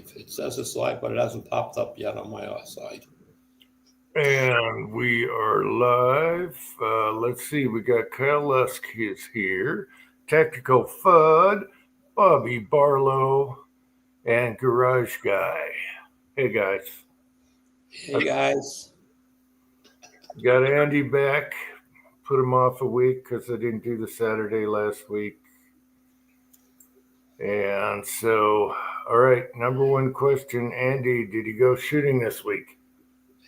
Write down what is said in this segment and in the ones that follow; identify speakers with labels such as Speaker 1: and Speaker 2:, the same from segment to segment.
Speaker 1: live. It says it's live, but it hasn't popped up yet on my side.
Speaker 2: And we are live. Let's see, we got Kyle Lusk is here, Tactical Fud, Bobby Barlow, and Garage Guy. Hey guys,
Speaker 1: Hey guys.
Speaker 2: got Andy back. Put him off a week because I didn't do the Saturday last week. And so, all right, number one question, Andy, did you go shooting this week?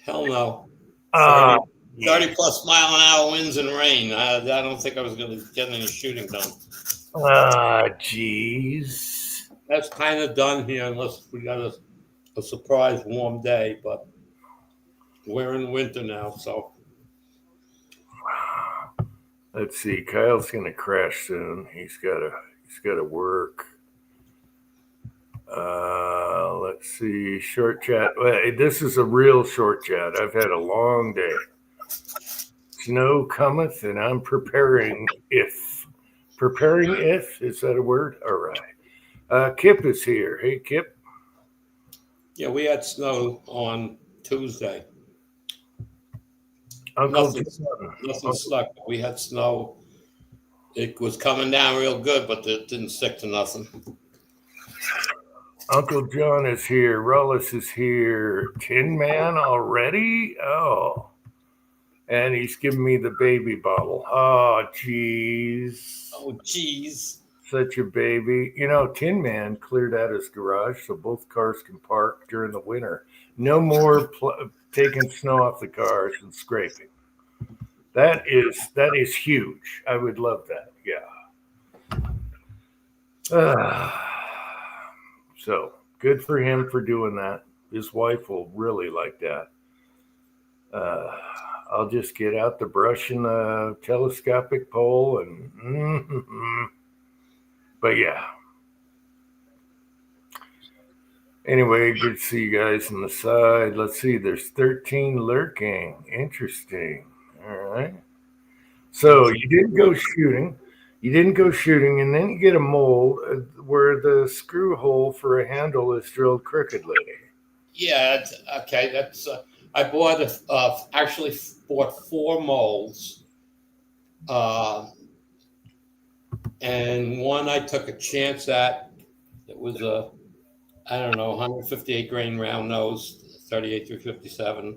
Speaker 1: Hell no.
Speaker 2: Ah,
Speaker 1: 30, 30 plus mile an hour winds and rain. I don't think I was going to get any shooting done.
Speaker 2: jeez.
Speaker 1: That's kind of done here unless we got a surprise warm day, but we're in winter now, so.
Speaker 2: Let's see. Kyle's gonna crash soon. He's gotta work. Let's see. Short chat. Well, this is a real short chat. I've had a long day. Snow cometh, and I'm preparing. If preparing, if is that a word? All right. Kip is here. Hey, Kip.
Speaker 1: Yeah, we had snow on Tuesday.
Speaker 2: Uncle
Speaker 1: Nothing,
Speaker 2: John.
Speaker 1: nothing stuck. We had snow. It was coming down real good, but it didn't stick to nothing.
Speaker 2: Uncle John is here. Rollis is here. Tin Man already? Oh. And he's giving me the baby bottle. Oh, jeez.
Speaker 1: Oh, geez.
Speaker 2: Such a baby. You know, Tin Man cleared out his garage so both cars can park during the winter. No more taking snow off the cars and scraping. That is huge. I would love that. Yeah. So good for him for doing that. His wife will really like that. Uh, I'll just get out the brush and the telescopic pole but yeah. Anyway, good to see you guys on the side. Let's see, there's 13 lurking. Interesting. All right. So you didn't go shooting. You didn't go shooting, and then you get a mold where the screw hole for a handle is drilled crookedly.
Speaker 1: Yeah, okay. That's I bought actually bought four molds, uh, and one I took a chance at. It was a I don't know 158 grain round nose, 38 through 57,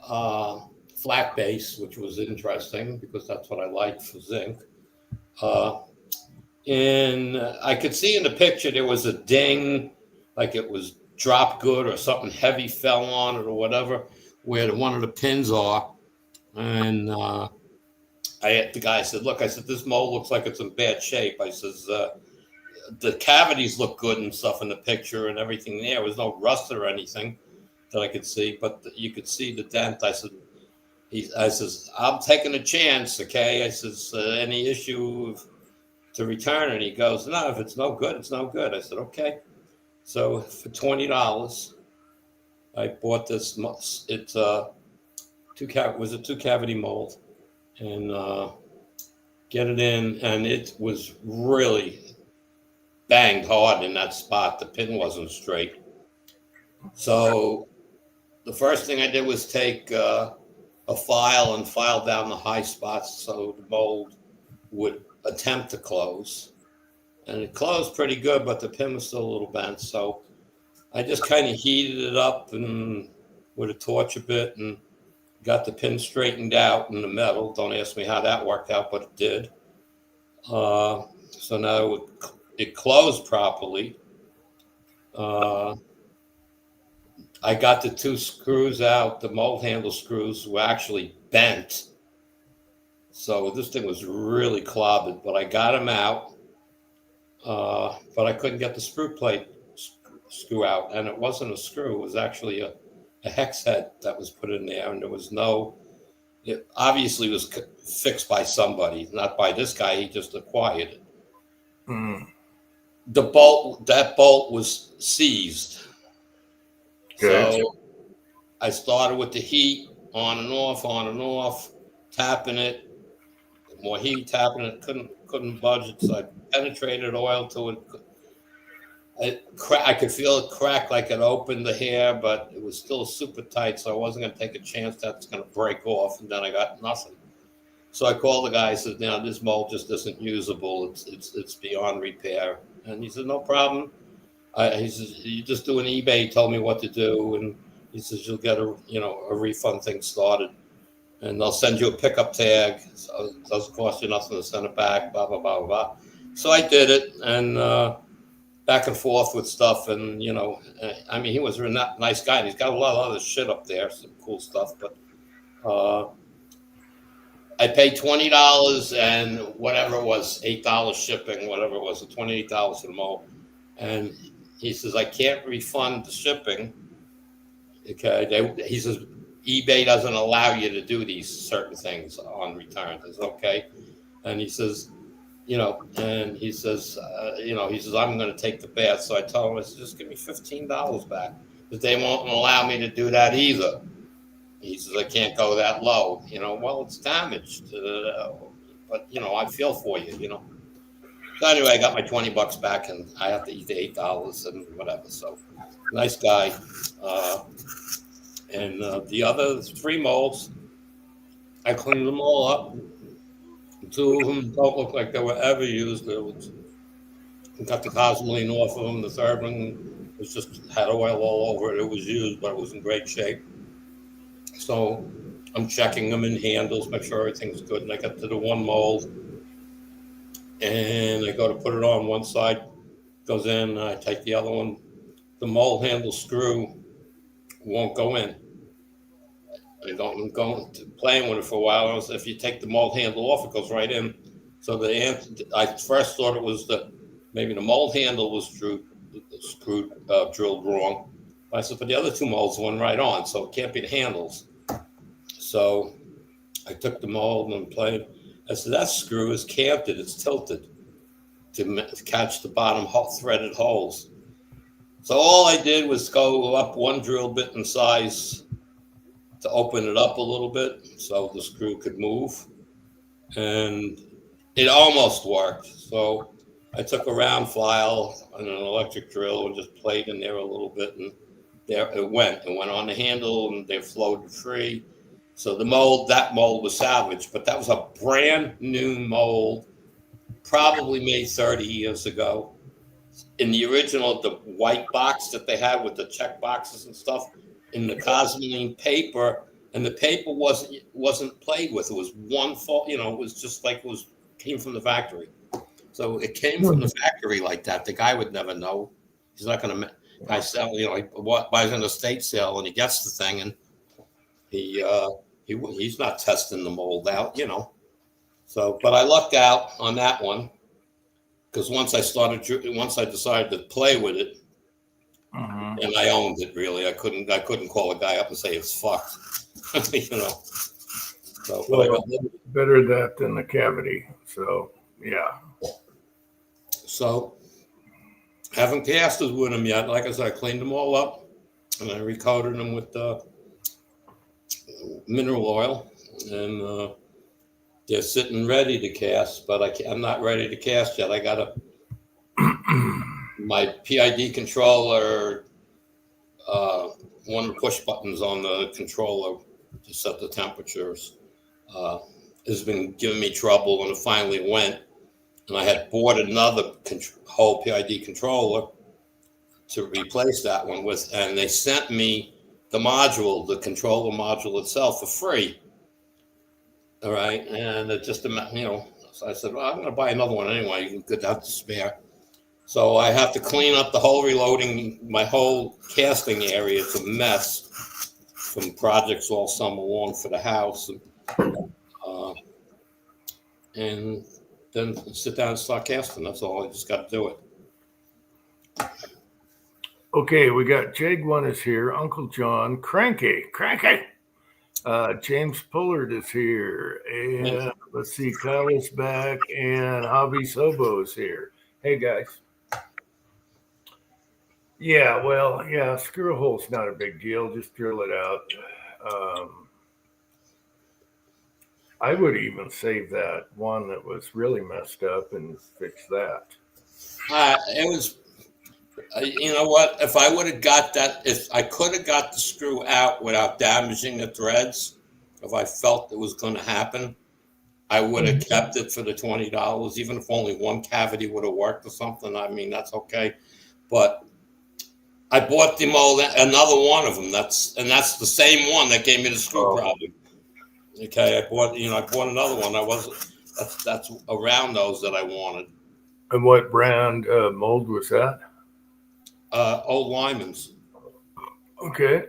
Speaker 1: uh, flat base, which was interesting because that's what I like for zinc. Uh, and I could see in the picture there was a ding, like it was drop good or something heavy fell on it or whatever, where one of the pins are. And the guy said, "Look," I said, "this mold looks like it's in bad shape." I says, "The cavities look good and stuff in the picture and everything there. There was no rust or anything that I could see, but you could see the dent." I says, "I'm taking a chance, okay?" I says, "Any issue to return?" And he goes, "No, if it's no good, it's no good." I said, "Okay." So for $20, I bought this. It's was a two cavity mold, and get it in, and it was really banged hard in that spot. The pin wasn't straight. So the first thing I did was take a file and file down the high spots so the mold would attempt to close. And it closed pretty good, but the pin was still a little bent. So I just kind of heated it up and with a torch a bit and got the pin straightened out in the metal. Don't ask me how that worked out, but it did. So now it closed properly. Uh, I got the two screws out. The mold handle screws were actually bent. So this thing was really clobbered, but I got them out. But I couldn't get the screw plate screw out, and it wasn't a screw. It was actually a hex head that was put in there, and there was no. It obviously was fixed by somebody, not by this guy. He just acquired it.
Speaker 2: Mm,
Speaker 1: That bolt was seized.
Speaker 2: okay.
Speaker 1: So I started with the heat on and off, tapping it, more heat, tapping it, couldn't budge it. So I penetrated oil to it, I could feel it crack like it opened the hair, but it was still super tight, so I wasn't going to take a chance that's going to break off, and then I got nothing. So I called the guy. I said, "Now this mold just isn't usable. It's beyond repair." And he said, "No problem." He says, "You just do an eBay." He told me what to do, and he says, "You'll get a refund thing started, and they'll send you a pickup tag. So it doesn't cost you nothing to send it back." Blah blah blah blah blah. So I did it, and back and forth with stuff, and I mean, he was a nice guy, and he's got a lot of other shit up there, some cool stuff, but. I paid $20 and whatever it was, $8 shipping, whatever it was, $28 for the mold. And he says, I can't refund the shipping. Okay. He says, eBay doesn't allow you to do these certain things on returns. It's okay. And he says, I'm going to take the bath. So I told him, I said, just give me $15 back. But they won't allow me to do that either. He says, I can't go that low. Well, it's damaged. But, I feel for you. So anyway, I got my $20 back, and I have to eat the $8 and whatever. So nice guy. And the other 3 molds, I cleaned them all up. 2 of them don't look like they were ever used. Got the cosmoline off of them. The third one was just had oil all over it. It was used, but it was in great shape. So I'm checking them in handles, make sure everything's good. And I got to the one mold, and I go to put it on one side, goes in, and I take the other one. The mold handle screw won't go in. I'm going to playing with it for a while. If you take the mold handle off, it goes right in. So I first thought it was maybe the mold handle was drilled wrong. I said, but the other 2 molds went right on, so it can't be the handles. So I took the mold and played. I said, that screw is canted. It's tilted to catch the bottom threaded holes. So all I did was go up 1 drill bit in size to open it up a little bit so the screw could move. And it almost worked. So I took a round file and an electric drill and just played in there a little bit, and there it went. It went on the handle, and they floated free. So that mold was salvaged, but that was a brand new mold, probably made 30 years ago. In the original, the white box that they had with the check boxes and stuff, in the cosmoline paper, and the paper wasn't played with. It was one fault, it was just like came from the factory. So it came from the factory like that. The guy would never know. He's not going to. Guy sell, he buys an estate sale, and he gets the thing, and he's not testing the mold out, So, but I lucked out on that one, because once I decided to play with it, and I owned it, really, I couldn't call a guy up and say it's fucked, So,
Speaker 2: well, better that than the cavity. So, yeah.
Speaker 1: So, haven't casted with them yet. Like I said, I cleaned them all up, and I recoated them with mineral oil, and they're sitting ready to cast, but I'm not ready to cast yet. I got my PID controller, one of the push buttons on the controller to set the temperatures, has been giving me trouble, and it finally went. And I had bought another whole PID controller to replace that one with, and they sent me the controller module itself for free. All right. And it just, so I said, well, I'm going to buy another one anyway. You could have to spare. So I have to clean up the whole reloading, my whole casting area. It's a mess from projects all summer long for the house. And then sit down and start casting. That's all. I just got to do it.
Speaker 2: Okay, we got Jaguar is here. Uncle John, Cranky. James Pullard is here. And let's see, Kyle is back. And Hobby Sobo is here. Hey, guys. Yeah, well, screw a hole's not a big deal. Just drill it out. I would even save that one that was really messed up and fix that.
Speaker 1: It was You know what? If I would have got that, if I could have got the screw out without damaging the threads, if I felt it was going to happen, I would have kept it for the $20, even if only one cavity would have worked or something. I mean, that's okay. But I bought the mold, another one of them. That's the same one that gave me the screw
Speaker 2: Oh.
Speaker 1: problem. Okay, I bought another one. I wasn't. That's around those that I wanted.
Speaker 2: And what brand mold was that?
Speaker 1: Old Lyman's.
Speaker 2: Okay.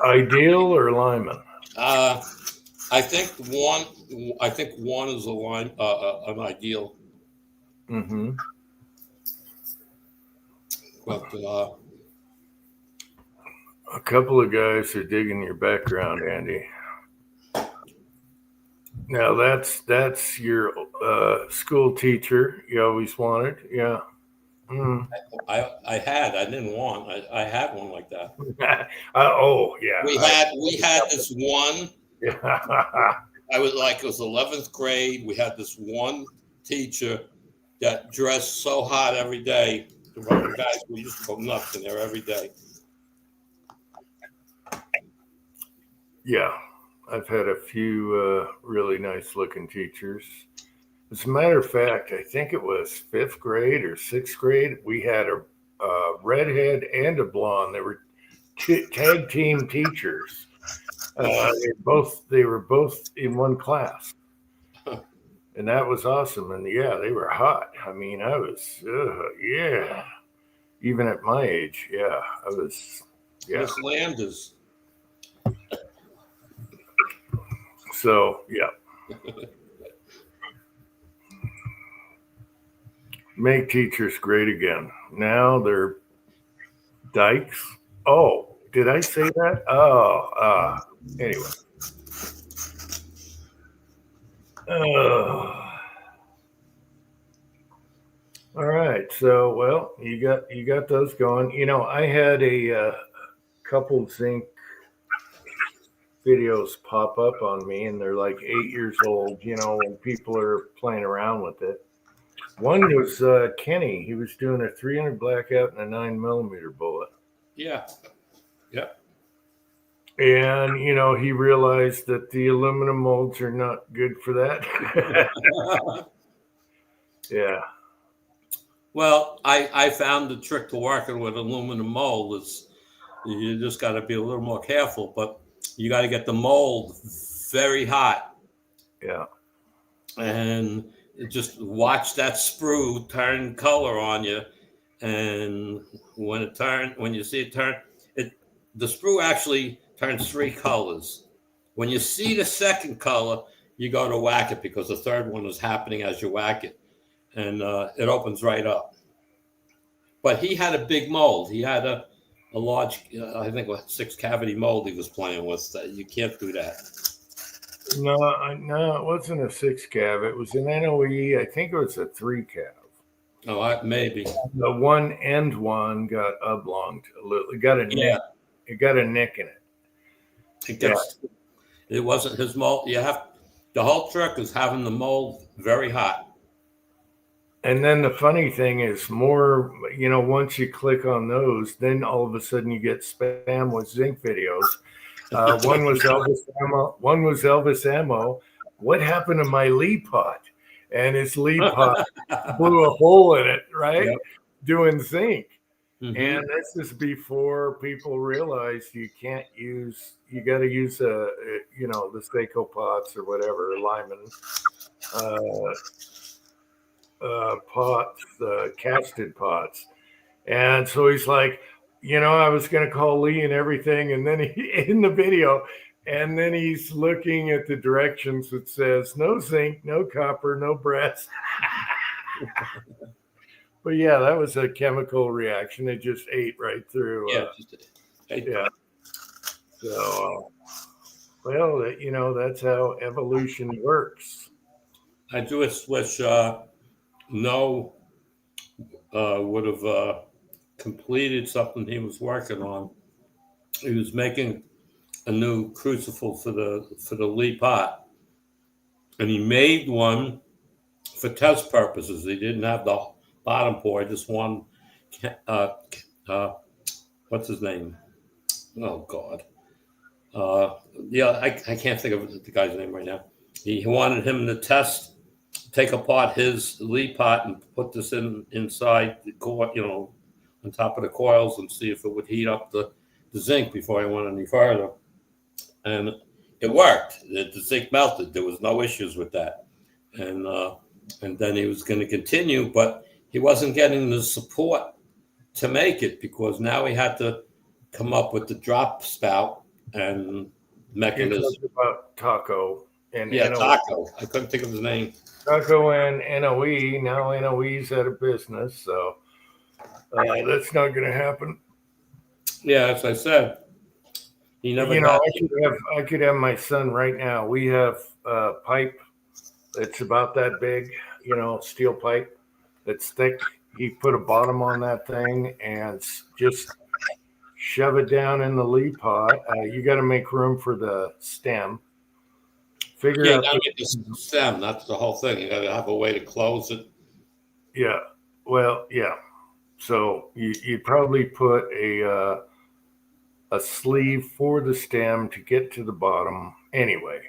Speaker 2: Ideal or Lyman?
Speaker 1: I think one is a line, an ideal.
Speaker 2: Mm-hmm.
Speaker 1: But
Speaker 2: A couple of guys are digging your background, Andy. Now that's your school teacher you always wanted, yeah. Mm.
Speaker 1: I didn't want. I had one like that.
Speaker 2: Oh yeah.
Speaker 1: We had this one.
Speaker 2: Yeah.
Speaker 1: It was 11th grade. We had this one teacher that dressed so hot every day. The guys were used to go nuts in there every day.
Speaker 2: Yeah, I've had a few really nice looking teachers. As a matter of fact, I think it was 5th grade or 6th grade. We had a redhead and a blonde. They were tag team teachers. They were both in one class, and that was awesome. And yeah, they were hot. I mean, I was yeah. Even at my age, yeah, I was. Yeah.
Speaker 1: Miss Landers.
Speaker 2: So yeah. Make teachers great again. Now they're dykes. Oh, did I say that? Oh, anyway. All right. So, well, you got those going. You know, I had a couple zinc videos pop up on me, and they're like 8 years old. You know, when people are playing around with it. One was Kenny. He was doing a 300 blackout and a 9mm bullet.
Speaker 1: Yeah. Yep.
Speaker 2: And, you know, he realized that the aluminum molds are not good for that. Yeah.
Speaker 1: Well, I found the trick to working with aluminum mold is you just got to be a little more careful, but you got to get the mold very hot.
Speaker 2: Yeah.
Speaker 1: And just watch that sprue turn color on you. And when you see it turn, the sprue actually turns 3 colors. When you see the second color, you go to whack it because the third one is happening as you whack it. And it opens right up. But he had a big mold. He had a large, I think, 6 cavity mold he was playing with. You can't do that.
Speaker 2: No, it wasn't a 6 cav. It was an NOE. I think it was a 3 cav.
Speaker 1: Oh, maybe.
Speaker 2: The one end one got oblonged a little. It got a nick. It got a nick in it.
Speaker 1: It wasn't his mold. The whole trick is having the mold very hot.
Speaker 2: And then the funny thing is more, you know, once you click on those, then all of a sudden you get spam with zinc videos. One was Elvis Ammo. What happened to my lead pot? And his lead pot blew a hole in it, right? Yep. Doing zinc. Mm-hmm. And this is before people realized you got to use the Seiko pots or whatever, Lyman pots, casted pots. And so he's like, you know, I was going to call Lee and everything. And then in the video, and then he's looking at the directions that says no zinc, no copper, no brass. But yeah, that was a chemical reaction. It just ate right through. Yeah. So, well, you know, that's how evolution works.
Speaker 1: I do wish No would have completed something he was working on. He was making a new crucible for the Lee pot, and he made one for test purposes. He didn't have the bottom pour, just one what's his name? Oh God. Yeah, I can't think of the guy's name right now. He wanted him to take apart his lead pot and put this inside the coil, on top of the coils and see if it would heat up the zinc before I went any further. And it worked. The zinc melted. There was no issues with that. And then he was going to continue, but he wasn't getting the support to make it because now he had to come up with the drop spout and
Speaker 2: You're
Speaker 1: mechanism.
Speaker 2: talking about Taco and
Speaker 1: Yeah,
Speaker 2: NOE.
Speaker 1: Taco. I couldn't think of his name.
Speaker 2: Taco and NOE. Now NOE's out of business, so that's not going to happen.
Speaker 1: Yeah, as I said, he never got.
Speaker 2: I could have my son right now. We have a pipe that's about that big, steel pipe that's thick. He put a bottom on that thing and just shove it down in the lead pot. You got to make room for the stem. Figure
Speaker 1: Yeah, you
Speaker 2: out.
Speaker 1: gotta get the stem. That's the whole thing. You gotta have a way to close it.
Speaker 2: Yeah. Well, yeah. So you'd probably put a sleeve for the stem to get to the bottom. Anyway,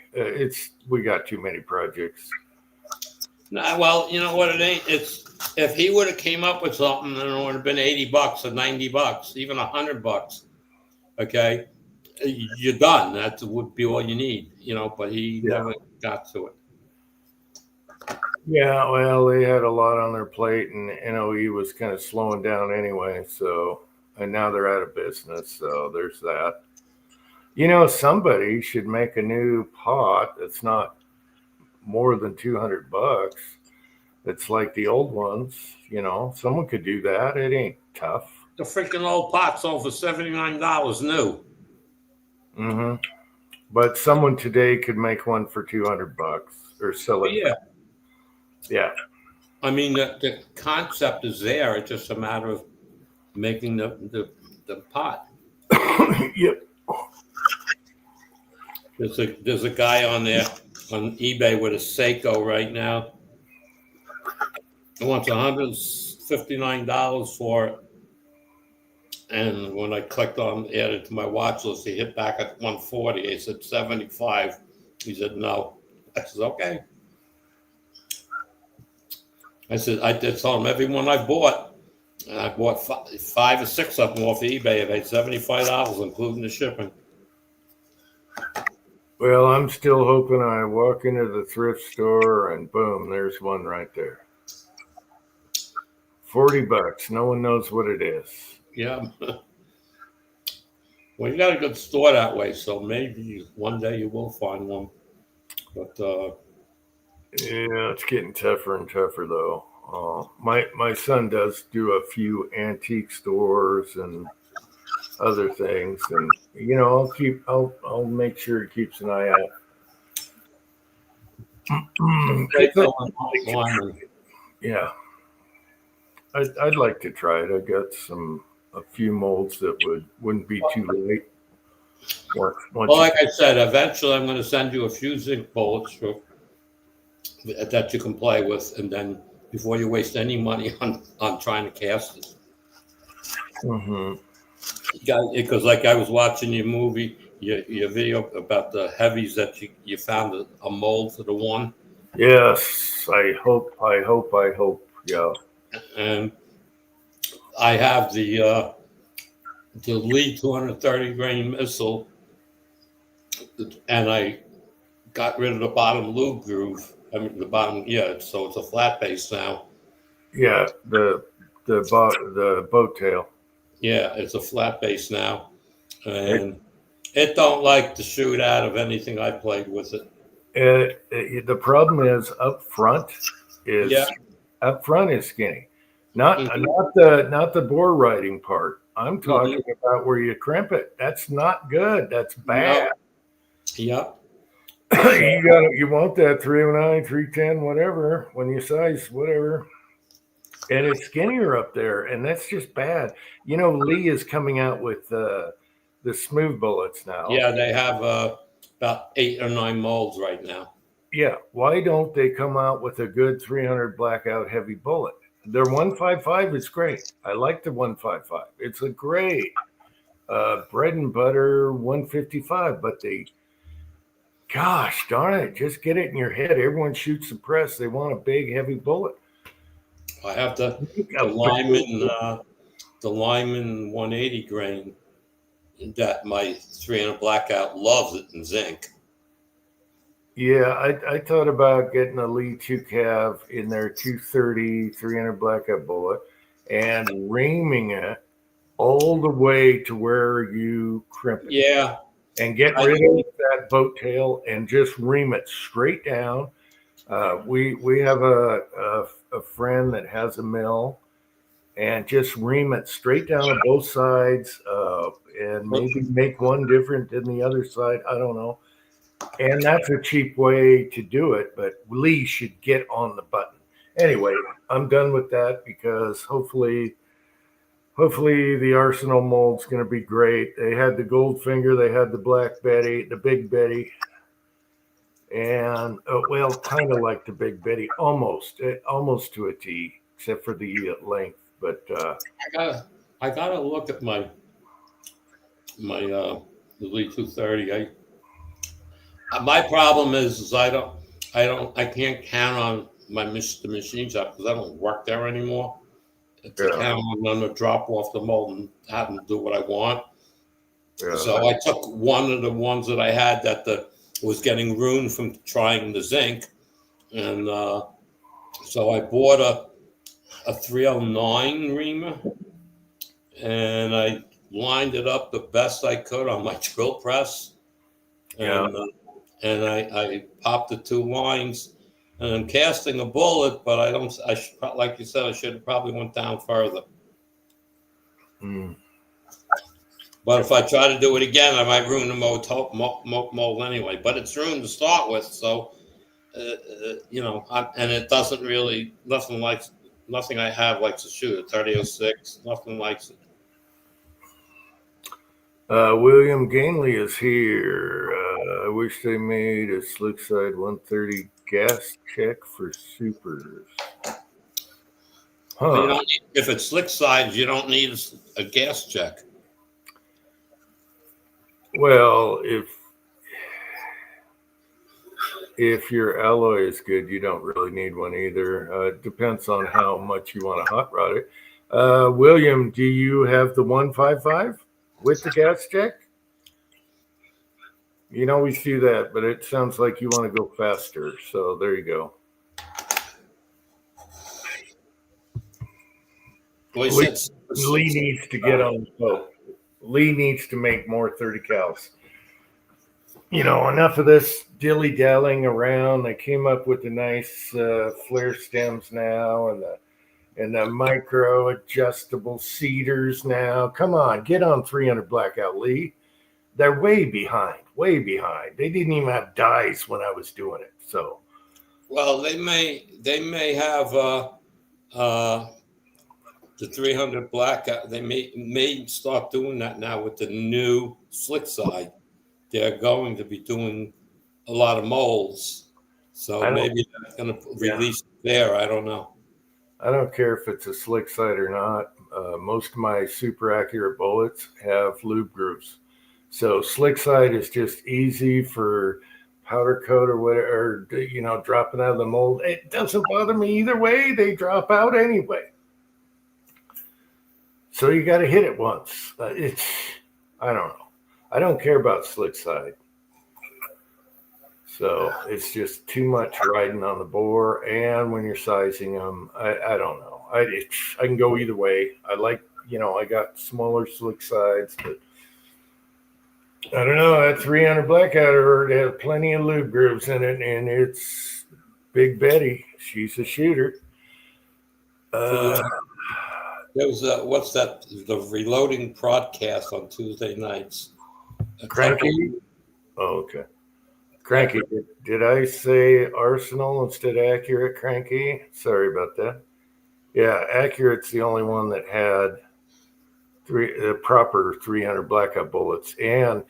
Speaker 2: we got too many projects.
Speaker 1: Nah, well, you know what it ain't. It's if he would have came up with something, and it would have been $80 or $90, even $100. Okay, you're done. That would be all you need, But he never got to it.
Speaker 2: Yeah, well, they had a lot on their plate, and NOE was kind of slowing down anyway. So, and now they're out of business. So there's that. Somebody should make a new pot that's not more than $200. It's like the old ones. Someone could do that. It ain't tough.
Speaker 1: The freaking old pot sold for $79 new.
Speaker 2: Mm-hmm. But someone today could make one for $200 or sell it.
Speaker 1: Yeah.
Speaker 2: Yeah.
Speaker 1: I mean, the concept is there. It's just a matter of making the pot.
Speaker 2: Yep.
Speaker 1: There's a guy on there on eBay with a Seiko right now. He wants $159 for it. And when I clicked on add it to my watch list, he hit back at 140. I said 75. He said no. I said okay. I said I did tell him every one I bought. And I bought five or six of them off eBay. I paid $75, including the shipping.
Speaker 2: Well, I'm still hoping I walk into the thrift store and boom, there's one right there. $40. No one knows what it is.
Speaker 1: Yeah. Well, you got a good store that way, so maybe one day you will find one. But
Speaker 2: yeah, it's getting tougher and tougher though. My son does do a few antique stores and other things, and I'll make sure he keeps an eye out. Yeah, I'd like to try it. I got a few molds that wouldn't be too late.
Speaker 1: Well, like I said, eventually I'm going to send you a few zinc bullets that you can play with, and then before you waste any money on trying to cast it.
Speaker 2: Mm-hmm.
Speaker 1: Because like I was watching your movie, your video about the heavies that you found a mold for the one.
Speaker 2: Yes, I hope. Yeah.
Speaker 1: And I have the Lee 230 grain missile, and I got rid of the bottom lube groove. I mean the bottom, so it's a flat base now.
Speaker 2: Yeah, the boat tail.
Speaker 1: Yeah, it's a flat base now, and it don't like to shoot out of anything I played with it.
Speaker 2: The problem is up front is skinny, not the bore riding part. I'm talking about where you crimp it. That's not good. That's bad.
Speaker 1: Yep.
Speaker 2: You want that 309, 310, whatever, when you size whatever. And it's skinnier up there, and that's just bad. Lee is coming out with the smooth bullets now.
Speaker 1: Yeah, they have about 8 or 9 molds right now.
Speaker 2: Yeah. Why don't they come out with a good 300 blackout heavy bullet? Their 155 is great. I like the 155. It's a great bread and butter 155, but gosh darn it, just get it in your head. Everyone shoots the press. They want a big, heavy bullet.
Speaker 1: I have the Lyman 180 grain that my 300 blackout loves it in zinc.
Speaker 2: Yeah, I thought about getting a Lee 2 Cav in their 230 300 blackout bullet and reaming it all the way to where you crimp it.
Speaker 1: Yeah.
Speaker 2: And get rid of that boat tail and just ream it straight down. We have a friend that has a mill, and just ream it straight down on both sides, and maybe make one different than the other side. I don't know. And that's a cheap way to do it, but Lee should get on the button. Anyway, I'm done with that because hopefully the Arsenal mold's going to be great. They had the Goldfinger, they had the Black Betty, the Big Betty, and well, kind of like the Big Betty, almost to a T, except for the length. But
Speaker 1: I gotta look at my the Lee 230. My problem is I can't count on the machine shop because I don't work there anymore. To count on them to drop off the mold and have them do what I want. Yeah. So I took one of the ones that I had that was getting ruined from trying the zinc, and so I bought a 309 reamer, and I lined it up the best I could on my drill press, and I popped the two lines. And I'm casting a bullet, but like you said, I should have probably went down further. But if I try to do it again, I might ruin the mold anyway. But it's ruined to start with, so and it doesn't really nothing I have likes to shoot a 3006. Nothing likes it.
Speaker 2: William Gainley is here. I wish they made a Slickside 130 gas check for supers.
Speaker 1: Huh. If it's Slickside, you don't need a gas check.
Speaker 2: Well, if your alloy is good, you don't really need one either. It depends on how much you want to hot rod it. William, do you have the 155 with the gas check? You can always do that, but it sounds like you want to go faster. So there you go. Lee needs to get on the boat. Lee needs to make more 30 cals. Enough of this dilly-dallying around. They came up with the nice flare stems now and the micro adjustable cedars now. Come on, get on 300 blackout, Lee. They're way behind. They didn't even have dies when I was doing it. So,
Speaker 1: well, they may have the 300 blackout. They may start doing that now with the new Slickside. They're going to be doing a lot of molds, so maybe that's going to release there. I don't know.
Speaker 2: I don't care if it's a Slickside or not. Most of my super accurate bullets have lube grooves. So Slickside is just easy for powder coat or whatever, dropping out of the mold. It doesn't bother me either way. They drop out anyway. So you got to hit it once. I don't know. I don't care about Slickside. So it's just too much riding on the bore. And when you're sizing them, I don't know. I can go either way. I like, I got smaller Slicksides, but I don't know. That 300 blackout has plenty of lube grooves in it, and it's Big Betty. She's a shooter.
Speaker 1: There was what's that? The Reloading broadcast on Tuesday nights.
Speaker 2: Cranky. Oh, okay. Cranky. Did I say Arsenal instead of Accurate? Cranky. Sorry about that. Yeah, Accurate's the only one that had proper 300 blackout bullets, and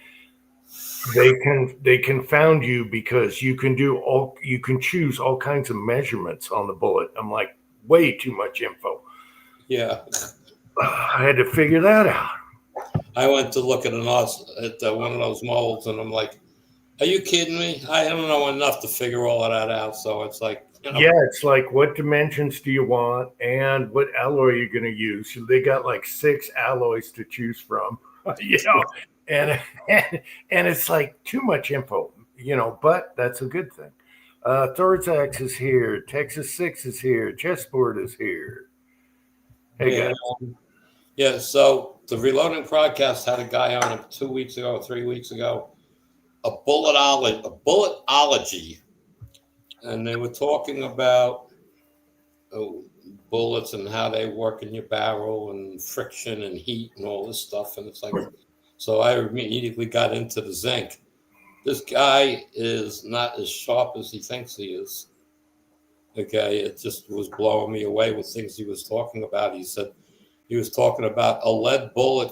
Speaker 2: they confound you because you can choose all kinds of measurements on the bullet. I'm like, way too much info.
Speaker 1: Yeah.
Speaker 2: I had to figure that out.
Speaker 1: I went to look at one of those molds, and I'm like, "Are you kidding me? I don't know enough to figure all of that out." So it's like,
Speaker 2: Yeah, it's like, what dimensions do you want and what alloy are you going to use? So they got like 6 alloys to choose from, and, and it's like too much info, but that's a good thing. Thorax is here. Texas 6 is here. Chessboard is here. Hey,
Speaker 1: yeah,
Speaker 2: guys.
Speaker 1: yeah. So the Reloading podcast had a guy on it 2 weeks ago, 3 weeks ago, a bulletology, and they were talking about bullets and how they work in your barrel and friction and heat and all this stuff. And it's like, so I immediately got into the zinc. This guy is not as sharp as he thinks he is. Okay, it just was blowing me away with things he was talking about. He said he was talking about a lead bullet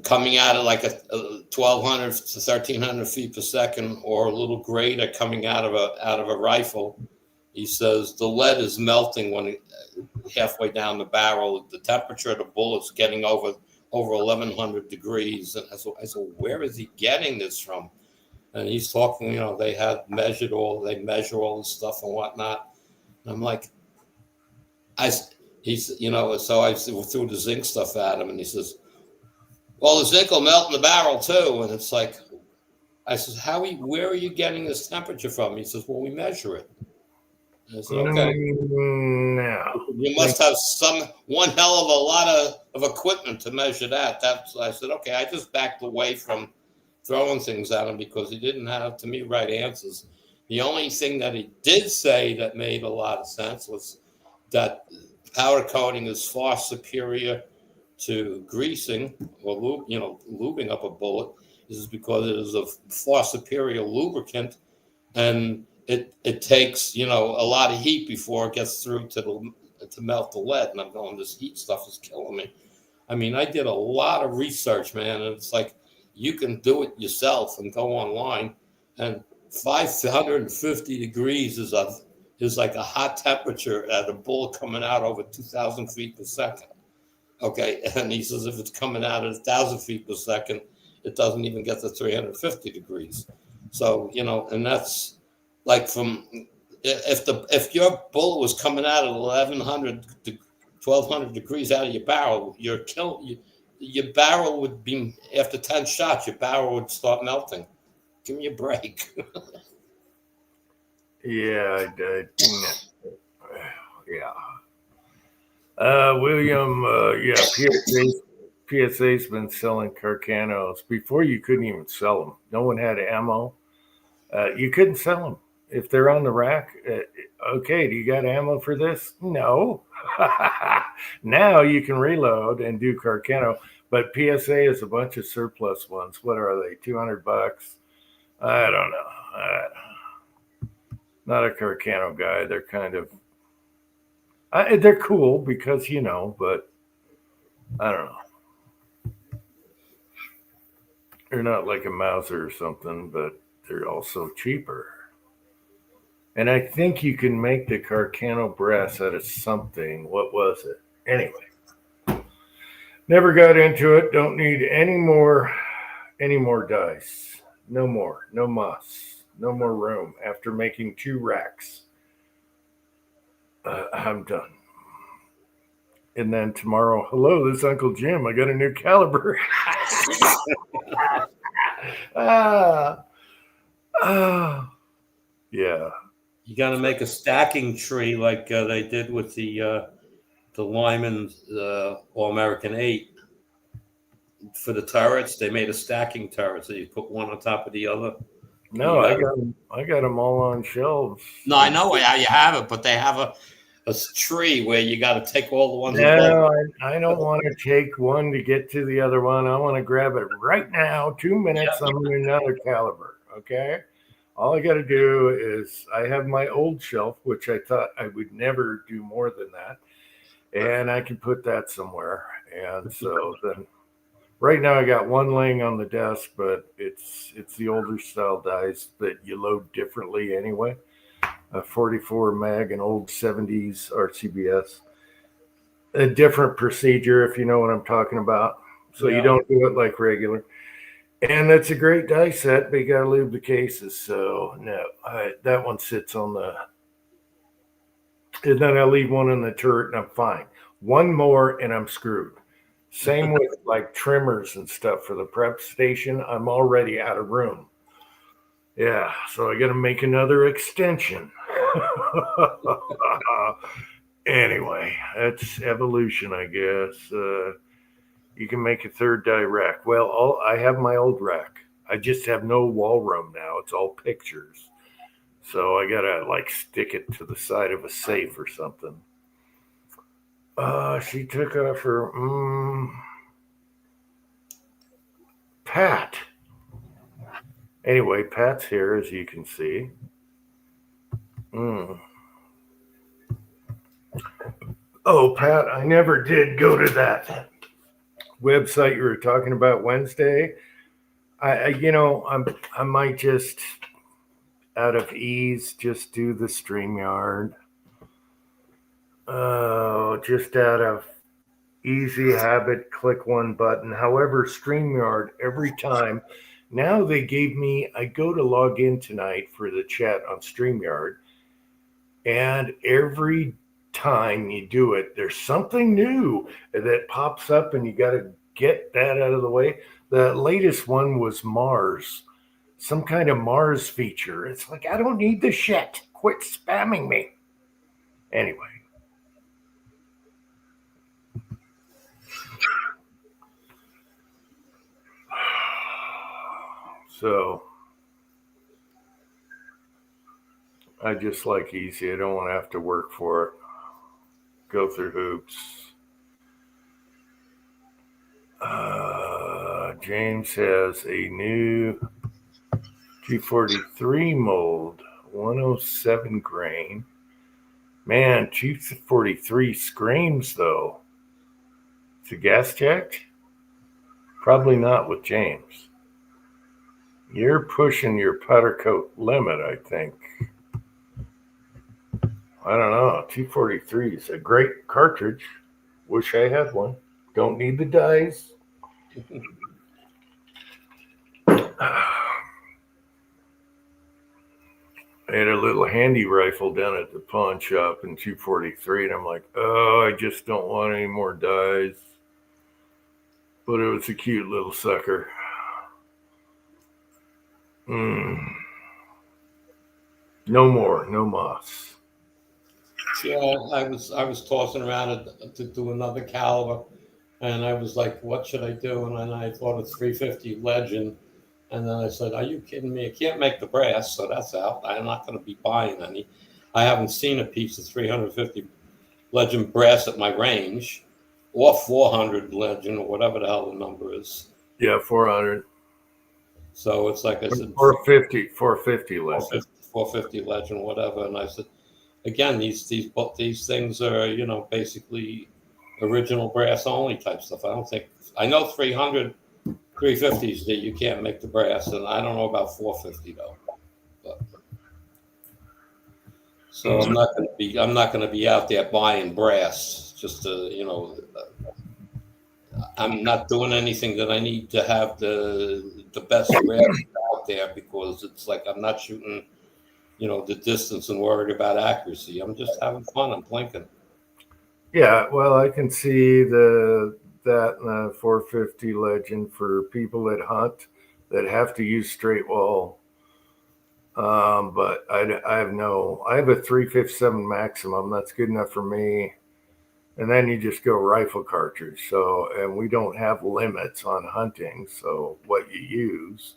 Speaker 1: coming out of like a 1,200 to 1,300 feet per second, or a little greater coming out of a rifle. He says the lead is melting when halfway down the barrel. The temperature of the bullet's getting over 1,100 degrees. And I said, where is he getting this from? And he's talking, they measure all this stuff and whatnot. And I'm like, so I threw the zinc stuff at him, and he says, well, the zinc will melt in the barrel too. And it's like, I says, where are you getting this temperature from? He says, well, we measure it. And I said, okay.
Speaker 2: No.
Speaker 1: You must have one hell of a lot of equipment to measure that. I said, okay. I just backed away from throwing things at him because he didn't have, to me, right answers. The only thing that he did say that made a lot of sense was that powder coating is far superior to greasing or lubing up a bullet. This is because it is a far superior lubricant, and it takes a lot of heat before it gets through to melt the lead. And I'm going, this heat stuff is killing me. I mean, I did a lot of research, man, and it's like you can do it yourself and go online, and 550 degrees is like a hot temperature at a bullet coming out over 2,000 feet per second. Okay, and he says if it's coming out at 1,000 feet per second, it doesn't even get to 350 degrees. So and that's like if your bullet was coming out at 1,100 to 1,200 degrees out of your barrel, your barrel would be, after 10 shots, your barrel would start melting. Give me a break.
Speaker 2: Yeah, yeah. William, PSA's been selling Carcanos. Before, you couldn't even sell them. No one had ammo. You couldn't sell them. If they're on the rack, okay, do you got ammo for this? No. Now you can reload and do Carcano, but PSA is a bunch of surplus ones. What are they, $200? I don't know. Not a Carcano guy. They're kind of, they're cool because, but I don't know. They're not like a Mauser or something, but they're also cheaper. And I think you can make the Carcano brass out of something. What was it? Anyway, never got into it. Don't need any more dice. No more. No muss. No more room. After making 2 racks, I'm done. And then tomorrow, hello, this is Uncle Jim. I got a new caliber. Yeah.
Speaker 1: You got to make a stacking tree like they did with the Lyman All-American 8 for the turrets. They made a stacking turret, so you put one on top of the other.
Speaker 2: No, I got them all on shelves.
Speaker 1: No, I know how you have it, but they have a tree where you got to take all the ones.
Speaker 2: No, I don't want to take one to get to the other one. I want to grab it right now. 2 minutes, I'm in another caliber. Okay. All I got to do is I have my old shelf, which I thought I would never do more than that. And I can put that somewhere. And so then right now I got one laying on the desk, but it's the older style dice that you load differently anyway. a 44 mag, an old 70s RCBS. A different procedure, if you know what I'm talking about. So you
Speaker 1: Yeah.
Speaker 2: don't do it like regular. And it's a great die set, but you got to lube the cases. So no, that one sits on the. And then I leave one in the turret, and I'm fine. One more, and I'm screwed. Same with like trimmers and stuff for the prep station. I'm already out of room. Yeah, so I got to make another extension. Anyway, that's evolution, I guess. You can make a third die rack. Well, I have my old rack. I just have no wall room now. It's all pictures. So I gotta like stick it to the side of a safe or something. She took off her Pat. Anyway, Pat's here, as you can see. Oh, Pat, I never did go to that website you were talking about Wednesday. I might just out of ease just do the StreamYard. Just out of easy habit, click one button. However, StreamYard every time. Now they gave me, I go to log in tonight for the chat on StreamYard, and every time you do it, there's something new that pops up, and you got to get that out of the way. The latest one was Mars, some kind of Mars feature. It's like, I don't need the shit. Quit spamming me. Anyway. So I just like easy. I don't want to have to work for it. Go through hoops. James has a new G43 mold, 107 grain. Man, G43 screams though. It's a gas checked? Probably not with James. You're pushing your powder coat limit, I think. I don't know. T43 is a great cartridge. Wish I had one. Don't need the dies. I had a little handy rifle down at the pawn shop in 243, and I'm like, oh, I just don't want any more dies. But it was a cute little sucker. No more, no moss.
Speaker 1: Yeah, I was tossing around to do another caliber, and I was like, what should I do? And then I thought of 350 Legend, and then I said, are you kidding me? I can't make the brass, so that's out. I'm not going to be buying any. I haven't seen a piece of 350 Legend brass at my range, or 400 Legend, or whatever the hell the number is.
Speaker 2: Yeah, 400.
Speaker 1: So it's like I said,
Speaker 2: 450 Legend.
Speaker 1: 450 Legend, whatever. And I said, again, these things are, basically original brass only type stuff. I know 350s that you can't make the brass, and I don't know about 450 though. But, so I'm not going to be out there buying brass just to, I'm not doing anything that I need to have the best brass out there, because it's like I'm not shooting, the distance and worried about accuracy. I'm just having fun. I'm plinking.
Speaker 2: Yeah, well, I can see that in the 450 Legend for people that hunt that have to use straight wall. But I have a 357 maximum. That's good enough for me. And then you just go rifle cartridge. So, and we don't have limits on hunting. So what you use.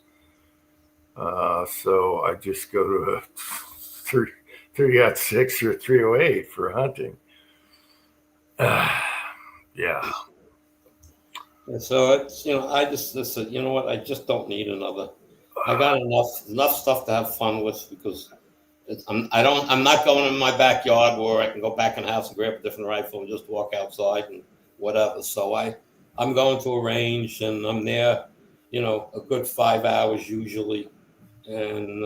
Speaker 2: So I just go to a 306 or 308 for hunting. Yeah.
Speaker 1: And so it's, I just listen, you know what? I just don't need another. I got enough stuff to have fun with, because I'm not going in my backyard where I can go back in the house and grab a different rifle and just walk outside and whatever. So I'm going to a range, and I'm there, a good 5 hours usually, and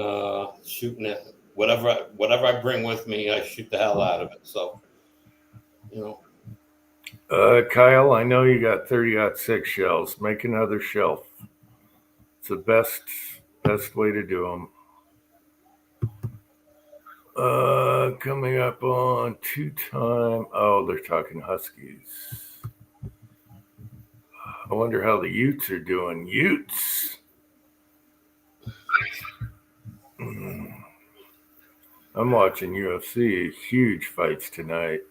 Speaker 1: shooting it whatever I bring with me, I shoot the hell out of it. So, you know,
Speaker 2: Kyle, I know you got 30-06 shells. Make another shelf. It's the best way to do them. Coming up on 2-time. Oh, they're talking Huskies. I wonder how the Utes are doing. Utes. I'm watching UFC. Huge fights tonight.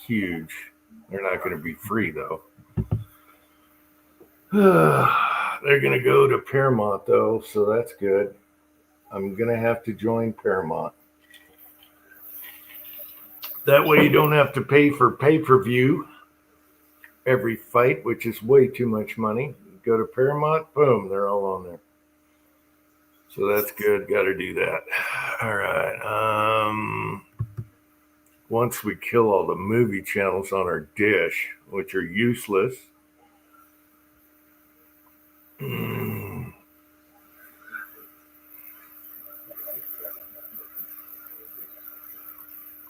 Speaker 2: Huge. They're not going to be free, though. They're going to go to Paramount, though, so that's good. I'm going to have to join Paramount. That way you don't have to pay for pay-per-view every fight, which is way too much money. Go to Paramount, boom, they're all on there. So that's good. Got to do that. All right. Once we kill all the movie channels on our dish, which are useless.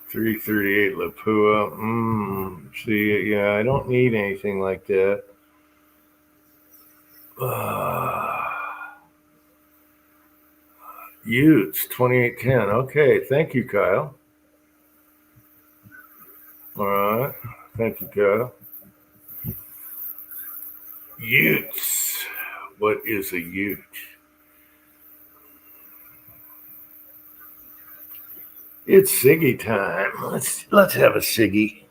Speaker 2: 338 Lapua. See, yeah, I don't need anything like that. Utes 2810. Okay, thank you, Kyle. All right, thank you, Kyle. Utes. What is a Ute? It's Siggy time. Let's have a Siggy.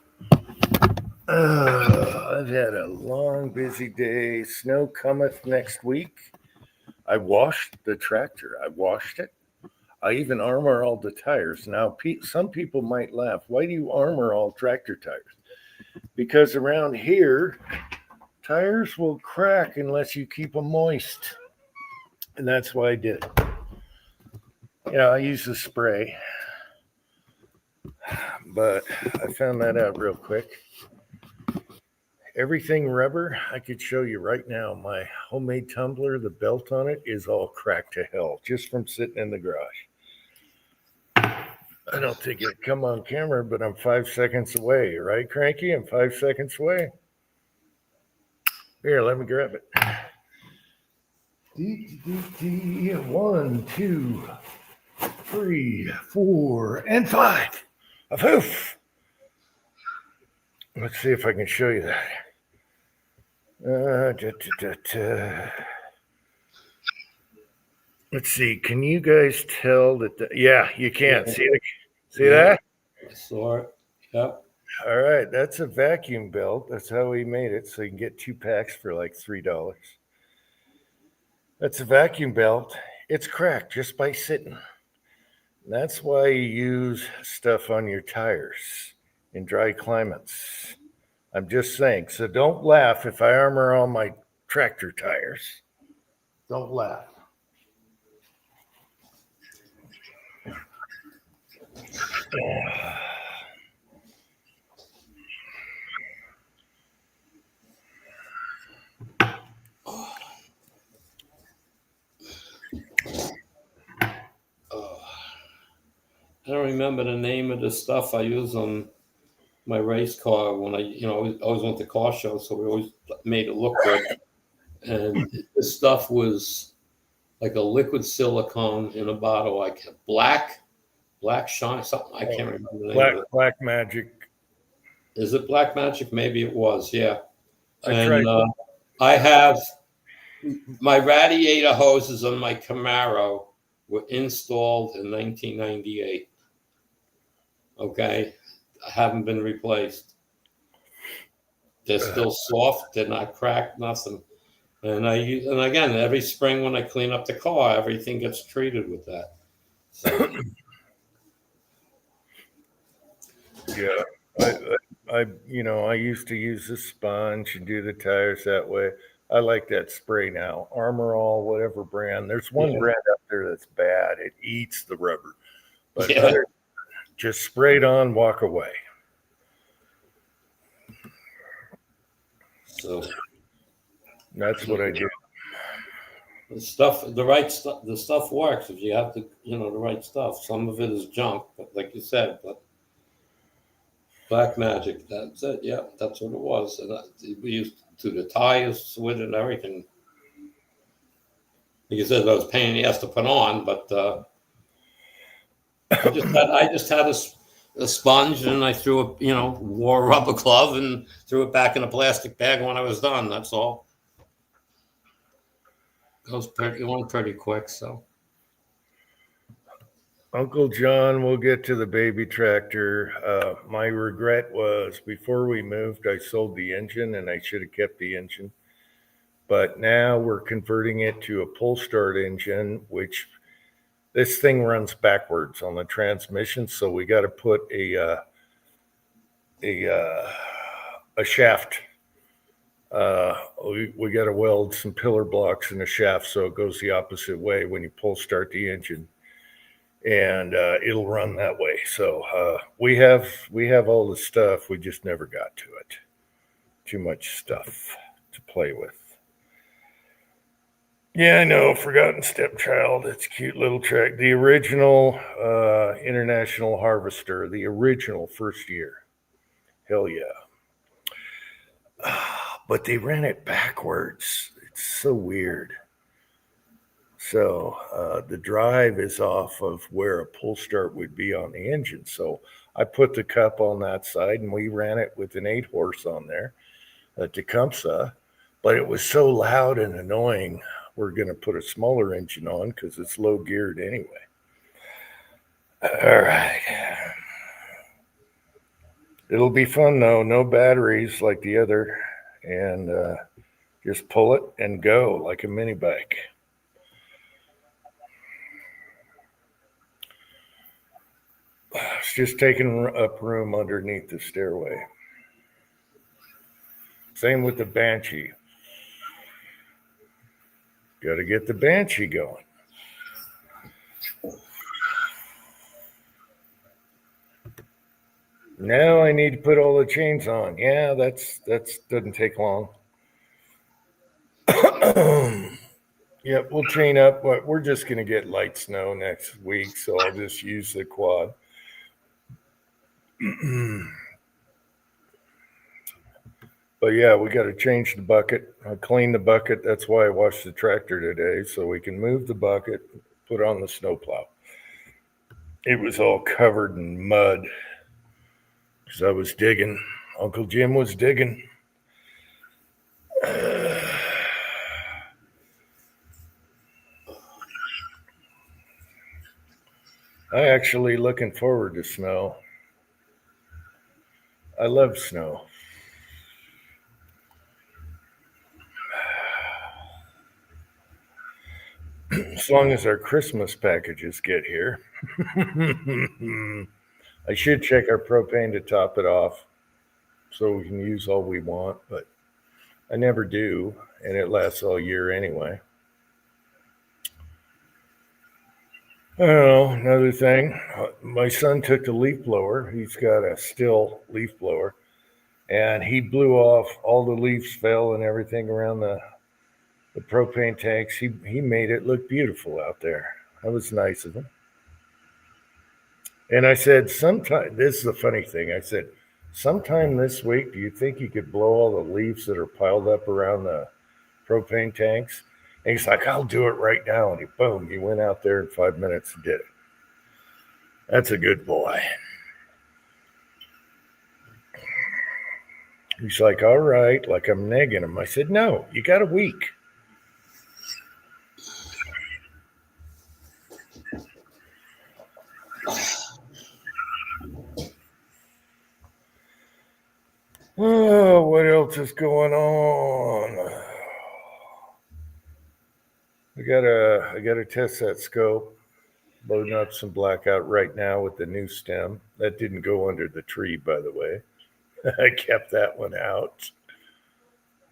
Speaker 2: I've had a long, busy day. Snow cometh next week. I washed the tractor. I washed it. I even armor all the tires. Now, some people might laugh. Why do you armor all tractor tires? Because around here, tires will crack unless you keep them moist. And that's why I did it. Yeah, I use the spray. But I found that out real quick. Everything rubber, I could show you right now. My homemade tumbler, the belt on it is all cracked to hell just from sitting in the garage. I don't think it'd come on camera, but I'm 5 seconds away. Right, Cranky? I'm 5 seconds away. Here, let me grab it. 1, 2, 3, 4, and 5. A poof. Let's see if I can show you that. Let's see. Can you guys tell that? Yeah, you can.
Speaker 1: Yeah.
Speaker 2: See that?
Speaker 1: I saw it. Yep.
Speaker 2: All right. That's a vacuum belt. That's how we made it. So you can get 2 packs for like $3. That's a vacuum belt. It's cracked just by sitting. That's why you use stuff on your tires in dry climates. I'm just saying. So don't laugh if I armor all my tractor tires. Don't laugh.
Speaker 1: I don't remember the name of the stuff I use on my race car when I always went to car shows, so we always made it look good. And this stuff was like a liquid silicone in a bottle, like black shine, something I can't remember the name of it.
Speaker 2: Black Magic.
Speaker 1: Is it Black Magic? Maybe it was, yeah.
Speaker 2: I
Speaker 1: have my radiator hoses on my Camaro were installed in 1998. Okay, I haven't been replaced. They're still soft. They're not cracked. Nothing. And again, every spring when I clean up the car, everything gets treated with that. So.
Speaker 2: Yeah, I used to use the sponge and do the tires that way. I like that spray now. Armor All, whatever brand. There's one brand out there that's bad. It eats the rubber. But just spray it on, walk away.
Speaker 1: So
Speaker 2: that's what I do.
Speaker 1: the stuff works if you have the right stuff. Some of it is junk, but like you said, but black magic, that's it. Yeah, that's what it was. And we used to do the tires with it and everything. Like you said, I was pain in the ass to put on, but I just had a sponge and I threw wore a rubber glove and threw it back in a plastic bag when I was done. That's all. It went pretty quick. So
Speaker 2: Uncle John, we'll get to the baby tractor. My regret was before we moved, I sold the engine and I should have kept the engine. But now we're converting it to a pull start engine, which this thing runs backwards on the transmission. So we got to put a shaft. We got to weld some pillar blocks in the shaft so it goes the opposite way when you pull start the engine. And it'll run that way. So we have all the stuff. We just never got to it. Too much stuff to play with. Yeah, I know. Forgotten Stepchild. It's a cute little track. The original International Harvester. The original first year. Hell yeah. But they ran it backwards. It's so weird. So the drive is off of where a pull start would be on the engine. So I put the cup on that side and we ran it with an 8-horse on there, a Tecumseh, but it was so loud and annoying. We're going to put a smaller engine on because it's low geared anyway. All right. It'll be fun though. No batteries like the other, and just pull it and go like a mini bike. It's just taking up room underneath the stairway. Same with the Banshee. Got to get the Banshee going. Now I need to put all the chains on. Yeah, that's doesn't take long. Yep, we'll chain up, but we're just going to get light snow next week, so I'll just use the quad. But yeah, we got to change the bucket. I cleaned the bucket. That's why I washed the tractor today, so we can move the bucket, put on the snowplow. It was all covered in mud because I was digging. Uncle Jim was digging. I actually looking forward to snow. I love snow. As long as our Christmas packages get here. I should check our propane to top it off so we can use all we want, but I never do, and it lasts all year anyway. I don't know, another thing. My son took the leaf blower. He's got a Stihl leaf blower, and he blew off all the leaves fell and everything around the propane tanks. He made it look beautiful out there. That was nice of him. And I said, sometime, this is a funny thing. I said, sometime this week, do you think you could blow all the leaves that are piled up around the propane tanks? And he's like, I'll do it right now. And he went out there in 5 minutes and did it. That's a good boy. He's like, all right, like I'm nagging him. I said, no, you got a week. Oh, what else is going on? I gotta test that scope. Loading up some blackout right now with the new stem. That didn't go under the tree, by the way. I kept that one out.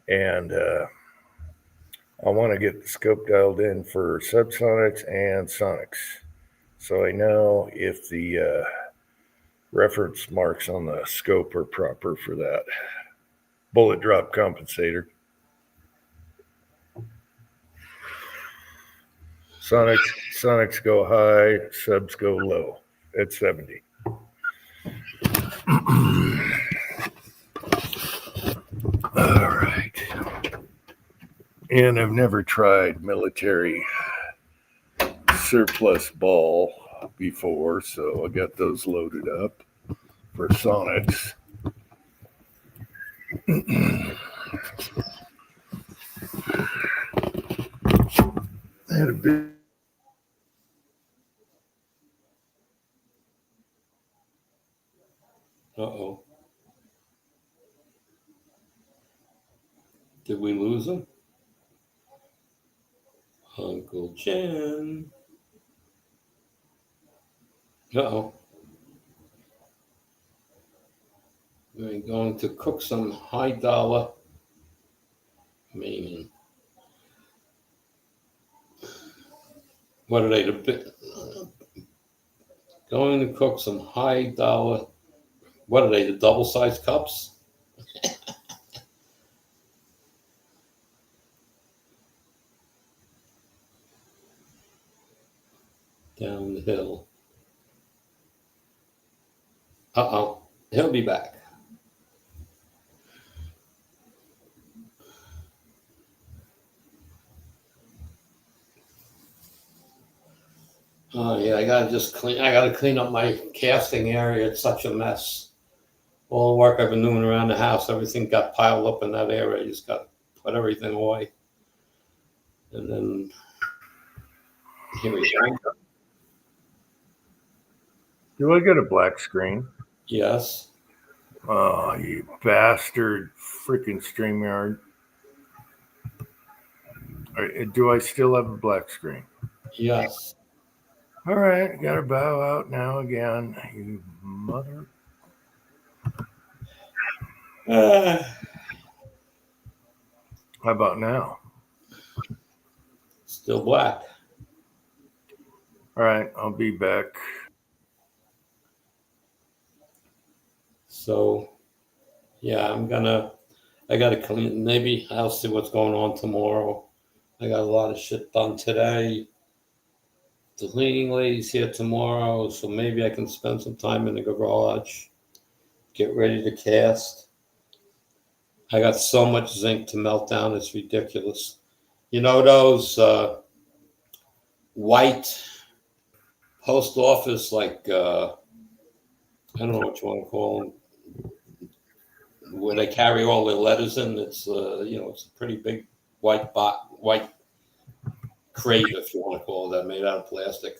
Speaker 2: And I want to get the scope dialed in for subsonics and sonics. So I know if the reference marks on the scope are proper for that. Bullet drop compensator. Sonics go high, subs go low at 70. All right. And I've never tried military surplus ball before, so I got those loaded up for Sonics. I had a big.
Speaker 1: Uh-oh. Did we lose him? Uncle Jen. Uh-oh. We're going to cook some high dollar. Meaning, what are they? Going to cook some high dollar. What are they? The double sized cups? Down the hill. Uh-oh. He'll be back. Oh yeah, I gotta clean up my casting area. It's such a mess. All the work I've been doing around the house, everything got piled up in that area. You just got to put everything away. And then here we go.
Speaker 2: Do I get a black screen?
Speaker 1: Yes.
Speaker 2: Oh, you bastard. Freaking StreamYard. Do I still have a black screen?
Speaker 1: Yes.
Speaker 2: All right. Got to bow out now again. You mother. How about now?
Speaker 1: Still black.
Speaker 2: All right. I'll be back.
Speaker 1: So, yeah, I got to clean. Maybe I'll see what's going on tomorrow. I got a lot of shit done today. The cleaning lady's here tomorrow, so maybe I can spend some time in the garage, get ready to cast. I got so much zinc to melt down, it's ridiculous. You know those white post office, like, I don't know what you want to call them, where they carry all their letters in. It's it's a pretty big white crate, if you want to call it that, made out of plastic.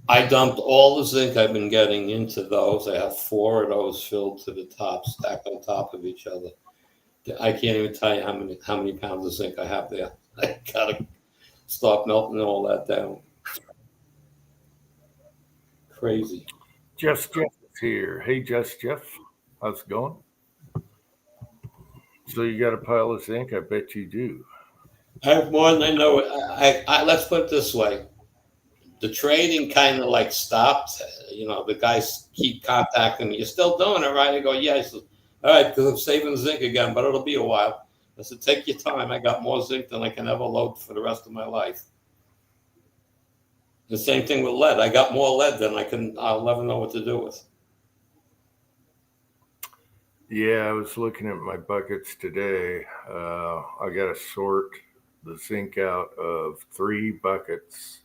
Speaker 1: I dumped all the zinc I've been getting into those. I have 4 of those filled to the top, stacked on top of each other. I can't even tell you how many pounds of zinc I have there. I gotta start melting all that down. Crazy.
Speaker 2: Jeff is here. Hey, Jeff. How's it going? So you got a pile of zinc? I bet you do.
Speaker 1: I have more than I know. I let's put it this way: the trading kind of like stopped. The guys keep contacting me. You're still doing it, right? I go, yeah. He says, all right, because I'm saving zinc again, but it'll be a while. I said, take your time. I got more zinc than I can ever load for the rest of my life. The same thing with lead. I got more lead than I'll never know what to do with.
Speaker 2: Yeah, I was looking at my buckets today. I got to sort the zinc out of 3 buckets.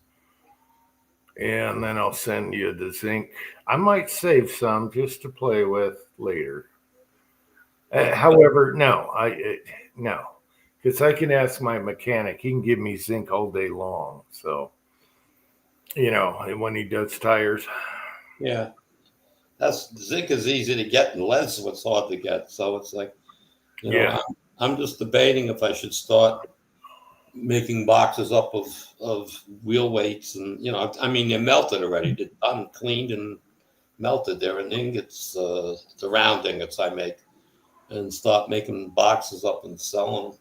Speaker 2: And then I'll send you the zinc. I might save some just to play with later. However, no, because I can ask my mechanic. He can give me zinc all day long. So, when he does tires.
Speaker 1: Yeah, zinc is easy to get, and lead's what's hard to get. So it's like, I'm just debating if I should start making boxes up of wheel weights, and they're melted already. They're done, cleaned, and melted. They're in ingots, the round ingots I make, and start making boxes up and selling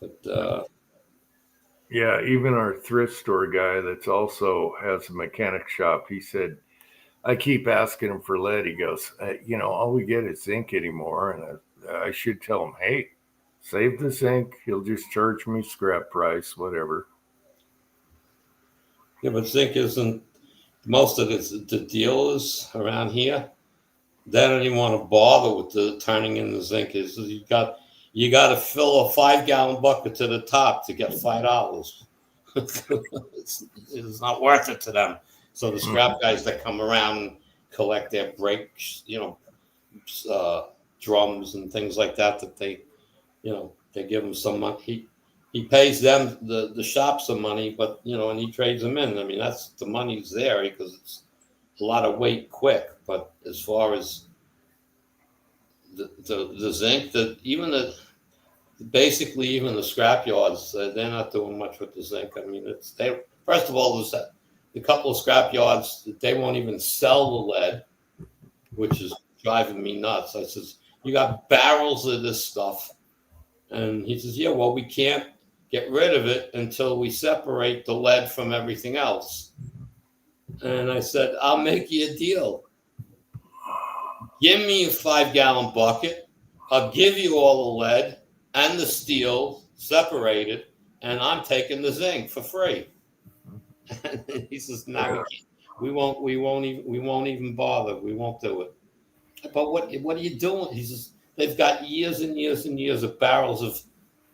Speaker 1: them. But
Speaker 2: yeah, even our thrift store guy that's also has a mechanic shop, he said, I keep asking him for lead. He goes, all we get is zinc anymore. And I should tell him, hey, Save the zinc. He'll just charge me scrap price, whatever.
Speaker 1: Yeah, but zinc isn't most of the dealers around here. They don't even want to bother with the turning in the zinc. Is you got to fill a 5 gallon bucket to the top to get $5. It's not worth it to them. So the scrap guys that come around and collect their brakes, drums and things like that, that they give him some money. He pays them the shop some money, but and he trades them in. I mean, that's the money's there because it's a lot of weight quick. But as far as the zinc, basically even the scrap yards, they're not doing much with the zinc. I mean, first of all, there's the couple of scrap yards that they won't even sell the lead, which is driving me nuts. I says, you got barrels of this stuff. And he says, yeah, well, we can't get rid of it until we separate the lead from everything else. And I said, I'll make you a deal. Give me a 5 gallon bucket. I'll give you all the lead and the steel separated, and I'm taking the zinc for free. And he says, no, we won't even bother. We won't do it. But what are you doing? He says, they've got years and years and years of barrels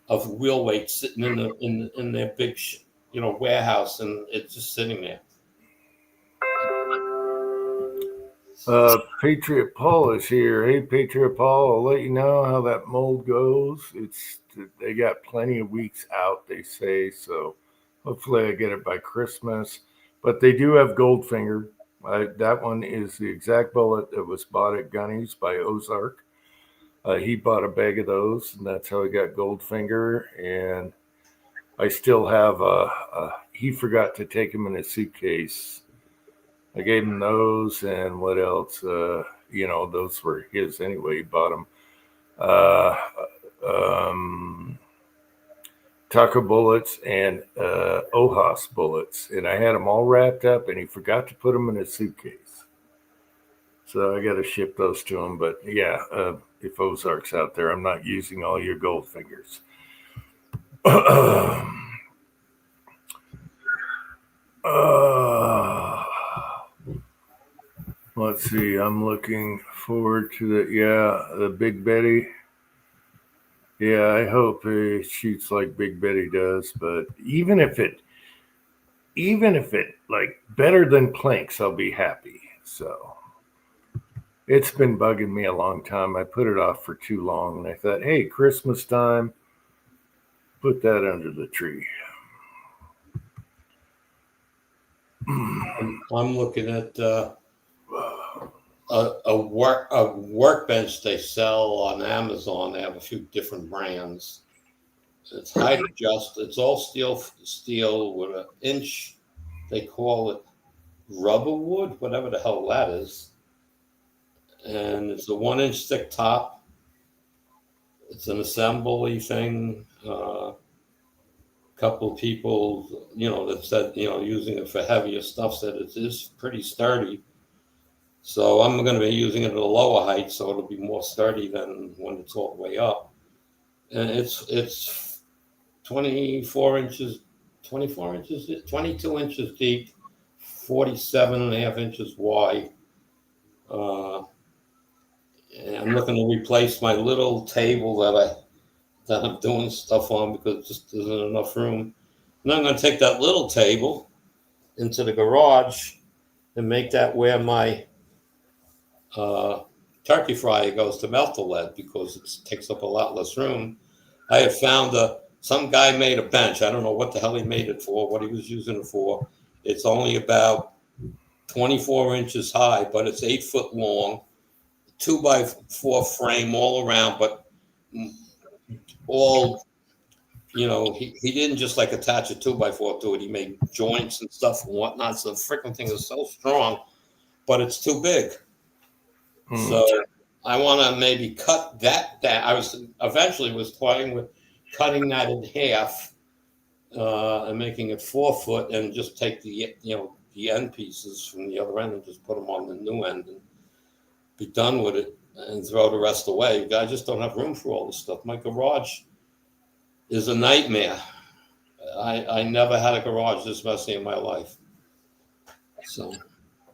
Speaker 1: of wheel weight sitting in their big warehouse, and it's just sitting there.
Speaker 2: Patriot Paul is here. Hey, Patriot Paul, I'll let you know how that mold goes. They got plenty of weeks out, they say, so hopefully I get it by Christmas. But they do have Goldfinger. That one is the exact bullet that was bought at Gunny's by Ozark. He bought a bag of those, and that's how he got Goldfinger. And I still have he forgot to take them in his suitcase. I gave him those, and what else? Those were his anyway. He bought them. Taco bullets and Ojos bullets, and I had them all wrapped up, and he forgot to put them in his suitcase. So I got to ship those to him. But yeah, if Ozark's out there, I'm not using all your Goldfingers. Let's see. I'm looking forward to the Big Betty. Yeah, I hope it shoots like Big Betty does. But even if it like better than Planks, I'll be happy. So it's been bugging me a long time. I put it off for too long, and I thought, hey, Christmas time, put that under the tree.
Speaker 1: I'm looking at a workbench they sell on Amazon. They have a few different brands. It's height adjust. It's all steel with an inch. They call it rubber wood, whatever the hell that is. And it's a 1 inch thick top. It's an assembly thing. Couple of people, that said, using it for heavier stuff, said it is pretty sturdy. So I'm going to be using it at a lower height, so it'll be more sturdy than when it's all the way up. And it's 22 inches deep, 47.5 inches wide. And I'm looking to replace my little table that I'm doing stuff on because it just isn't enough room. And I'm going to take that little table into the garage and make that where my turkey fryer goes to melt the lead because it takes up a lot less room. I have found some guy made a bench. I don't know what the hell he made it for, what he was using it for. It's only about 24 inches high, but it's 8 foot long, 2x4 frame all around, but all, he didn't just like attach a 2x4 to it. He made joints and stuff and whatnot. So the freaking thing is so strong, but it's too big. So I want to maybe cut that. I was toying with cutting that in half and making it 4 foot, and just take the end pieces from the other end and just put them on the new end and be done with it and throw the rest away. I just don't have room for all this stuff. My garage is a nightmare. I never had a garage this messy in my life. So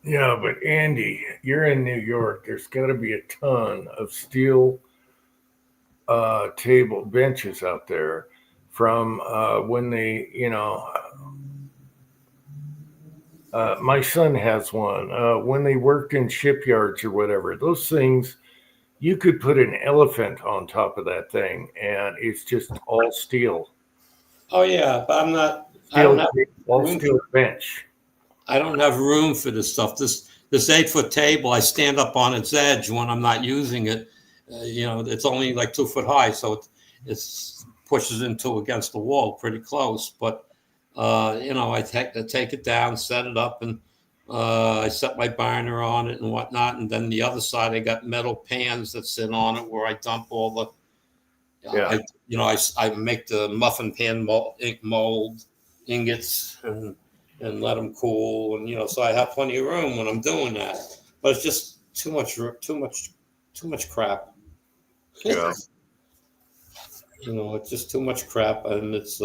Speaker 2: Yeah, but Andy, you're in New York. There's got to be a ton of steel table benches out there from when they, my son has one. When they worked in shipyards or whatever, those things, you could put an elephant on top of that thing and it's just all steel.
Speaker 1: oh yeah, but I'm not. I don't
Speaker 2: Steel,
Speaker 1: have
Speaker 2: all
Speaker 1: room.
Speaker 2: steel bench.
Speaker 1: I don't have room for this stuff. This 8 foot table, I stand up on its edge when I'm not using it. It's only like 2 foot high, so it's pushes into against the wall pretty close. But I take it down, set it up, and I set my burner on it and whatnot. And then the other side, I got metal pans that sit on it where I dump all the.
Speaker 2: Yeah.
Speaker 1: I make the muffin pan ink mold ingots and let them cool, and so I have plenty of room when I'm doing that. But it's just too much crap.
Speaker 2: Yeah.
Speaker 1: It's just too much crap, and it's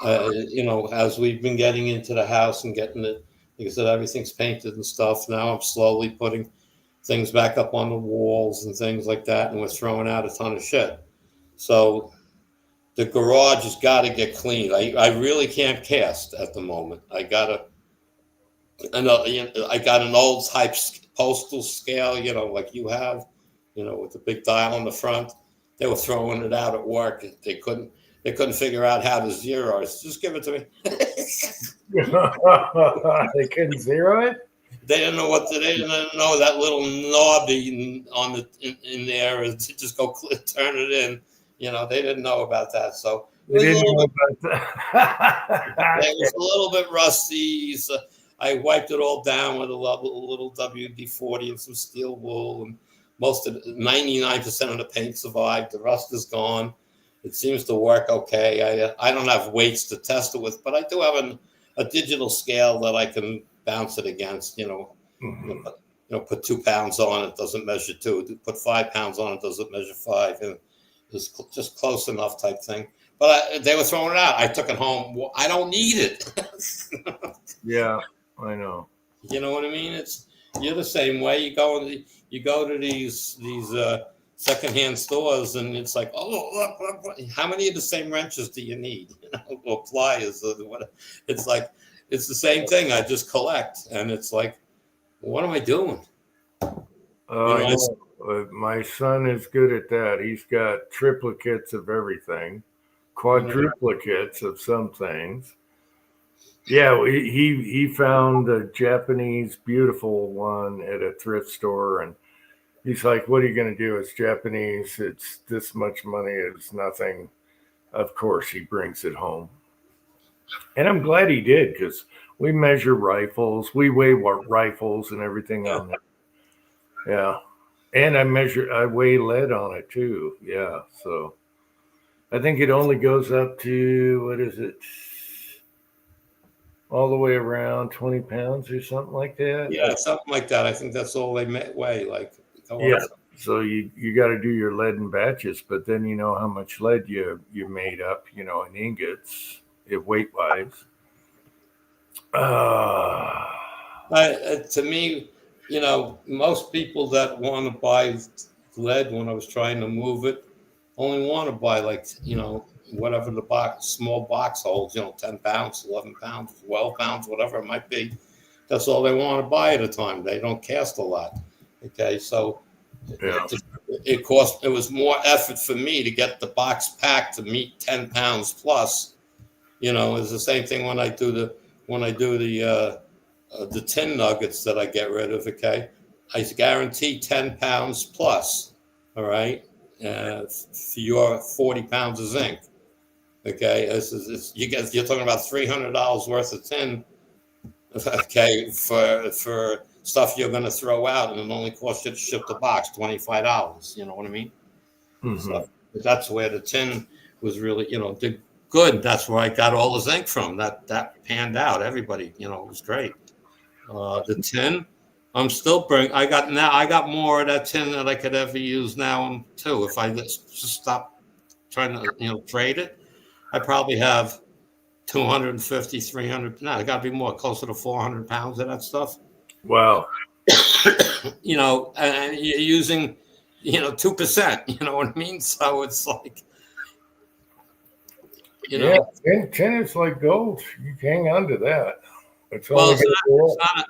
Speaker 1: as we've been getting into the house and getting it, like I said, everything's painted and stuff. Now I'm slowly putting things back up on the walls and things like that, and we're throwing out a ton of shit. So the garage has got to get cleaned. I really can't cast at the moment. I got an old type postal scale, like you have, with the big dial on the front. They were throwing it out at work. They couldn't figure out how to zero it. Just give it to me.
Speaker 2: They couldn't zero it.
Speaker 1: They didn't know they didn't know that little knob in there to just go turn it in. They didn't know about that. So
Speaker 2: They didn't know about that.
Speaker 1: it was a little bit rusty. So I wiped it all down with a little WD-40 and some steel wool, and 99% of the paint survived. The rust is gone. It seems to work okay. I don't have weights to test it with, but I do have a digital scale that I can bounce it against. Put 2 pounds on it, doesn't measure 2. Put 5 pounds on it, doesn't measure 5. And it's just close enough type thing. But they were throwing it out. I took it home. Well, I don't need it.
Speaker 2: Yeah, I know.
Speaker 1: You know what I mean? You're the same way. You go to these secondhand stores, and it's like, oh, look, how many of the same wrenches do you need? Or pliers? Or what? It's like it's the same thing. I just collect, and it's like, what am I doing?
Speaker 2: My son is good at that. He's got triplicates of everything, quadruplicates of some things. Yeah, he found a Japanese beautiful one at a thrift store, and he's like, "What are you going to do? It's Japanese. It's this much money. It's nothing." Of course, he brings it home, and I'm glad he did because we measure rifles, we weigh rifles and everything on there. Yeah, and I weigh lead on it too. Yeah, so I think it only goes up to what is it? All the way around 20 pounds or something like that.
Speaker 1: Yeah, something like that. I think that's all they weigh. Like,
Speaker 2: yeah. So you got to do your lead in batches, but then you know how much lead you made up, in ingots, weight wise.
Speaker 1: To me, most people that want to buy lead when I was trying to move it only want to buy whatever the small box holds, 10 pounds, 11 pounds, 12 pounds, whatever it might be. That's all they want to buy at a time. They don't cast a lot. Okay, so
Speaker 2: yeah.
Speaker 1: It was more effort for me to get the box packed to meet 10 pounds plus. It's the same thing when I do the tin nuggets that I get rid of. Okay, I guarantee 10 pounds plus. All right, for your 40 pounds of zinc. Okay, you're talking about $300 worth of tin. Okay, for stuff you're going to throw out, and it only costs you to ship the box $25. You know what I mean?
Speaker 2: Mm-hmm.
Speaker 1: So that's where the tin was really, did good. That's where I got all the zinc from. That panned out. Everybody, it was great. The tin, I'm still I got more of that tin that I could ever use now too. If I just stop trying to, trade it. I probably have 250, 300. No, it got to be more, closer to 400 pounds of that stuff.
Speaker 2: Wow.
Speaker 1: You know, and you're using, 2%. You know what I mean? So it's like,
Speaker 2: Yeah, 10 is like gold. You hang on to that. It's
Speaker 1: well,
Speaker 2: only going to go up.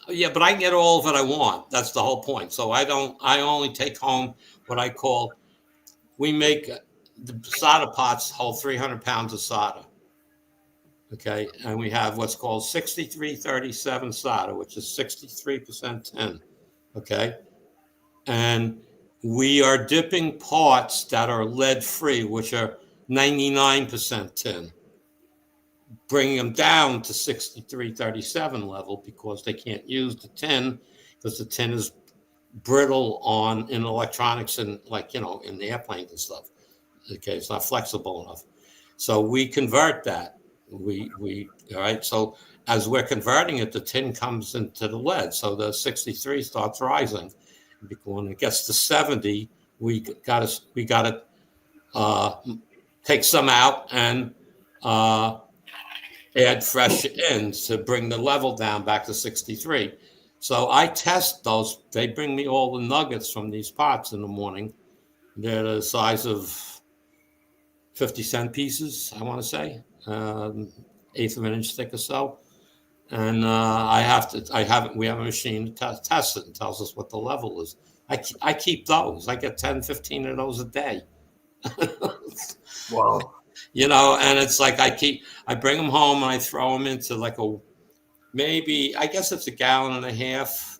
Speaker 1: yeah, but I can get all of it I want. That's the whole point. So I only take home what I call, we make the solder pots hold 300 pounds of solder. Okay. And we have what's called 6337 solder, which is 63% tin. Okay. And we are dipping parts that are lead free, which are 99% tin, bringing them down to 6337 level because they can't use the tin because the tin is brittle in electronics and in the airplanes and stuff. Okay, it's not flexible enough. So we convert that. We all right. So as we're converting it, the tin comes into the lead. So the 63 starts rising. When it gets to 70, we got to take some out and add fresh in to bring the level down back to 63. So I test those. They bring me all the nuggets from these pots in the morning. They're the size of 50-cent pieces, I want to say, eighth of an inch thick or so. And we have a machine to test it and tells us what the level is. I keep those. I get 10, 15 of those a day.
Speaker 2: Wow.
Speaker 1: And it's like I bring them home and I throw them into like maybe, I guess it's a gallon and a half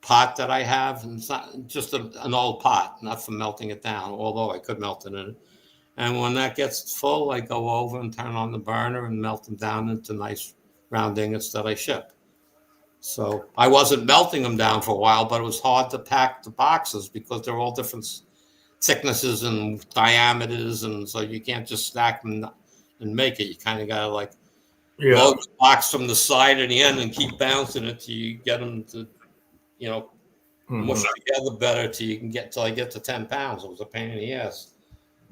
Speaker 1: pot that I have. And it's not just an old pot, not for melting it down, although I could melt it in it. And when that gets full, I go over and turn on the burner and melt them down into nice round ingots that I ship. So I wasn't melting them down for a while, but it was hard to pack the boxes because they're all different thicknesses and diameters, and so you can't just stack them and make it. You kind of gotta load the box from the side and the end and keep bouncing it till you get them to, mush together better till I get to 10 pounds. It was a pain in the ass.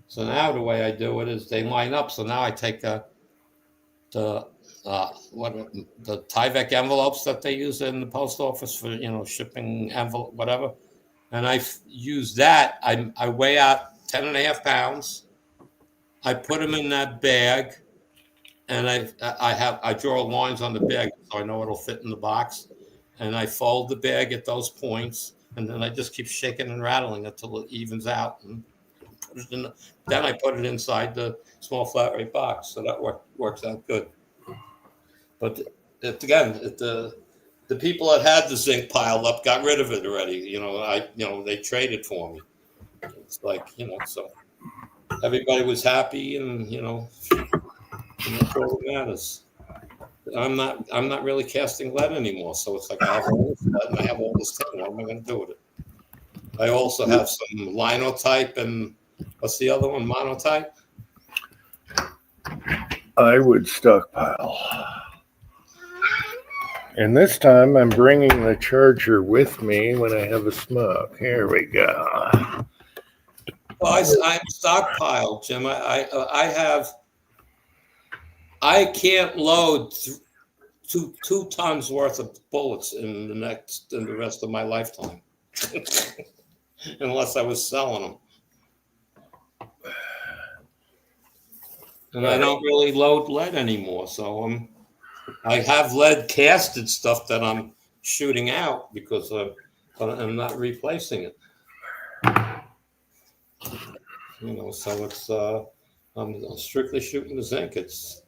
Speaker 1: So now the way I do it is they line up. So now I take the Tyvek envelopes that they use in the post office for shipping envelope whatever, and I use that. I weigh out 10.5 pounds. I put them in that bag, and I draw lines on the bag so I know it'll fit in the box, and I fold the bag at those points, and then I just keep shaking and rattling until it evens out, and then I put it inside the small flat rate box. So that works out good. But the people that had the zinc piled up got rid of it already. They traded for me. It's like, so everybody was happy, and that's all that matters. I'm not really casting lead anymore. So it's like I have all this lead and I have all this tin. What am I going to do with it? I also have some linotype and what's the other one? Monotype?
Speaker 2: I would stockpile. And this time I'm bringing the charger with me when I have a smoke. Here we go.
Speaker 1: Well, I'm stockpiled, Jim. I can't load two tons worth of bullets in the rest of my lifetime, unless I was selling them. And I don't really load lead anymore, so I have lead casted stuff that I'm shooting out because I'm not replacing it. So it's I'm strictly shooting the zinc. It's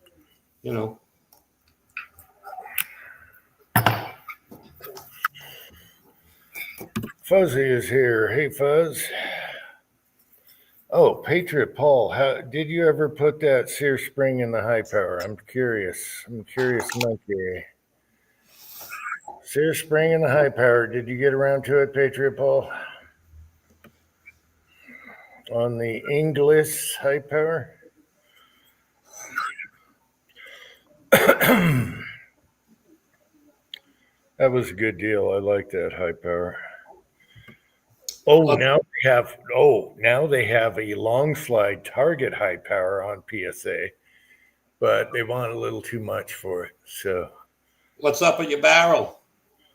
Speaker 2: Fuzzy is here. Hey, Fuzz. Oh, Patriot Paul, how did you ever put that sear spring in the high power? I'm curious. Monkey. Sear spring in the high power. Did you get around to it, Patriot Paul? On the Inglis high power? That was a good deal. I like that high power. Oh, now they have a long slide target high power on PSA, but they want a little too much for it. So
Speaker 1: What's up with your barrel?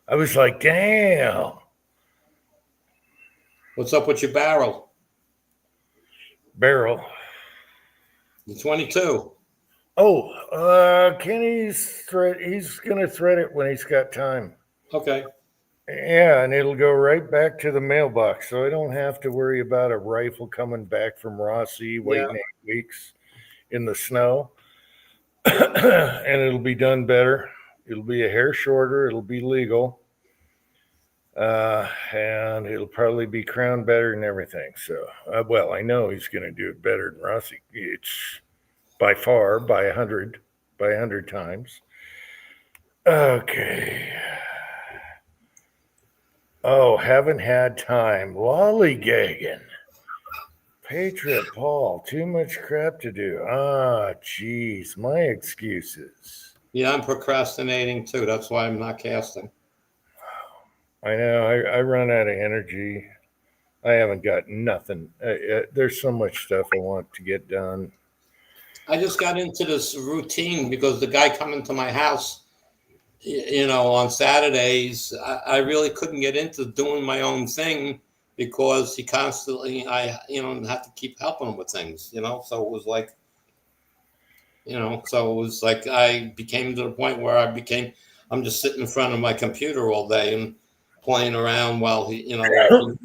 Speaker 2: I was like, damn.
Speaker 1: What's up with your barrel?
Speaker 2: Barrel.
Speaker 1: The 22.
Speaker 2: Oh, Kenny's he's gonna thread it when he's got time.
Speaker 1: Okay.
Speaker 2: Yeah, and it'll go right back to the mailbox, so I don't have to worry about a rifle coming back from Rossi waiting 8 weeks in the snow. And it'll be done better. It'll be a hair shorter. It'll be legal. And it'll probably be crowned better and everything. So, well, I know he's going to do it better than Rossi. It's by far by 100 times. Okay. Oh, haven't had time. Lollygagging. Patriot Paul, too much crap to do. Ah, geez, my excuses.
Speaker 1: Yeah, I'm procrastinating too. That's why I'm not casting.
Speaker 2: I know. I run out of energy. I haven't got nothing. There's so much stuff I want to get done.
Speaker 1: I just got into this routine because the guy coming to my house, on Saturdays, I really couldn't get into doing my own thing because he constantly, have to keep helping him with things, So it was like, so it was like I became to the point where I'm just sitting in front of my computer all day and playing around while because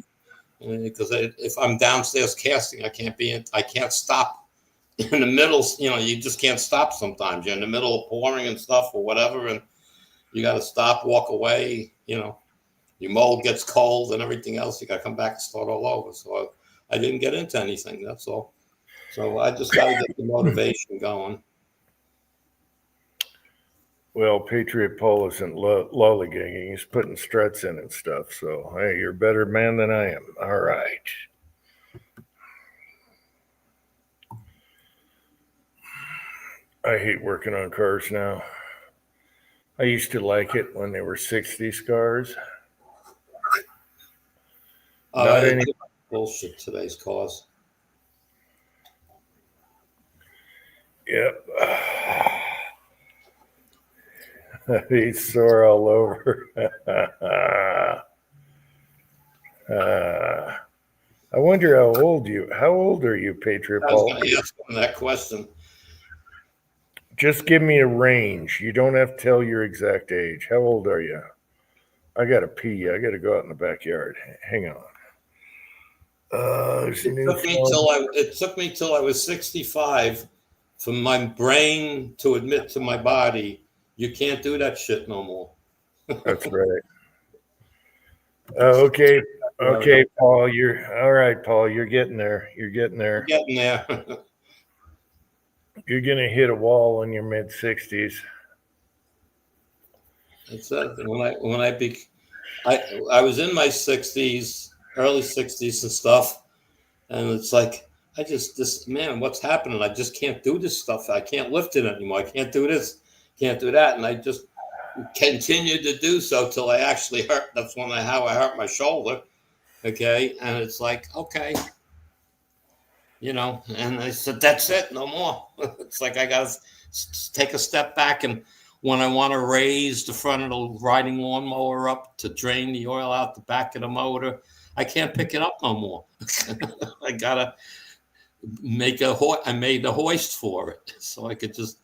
Speaker 1: if I'm downstairs casting, I can't stop in the middle. You just can't stop sometimes. You're in the middle of pouring and stuff or whatever, and you got to stop, walk away. Your mold gets cold and everything else. You got to come back and start all over. So I didn't get into anything. That's all. So I just got to get the motivation going.
Speaker 2: Well, Patriot Paul isn't lollygagging. He's putting struts in and stuff. So, hey, you're a better man than I am. All right. I hate working on cars now. I used to like it when they were 60s cars.
Speaker 1: Not any bullshit, today's cars.
Speaker 2: Yep. He's sore all over. I wonder how old are you, Patriot Paul?
Speaker 1: I was going to ask him that question.
Speaker 2: Just give me a range. You don't have to tell your exact age. How old are you? I got to pee. I got to go out in the backyard. Hang on.
Speaker 1: It took me till I was 65 for my brain to admit to my body, you can't do that shit no more.
Speaker 2: That's right. Okay, Paul. You're all right, Paul. You're getting there. You're getting there. You're gonna hit a wall in your mid 60s.
Speaker 1: It's I was in my 60s, early 60s and stuff, and it's like what's happening? I just can't do this stuff. I can't lift it anymore. I can't do this, can't do that, and I just continued to do so till I actually hurt. That's how I hurt my shoulder. Okay, and it's like okay. And I said, that's it, no more. It's like I got to take a step back. And when I want to raise the front of the riding lawnmower up to drain the oil out the back of the motor, I can't pick it up no more. I got to make I made a hoist for it so I could just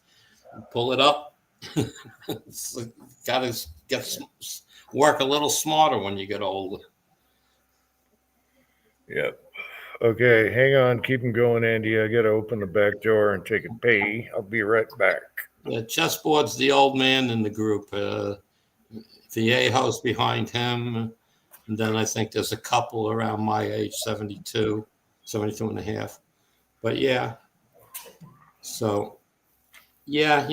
Speaker 1: pull it up. Got to work a little smarter when you get older.
Speaker 2: Yep. Okay, hang on. Keep them going, Andy. I got to open the back door and take a pee. I'll be right back.
Speaker 1: The chessboard's the old man in the group. The A-house behind him. And then I think there's a couple around my age, 72 and a half. But yeah. So, yeah,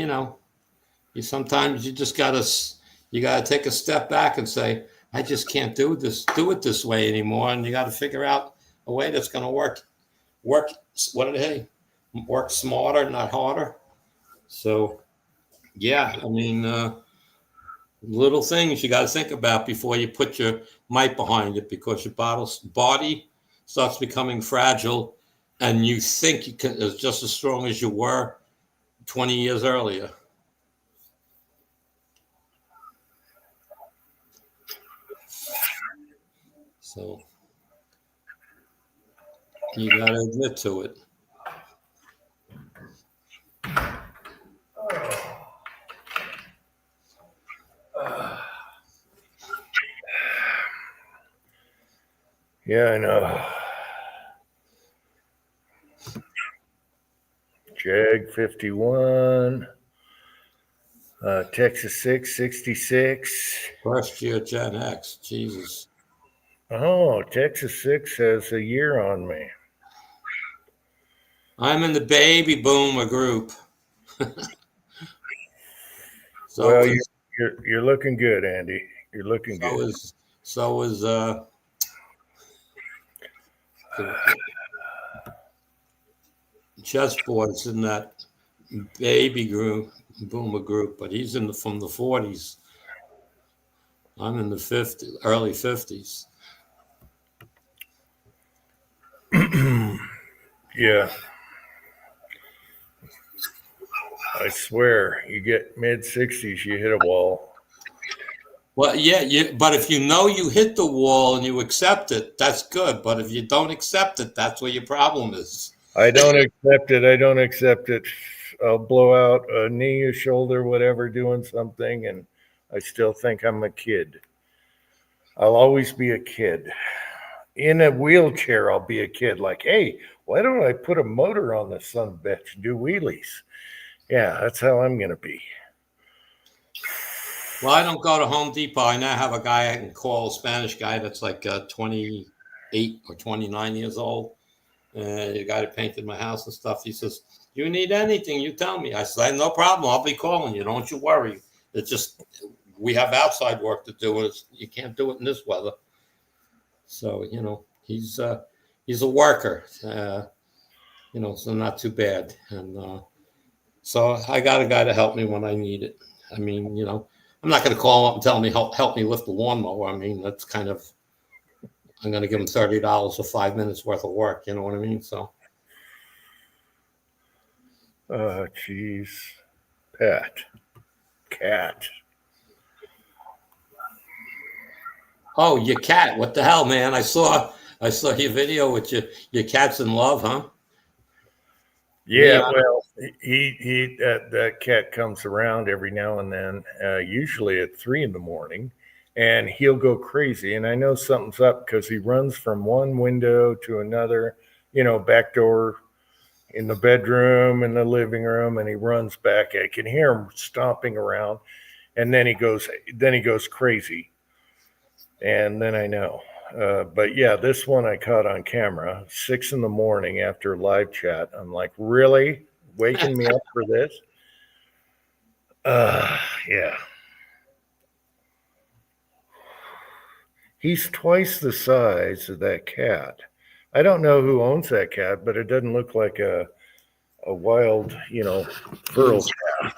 Speaker 1: sometimes you just got to take a step back and say, I just can't do it this way anymore. And you got to figure out a way that's going to work. Work smarter, not harder. So, yeah, I mean, Little things you got to think about before you put your might behind it, because your body starts becoming fragile, and you think you can is just as strong as you were 20 years earlier. So you got to admit to it.
Speaker 2: Yeah, I know. Jag 51, Texas 666.
Speaker 1: First year Gen X, Jesus.
Speaker 2: Oh, Texas 6 has a year on me.
Speaker 1: I'm in the baby boomer group. So
Speaker 2: Well,
Speaker 1: is,
Speaker 2: you're looking good, Andy. You're looking
Speaker 1: so
Speaker 2: good.
Speaker 1: is so is the chessboard is in that baby group, boomer group, but he's in from the 40s. I'm in the 50s, early 50s.
Speaker 2: Yeah. I swear, you get mid 60s, you hit a wall.
Speaker 1: Well, yeah, but if you know you hit the wall and you accept it, that's good. But if you don't accept it, that's where your problem is.
Speaker 2: I don't accept it. I don't accept it. I'll blow out a knee, a shoulder, whatever, doing something, and I still think I'm a kid. I'll always be a kid. In a wheelchair, I'll be a kid. Like, hey, why don't I put a motor on this son of a bitch and do wheelies? Yeah, that's how I'm going to be.
Speaker 1: Well, I don't go to Home Depot. I now have a guy I can call, a Spanish guy that's like 28 or 29 years old. The guy that painted my house and stuff. He says, "You need anything, you tell me." I said, "No problem. I'll be calling you. Don't you worry. It's just we have outside work to do, and you can't do it in this weather." So he's a worker. So not too bad. And so I got a guy to help me when I need it. I mean, I'm not going to call him up and tell him help me lift the lawnmower. I mean, that's kind of, I'm going to give him $30 for 5 minutes worth of work. You know what I mean? So.
Speaker 2: Jeez. Pat. Cat.
Speaker 1: Oh, your cat. What the hell, man? I saw your video with your cat's in love, huh?
Speaker 2: Yeah, well, he that cat comes around every now and then, usually at 3 a.m, and he'll go crazy. And I know something's up because he runs from one window to another, back door in the bedroom, in the living room, and he runs back. I can hear him stomping around, and then he goes crazy. And then I know. But yeah, this one I caught on camera, 6 a.m. after live chat. I'm like, really? Waking me up for this? Yeah. He's twice the size of that cat. I don't know who owns that cat, but it doesn't look like a wild, feral cat.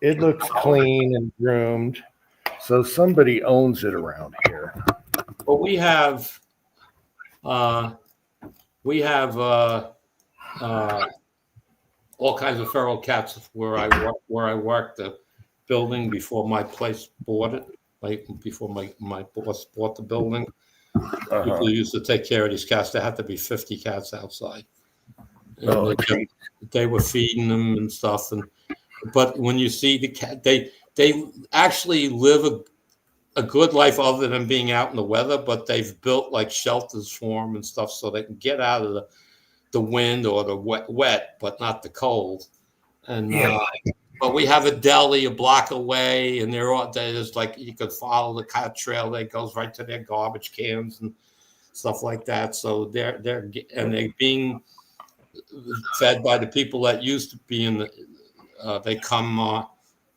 Speaker 2: It looks clean and groomed. So somebody owns it around here.
Speaker 1: Well, we have all kinds of feral cats where I worked the building before my place bought it. Like before my boss bought the building. People used to take care of these cats. There had to be 50 cats outside. And they were feeding them and stuff. But when you see the cat, they actually live a good life other than being out in the weather, but they've built like shelters for them and stuff so they can get out of the wind or the wet, but not the cold. And but we have a deli a block away, and there's like you could follow the cat trail that goes right to their garbage cans and stuff like that. So they're being fed by the people that used to be in the. They come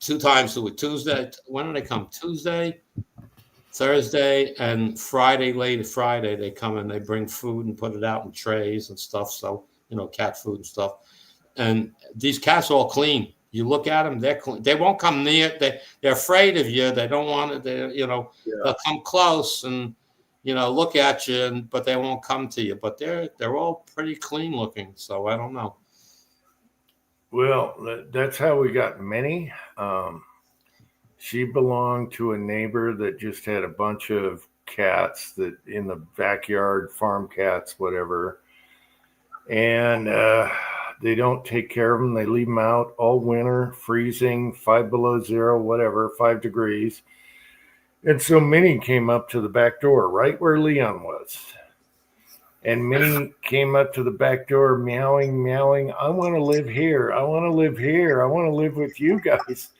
Speaker 1: 2 times a week. Tuesday. When do they come? Tuesday, Thursday, and Friday. Late Friday, they come and they bring food and put it out in trays and stuff. So cat food and stuff. And these cats are all clean. You look at them, they're clean. They won't come near. They're afraid of you. They don't want to. They'll come close and look at you, but they won't come to you. But they're all pretty clean looking. So I don't know.
Speaker 2: Well, that's how we got Minnie. She belonged to a neighbor that just had a bunch of cats that in the backyard, farm cats, whatever. And they don't take care of them. They leave them out all winter, freezing, 5 below zero, whatever, 5 degrees. And so Minnie came up to the back door, right where Leon was. And Minnie came up to the back door, meowing, meowing. I want to live here. I want to live here. I want to live with you guys.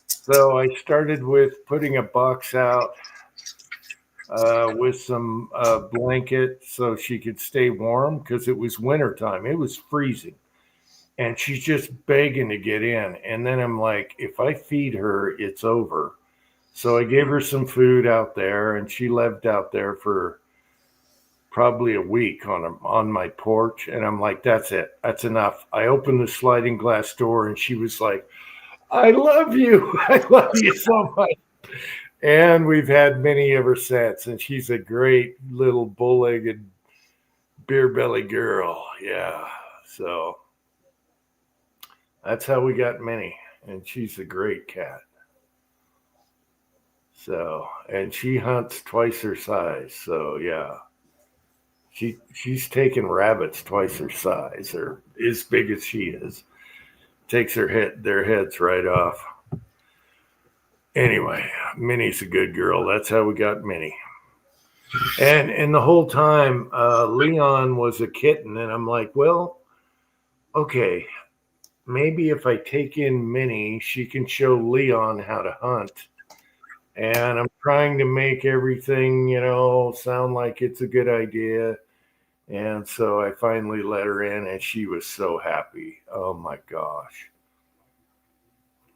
Speaker 2: So I started with putting a box out with some blanket so she could stay warm because it was wintertime. It was freezing. And she's just begging to get in. And then I'm like, if I feed her, it's over. So I gave her some food out there, and she lived out there for probably a week on my porch. And I'm like, that's it. That's enough. I opened the sliding glass door, and she was like, I love you. I love you so much. And we've had Minnie ever since. And she's a great little bull-legged beer belly girl. Yeah. So that's how we got Minnie. And she's a great cat. So, and she hunts twice her size. So yeah. She's taken rabbits twice her size, or as big as she is. Takes their heads right off. Anyway, Minnie's a good girl. That's how we got Minnie. And the whole time, Leon was a kitten, and I'm like, well, okay, maybe if I take in Minnie, she can show Leon how to hunt. And I'm trying to make everything, sound like it's a good idea. And so I finally let her in, and she was so happy. Oh my gosh.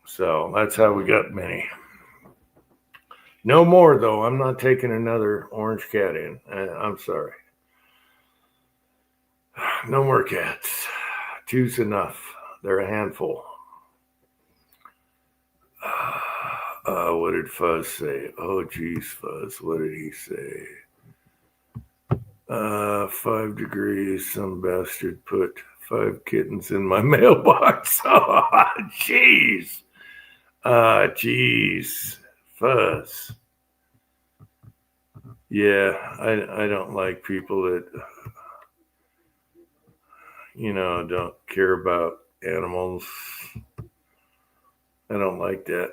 Speaker 2: So that's how we got Minnie. No more, though. I'm not taking another orange cat in. I'm sorry. No more cats. Two's enough. They're a handful. What did Fuzz say? Oh, geez, Fuzz. What did he say? 5 degrees. Some bastard put 5 kittens in my mailbox. Oh, jeez. Jeez. Fuzz. Yeah, I don't like people that, don't care about animals. I don't like that.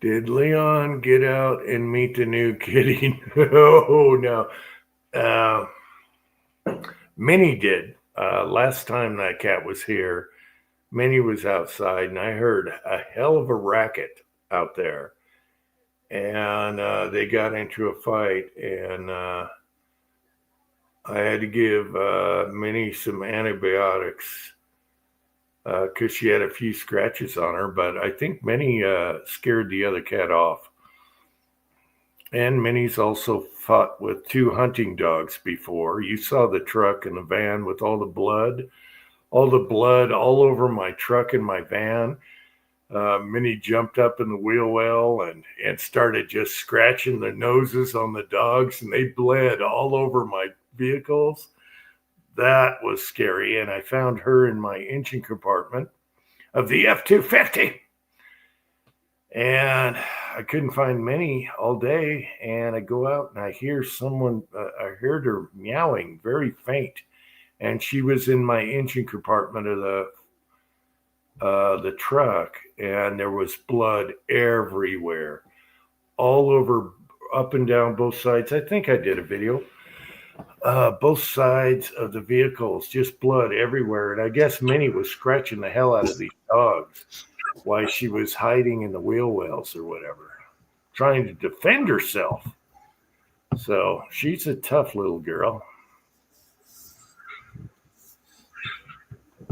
Speaker 2: Did Leon get out and meet the new kitty? No. Minnie did. Last time that cat was here, Minnie was outside, and I heard a hell of a racket out there. And they got into a fight, and I had to give Minnie some antibiotics because she had a few scratches on her, but I think Minnie scared the other cat off. And Minnie's also fought with 2 hunting dogs before. You saw the truck and the van with all the blood all over my truck and my van. Minnie jumped up in the wheel well and started just scratching the noses on the dogs, and they bled all over my vehicles. That was scary, and I found her in my engine compartment of the F-250. And I couldn't find Minnie all day, and I go out and I hear I heard her meowing very faint, and she was in my engine compartment of the truck, and there was blood everywhere, all over, up and down both sides. I think I did a video. Both sides of the vehicles, just blood everywhere. And I guess Minnie was scratching the hell out of these dogs while she was hiding in the wheel wells or whatever, trying to defend herself. So she's a tough little girl.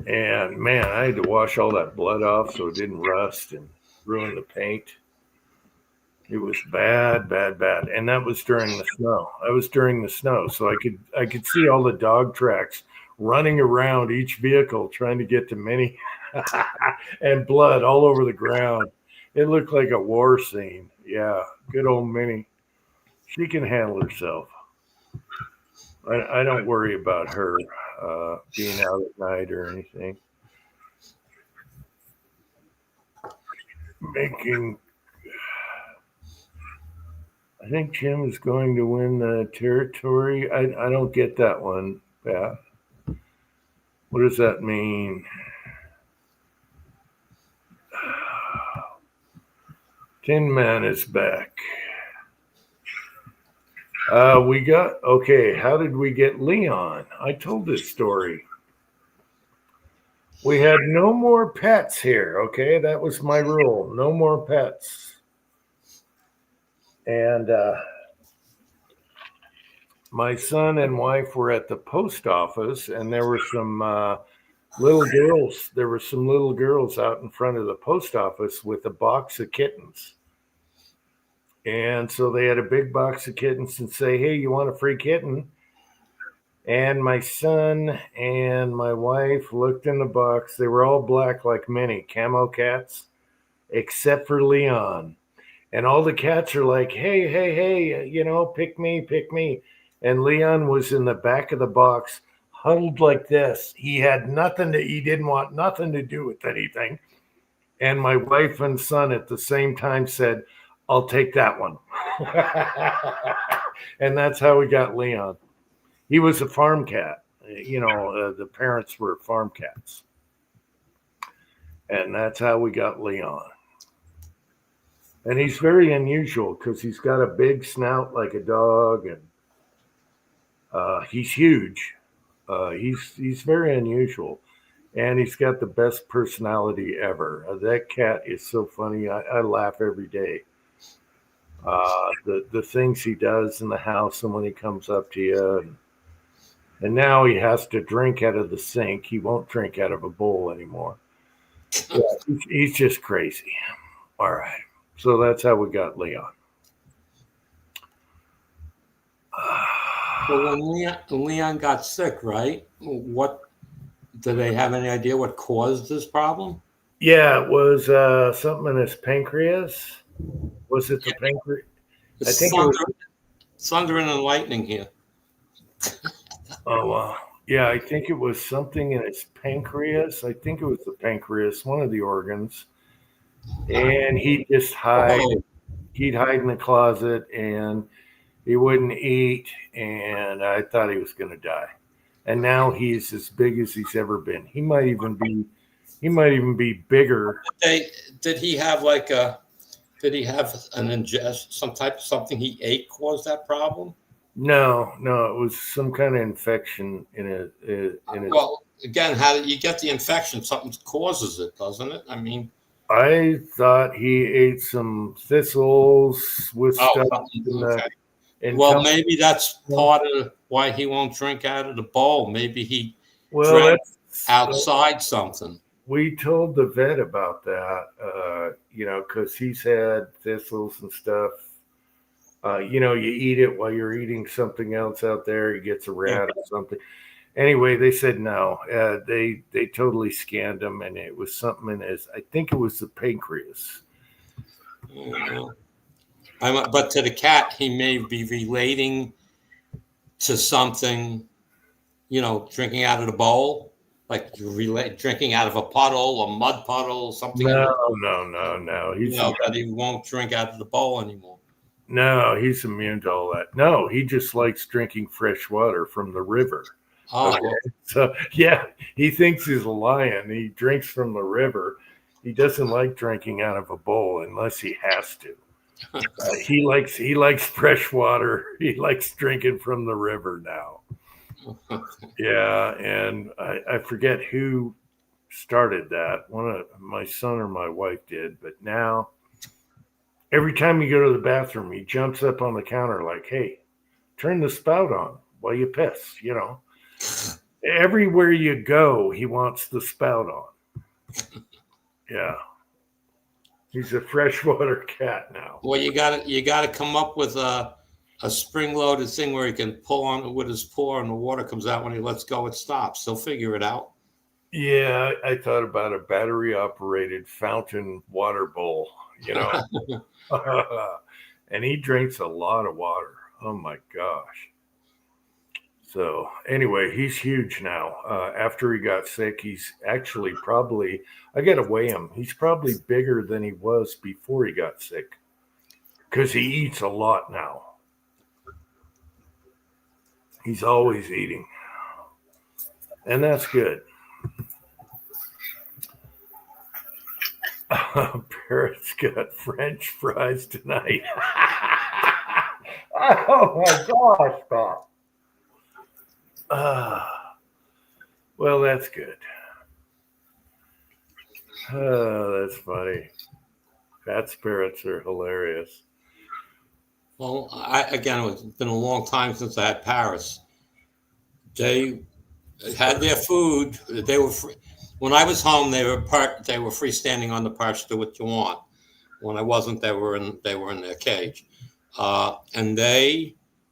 Speaker 2: And man, I had to wash all that blood off so it didn't rust and ruin the paint. It was bad. And that was during the snow. So I could see all the dog tracks running around each vehicle trying to get to Minnie, and blood all over the ground. It looked like a war scene. Yeah, good old Minnie. She can handle herself. I don't worry about her being out at night or anything. Making, I think Jim is going to win the territory. I don't get that one, Pat. What does that mean? Tin Man is back. We got, okay, how did we get Leon? I told this story. We had no more pets here, okay? That was my rule. No more pets. And my son and wife were at the post office, and there were some little girls. There were some little girls out in front of the post office with a box of kittens. And so they had a big box of kittens and say, hey, you want a free kitten? And my son and my wife looked in the box. They were all black like Minnie, camo cats, except for Leon. And all the cats are like, hey, hey, hey, you know, pick me, pick me. And Leon was in the back of the box, huddled like this. He had nothing to, he didn't want nothing to do with anything. And my wife and son at the same time said, I'll take that one. And that's how we got Leon. He was a farm cat. You know, the parents were farm cats. And that's how we got Leon. And he's very unusual because he's got a big snout like a dog, and he's huge. He's very unusual, and he's got the best personality ever. That cat is so funny. I laugh every day. The things he does in the house, and when he comes up to you, and now he has to drink out of the sink. He won't drink out of a bowl anymore. Yeah, he's just crazy. All right. So that's how we got Leon.
Speaker 1: Well, when Leon got sick, right? What do they have any idea what caused this problem?
Speaker 2: Yeah, it was something in his pancreas. Was it the pancreas? I
Speaker 1: It's
Speaker 2: think
Speaker 1: thundering and lightning here.
Speaker 2: Oh, wow. Yeah, I think it was something in his pancreas. I think it was the pancreas, one of the organs. And he'd just hide.
Speaker 1: Oh,
Speaker 2: He'd hide in the closet, and he wouldn't eat. And I thought he was going to die. And now he's as big as he's ever been. He might even be bigger.
Speaker 1: did he have did he have an ingest, something he ate caused that problem?
Speaker 2: No, it was some kind of infection in his.
Speaker 1: Well, again, how did you get the infection? Something causes it, doesn't it? I mean,
Speaker 2: I thought he ate some thistles with stuff.
Speaker 1: Okay. Well, maybe that's part of why he won't drink out of the bowl. Maybe he drank outside something.
Speaker 2: We told the vet about that, because he's had thistles and stuff. You eat it while you're eating something else out there. He gets a rat or something. Anyway, they said no. They totally scanned him, and it was something in his. I think it was the pancreas.
Speaker 1: But to the cat, he may be relating to something. Drinking out of the bowl, like drinking out of a puddle, a mud puddle, something.
Speaker 2: No. He's
Speaker 1: that he won't drink out of the bowl anymore.
Speaker 2: No, he's immune to all that. No, he just likes drinking fresh water from the river.
Speaker 1: Oh,
Speaker 2: okay. So yeah, he thinks he's a lion. He drinks from the river. He doesn't like drinking out of a bowl unless he has to. He likes fresh water. He likes drinking from the river now. Yeah, and I forget who started that. One of my son or my wife did, but now every time you go to the bathroom, he jumps up on the counter like, "Hey, turn the spout on while you piss." Everywhere you go, he wants the spout on. Yeah, he's a freshwater cat now.
Speaker 1: Well, you got to come up with a a spring-loaded thing where he can pull on it with his paw, and the water comes out. When he lets go, it stops. He'll figure it out.
Speaker 2: Yeah, I thought about a battery operated fountain water bowl, and he drinks a lot of water. Oh my gosh. So anyway, he's huge now. After he got sick, he's actually probably, I got to weigh him. He's probably bigger than he was before he got sick because he eats a lot now. He's always eating. And that's good. Parrot's got French fries tonight. Oh my gosh, Bob. Well, that's good. Oh, that's funny. Pat's parrots are hilarious.
Speaker 1: Well, it's been a long time since I had Paris. They had their food. They were free. When I was home, they were freestanding on the perch. Do what you want. When I wasn't, they were in their cage. And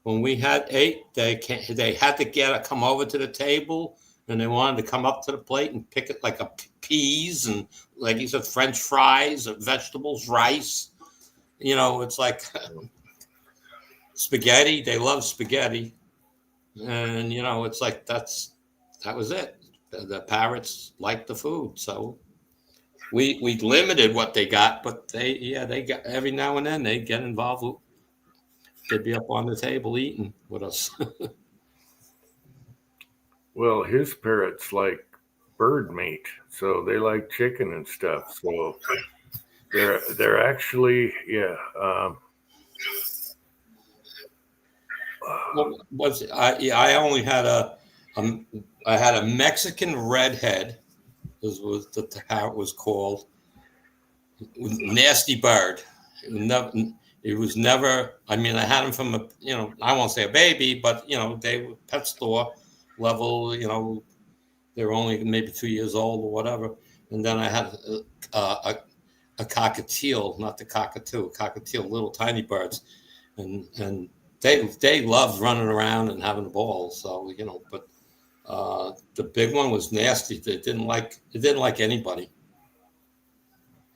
Speaker 1: when we had they had to come over to the table, and they wanted to come up to the plate and pick it like a peas and, like you said, French fries, vegetables, rice. It's like spaghetti. They love spaghetti, and it's like that was it. The parrots liked the food, so we limited what they got, but they got every now and then they get involved. They'd be up on the table eating with us.
Speaker 2: Well, his parrots like bird meat, so they like chicken and stuff. So they're actually
Speaker 1: I only had I had a Mexican redhead. This was how it was called. Nasty bird. It was never. I mean, I had him from I won't say a baby, but they were pet store level. They were only maybe 2 years old or whatever. And then I had a cockatiel, not the cockatoo, cockatiel, little tiny birds, and they loved running around and having a ball. So but the big one was nasty. It didn't like anybody.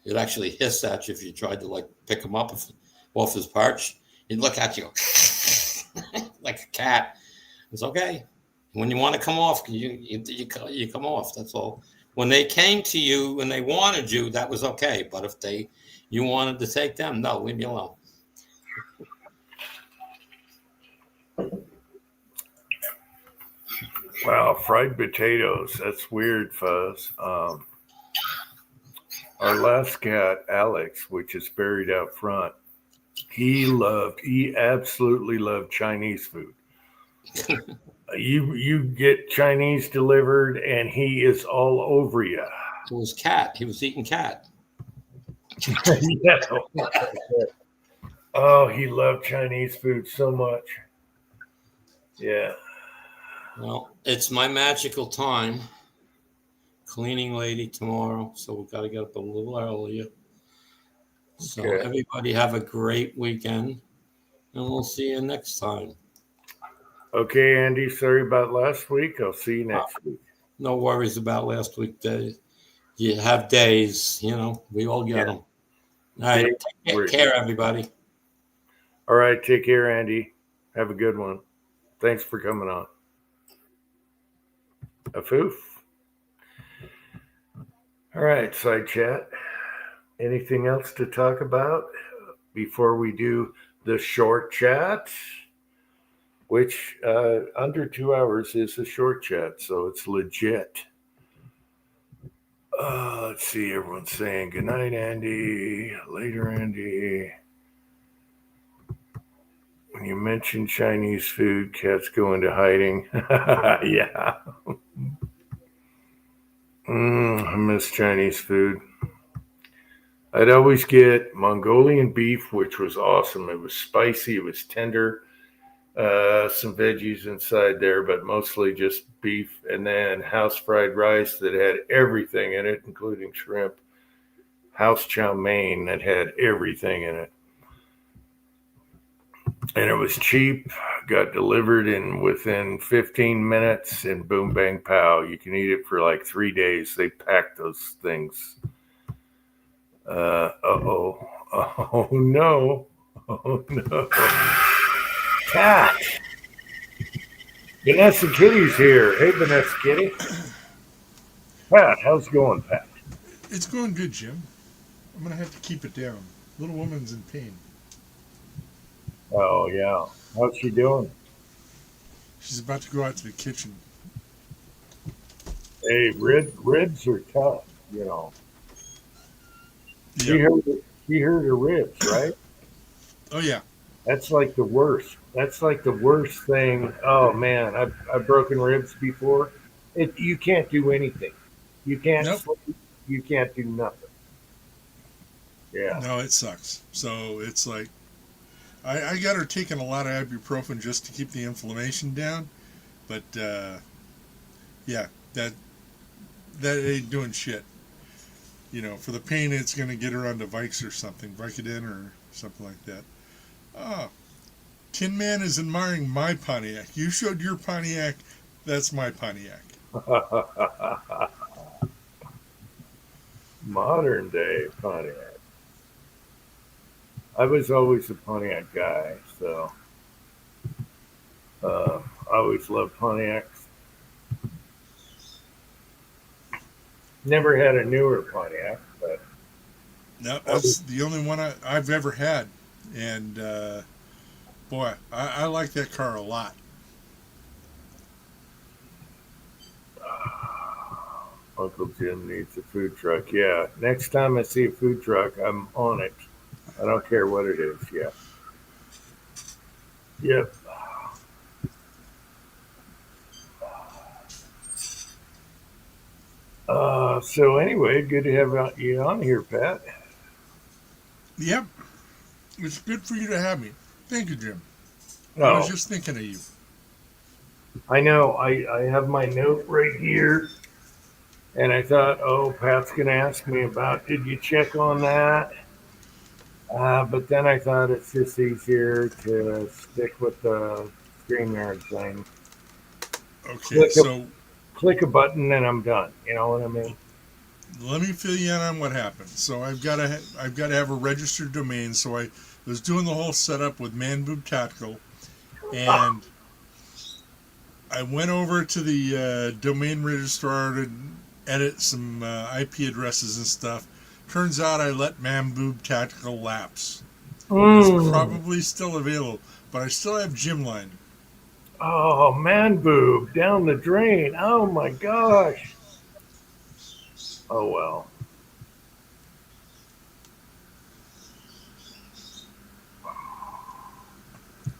Speaker 1: It actually hissed at you if you tried to pick him up off his perch. He'd look at you like a cat. It's okay. When you want to come off, you come off. That's all. When they came to you and they wanted you, that was okay. But if you wanted to take them, no, leave me alone.
Speaker 2: Wow, fried potatoes. That's weird, Fuzz. Our last cat, Alex, which is buried out front, he absolutely loved Chinese food. You get Chinese delivered and he is all over you.
Speaker 1: It was cat. He was eating cat.
Speaker 2: Yeah. Oh, he loved Chinese food so much. Yeah.
Speaker 1: Well, it's my magical time. Cleaning lady tomorrow, so we've got to get up a little earlier. So Everybody have a great weekend, and we'll see you next time.
Speaker 2: Okay, Andy, sorry about last week. I'll see you next week.
Speaker 1: No worries about last week. You have days, we all get them. All right, take care, everybody.
Speaker 2: All right, take care, Andy. Have a good one. Thanks for coming on. Afoof. All right, side chat. Anything else to talk about before we do the short chat? Which under 2 hours is a short chat, so it's legit. Let's see, everyone's saying good night, Andy. Later, Andy. When you mention Chinese food, cats go into hiding. Yeah. I miss Chinese food. I'd always get Mongolian beef, which was awesome. It was spicy. It was tender. Some veggies inside there, but mostly just beef. And then house fried rice that had everything in it, including shrimp. House chow mein that had everything in it. and it was cheap. Got delivered in within 15 minutes, and boom, bang, pow. You can eat it for like 3 days. They pack those things. Oh. Oh, no. Oh, no. Cat. Vanessa Kitty's here. Hey, Vanessa Kitty. Pat, how's it going, Pat?
Speaker 3: It's going good, Jim. I'm gonna have to keep it down. Little woman's in pain.
Speaker 2: Oh, yeah. How's she doing?
Speaker 3: She's about to go out to the kitchen.
Speaker 2: Hey, ribs are tough, you know. She
Speaker 3: Yep.
Speaker 2: hurt, she hurt her ribs, right?
Speaker 3: Oh yeah.
Speaker 2: That's like the worst. That's like the worst thing. Oh man, I've broken ribs before. You can't do anything. You can't
Speaker 3: Nope.
Speaker 2: sleep. You can't do nothing. Yeah.
Speaker 3: No, it sucks. So it's like I got her taking a lot of ibuprofen just to keep the inflammation down, but yeah, that ain't doing shit. For the pain, it's gonna get her onto Vikes or something, Vicodin or something like that. Oh, Tin Man is admiring my Pontiac. You showed your Pontiac. That's my Pontiac.
Speaker 2: Modern day Pontiac. I was always a Pontiac guy, so I always loved Pontiacs. Never had a newer Pontiac, but
Speaker 3: No,
Speaker 2: I was,
Speaker 3: that's the only one I've ever had, and boy, I like that car a lot.
Speaker 2: Uncle Jim needs a food truck. Yeah, next time I see a food truck, I'm on it. I don't care what it is. Yeah. Yep. So anyway, good to have you on here, Pat.
Speaker 3: Yep, it's good for you to have me. Thank you, Jim. I was
Speaker 2: Oh,
Speaker 3: just thinking of you.
Speaker 2: I know. I have my note right here, and I thought, oh, Pat's gonna ask me about. Did you check on that? But then I thought it's just easier to stick with the StreamYard thing.
Speaker 3: Okay,
Speaker 2: Click a
Speaker 3: so
Speaker 2: click a button, and I'm done. You know what I mean?
Speaker 3: let me fill you in on what happened. So I've got to have a registered domain. So I was doing the whole setup with Man Boob Tactical, and I went over to the domain registrar to edit some IP addresses and stuff. Turns out I let Man Boob Tactical lapse. It's
Speaker 2: Mm.
Speaker 3: probably still available, but I still have Gymline.
Speaker 2: Oh, man boob down the drain. Oh my gosh. Oh well.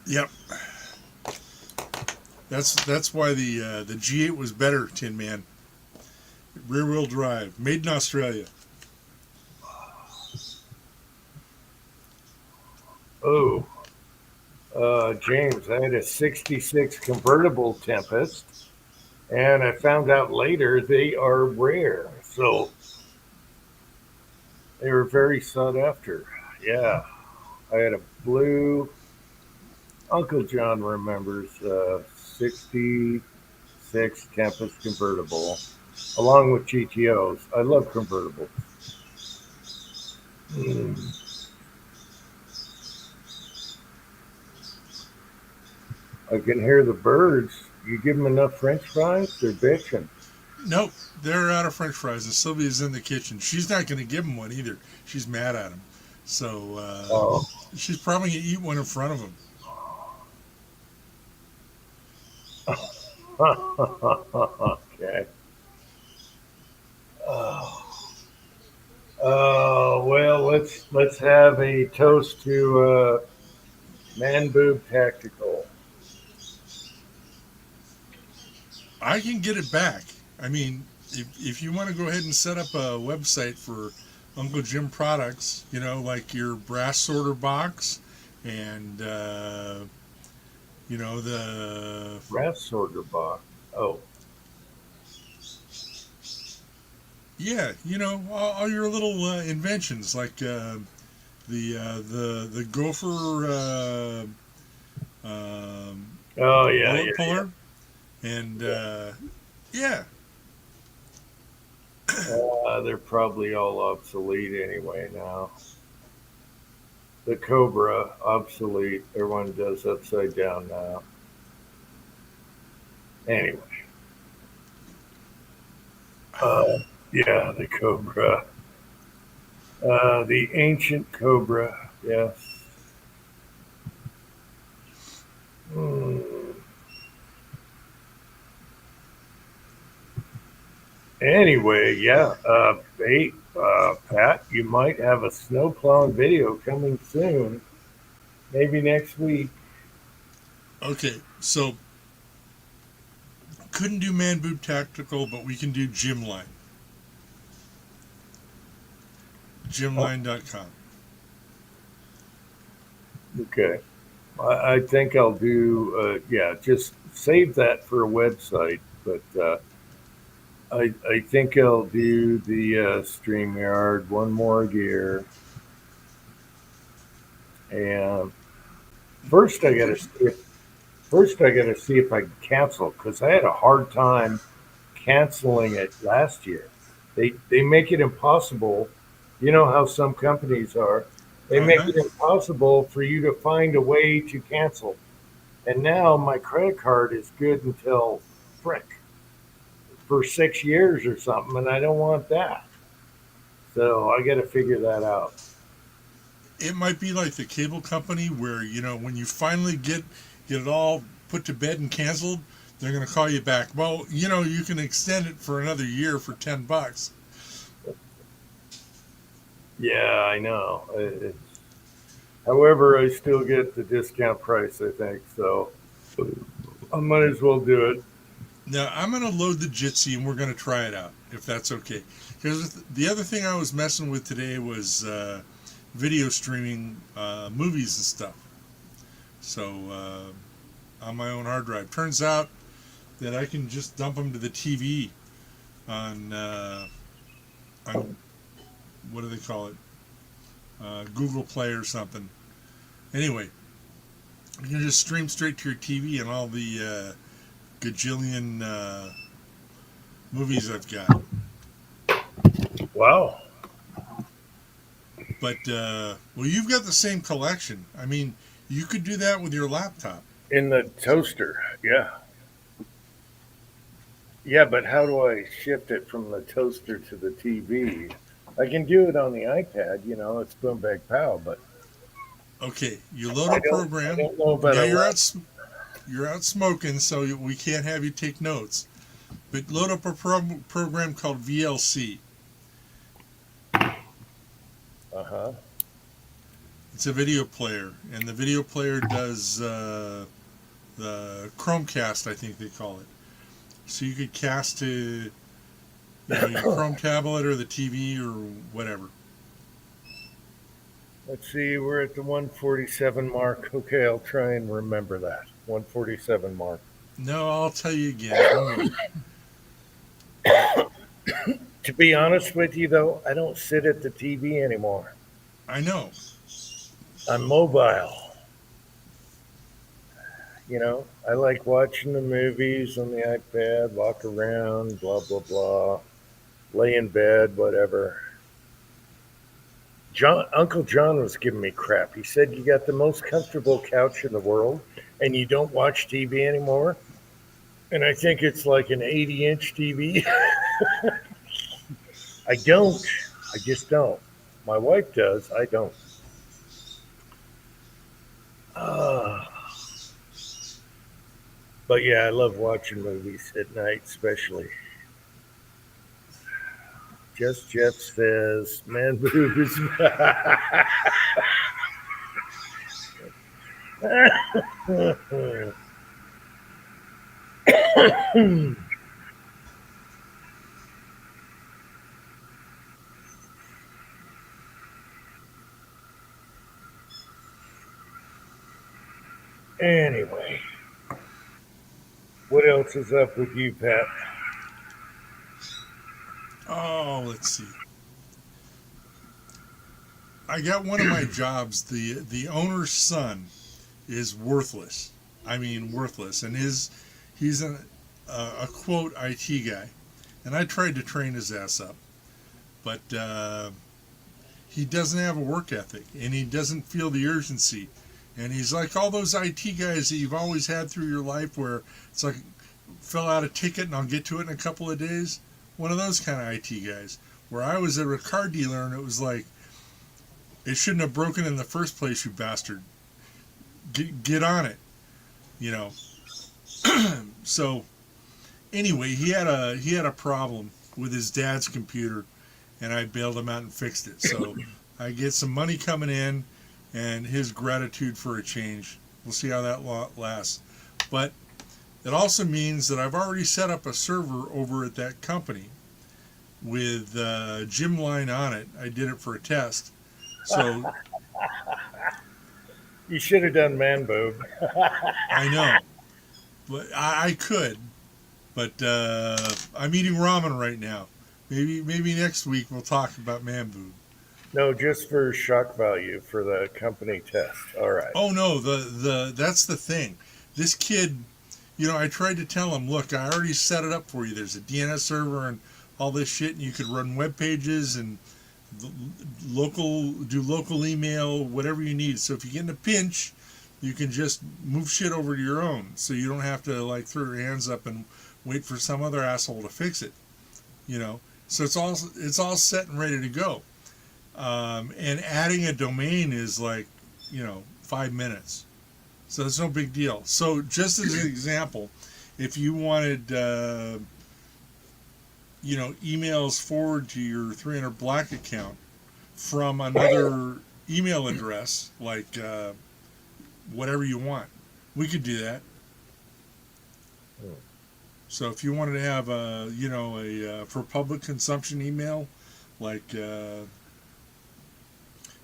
Speaker 3: Yep, that's why the G8 was better, Tin Man. Rear wheel drive, made in Australia.
Speaker 2: Oh, James, I had a 66 convertible Tempest, and I found out later they are rare. So they were very sought after. Yeah. I had a blue, Uncle John remembers, 66 Tempest convertible, along with GTOs. I love convertibles. Mm. I can hear the birds. You give them enough French fries, they're bitching.
Speaker 3: Nope, they're out of French fries, and Sylvia's in the kitchen. She's not going to give him one either. She's mad at him, so
Speaker 2: Oh,
Speaker 3: she's probably going to eat one in front of him.
Speaker 2: okay. Oh. Well, let's have a toast to Man Boob Tactical.
Speaker 3: I can get it back. I mean, if you want to go ahead and set up a website for Uncle Jim products, like your brass sorter box and the
Speaker 2: Brass sorter box. Oh,
Speaker 3: yeah, all your little inventions like the gopher
Speaker 2: Oh yeah,
Speaker 3: bullet
Speaker 2: yeah.
Speaker 3: puller, and yeah,
Speaker 2: They're probably all obsolete anyway now. The Cobra obsolete. Everyone does upside down now. Anyway, yeah, the Cobra. The ancient Cobra. Yes. Hmm. Anyway, yeah. Hey, Pat, you might have a snowplowing video coming soon. Maybe next week.
Speaker 3: okay. So couldn't do Man Boob Tactical, but we can do Gymline.
Speaker 2: Oh,
Speaker 3: Gymline.com.
Speaker 2: okay. I think I'll do. Yeah, just save that for a website. But I think I'll do the StreamYard one more year. And first, I got to see if I can cancel because I had a hard time canceling it last year. They make it impossible. You know how some companies are. They
Speaker 3: Uh
Speaker 2: make
Speaker 3: huh.
Speaker 2: it impossible for you to find a way to cancel. And now my credit card is good until frick for 6 years or something, and I don't want that. So I got to figure that out.
Speaker 3: It might be like the cable company where when you finally get it all put to bed and canceled, they're going to call you back. Well, you can extend it for another year for $10.
Speaker 2: Yeah, I know. However, I still get the discount price, I think. So I might as well do it.
Speaker 3: Now I'm going to load the Jitsi and we're going to try it out if that's okay. Because the other thing I was messing with today was video streaming movies and stuff. So on my own hard drive. Turns out that I can just dump them to the TV on what do they call it? Google Play or something. Anyway, you can just stream straight to your TV and all the gajillion movies I've got.
Speaker 2: Wow.
Speaker 3: But well, you've got the same collection. I mean, you could do that with your laptop.
Speaker 2: In the toaster. Yeah. Yeah, but how do I shift it from the toaster to the TV? I can do it on the iPad, it's boom bag pow, but
Speaker 3: Okay, you load
Speaker 2: I
Speaker 3: a
Speaker 2: don't I
Speaker 3: program.
Speaker 2: don't know about
Speaker 3: Now
Speaker 2: a
Speaker 3: you're out smoking, so we can't have you take notes. But load up a program called VLC.
Speaker 2: uh-huh.
Speaker 3: It's a video player, and the video player does the Chromecast, I think they call it. So you could cast to your Chrome tablet or the TV or whatever.
Speaker 2: Let's see, we're at the 147 mark. Okay, I'll try and remember that. 147 mark.
Speaker 3: No, I'll tell you again. Don't worry.
Speaker 2: To be honest with you, though, I don't sit at the TV anymore.
Speaker 3: I know.
Speaker 2: I'm mobile. I like watching the movies on the iPad, walk around, blah, blah, blah, lay in bed, whatever. Uncle John was giving me crap. He said, "You got the most comfortable couch in the world and you don't watch TV anymore." And I think it's like an 80-inch TV. I don't. I just don't. My wife does. I don't. Uh, but yeah, I love watching movies at night, especially. Just Jeff says, "Man boobs." Anyway, what else is up with you, Pat?
Speaker 3: Oh, let's see. I got one of my jobs. The owner's son is worthless. I mean, worthless. And he's a quote IT guy, and I tried to train his ass up, but he doesn't have a work ethic, and he doesn't feel the urgency. And he's like all those IT guys that you've always had through your life, where it's like, fill out a ticket and I'll get to it in a couple of days. One of those kind of IT guys. Where I was at a car dealer and it was like, it shouldn't have broken in the first place, you bastard. Get on it, you know. So anyway, he had a problem with his dad's computer, and I bailed him out and fixed it. So I get some money coming in, and his gratitude for a change. We'll see how that lasts. But it also means that I've already set up a server over at that company with Gymline on it. I did it for a test. So
Speaker 2: You should have done man boob.
Speaker 3: I know, but I could. But I'm eating ramen right now. Maybe next week we'll talk about man boob.
Speaker 2: No, just for shock value for the company test. All right.
Speaker 3: Oh no, the that's the thing. This kid, I tried to tell him, look, I already set it up for you. There's a DNS server and all this shit, and you could run web pages and do local email, whatever you need. So if you get in a pinch, you can just move shit over to your own. So you don't have to like throw your hands up and wait for some other asshole to fix it. So it's all set and ready to go. And adding a domain is like, 5 minutes. So it's no big deal. So just as an example, if you wanted, emails forward to your 300 Black account from another email address, like whatever you want, we could do that. So if you wanted to have a for public consumption email, like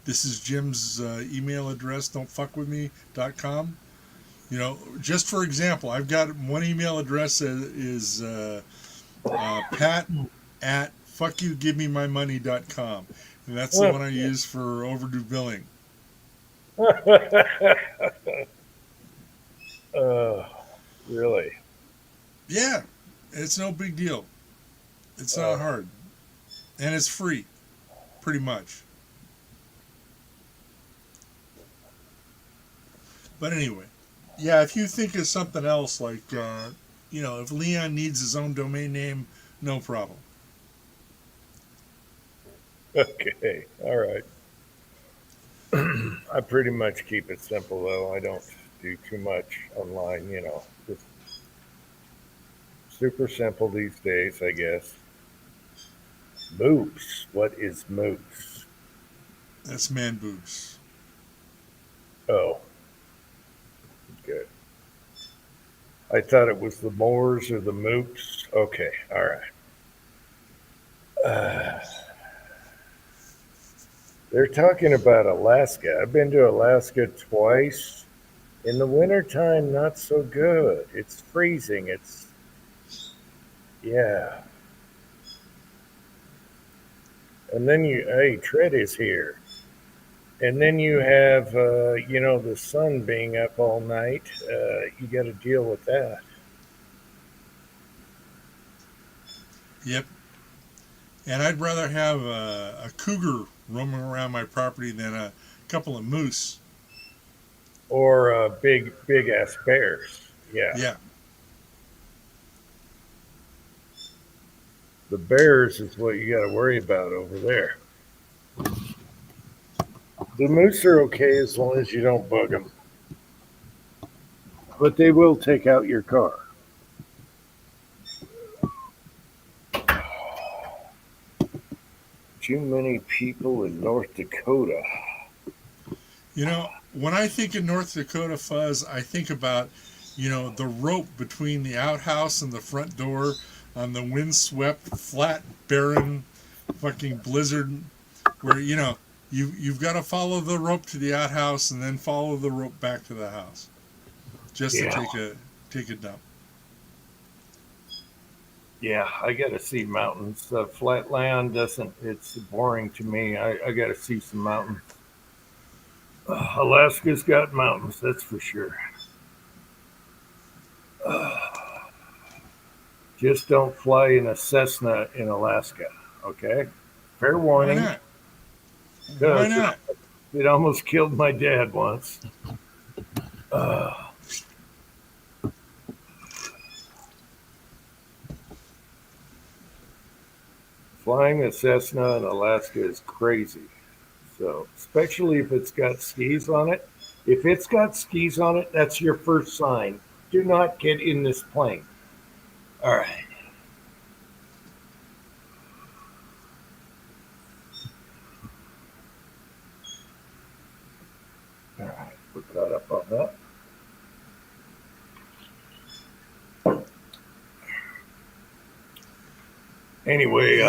Speaker 3: this is Jim's email address, don'tfuckwithme.com. Just for example, I've got one email address that is pat at fuckyougivememymoney.com. And that's the one I use for overdue billing.
Speaker 2: Really?
Speaker 3: Yeah, it's no big deal. It's not hard. And it's free, pretty much. But anyway, yeah, if you think of something else, like, if Leon needs his own domain name, no problem.
Speaker 2: Okay. All right. I pretty much keep it simple, though. I don't do too much online, Just super simple these days, I guess. Moose. What is moose?
Speaker 3: That's man boobs.
Speaker 2: Oh. Good. I thought it was the Moors or the Moops. Okay. All right. They're talking about Alaska. I've been to Alaska twice. In the wintertime, not so good. It's freezing. Yeah. And then Tread is here. And then you have, the sun being up all night. You got to deal with that.
Speaker 3: Yep. And I'd rather have a cougar roaming around my property than a couple of moose.
Speaker 2: Or big ass bears. Yeah.
Speaker 3: Yeah.
Speaker 2: The bears is what you got to worry about over there. The moose are okay as long as you don't bug them. But they will take out your car. Too many people in North Dakota.
Speaker 3: When I think of North Dakota fuzz, I think about, the rope between the outhouse and the front door on the windswept, flat, barren, fucking blizzard, where, you've got to follow the rope to the outhouse and then follow the rope back to the house, just to take a dump.
Speaker 2: Yeah, I got to see mountains. Flat land it's boring to me. I got to see some mountains. Alaska's got mountains, that's for sure. Just don't fly in a Cessna in Alaska. Okay. Fair
Speaker 3: Why
Speaker 2: warning.
Speaker 3: not? Why
Speaker 2: Because
Speaker 3: not?
Speaker 2: it almost killed my dad once. Uh, Flying a Cessna in Alaska is crazy. So, especially if it's got skis on it. If it's got skis on it, that's your first sign. Do not get in this plane. All right. All right. We're caught up on that. Anyway,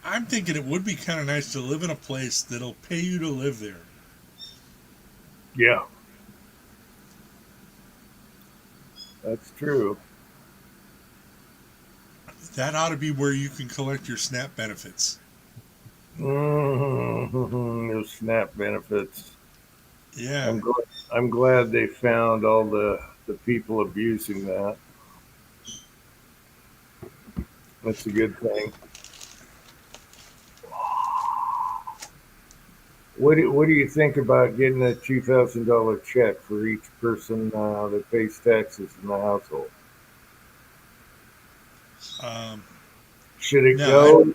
Speaker 3: I'm thinking it would be kind of nice to live in a place that'll pay you to live there.
Speaker 2: yeah, that's true.
Speaker 3: That ought to be where you can collect your SNAP benefits.
Speaker 2: Those SNAP benefits.
Speaker 3: Yeah.
Speaker 2: I'm glad they found all the people abusing that. That's a good thing. What do you think about getting a $2,000 check for each person that pays taxes in the household?
Speaker 3: Um,
Speaker 2: Should it
Speaker 3: no, I
Speaker 2: go?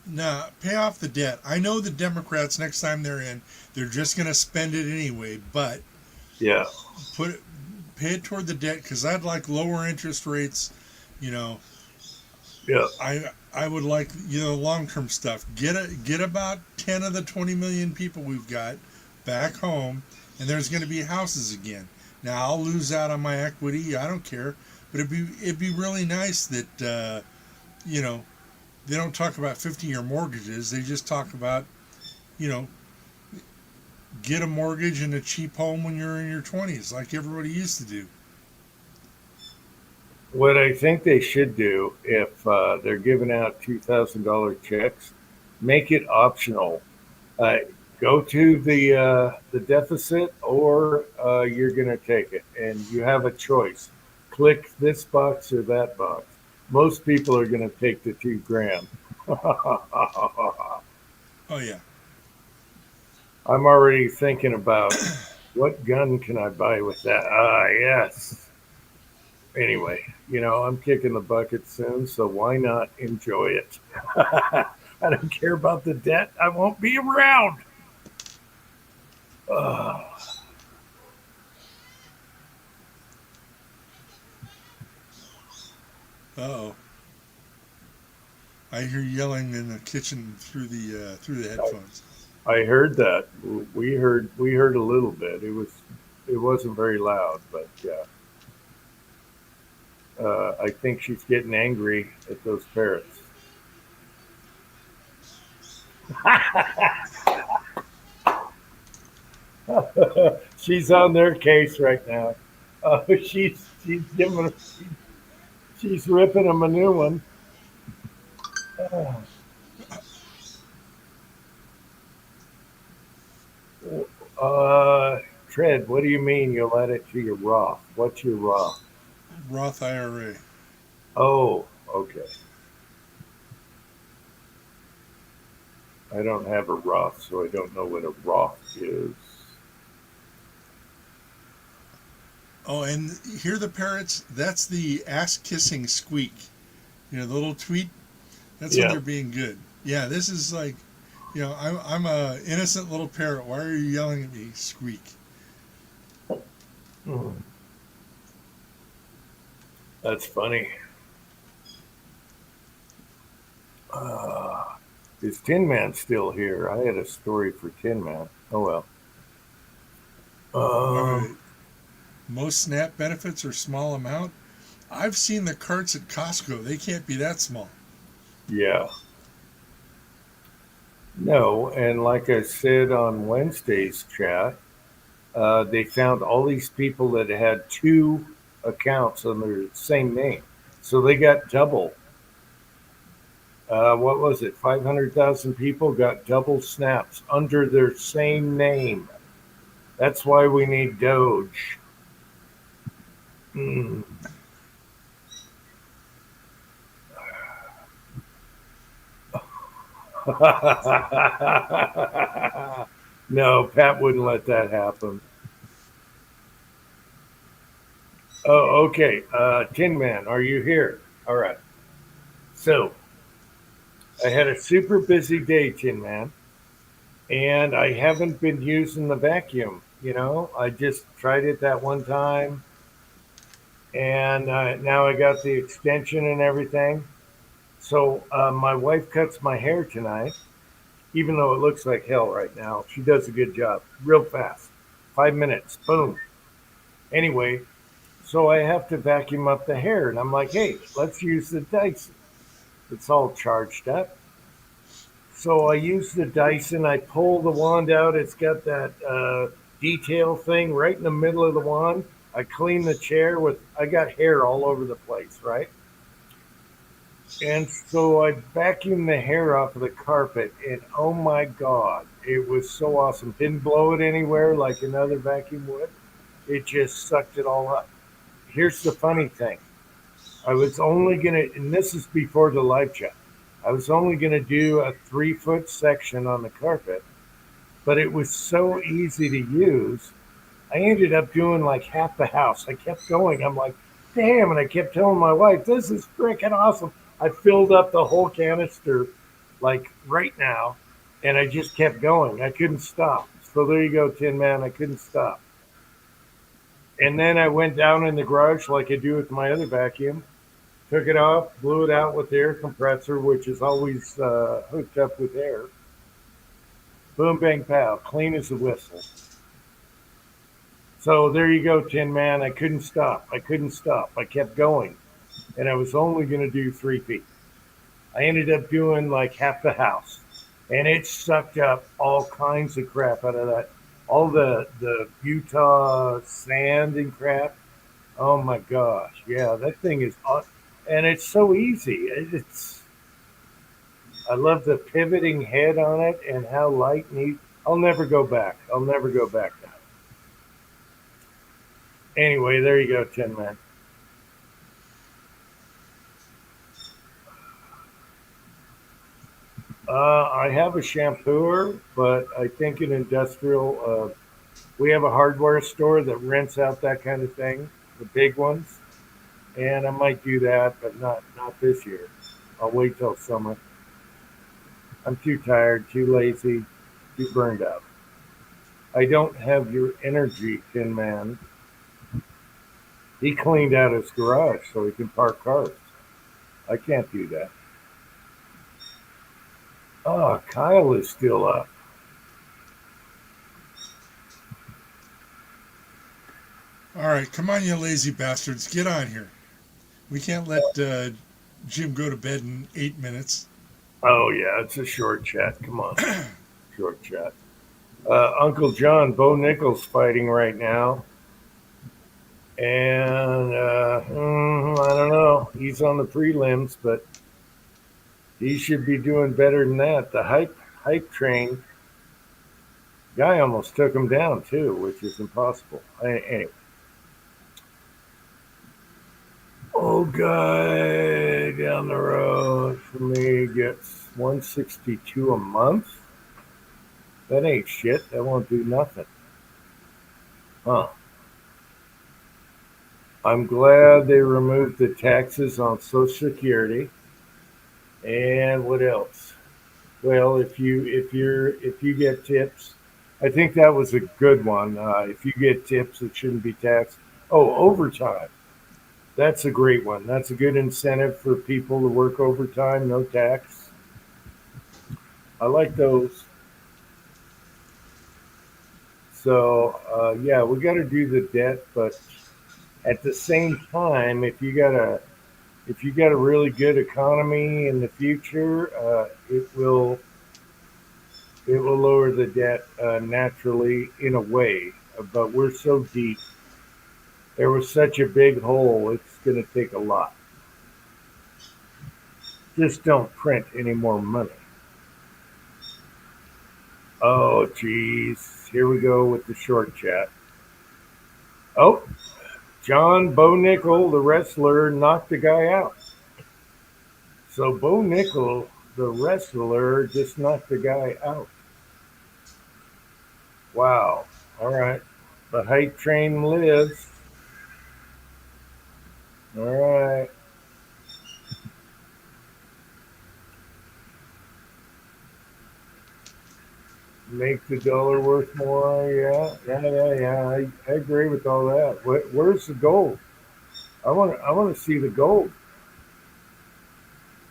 Speaker 3: no pay off the debt. I know the Democrats next time they're in, they're just going to spend it anyway. But
Speaker 2: Yeah,
Speaker 3: put it, pay it toward the debt because I'd like lower interest rates. You know,
Speaker 2: yeah.
Speaker 3: I would like long term stuff. Get about 10 of the 20 million people we've got back home, and there's going to be houses again. Now I'll lose out on my equity. I don't care, but it'd be really nice that you know they don't talk about 50-year mortgages. They just talk about you know get a mortgage and a cheap home when you're in your 20s, like everybody used to do.
Speaker 2: What I think they should do if they're giving out $2,000 checks, make it optional. Uh, Go to the deficit, or you're going to take it, and you have a choice. Click this box or that box. Most people are going to take the 2 grand.
Speaker 3: Oh yeah.
Speaker 2: I'm already thinking about what gun can I buy with that. Ah, yes. Anyway, I'm kicking the bucket soon, so why not enjoy it? I don't care about the debt. I won't be around. Uh,
Speaker 3: Uh-oh. I hear yelling in the kitchen through the headphones.
Speaker 2: I heard that. We heard a little bit. It wasn't very loud, but yeah. I think she's getting angry at those parrots. She's on their case right now. She's giving she's ripping them a new one. Uh, Tread, what do you mean you'll add it to your Roth? What's your Roth?
Speaker 3: Roth IRA.
Speaker 2: Oh, okay. I don't have a Roth, so I don't know what a Roth is.
Speaker 3: Oh, and hear the parrots? That's the ass kissing squeak. The little tweet. That's when
Speaker 2: Yeah.
Speaker 3: they're being good. Yeah, this is like, I'm a innocent little parrot. Why are you yelling at me? Squeak.
Speaker 2: Hmm. That's funny. Uh, is Tin Man still here? I had a story for Tin Man. Oh
Speaker 3: Wait, wait,
Speaker 2: well.
Speaker 3: wait. Most SNAP benefits are small amount. I've seen the carts at Costco. They can't be that small.
Speaker 2: Yeah. No, and like I said on Wednesday's chat, they found all these people that had 2 accounts under the same name. So they got double. What was it? 500,000 people got double snaps under their same name. That's why we need Doge. Mm. No, Pat wouldn't let that happen. Oh, okay. Tin Man, are you here? All right. So I had a super busy day, Tin Man, and I haven't been using the vacuum. I just tried it that one time, and now I got the extension and everything. So my wife cuts my hair tonight, even though it looks like hell right now. She does a good job, real fast, 5 minutes, boom. Anyway, so I have to vacuum up the hair, and I'm like, hey, let's use the Dyson. It's all charged up. So I use the Dyson. I pull the wand out. It's got that detail thing right in the middle of the wand. I clean the chair with. I got hair all over the place, right? And so I vacuumed the hair off of the carpet, and oh my god, it was so awesome. Didn't blow it anywhere like another vacuum would. It just sucked it all up. Here's the funny thing. I was only gonna, and this is before the live chat. I was only gonna do a 3 foot section on the carpet, but it was so easy to use. I ended up doing like half the house. I kept going. I'm like, damn, and I kept telling my wife, this is freaking awesome. I filled up the whole canister like right now, and I just kept going. I couldn't stop. So there you go, Tin Man. I couldn't stop. And then I went down in the garage like I do with my other vacuum, took it off, blew it out with the air compressor, which is always hooked up with air. Boom, bang, pow, clean as a whistle. So there you go, Tin Man. I couldn't stop. I couldn't stop. I kept going, and I was only going to do 3 feet. I ended up doing like half the house, and it sucked up all kinds of crap out of that. All the Utah sand and crap. Oh my gosh, yeah, that thing is, and it's so easy. It's I love the pivoting head on it and how light and easy. I'll never go back. I'll never go back now. Anyway, there you go, Tin Man. I have a shampooer, but I think an industrial. We have a hardware store that rents out that kind of thing, the big ones, and I might do that, but not this year. I'll wait till summer. I'm too tired, too lazy, too burned out. I don't have your energy, Tin Man. He cleaned out his garage so he can park cars. I can't do that. Oh, Kyle is still up.
Speaker 3: All right, come on, you lazy bastards, get on here. We can't let Jim go to bed in 8 minutes.
Speaker 2: Oh yeah, it's a short chat. Come on, short chat. Uncle John, Bo Nichols fighting right now, and I don't know. He's on the prelims, but he should be doing better than that. The hype train guy almost took him down too, which is impossible. Anyway, old guy down the road for me gets 162 a month. That ain't shit. That won't do nothing. Huh. I'm glad they removed the taxes on Social Security. And what else? Well, if you get tips, I think that was a good one. If you get tips, it shouldn't be taxed. Oh, overtime. That's a great one. That's a good incentive for people to work overtime, no tax. I like those. So yeah, we got to do the debt, but at the same time, if you got a really good economy in the future, it will lower the debt naturally in a way. But we're so deep. There was such a big hole. It's going to take a lot. Just don't print any more money. Oh, geez. Here we go with the short chat. Oh, John Bo Nickel, the wrestler, knocked the guy out. So Bo Nickel the wrestler just knocked the guy out. Wow. All right. The hype train lives. All right. Make the dollar worth more. Yeah. I agree with all that. Where's the gold? I want to see the gold.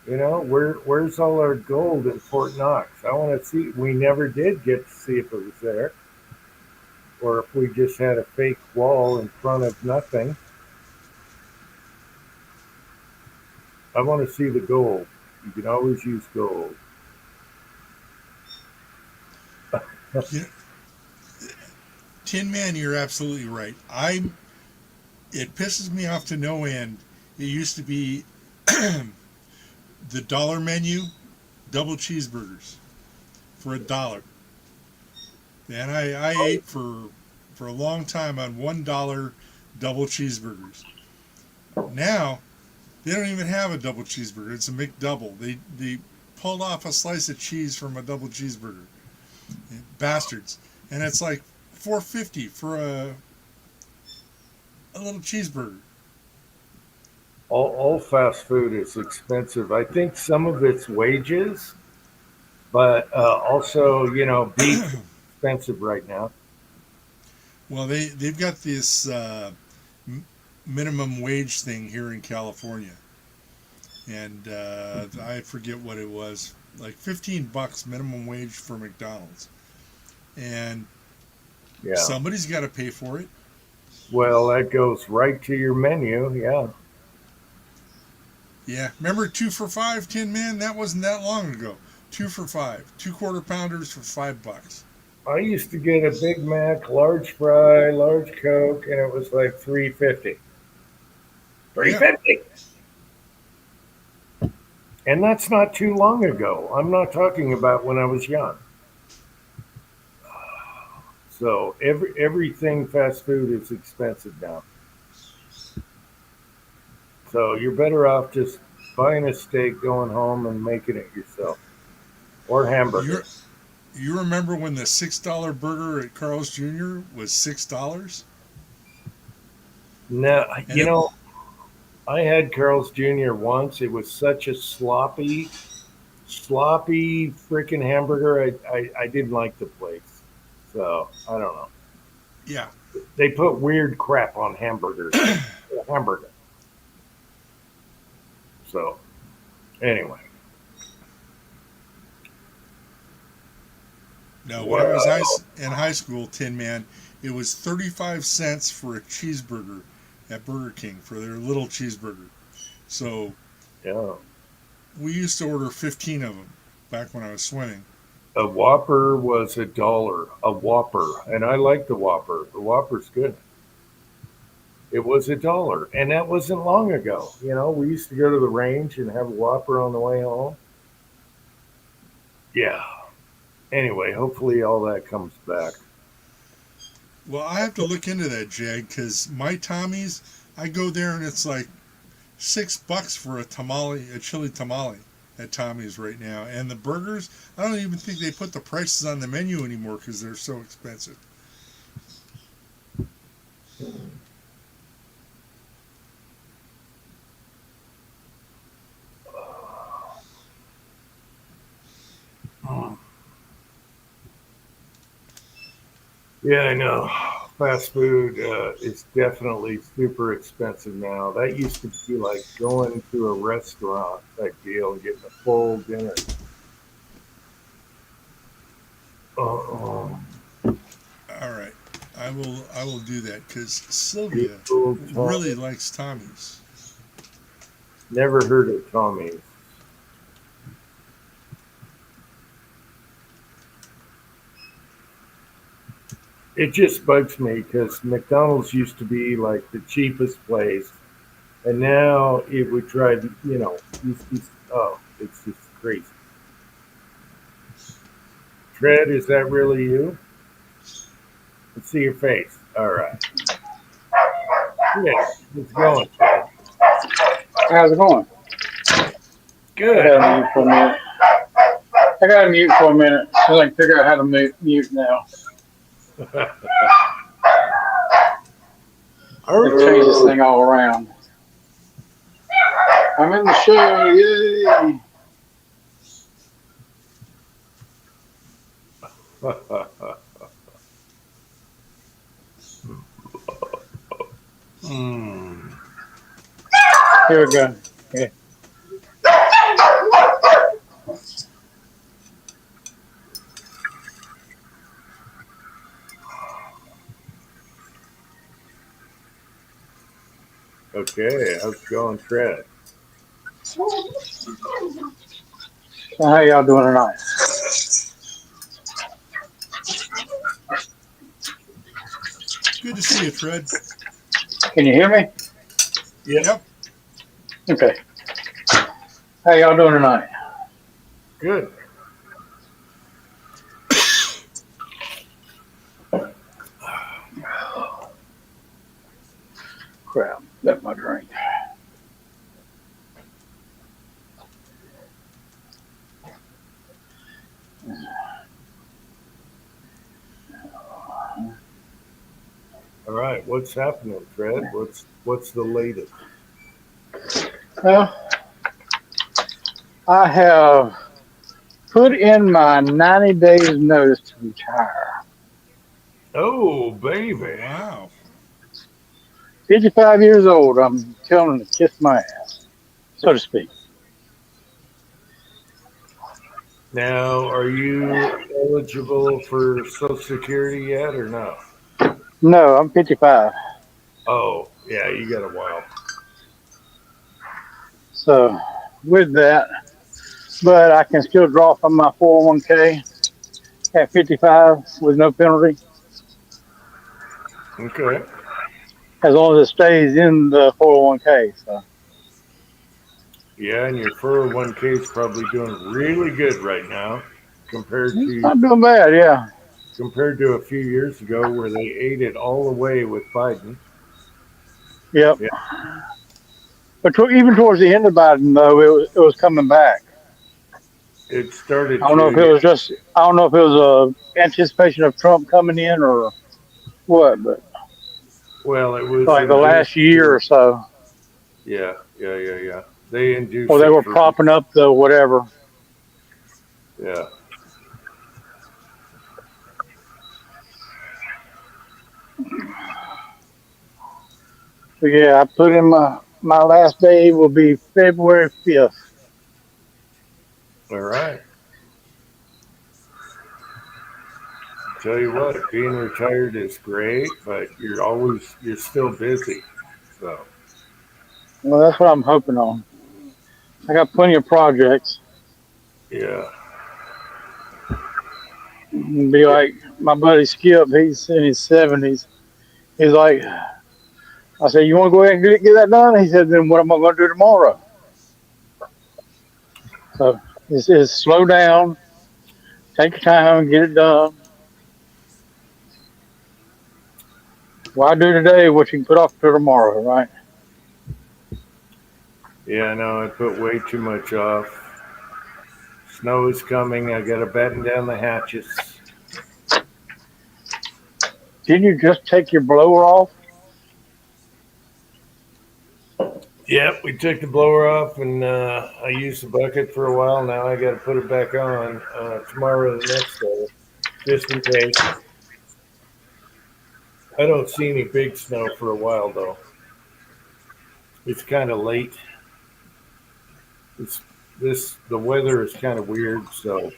Speaker 2: Where's all our gold in Fort Knox? I want to see. We never did get to see if it was there, or if we just had a fake wall in front of nothing. I want to see the gold. You can always use gold.
Speaker 3: You know, Tin Man, you're absolutely right. It pisses me off to no end. It used to be the dollar menu, double cheeseburgers for $1. And I ate for a long time on $1 double cheeseburgers. Now they don't even have a double cheeseburger. It's a McDouble. They pulled off a slice of cheese from a double cheeseburger. Bastards. And it's like $4.50 for a little cheeseburger.
Speaker 2: All fast food is expensive. I think some of it's wages, but also, beef is expensive right now.
Speaker 3: Well, they've got this minimum wage thing here in California, and I forget what it was, like $15 minimum wage for McDonald's, and
Speaker 2: Yeah.
Speaker 3: somebody's got to pay for it.
Speaker 2: Well, that goes right to your menu. Yeah.
Speaker 3: Yeah, remember 2 for $5, Tin Man? That wasn't that long ago. 2 for $5, 2 quarter pounders for $5.
Speaker 2: I used to get a Big Mac, large fry, large Coke, and it was like $3.50. $3.50. And that's not too long ago. I'm not talking about when I was young. So everything fast food is expensive now. So you're better off just buying a steak, going home, and making it yourself, or hamburger.
Speaker 3: You remember when the $6 burger at Carl's Jr. was $6?
Speaker 2: No,
Speaker 3: And
Speaker 2: I had Carl's Jr. once. It was such a sloppy freaking hamburger. I didn't like the place. So I don't know.
Speaker 3: yeah,
Speaker 2: They put weird crap on hamburgers. Hamburger. So anyway.
Speaker 3: no. When I was in high school, Tin Man, it was 35 cents for a cheeseburger at Burger King for their little cheeseburger. So
Speaker 2: Yeah.
Speaker 3: we used to order 15 of them back when I was swimming.
Speaker 2: A Whopper was $1. A Whopper. And I like the Whopper. The Whopper's good. It was $1. And that wasn't long ago. We used to go to the range and have a Whopper on the way home. Yeah. Anyway, hopefully all that comes back.
Speaker 3: Well, I have to look into that, Jag, because my Tommy's, I go there and it's like $6 for a tamale, a chili tamale at Tommy's right now. And the burgers, I don't even think they put the prices on the menu anymore because they're so expensive.
Speaker 2: Yeah, I know. Fast food is definitely super expensive now. That used to be like going to a restaurant type deal and getting a full dinner. Uh-oh.
Speaker 3: All right. I will do that because Sylvia
Speaker 2: People
Speaker 3: really likes Tommy's.
Speaker 2: Never heard of Tommy's. It just bugs me because McDonald's used to be like the cheapest place, and now it would try to, it's just crazy. Tread, is that really you? Let's see your face. All right. Yeah, it's going. Tread.
Speaker 4: How's it going?
Speaker 2: Good.
Speaker 4: I had you for a minute. I got to mute for a minute. I can figure out how to mute now. Let's change this thing all around. I'm in the show. Yay! Here we go. Yeah.
Speaker 2: Okay, how's it going, Fred?
Speaker 4: So how y'all doing tonight?
Speaker 3: Good to see you, Fred.
Speaker 4: Can you hear me?
Speaker 3: Yep.
Speaker 4: Okay. How y'all doing tonight?
Speaker 2: Good.
Speaker 4: Crap, that's my drink.
Speaker 2: All right, what's happening, Fred? What's the latest?
Speaker 4: Well, I have put in my 90 days notice to retire.
Speaker 2: Oh, baby.
Speaker 3: Wow.
Speaker 4: 55 years old, I'm telling them to kiss my ass, so to speak.
Speaker 2: Now, are you eligible for Social Security yet or no?
Speaker 4: No, I'm 55.
Speaker 2: Oh, yeah, you got a while.
Speaker 4: So with that, but I can still draw from my 401k at 55 with no penalty,
Speaker 2: Okay.
Speaker 4: as long as it stays in the 401k. So
Speaker 2: Yeah, and your 401k is probably doing really good right now compared
Speaker 4: it's
Speaker 2: to
Speaker 4: not doing bad, yeah.
Speaker 2: a few years ago where they ate it all away with Biden.
Speaker 4: Yep.
Speaker 2: Yeah.
Speaker 4: But even towards the end of Biden, though, it was coming back.
Speaker 2: It started
Speaker 4: I don't know if it was just, I don't know if it was a anticipation of Trump coming in or what, but
Speaker 2: well, it was
Speaker 4: like the last year or so.
Speaker 2: Yeah. They induced
Speaker 4: Or they
Speaker 2: it
Speaker 4: were
Speaker 2: for-
Speaker 4: propping up the whatever.
Speaker 2: Yeah.
Speaker 4: So yeah, I put in my last day will be February 5th.
Speaker 2: All right. Tell you what, being retired is great, but you're still busy. So
Speaker 4: Well, that's what I'm hoping on. I got plenty of projects.
Speaker 2: yeah.
Speaker 4: Be like my buddy Skip, he's in his 70s. He's like, I said, you want to go ahead and get that done? He said, then what am I going to do tomorrow? So it's slow down, take your time, get it done. Why do today what you can put off till tomorrow, right?
Speaker 2: Yeah, no, I put way too much off. Snow is coming. I got to batten down the hatches.
Speaker 4: Didn't you just take your blower off?
Speaker 2: Yep, we took the blower off, and I used the bucket for a while. Now I got to put it back on tomorrow or the next day, just in case. I don't see any big snow for a while, though. It's kind of late. The weather is kind of weird, so.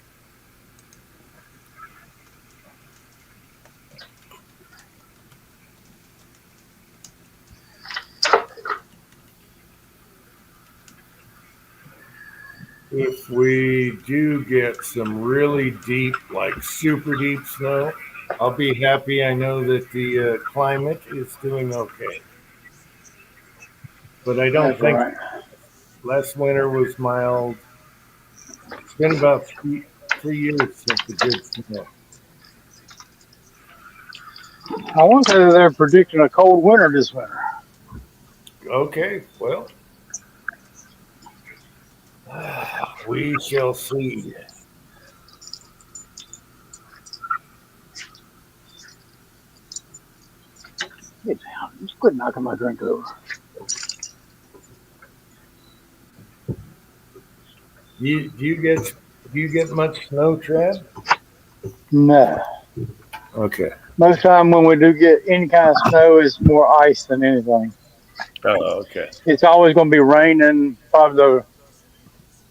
Speaker 2: If we do get some really deep, like super deep snow, I'll be happy. I know that the climate is doing okay. But I don't
Speaker 4: That's
Speaker 2: think
Speaker 4: right.
Speaker 2: last winter was mild. It's been about 3 years since the good snow.
Speaker 4: I want to say they're predicting a cold winter this winter.
Speaker 2: Okay, well, we shall see.
Speaker 4: Get down. Just quit knocking my drink over.
Speaker 2: Do you get much snow, Trad?
Speaker 4: No.
Speaker 2: Okay.
Speaker 4: Most time when we do get any kind of snow, it's more ice than anything.
Speaker 2: Oh, okay.
Speaker 4: It's always going to be raining probably the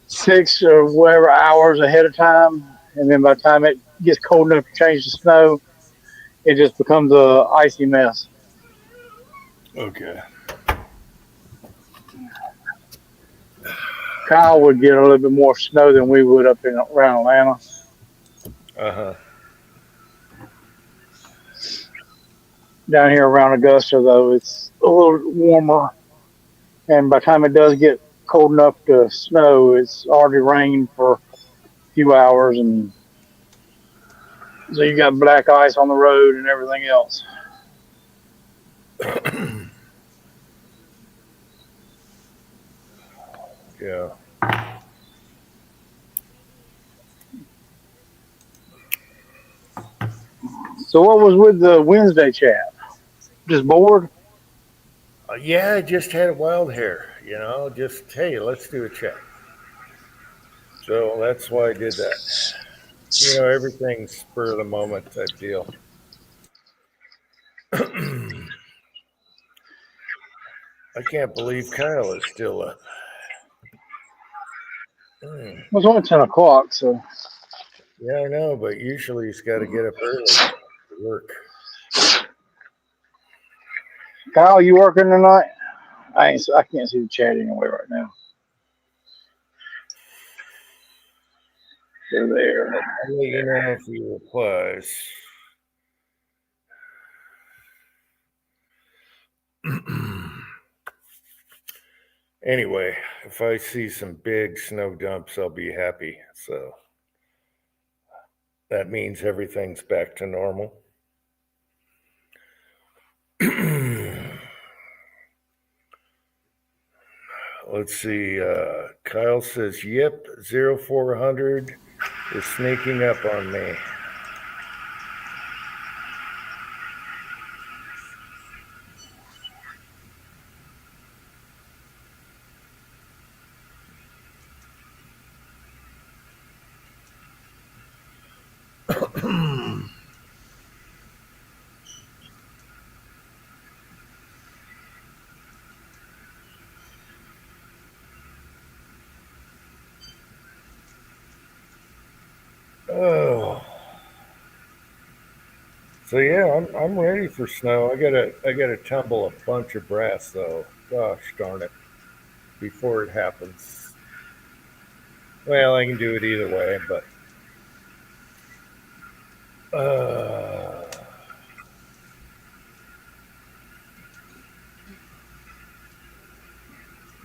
Speaker 4: 6 or whatever hours ahead of time, and then by the time it gets cold enough to change to snow, it just becomes a icy mess.
Speaker 2: Okay.
Speaker 4: Kyle would get a little bit more snow than we would up in around Atlanta.
Speaker 2: Uh-huh.
Speaker 4: Down here around Augusta, though, it's a little warmer, and by the time it does get cold enough to snow, it's already rained for a few hours, and so you got black ice on the road and everything else.
Speaker 2: Yeah.
Speaker 4: So, what was with the Wednesday chat? Just bored?
Speaker 2: Yeah, I just had a wild hair, just, hey, let's do a chat. So that's why I did that. Everything's spur of the moment type deal. I can't believe Kyle is still up.
Speaker 4: It was only 10 o'clock, so
Speaker 2: Yeah, I know, but usually he's got to get up early to work.
Speaker 4: Kyle, you working tonight? I can't see the chat anyway right now. They're there.
Speaker 2: I'll let you know if he replies. Anyway, if I see some big snow dumps, I'll be happy. So that means everything's back to normal. Let's see. Kyle says, yep, 0400 is sneaking up on me. Oh. So yeah, I'm ready for snow. I gotta tumble a bunch of brass though. Gosh darn it. Before it happens. Well, I can do it either way, but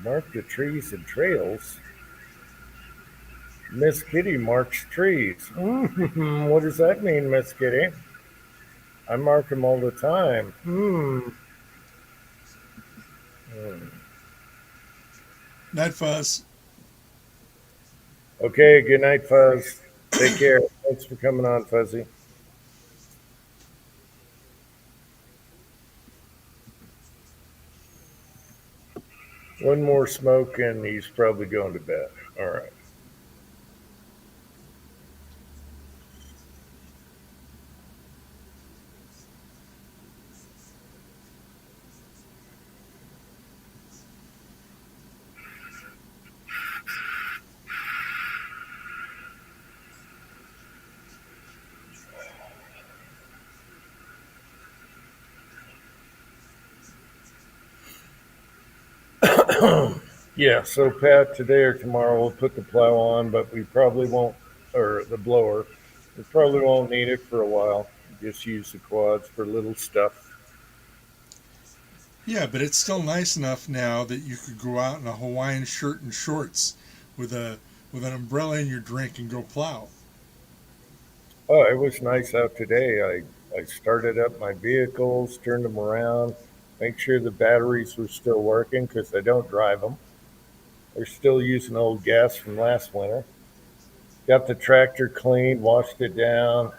Speaker 2: mark the trees and trails. Miss Kitty marks trees. What does that mean, Miss Kitty? I mark them all the time.
Speaker 3: Night Fuzz.
Speaker 2: Okay, good night, Fuzz. Take care. Thanks for coming on, Fuzzy. One more smoke and he's probably going to bed. All right. Yeah, so Pat, today or tomorrow we'll put the plow on, but we probably won't, or the blower. We probably won't need it for a while. Just use the quads for little stuff.
Speaker 3: Yeah, but it's still nice enough now that you could go out in a Hawaiian shirt and shorts with an umbrella in your drink and go plow.
Speaker 2: Oh, it was nice out today. I started up my vehicles, turned them around, make sure the batteries were still working because I don't drive them. They're still using old gas from last winter. Got the tractor cleaned, washed it down.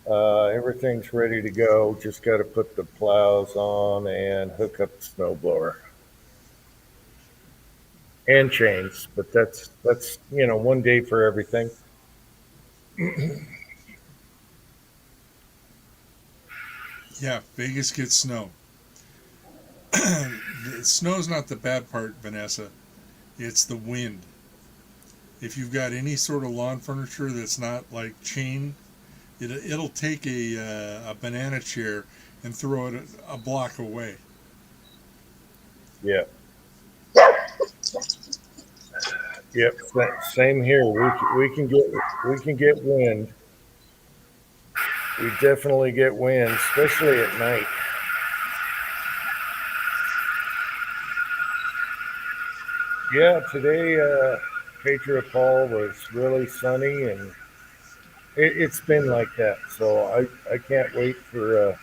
Speaker 2: Everything's ready to go. Just got to put the plows on and hook up the snow blower and chains. But that's one day for everything.
Speaker 3: Yeah, Vegas gets snow. The snow's not the bad part, Vanessa. It's the wind. If you've got any sort of lawn furniture that's not like chain, it'll take a banana chair and throw it a block away.
Speaker 2: Yeah. Yep. Same here. We can get wind. We definitely get wind, especially at night. Yeah, today Patriot Paul was really sunny, and it's been like that. So I can't wait for.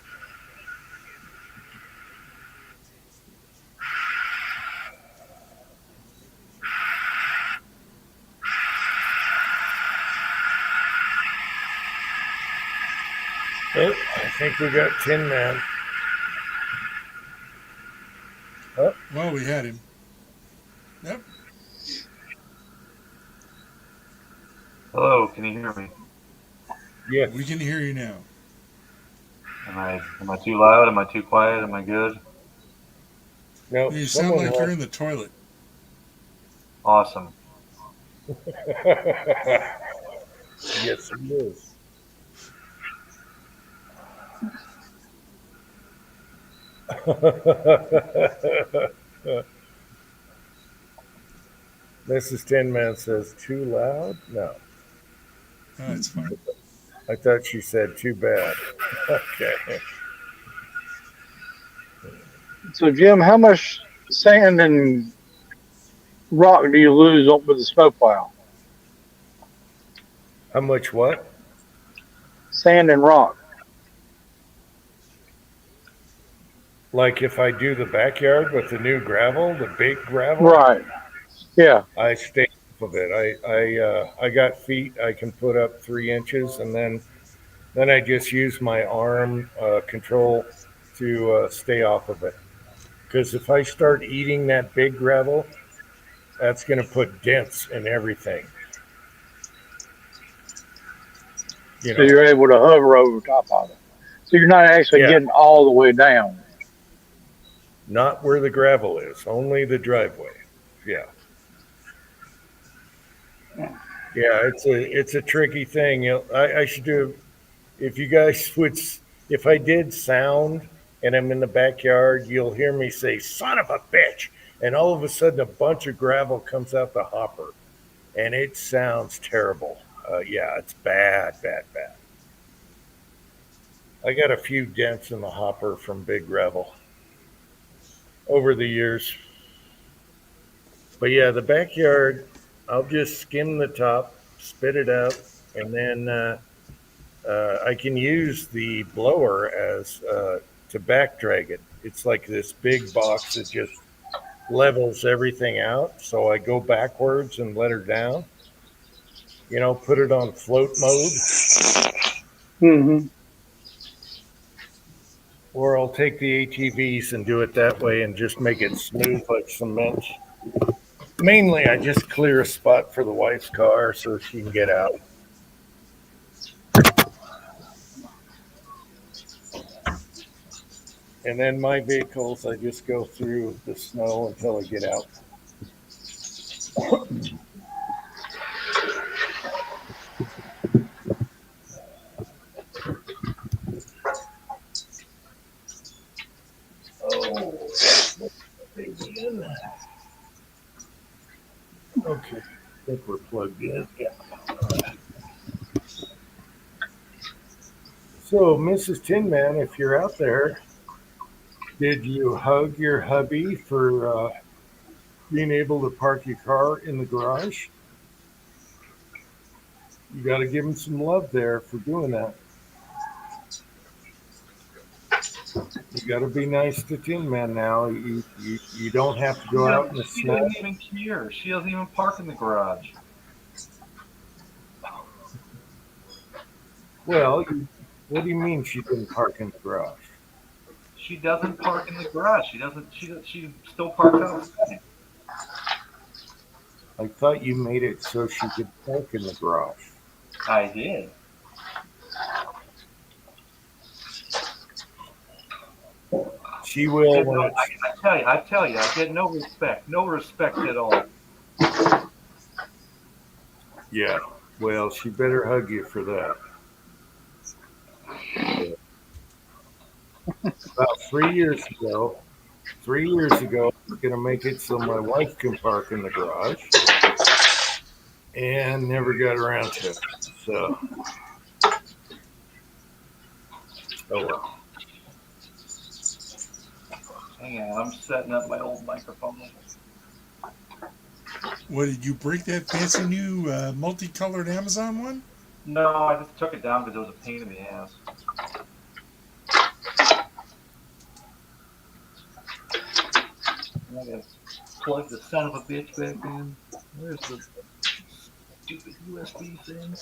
Speaker 2: Oh, I think we got Tin Man. Oh,
Speaker 3: Well, we had him. Yep.
Speaker 5: Hello, can you hear me?
Speaker 2: yes.
Speaker 3: We can hear you now.
Speaker 5: Am I too loud? Am I too quiet? Am I good?
Speaker 2: No,
Speaker 3: You sound like you're in the toilet.
Speaker 5: Awesome.
Speaker 2: Yes, it is. Mrs. Tin Man says, too loud? No.
Speaker 3: Oh, it's fine.
Speaker 2: I thought she said too bad. Okay.
Speaker 4: So, Jim, how much sand and rock do you lose up with the snowplow?
Speaker 2: How much what?
Speaker 4: Sand and rock.
Speaker 2: Like if I do the backyard with the new gravel, the big gravel,
Speaker 4: Right. Yeah.
Speaker 2: I stay off of it. I got feet I can put up 3 inches, and then I just use my arm control to stay off of it. Because if I start eating that big gravel, that's going to put dents in everything. You
Speaker 4: So
Speaker 2: know,
Speaker 4: you're able to hover over top of it. So you're not actually
Speaker 2: Yeah.
Speaker 4: getting all the way down.
Speaker 2: not where the gravel is, only the driveway. Yeah. Yeah, it's a tricky thing. I should do if you guys would if I did sound and I'm in the backyard, you'll hear me say "son of a bitch," and all of a sudden a bunch of gravel comes out the hopper, and it sounds terrible. Yeah, it's bad, bad, bad. I got a few dents in the hopper from big gravel over the years. But yeah, the backyard, I'll just skim the top, spit it out, and then I can use the blower as to back drag it. It's like this big box that just levels everything out. So I go backwards and let her down. Put it on float mode,
Speaker 4: Mm-hmm.
Speaker 2: or I'll take the ATVs and do it that way and just make it smooth like cement. Mainly, I just clear a spot for the wife's car so she can get out. And then my vehicles, I just go through the snow until I get out. Oh, again. Okay, I think we're plugged in. Yeah. So, Mrs. Tin Man, if you're out there, did you hug your hubby for being able to park your car in the garage? You got to give him some love there for doing that. You got to be nice to Tin Man now. You don't have to go out in the
Speaker 5: She
Speaker 2: snow.
Speaker 5: doesn't even care. She doesn't even park in the garage.
Speaker 2: Well, What do you mean she didn't park in the garage?
Speaker 5: She doesn't park in the garage. She doesn't. She still parks outside.
Speaker 2: I thought you made it so she could park in the garage.
Speaker 5: I did.
Speaker 2: She will
Speaker 5: I,
Speaker 2: when it's.
Speaker 5: I tell you, I get no respect at all.
Speaker 2: Yeah. Well, she better hug you for that. About 3 years ago, I was going to make it so my wife can park in the garage and never got around to it. So, oh well.
Speaker 5: Hang on, I'm setting up my old microphone.
Speaker 3: What, did you break that fancy new multicolored Amazon one?
Speaker 5: No, I just took it down because it was a pain in the ass. I gotta plug the son of a bitch back in. Where's the stupid USB thing?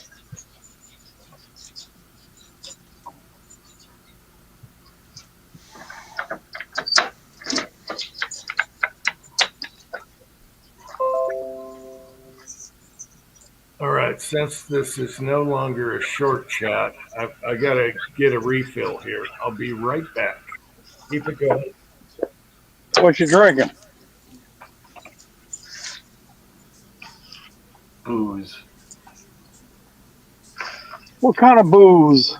Speaker 2: All right. Since this is no longer a short chat, I got to get a refill here. I'll be right back. Keep it going.
Speaker 4: What you drinking?
Speaker 5: Booze.
Speaker 4: What kind of booze?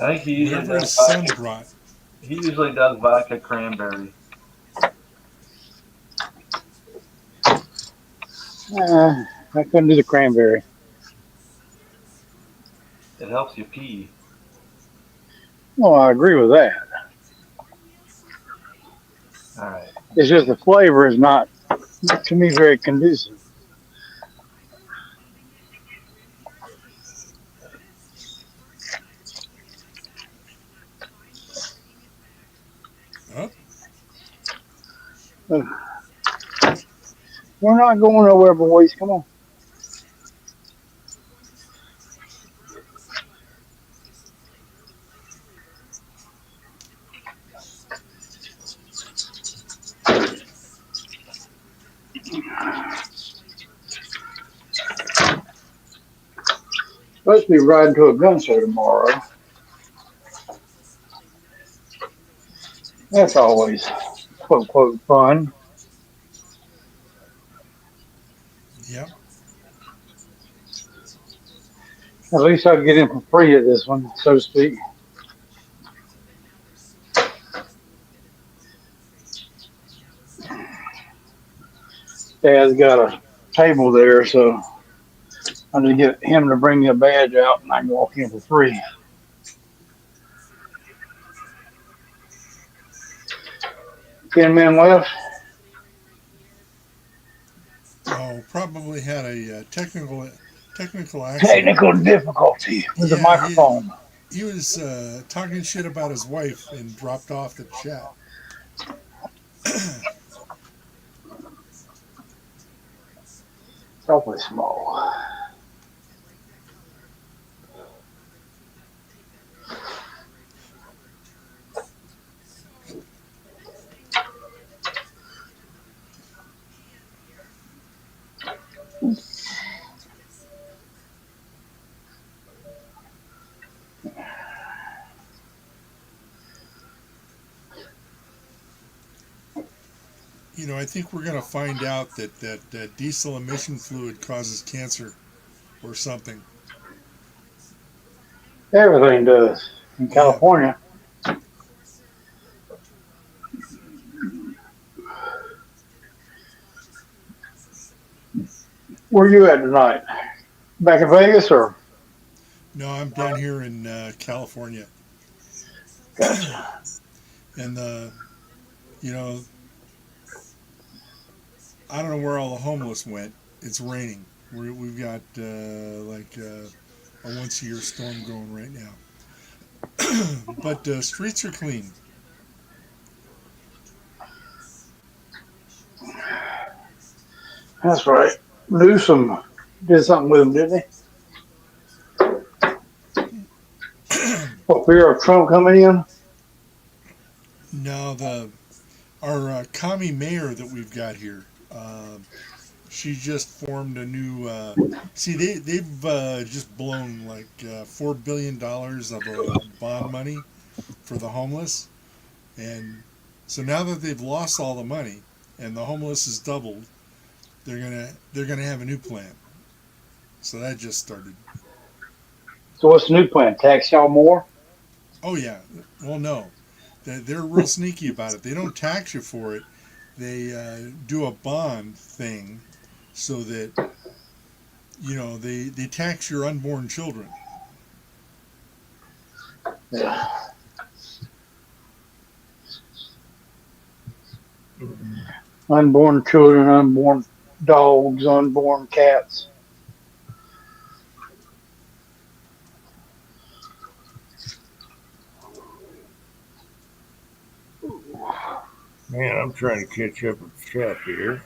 Speaker 5: I think he usually
Speaker 3: Whatever his
Speaker 5: does
Speaker 3: son
Speaker 5: vodka.
Speaker 3: brought.
Speaker 5: He usually does vodka cranberry.
Speaker 4: I couldn't do the cranberry.
Speaker 5: It helps you pee.
Speaker 4: Well, I agree with that.
Speaker 5: All right.
Speaker 4: It's just the flavor is not, to me, very conducive.
Speaker 3: Oh,
Speaker 4: We're not going nowhere, boys. Come on. Supposed to be riding to a gun show tomorrow. That's always quote quote fun.
Speaker 3: yeah.
Speaker 4: At least I'll get in for free at this one, so to speak. Dad's got a table there, so I need to get him to bring me a badge out and I can walk in for free. Ten men left.
Speaker 3: Oh, probably had a technical accident.
Speaker 4: Technical difficulty with the
Speaker 3: Yeah,
Speaker 4: microphone.
Speaker 3: He was talking shit about his wife and dropped off the chat.
Speaker 4: It's awfully small.
Speaker 3: You know, I think we're going to find out that diesel emission fluid causes cancer or something.
Speaker 4: Everything does in California. Where you at tonight? Back in Vegas or?
Speaker 3: No, I'm down here in California.
Speaker 4: Gotcha.
Speaker 3: And you know, I don't know where all the homeless went. It's raining. We've got like a once-a-year storm going right now. But streets are clean.
Speaker 4: That's right. Newsom did something with him, didn't he? What, fear of Trump coming in?
Speaker 3: No, our commie mayor that we've got here. She just formed a new. See, they've just blown like $4 billion of bond money for the homeless, and so now that they've lost all the money and the homeless has doubled, they're gonna have a new plan. So that just started.
Speaker 4: So what's the new plan? Tax y'all more?
Speaker 3: Oh yeah, well no, they're real sneaky about it. They don't tax you for it. They do a bond thing so that they tax your unborn children.
Speaker 4: Yeah. Unborn children, unborn dogs, unborn cats.
Speaker 2: Man, I'm trying to catch up with chat here.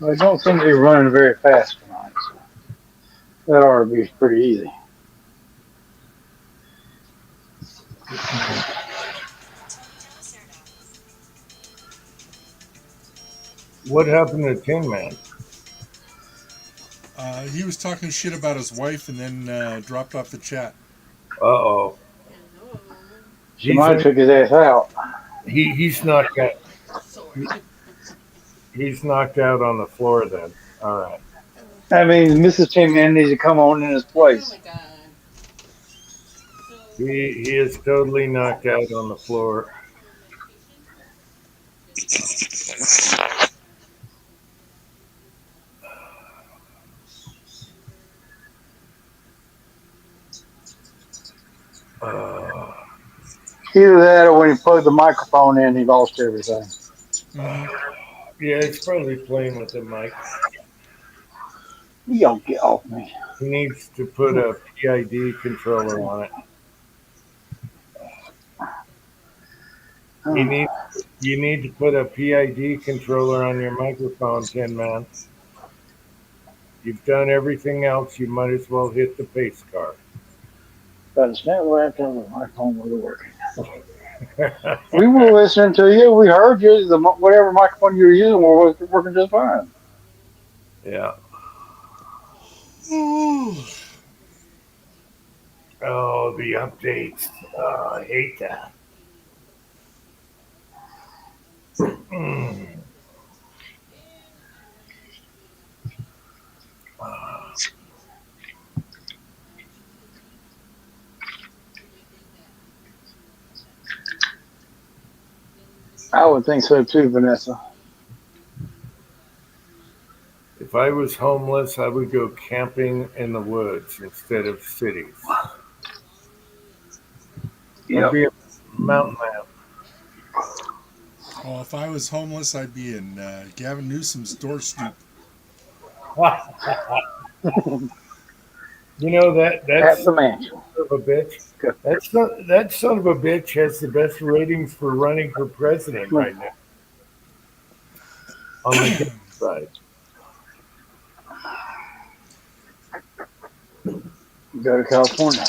Speaker 4: They don't seem to be running very fast tonight. So that ought to be pretty easy.
Speaker 2: What happened to Tin Man?
Speaker 3: He was talking shit about his wife and then dropped off the chat.
Speaker 2: Uh-oh.
Speaker 4: She might have took his ass out.
Speaker 2: He's knocked out. He's knocked out on the floor then. All right.
Speaker 4: I mean, Mrs. Tin Man needs to come on in his place.
Speaker 2: He is totally knocked out on the floor.
Speaker 4: Either that or when he plugged the microphone in, he lost everything.
Speaker 3: Mm-hmm.
Speaker 2: Yeah, he's probably playing with the mic.
Speaker 4: You don't get off me.
Speaker 2: He needs to put a PID controller on it. You need to put a PID controller on your microphone, Tin Man. You've done everything else. You might as well hit the pace car.
Speaker 4: But it's never after the microphone was working. We were listening to you. We heard you. Whatever microphone you were using was working just fine.
Speaker 2: Yeah. Oh, the updates. I hate that.
Speaker 4: I would think so too, Vanessa.
Speaker 2: If I was homeless, I would go camping in the woods instead of cities. I'd be a mountain man.
Speaker 3: Well, if I was homeless, I'd be in Gavin Newsom's doorstep.
Speaker 2: You know
Speaker 4: At
Speaker 2: that's
Speaker 4: the mansion.
Speaker 2: son of a bitch. That son of a bitch has the best ratings for running for president right now. On the side.
Speaker 4: Go to California.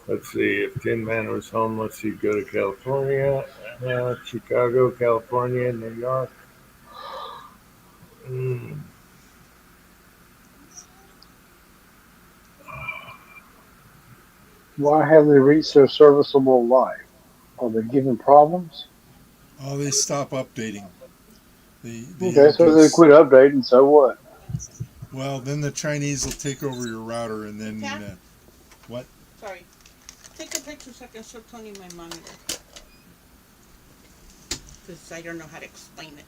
Speaker 2: Let's see. If Tin Man was homeless, he'd go to California, Chicago, California, New York.
Speaker 4: Why have they reached their serviceable life? Are they giving problems?
Speaker 3: Oh, they stop updating.
Speaker 4: Okay, so they quit updating, so what?
Speaker 3: Well, then the Chinese will take over your router, and then what?
Speaker 6: Sorry. Take a picture so I can show Tony my monitor. Because I don't know how to explain it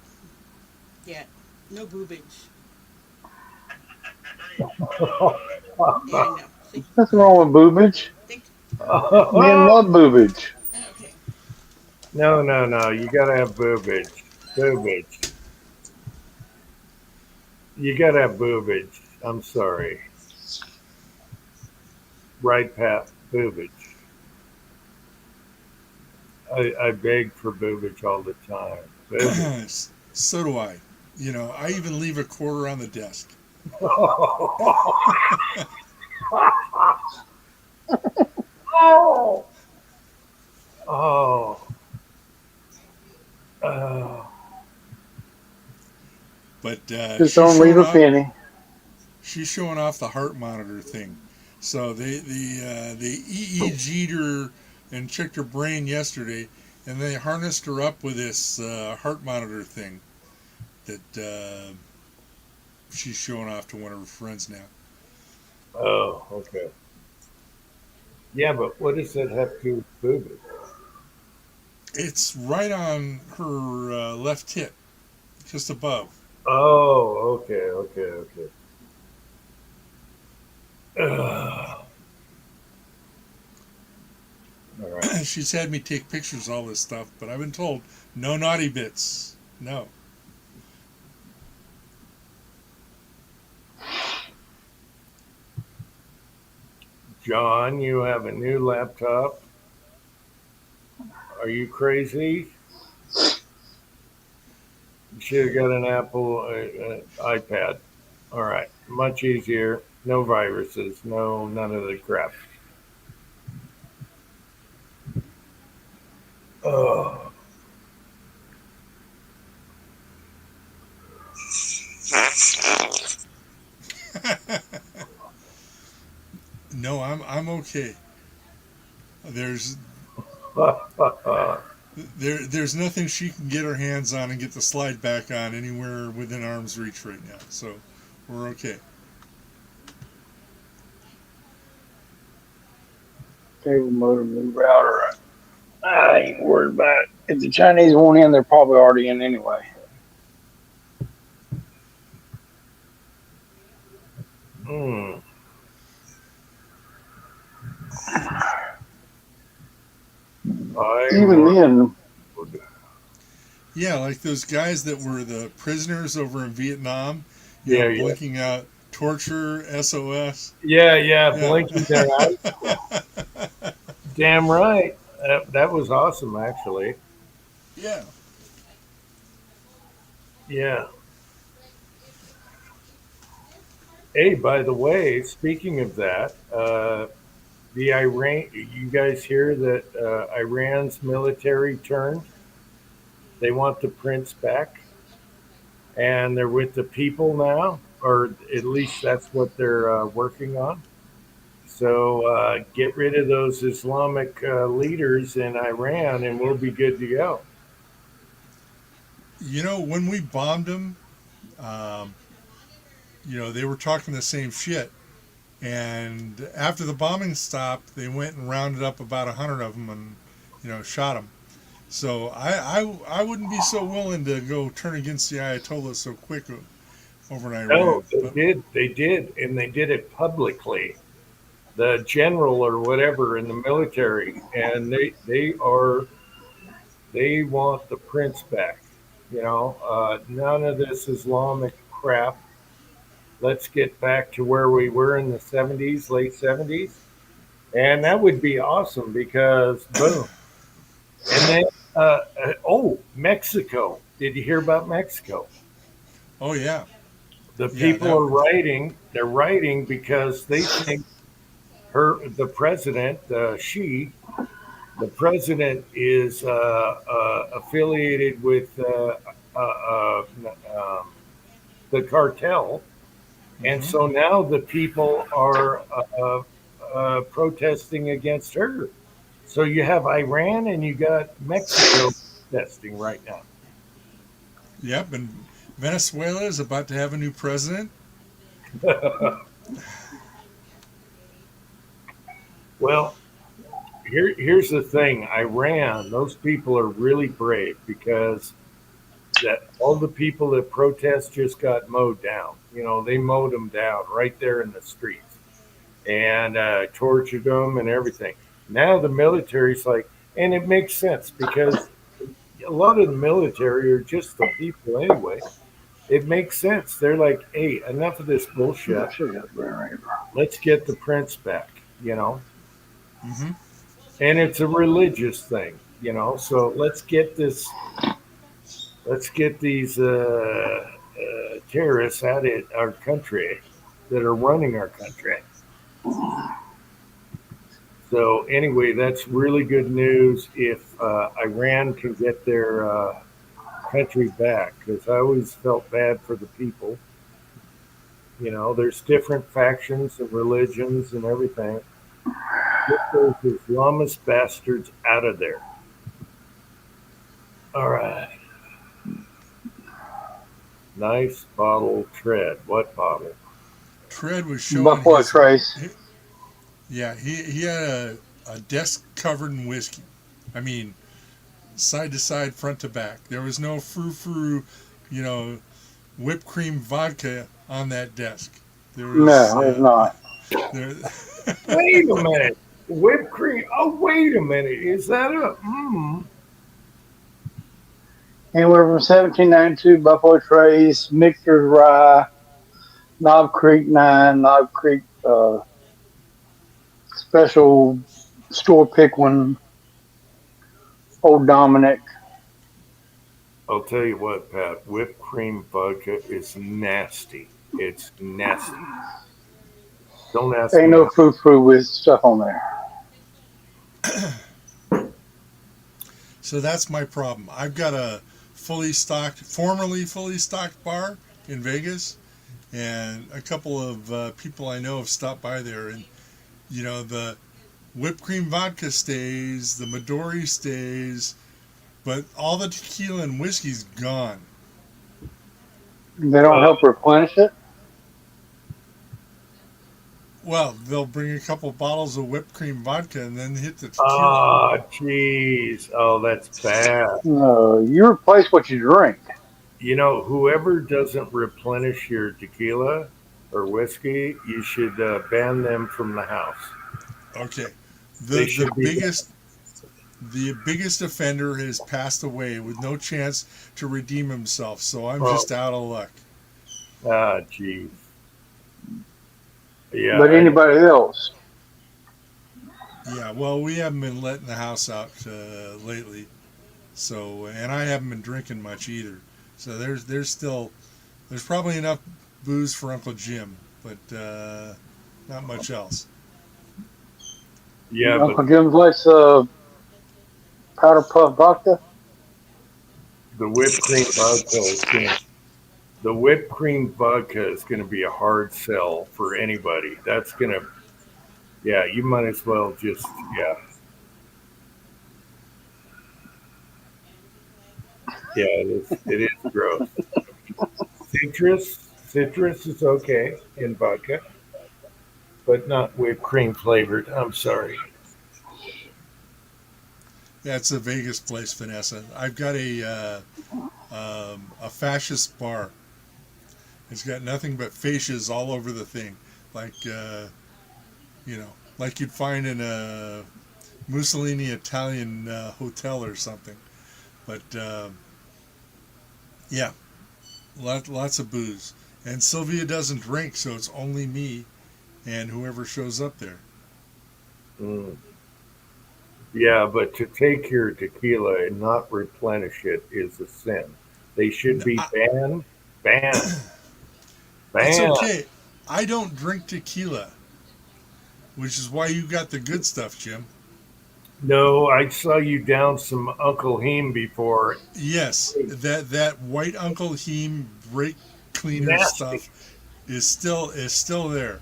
Speaker 6: yet. No boobage. Yeah, I know. See?
Speaker 4: Nothing wrong with boobage.
Speaker 6: Think.
Speaker 4: Men love boobage.
Speaker 6: Okay.
Speaker 2: No. You gotta have boobage. Boobage. You gotta have boobage. I'm sorry. Right, Pat. Boobage. I beg for boobage all the time. Boobage.
Speaker 3: So do I. You know, I even leave a quarter on the desk.
Speaker 2: Oh. Oh. Oh.
Speaker 3: But
Speaker 4: Just don't leave a penny.
Speaker 3: she's showing off the heart monitor thing. So they EEG'd her and checked her brain yesterday, and they harnessed her up with this heart monitor thing that she's showing off to one of her friends now.
Speaker 2: Oh, okay. Yeah, but what does that have to do with boobage?
Speaker 3: It's right on her left hip, just above.
Speaker 2: Oh, okay, okay, okay. Ugh. All right.
Speaker 3: She's had me take pictures of all this stuff, but I've been told no naughty bits. No.
Speaker 2: John, you have a new laptop. Are you crazy? You should have got an Apple iPad. All right, much easier. No viruses. No, none of the crap. Oh.
Speaker 3: No, I'm okay. There's there's nothing she can get her hands on and get the slide back on anywhere within arm's reach right now. So we're okay.
Speaker 4: Cable modem and router. I ain't worried about it. If the Chinese want in, they're probably already in anyway.
Speaker 2: Hmm.
Speaker 4: Even then,
Speaker 3: Yeah, like those guys that were the prisoners over in Vietnam. You
Speaker 2: Yeah,
Speaker 3: know,
Speaker 2: yeah.
Speaker 3: blinking out torture, SOS.
Speaker 2: Yeah,
Speaker 3: Yeah.
Speaker 2: blinking their eyes. Damn right. That was awesome, actually.
Speaker 3: Yeah.
Speaker 2: Yeah. Hey, by the way, speaking of that, the Iran, you guys hear that Iran's military turned? They want the prince back, and they're with the people now, or at least that's what they're working on. So get rid of those Islamic leaders in Iran, and we'll be good to go.
Speaker 3: You know, when we bombed them, um, you know, they were talking the same shit. And after the bombing stopped, they went and rounded up about 100 of them and, you know, shot them. So I wouldn't be so willing to go turn against the Ayatollah so quick over in Iran.
Speaker 2: No, they
Speaker 3: But,
Speaker 2: did. They did, and they did it publicly. The general or whatever in the military, and they want the prince back. You know, none of this Islamic crap. Let's get back to where we were in the '70s, late '70s, and that would be awesome because boom. And then, Mexico. Did you hear about Mexico?
Speaker 3: oh, yeah.
Speaker 2: The
Speaker 3: Yeah,
Speaker 2: people
Speaker 3: that-
Speaker 2: are writing. They're writing because they think the president, the president is affiliated with the cartel, and
Speaker 3: Mhm.
Speaker 2: so now the people are protesting against her. So you have Iran and you got Mexico protesting right now.
Speaker 3: Yep, and Venezuela is about to have a new president.
Speaker 2: Well, here's the thing: Iran, those people are really brave because that all the people that protest just got mowed down. You know, they mowed them down right there in the streets and tortured them and everything. Now the military's like, and it makes sense because a lot of the military are just the people anyway. It makes sense. They're like, hey, enough of this bullshit. Let's get the prince back, you know?
Speaker 3: Mm-hmm.
Speaker 2: And it's a religious thing. You know, so let's get this. Let's get these terrorists out of our country that are running our country. So anyway, that's really good news if Iran can get their country back, because I always felt bad for the people. You know, there's different factions and religions and everything. Get those Islamist bastards out of there. All right. Nice bottle tread. What bottle?
Speaker 3: Tread was showing
Speaker 4: Buffalo
Speaker 3: his,
Speaker 4: Trace.
Speaker 3: yeah, he had a desk covered in whiskey. I mean, side to side, front to back. There was no frou-frou, you know, whipped cream vodka on that desk. There was,
Speaker 4: No, it's not.
Speaker 3: there,
Speaker 2: Wait a minute. Whipped cream. Oh, wait a minute. Is that a?
Speaker 4: Anywhere from 1792 Buffalo Trace, Michter's Rye, Knob Creek 9, Knob Creek special store pick one, Old Dominic.
Speaker 2: I'll tell you what, Pat. Whipped cream vodka is nasty. It's nasty. Don't ask
Speaker 4: Ain't
Speaker 2: me.
Speaker 4: no frou-frou with stuff on there.
Speaker 3: so that's my problem. I've got a formerly fully stocked bar in Vegas, and a couple of people I know have stopped by there, and you know the whipped cream vodka stays, the Midori stays, but all the tequila and whiskey's gone.
Speaker 4: They don't help replenish it.
Speaker 3: Well, they'll bring a couple bottles of whipped cream vodka and then hit the tequila.
Speaker 2: Oh, jeez. Oh, that's bad.
Speaker 4: No, you replace what you drink.
Speaker 2: You know, whoever doesn't replenish your tequila or whiskey, you should ban them from the house.
Speaker 3: Okay,
Speaker 2: They
Speaker 3: the
Speaker 2: should be-
Speaker 3: biggest offender has passed away with no chance to redeem himself. So I'm
Speaker 2: Oh.
Speaker 3: just out of luck.
Speaker 2: Ah, jeez. Yeah.
Speaker 4: But anybody else,
Speaker 3: Yeah, well, we haven't been letting the house out lately, so and I haven't been drinking much either. So there's probably enough booze for Uncle Jim, but not much else.
Speaker 2: Yeah,
Speaker 4: Uncle
Speaker 2: but
Speaker 4: Jim's likes powder puff vodka.
Speaker 2: the whipped cream vodka is gonna. The whipped cream vodka is going to be a hard sell for anybody. That's going to, yeah, you might as well just, yeah. Yeah, it is gross. Citrus is okay in vodka, but not whipped cream flavored. I'm sorry.
Speaker 3: That's a Vegas place, Vanessa. I've got a fascist bar. It's got nothing but fascias all over the thing, like like you'd find in a Mussolini Italian hotel or something. But yeah, lots of booze. And Sylvia doesn't drink, so it's only me and whoever shows up there.
Speaker 2: Mm. Yeah, but to take your tequila and not replenish it is a sin. They should be banned.
Speaker 3: It's
Speaker 2: Banned.
Speaker 3: okay. I don't drink tequila, which is why you got the good stuff, Jim.
Speaker 2: No, I saw you down some Uncle Heem before.
Speaker 3: Yes, that white Uncle Heem brake cleaner
Speaker 2: Nasty.
Speaker 3: stuff is still there.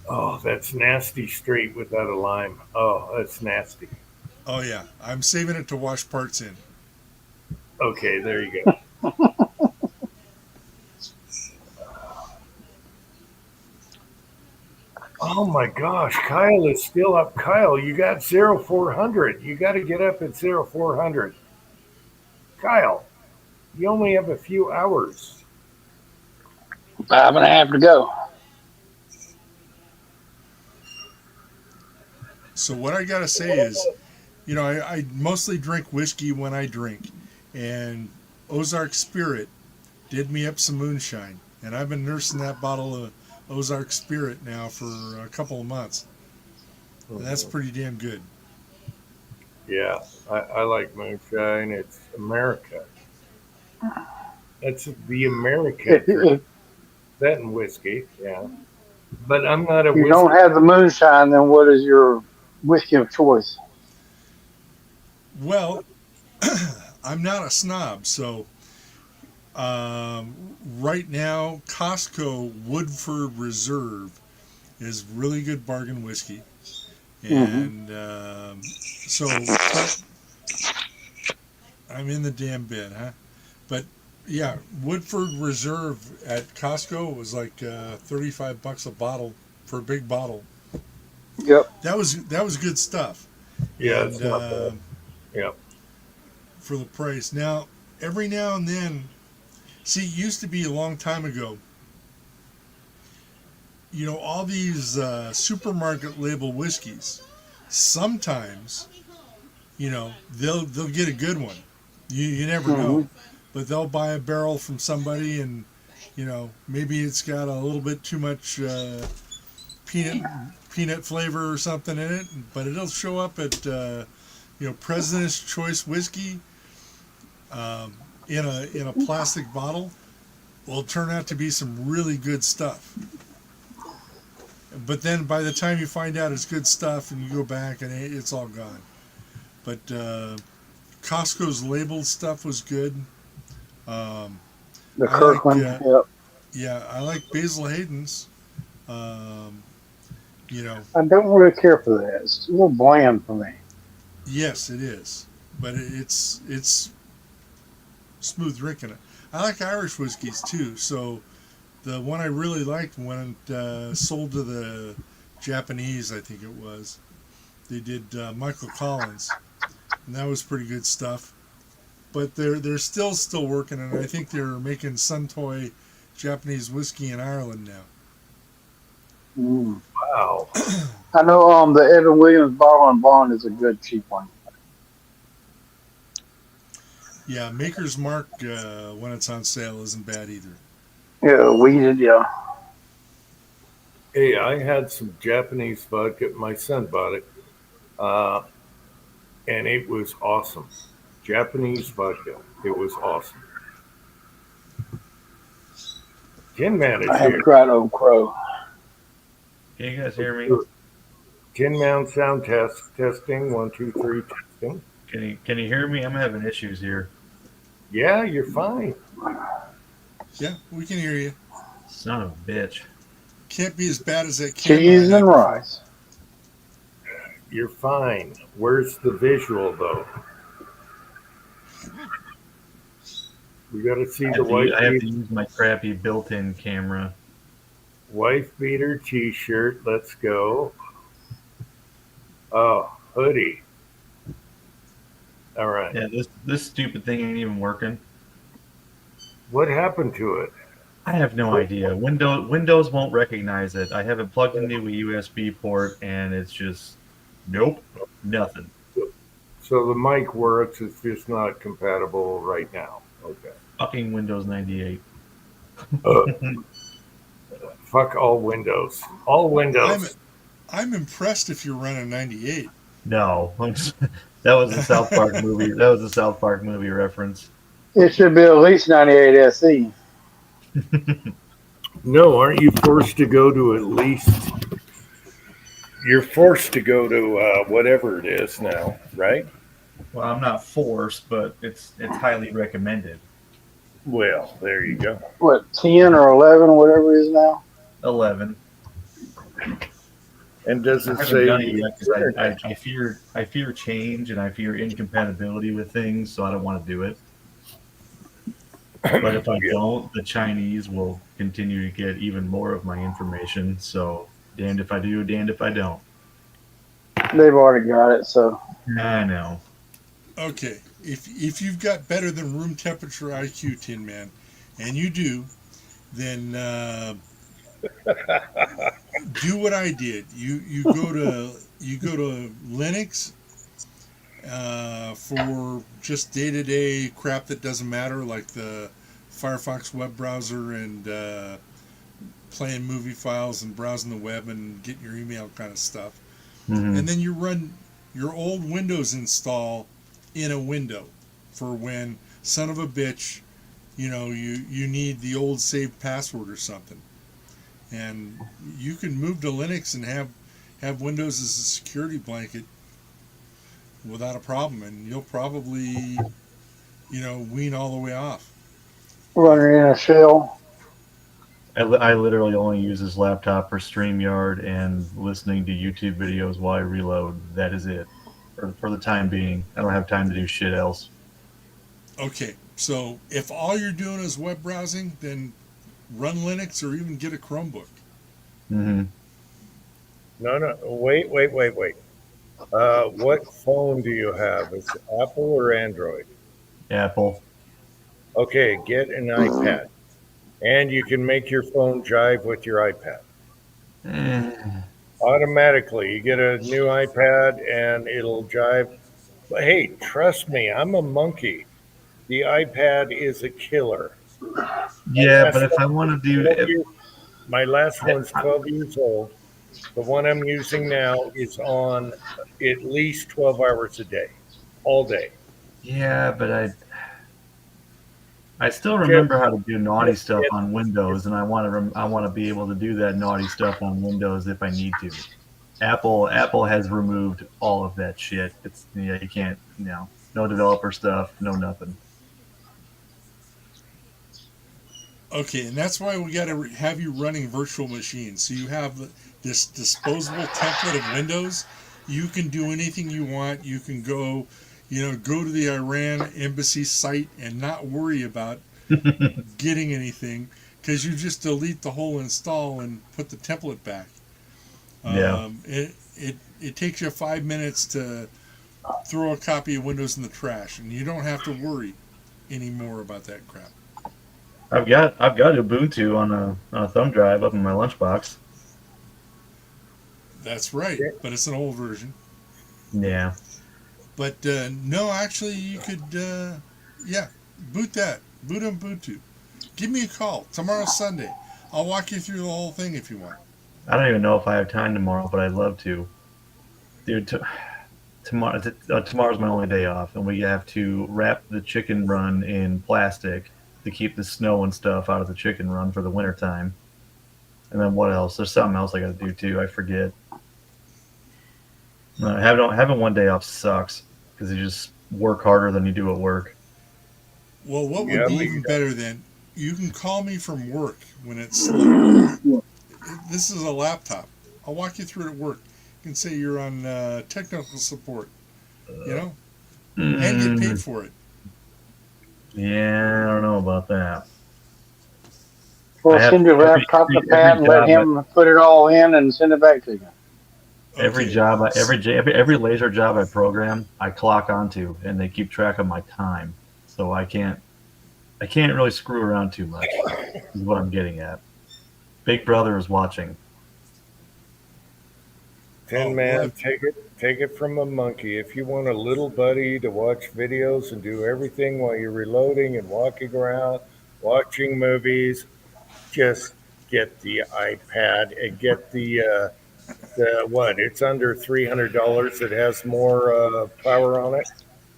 Speaker 2: Oh, that's nasty straight without a lime. Oh, that's nasty.
Speaker 3: Oh yeah, I'm saving it to wash parts in.
Speaker 2: Okay, there you go. Oh my gosh, Kyle is still up. Kyle, you got 0400. You got to get up at 0400. Kyle, you only have a few hours.
Speaker 4: 5.5 to go.
Speaker 3: So what I gotta say is, I mostly drink whiskey when I drink, and Ozark Spirit did me up some moonshine, and I've been nursing that bottle of Ozark Spirit now for a couple of months. And that's pretty damn good.
Speaker 2: Yeah, I like moonshine. It's America. That's the American
Speaker 4: If,
Speaker 2: drink.
Speaker 4: if
Speaker 2: That and whiskey, yeah. But I'm not a
Speaker 4: you don't
Speaker 2: whiskey.
Speaker 4: have the moonshine, then what is your whiskey of choice?
Speaker 3: Well, I'm not a snob, so right now Costco Woodford Reserve is really good bargain whiskey,
Speaker 4: Hmm.
Speaker 3: and so but I'm in the damn bed, huh? But yeah, Woodford Reserve at Costco was like $35 a bottle for a big bottle.
Speaker 4: Yep.
Speaker 3: That was good stuff,
Speaker 2: Yeah, it's
Speaker 3: and
Speaker 2: not bad. Yeah.
Speaker 3: for the price. Now, every now and then, see, it used to be a long time ago. All these supermarket label whiskeys. Sometimes, they'll get a good one. You never
Speaker 4: Hmm.
Speaker 3: know, but they'll buy a barrel from somebody, and maybe it's got a little bit too much peanut peanut flavor or something in it, but it'll show up at President's Choice whiskey in a plastic bottle. Will turn out to be some really good stuff. But then by the time you find out it's good stuff and you go back and it's all gone. But Costco's labeled stuff was good. Um,
Speaker 4: The
Speaker 3: I like,
Speaker 4: Kirkland. Yep.
Speaker 3: yeah, I like Basil Hayden's. Um, you know,
Speaker 4: I don't really care for that. It's a little bland for me.
Speaker 3: yes, it is, but it's smooth drinking. I like Irish whiskeys too. So the one I really liked went sold to the Japanese, I think it was. They did Michael Collins, and that was pretty good stuff. But they're still working, and I think they're making Suntory Japanese whiskey in Ireland now.
Speaker 4: Mm.
Speaker 2: Wow.
Speaker 4: I know the Evan Williams bottle and bond is a good cheap one.
Speaker 3: Yeah, Maker's Mark when it's on sale isn't bad either.
Speaker 4: Yeah, weeded. Yeah.
Speaker 2: Hey, I had some Japanese vodka. My son bought it, uh, and it was awesome. Japanese vodka. It was awesome. Tin Man
Speaker 4: I
Speaker 2: is
Speaker 4: haven't
Speaker 2: here.
Speaker 4: tried Old Crow.
Speaker 7: Can you guys hear me?
Speaker 2: Tin Man sound testing. 1, 2, 3 testing.
Speaker 7: Can you hear me? I'm having issues here.
Speaker 2: Yeah, you're fine.
Speaker 3: Yeah, we can hear you.
Speaker 7: Son of a bitch.
Speaker 3: Can't be as bad as that camera I
Speaker 4: Cheese
Speaker 3: had
Speaker 4: and
Speaker 3: before.
Speaker 4: rice.
Speaker 2: You're fine. Where's the visual though? We got to see the
Speaker 7: I have to use my crappy built-in camera.
Speaker 2: wife beater T-shirt. Let's go. Oh, hoodie. All right.
Speaker 7: Yeah, this stupid thing ain't even working.
Speaker 2: What happened to it?
Speaker 7: I have no idea. Windows won't recognize it. I have it plugged into a USB port, and it's just nope, nothing.
Speaker 2: So the mic works. It's just not compatible right now. Okay.
Speaker 7: Fucking Windows 98.
Speaker 2: Uh, fuck all Windows. All Windows.
Speaker 3: I'm impressed if you're running 98.
Speaker 7: No, that was a South Park movie. That was a South Park movie reference.
Speaker 4: It should be at least 98 SE.
Speaker 2: No, aren't you forced to go to at least? You're forced to go to whatever it is now, right?
Speaker 7: Well, I'm not forced, but it's highly recommended.
Speaker 2: Well, there you go.
Speaker 4: What, 10 or 11 or whatever it is now?
Speaker 7: 11.
Speaker 2: And does
Speaker 7: I
Speaker 2: it
Speaker 7: haven't done it
Speaker 2: say?
Speaker 7: yet because I fear change and I fear incompatibility with things, so I don't want to do it. But if I
Speaker 2: Yeah.
Speaker 7: don't, the Chinese will continue to get even more of my information. So damned if I do, damned if I don't.
Speaker 4: They've already got it, so.
Speaker 7: I know.
Speaker 3: Okay, if you've got better than room temperature IQ, Tin Man, and you do, then do what I did. You go to Linux for just day-to-day crap that doesn't matter, like the Firefox web browser and playing movie files and browsing the web and getting your email kind of stuff.
Speaker 7: Mhm.
Speaker 3: And then you run your old Windows install in a window for when, son of a bitch, you need the old saved password or something. And you can move to Linux and have Windows as a security blanket without a problem, and you'll probably, wean all the way off.
Speaker 4: Running in a shell.
Speaker 7: I literally only use this laptop for StreamYard and listening to YouTube videos while I reload. That is it. For the time being. I don't have time to do shit else.
Speaker 3: Okay, so if all you're doing is web browsing, then run Linux or even get a Chromebook.
Speaker 7: Mm-hmm.
Speaker 2: No. Wait. What phone do you have? Is it Apple or Android?
Speaker 7: Apple.
Speaker 2: Okay, get an iPad. And you can make your phone jive with your iPad. Automatically, you get a new iPad and it'll jive. But hey, trust me, I'm a monkey. The iPad is a killer.
Speaker 7: Yeah, but if I want to do...
Speaker 2: My last one's 12 years old. The one I'm using now is on at least 12 hours a day, all day.
Speaker 7: Yeah, but I still remember how to do naughty stuff on Windows, and I want to be able to do that naughty stuff on Windows if I need to. Apple has removed all of that shit. You can't, no developer stuff, no nothing.
Speaker 3: Okay, and that's why we got to have you running virtual machines. So you have this disposable template of Windows. You can do anything you want. You can go to the Iran embassy site and not worry about getting anything, because you just delete the whole install and put the template back.
Speaker 7: Yeah.
Speaker 3: It takes you 5 minutes to throw a copy of Windows in the trash, and you don't have to worry anymore about that crap.
Speaker 7: I've got Ubuntu on a thumb drive up in my lunchbox.
Speaker 3: That's right, but it's an old version.
Speaker 7: Yeah.
Speaker 3: But no, actually, you could, boot that. Boot Ubuntu. Give me a call. Tomorrow's Sunday. I'll walk you through the whole thing if you want.
Speaker 7: I don't even know if I have time tomorrow, but I'd love to. Dude, tomorrow's my only day off, and we have to wrap the chicken run in plastic to keep the snow and stuff out of the chicken run for the wintertime. And then what else? There's something else I got to do too. I forget. Having one day off sucks because you just work harder than you do at work.
Speaker 3: Well, what would be even better then? You can call me from work when it's slow. This is a laptop. I'll walk you through it at work. You can say you're on technical support, and get paid for it.
Speaker 7: Yeah, I don't know about that.
Speaker 4: We'll send your laptop to Pat and let him put it all in and send it back to you.
Speaker 7: Every laser job I program, I clock onto, and they keep track of my time. So I can't really screw around too much. Is what I'm getting at. Big Brother is watching.
Speaker 2: Tin Man, take it from a monkey. If you want a little buddy to watch videos and do everything while you're reloading and walking around, watching movies, just get the iPad and get the what? It's under $300. It has more power on it.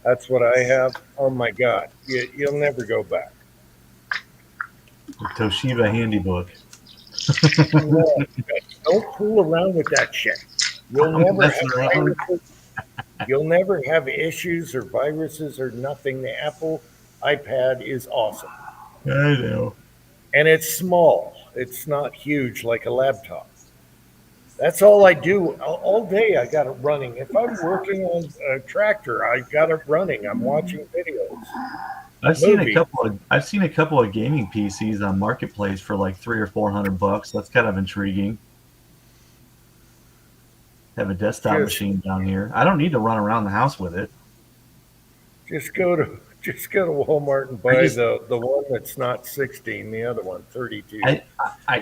Speaker 2: That's what I have. Oh my God, you'll never go back.
Speaker 7: The Toshiba Handybook.
Speaker 2: Don't fool around with that shit. You'll never have issues or viruses or nothing. The Apple iPad is awesome.
Speaker 7: I know.
Speaker 2: And it's small. It's not huge like a laptop. That's all I do all day. I got it running. If I'm working on a tractor, I got it running. I'm watching videos.
Speaker 7: I've seen a couple of gaming PCs on Marketplace for like $300 or $400. That's kind of intriguing. Have a desktop machine down here. I don't need to run around the house with it.
Speaker 2: Just go to Walmart and buy the one that's not 16, the other one 32.
Speaker 7: I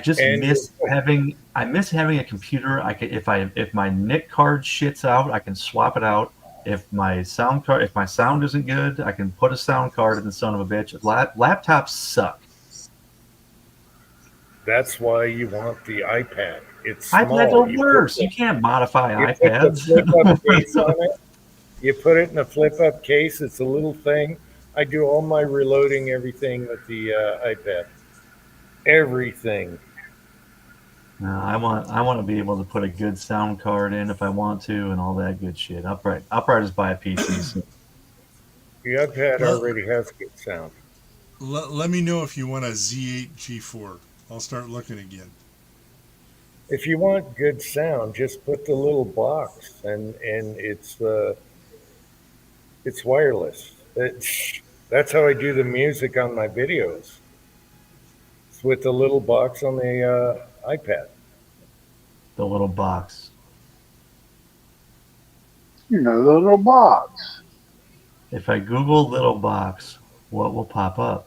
Speaker 7: miss having a computer. If my NIC card shits out, I can swap it out. If my sound isn't good, I can put a sound card in the son of a bitch. Laptops suck.
Speaker 2: That's why you want the iPad. It's small.
Speaker 7: iPads are
Speaker 2: You
Speaker 7: worse.
Speaker 2: put
Speaker 7: You can't modify
Speaker 2: you put the
Speaker 7: iPads.
Speaker 2: flip-up case on it. You put it in a flip-up case. It's a little thing. I do all my reloading, everything with the iPad. Everything.
Speaker 7: No, I want to be able to put a good sound card in if I want to and all that good shit. I'll probably just buy a PC. So.
Speaker 2: The iPad
Speaker 3: Well-
Speaker 2: already has good sound.
Speaker 3: Let me know if you want a Z8 G4. I'll start looking again.
Speaker 2: If you want good sound, just put the little box, and it's wireless. That's how I do the music on my videos. It's with the little box on the iPad.
Speaker 7: The little box.
Speaker 4: You know, the little box.
Speaker 7: If I Google little box, what will pop up?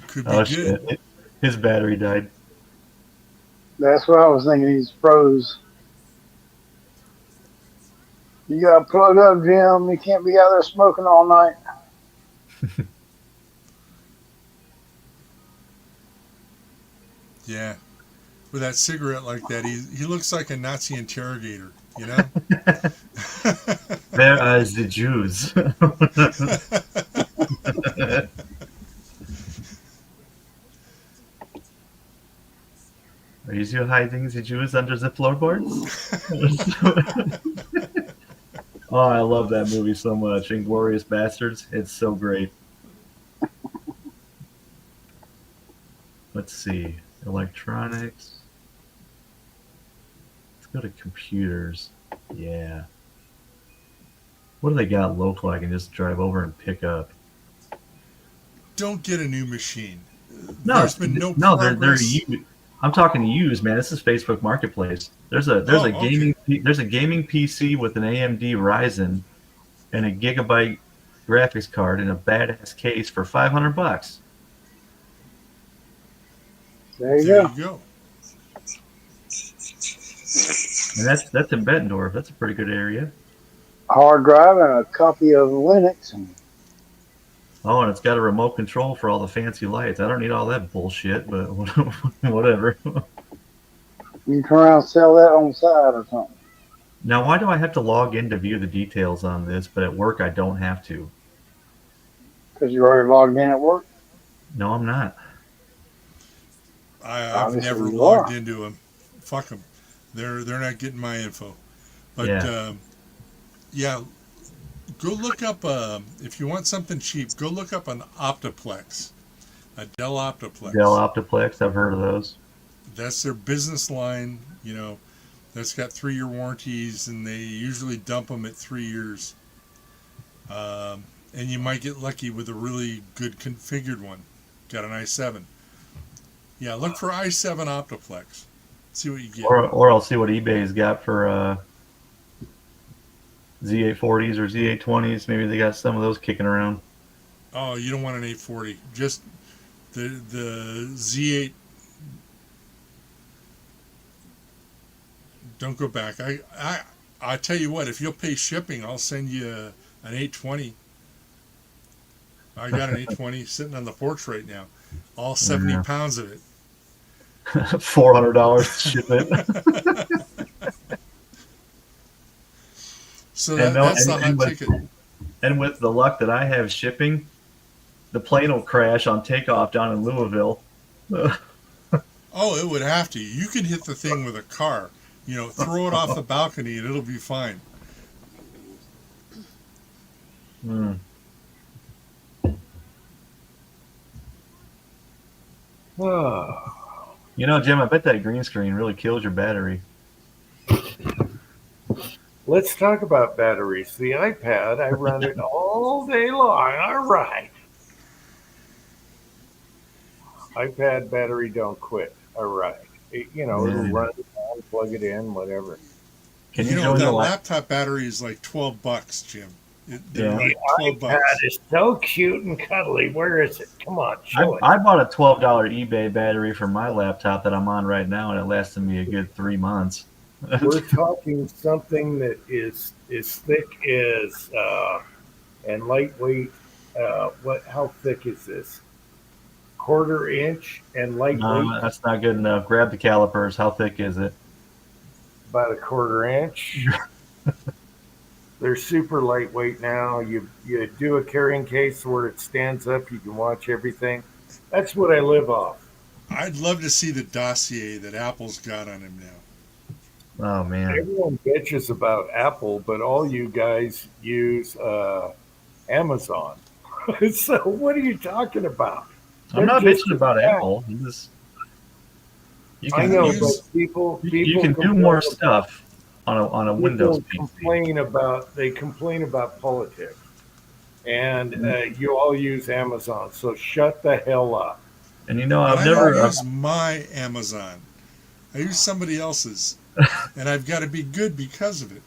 Speaker 3: Could be
Speaker 7: Oh
Speaker 3: good.
Speaker 7: shit! His battery died.
Speaker 4: That's what I was thinking. He's froze. You gotta plug up, Jim. You can't be out there smoking all night.
Speaker 3: Yeah. With that cigarette like that, he looks like a Nazi interrogator, you know?
Speaker 7: Where are the Jews? Are you hiding the Jews under the floorboards? Oh, I love that movie so much. Inglorious Bastards. It's so great. Let's see. Electronics. Let's go to computers. Yeah. What do they got local I can just drive over and pick up?
Speaker 3: Don't get a new machine.
Speaker 7: No,
Speaker 3: There's been no
Speaker 7: they're
Speaker 3: progress.
Speaker 7: used. I'm talking used, man. This is Facebook Marketplace. There's a
Speaker 3: okay.
Speaker 7: gaming PC with an AMD Ryzen and a gigabyte graphics card in a badass case for $500.
Speaker 4: There you
Speaker 3: There
Speaker 4: go.
Speaker 3: you go.
Speaker 7: And that's in Bettendorf. That's a pretty good area.
Speaker 4: Hard drive and a copy of Linux. And
Speaker 7: Oh, and it's got a remote control for all the fancy lights. I don't need all that bullshit, but whatever.
Speaker 4: you can turn around and sell that on the side or something.
Speaker 7: Now, why do I have to log in to view the details on this, but at work I don't have to?
Speaker 4: Because you're already logged in at work.
Speaker 7: No, I'm not.
Speaker 3: I've
Speaker 4: Obviously
Speaker 3: never
Speaker 4: you
Speaker 3: logged
Speaker 4: are.
Speaker 3: into them. Fuck them. They're not getting my info. But
Speaker 7: Yeah.
Speaker 3: yeah, go look up if you want something cheap. Go look up an Optiplex, a Dell Optiplex.
Speaker 7: Dell Optiplex, I've heard of those.
Speaker 3: That's their business line. You know, that's got 3-year warranties, and they usually dump them at 3 years. And you might get lucky with a really good configured one. Got an i7. Yeah, look for i7 Optiplex. See what you get.
Speaker 7: Or I'll see what eBay's got for Z840s or Z820s. Maybe they got some of those kicking around.
Speaker 3: Oh, you don't want an 840. Just the Z8. Don't go back. I tell you what, if you'll pay shipping, I'll send you an 820. I got an 820 sitting on the porch right now. All 70
Speaker 7: Yeah.
Speaker 3: pounds of it.
Speaker 7: $400 to ship it.
Speaker 3: So
Speaker 7: And no-
Speaker 3: that's
Speaker 7: and-
Speaker 3: the
Speaker 7: and
Speaker 3: hot
Speaker 7: with-
Speaker 3: ticket.
Speaker 7: And with the luck that I have shipping, the plane will crash on takeoff down in Louisville.
Speaker 3: Oh, it would have to. You can hit the thing with a car. You know, throw it off the balcony and it'll be fine.
Speaker 7: Hmm. You know, Jim, I bet that green screen really kills your battery.
Speaker 2: Let's talk about batteries. The iPad, I run it all day long. All right. iPad battery don't quit. All right. It'll
Speaker 7: Yeah.
Speaker 2: run it on, plug it in, whatever.
Speaker 7: Can
Speaker 3: You
Speaker 7: you
Speaker 3: know,
Speaker 7: join
Speaker 3: that
Speaker 7: the
Speaker 3: laptop battery is like $12, Jim. They're
Speaker 7: Yeah.
Speaker 3: like
Speaker 2: The
Speaker 3: $12.
Speaker 2: iPad is so cute and cuddly. Where is it? Come on, show it.
Speaker 7: I bought a $12 eBay battery for my laptop that I'm on right now, and it lasted me a good 3 months.
Speaker 2: We're talking something that is as thick as and lightweight what? How thick is this? 1/4 inch and lightweight,
Speaker 7: No, that's not good enough. Grab the calipers. How thick is it?
Speaker 2: about 1/4 inch. They're super lightweight now. You do a carrying case where it stands up. You can watch everything. That's what I live off.
Speaker 3: I'd love to see the dossier that Apple's got on him now.
Speaker 7: Oh man,
Speaker 2: Everyone bitches about Apple, but all you guys use Amazon. So what are you talking about?
Speaker 7: I'm not
Speaker 2: They're just
Speaker 7: bitching about
Speaker 2: as bad.
Speaker 7: Apple. You
Speaker 2: I
Speaker 7: can
Speaker 2: know,
Speaker 3: use-
Speaker 2: but people
Speaker 7: you can do
Speaker 2: complain
Speaker 7: more
Speaker 2: about-
Speaker 7: stuff on a Windows
Speaker 2: people
Speaker 7: PC.
Speaker 2: they complain about politics, and
Speaker 7: Mm-hmm.
Speaker 2: you all use Amazon. So shut the hell up.
Speaker 7: And you know,
Speaker 3: But
Speaker 7: I've
Speaker 3: I
Speaker 7: never.
Speaker 3: don't use my Amazon. I use somebody else's, and I've got to be good because of it.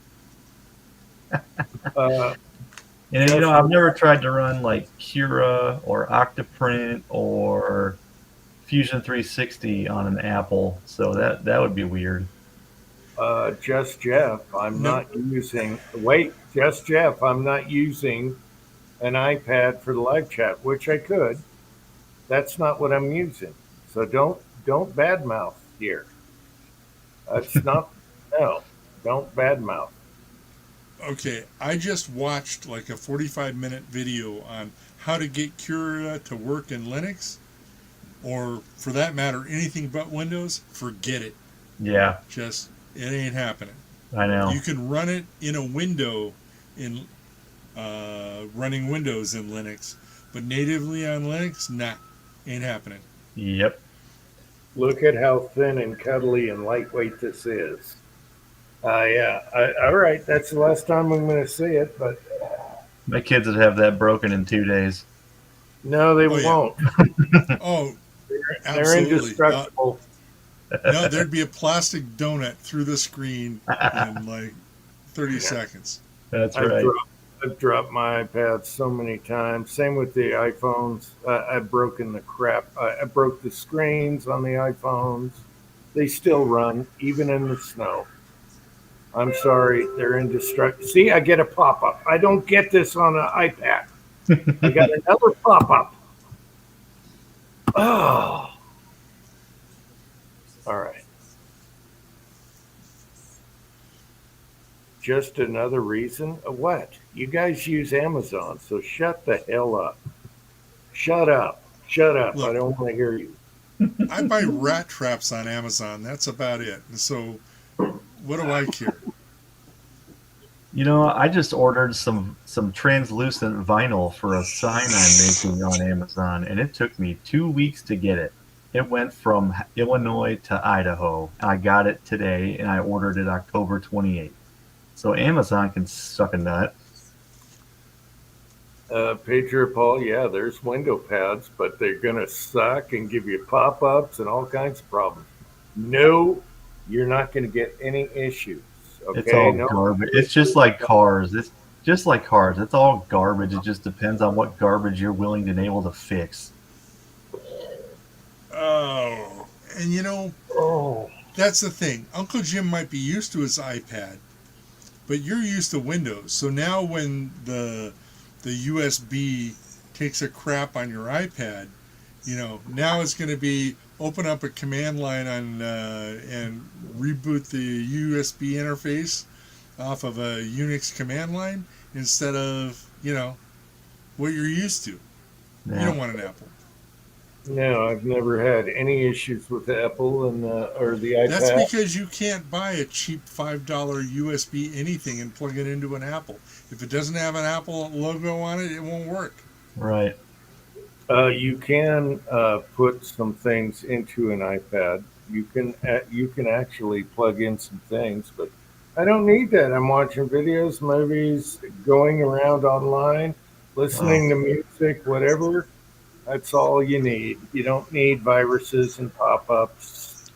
Speaker 7: And you know, I've never tried to run like Cura or Octoprint or Fusion 360 on an Apple, so that would be weird.
Speaker 2: Just Jeff, I'm
Speaker 3: No.
Speaker 2: not using. Wait, Just Jeff, I'm not using an iPad for the live chat, which I could. That's not what I'm using. So don't badmouth here. That's not no. Don't badmouth.
Speaker 3: Okay, I just watched like a 45-minute video on how to get Cura to work in Linux, or for that matter, anything but Windows. Forget it.
Speaker 7: Yeah,
Speaker 3: Just, it ain't happening.
Speaker 7: I know.
Speaker 3: You can run it in a window in running Windows in Linux, but natively on Linux, nah, ain't happening.
Speaker 7: Yep.
Speaker 2: Look at how thin and cuddly and lightweight this is. Yeah. All right. That's the last time I'm going to see it, but
Speaker 7: My kids would have that broken in 2 days.
Speaker 2: no, they
Speaker 3: Oh, yeah.
Speaker 2: won't.
Speaker 3: Oh,
Speaker 2: They're
Speaker 3: absolutely.
Speaker 2: indestructible.
Speaker 3: No, there'd be a plastic donut through the screen in like 30 seconds.
Speaker 7: That's
Speaker 2: I've
Speaker 7: right.
Speaker 2: dropped my iPad so many times. Same with the iPhones. I've broken the crap. I broke the screens on the iPhones. They still run, even in the snow. I'm sorry, they're indestructible. See, I get a pop up. I don't get this on an iPad. I got another pop up. Oh. All right. Just another reason? What? You guys use Amazon, so shut the hell up. Shut up. Shut up.
Speaker 3: Look.
Speaker 2: I don't want to hear you.
Speaker 3: I buy rat traps on Amazon. That's about it. And so, what do I care?
Speaker 7: You know, I just ordered some translucent vinyl for a sign I'm making on Amazon, and it took me 2 weeks to get it. It went from Illinois to Idaho. I got it today, and I ordered it October 28th. So Amazon can suck a nut.
Speaker 2: Pager Paul, yeah, there's window pads, but they're going to suck and give you pop ups and all kinds of problems. No, you're not going to get any issues. Okay,
Speaker 7: It's all
Speaker 2: no.
Speaker 7: garbage. It's just like cars. It's just like cars. It's all garbage. It just depends on what garbage you're willing and able to fix.
Speaker 3: Oh, and you know,
Speaker 2: Oh,
Speaker 3: that's the thing. Uncle Jim might be used to his iPad, but you're used to Windows. So now when the USB takes a crap on your iPad, you know, now it's going to be open up a command line on and reboot the USB interface off of a Unix command line instead of, you know, what you're used to. You
Speaker 7: Yeah.
Speaker 3: don't want an Apple.
Speaker 2: no, I've never had any issues with Apple and or the iPad.
Speaker 3: That's because you can't buy a cheap $5 USB anything and plug it into an Apple. If it doesn't have an Apple logo on it, it won't work.
Speaker 7: Right.
Speaker 2: You can put some things into an iPad. You can actually plug in some things, but I don't need that. I'm watching videos, movies, going around online, listening to music, whatever. That's all you need. You don't need viruses and pop-ups.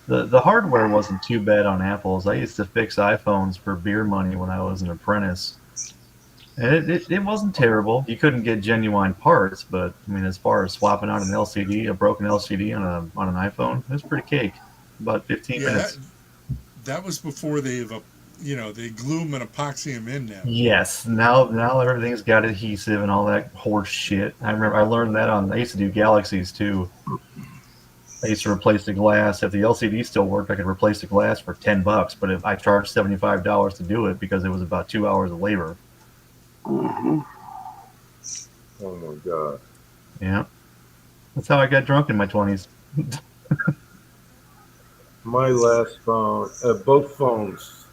Speaker 7: The hardware wasn't too bad on Apple's. I used to fix iPhones for beer money when I was an apprentice. And it wasn't terrible. You couldn't get genuine parts, but I mean, as far as swapping out an LCD, a broken LCD on an iPhone, it was pretty cake. About 15
Speaker 3: Yeah,
Speaker 7: minutes.
Speaker 3: that was before they've they glue them and epoxy them in now.
Speaker 7: Yes, now everything's got adhesive and all that horse shit. I remember I learned that I used to do Galaxies too. I used to replace the glass. If the LCD still worked, I could replace the glass for $10. But if I charged $75 to do it because it was about 2 hours of labor.
Speaker 4: Hmm.
Speaker 2: Oh my god.
Speaker 7: Yeah, that's how I got drunk in my 20s.
Speaker 2: My last phone, both phones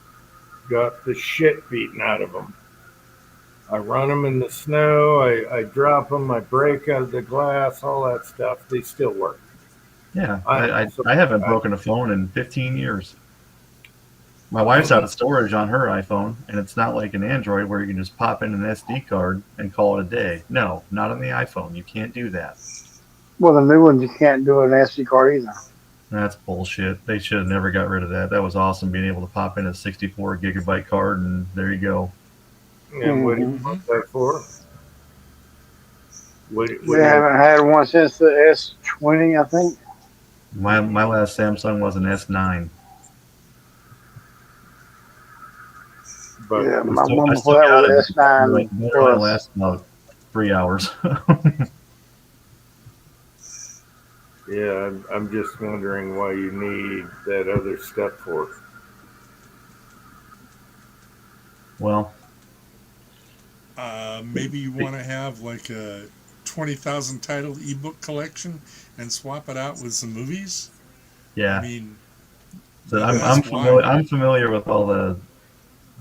Speaker 2: got the shit beaten out of them. I run them in the snow, I drop them, I break out of the glass, all that stuff. They still work.
Speaker 7: Yeah,
Speaker 2: I-
Speaker 7: I haven't broken a phone in 15 years. My wife's out of storage on her iPhone, and it's not like an Android where you can just pop in an SD card and call it a day. No, not on the iPhone. You can't do that.
Speaker 4: Well, the new ones you can't do an SD card either.
Speaker 7: That's bullshit. They should have never got rid of that. That was awesome being able to pop in a 64 gigabyte card, and there you go.
Speaker 2: And what do you
Speaker 4: Mhm.
Speaker 2: want that for? What
Speaker 4: They haven't had one since the S20, I think.
Speaker 7: My last Samsung was an S9.
Speaker 2: but
Speaker 4: Yeah, my
Speaker 7: still-
Speaker 4: one
Speaker 7: I
Speaker 4: before
Speaker 7: still
Speaker 4: that
Speaker 7: got
Speaker 4: was
Speaker 7: it.
Speaker 4: S9
Speaker 7: Like, that
Speaker 4: Plus.
Speaker 7: last about 3 hours.
Speaker 2: yeah, I'm just wondering why you need that other stuff for.
Speaker 7: Well,
Speaker 3: Maybe you want to have like a 20,000 title ebook collection and swap it out with some movies. I
Speaker 7: yeah.
Speaker 3: mean,
Speaker 7: So I'm
Speaker 3: that's
Speaker 7: familiar.
Speaker 3: why.
Speaker 7: I'm familiar with all the.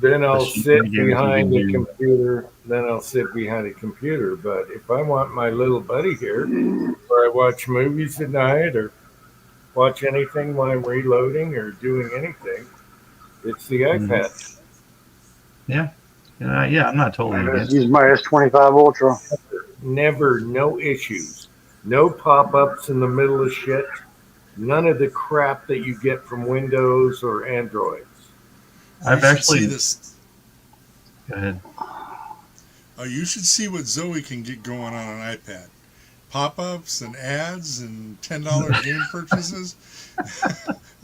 Speaker 2: Then I'll
Speaker 7: shit
Speaker 2: sit
Speaker 7: games you
Speaker 2: behind
Speaker 7: can
Speaker 2: the
Speaker 7: do.
Speaker 2: computer. Then I'll sit behind a computer. But if I want my little buddy here, where I watch movies at night or watch anything while I'm reloading or doing anything, it's the iPad.
Speaker 7: Yeah, I'm not totally
Speaker 4: I just
Speaker 7: against.
Speaker 4: use my S25 Ultra.
Speaker 2: Never, no issues, no pop-ups in the middle of shit. None of the crap that you get from Windows or Androids.
Speaker 7: I've
Speaker 3: You should
Speaker 7: actually.
Speaker 3: see this.
Speaker 7: Go ahead.
Speaker 3: You should see what Zoe can get going on an iPad. Pop-ups and ads and $10 game purchases.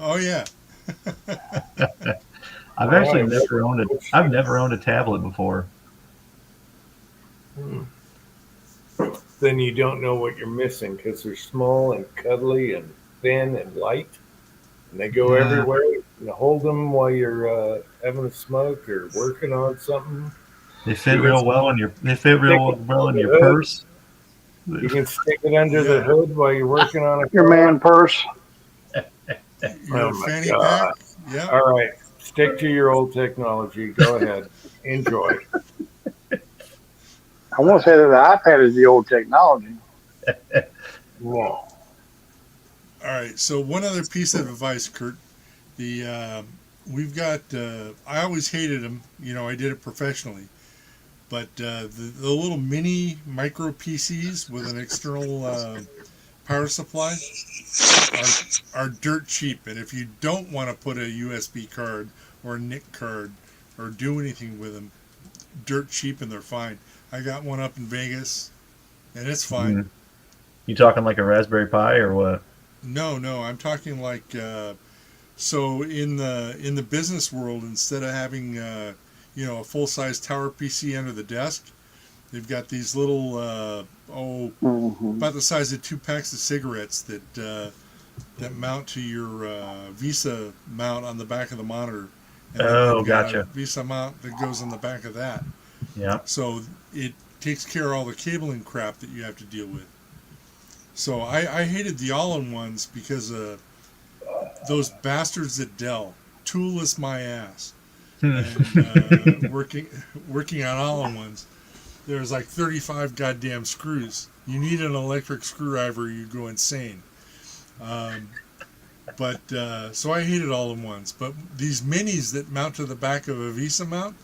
Speaker 3: Oh yeah.
Speaker 7: I've actually never owned a. I've never owned a tablet before.
Speaker 2: Then you don't know what you're missing because they're small and cuddly and thin and light, and they go
Speaker 7: Yeah.
Speaker 2: everywhere. You hold them while you're having a smoke or working on something.
Speaker 7: They fit real well in your. They fit real well in your
Speaker 2: Hood.
Speaker 7: purse.
Speaker 2: You can stick it under the
Speaker 3: Yeah.
Speaker 2: hood while you're working on a
Speaker 4: Your
Speaker 2: car.
Speaker 4: man purse.
Speaker 3: Your
Speaker 2: Oh my
Speaker 3: fanny
Speaker 2: God.
Speaker 3: pack. Yeah.
Speaker 2: All right, stick to your old technology. Go ahead, enjoy.
Speaker 4: I won't say that the iPad is the old technology.
Speaker 2: No.
Speaker 3: All right. So one other piece of advice, Kurt. We've got. I always hated them. I did it professionally, but the little mini micro PCs with an external power supply are dirt cheap. And if you don't want to put a USB card or a NIC card or do anything with them, dirt cheap and they're fine. I got one up in Vegas, and it's fine.
Speaker 7: Mhm. You talking like a Raspberry Pi or what?
Speaker 3: No, I'm talking like so in the business world, instead of having a full size tower PC under the desk, they've got these little about the size of 2 packs of cigarettes that mount to your Visa mount on the back of the monitor. And then
Speaker 7: Oh,
Speaker 3: they've got
Speaker 7: gotcha.
Speaker 3: a Visa mount that goes on the back of that.
Speaker 7: Yeah.
Speaker 3: So it takes care of all the cabling crap that you have to deal with. So I hated the all-in-ones because those bastards at Dell, toolless my ass, and working on all-in-ones. There's like 35 goddamn screws. You need an electric screwdriver, you go insane. So I hated all-in-ones. But these minis that mount to the back of a Visa mount,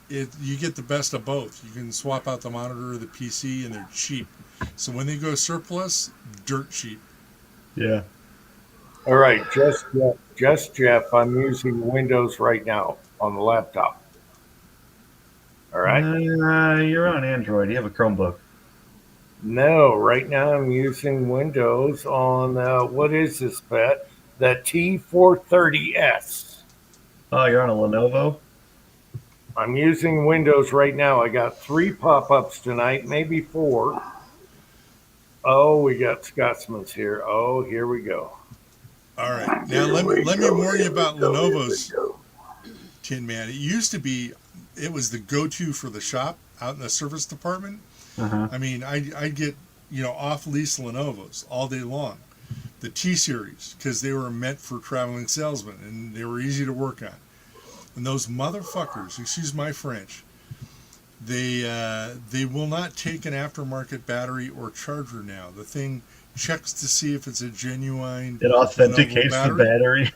Speaker 3: you get the best of both. You can swap out the monitor or the PC, and they're cheap. So when they go surplus, dirt cheap.
Speaker 7: Yeah.
Speaker 2: All right, just Jeff. I'm using Windows right now on the laptop. All right.
Speaker 7: You're on Android. You have a Chromebook.
Speaker 2: No, right now I'm using Windows on what is this, Pat? The T430S.
Speaker 7: Oh, you're on a Lenovo?
Speaker 2: I'm using Windows right now. I got 3 pop-ups tonight, maybe 4. Oh, we got Scotsman's here. Oh, here we go.
Speaker 3: All right. Now let me warn you about Lenovo's, Tin Man. It used to be, it was the go-to for the shop out in the service department.
Speaker 7: Uh-huh.
Speaker 3: I mean, I'd get, off-lease Lenovo's all day long. The T-Series, because they were meant for traveling salesmen, and they were easy to work on. And those motherfuckers, excuse my French, they will not take an aftermarket battery or charger now. The thing checks to see if it's a genuine
Speaker 7: It authenticates
Speaker 3: Lenovo
Speaker 7: the battery.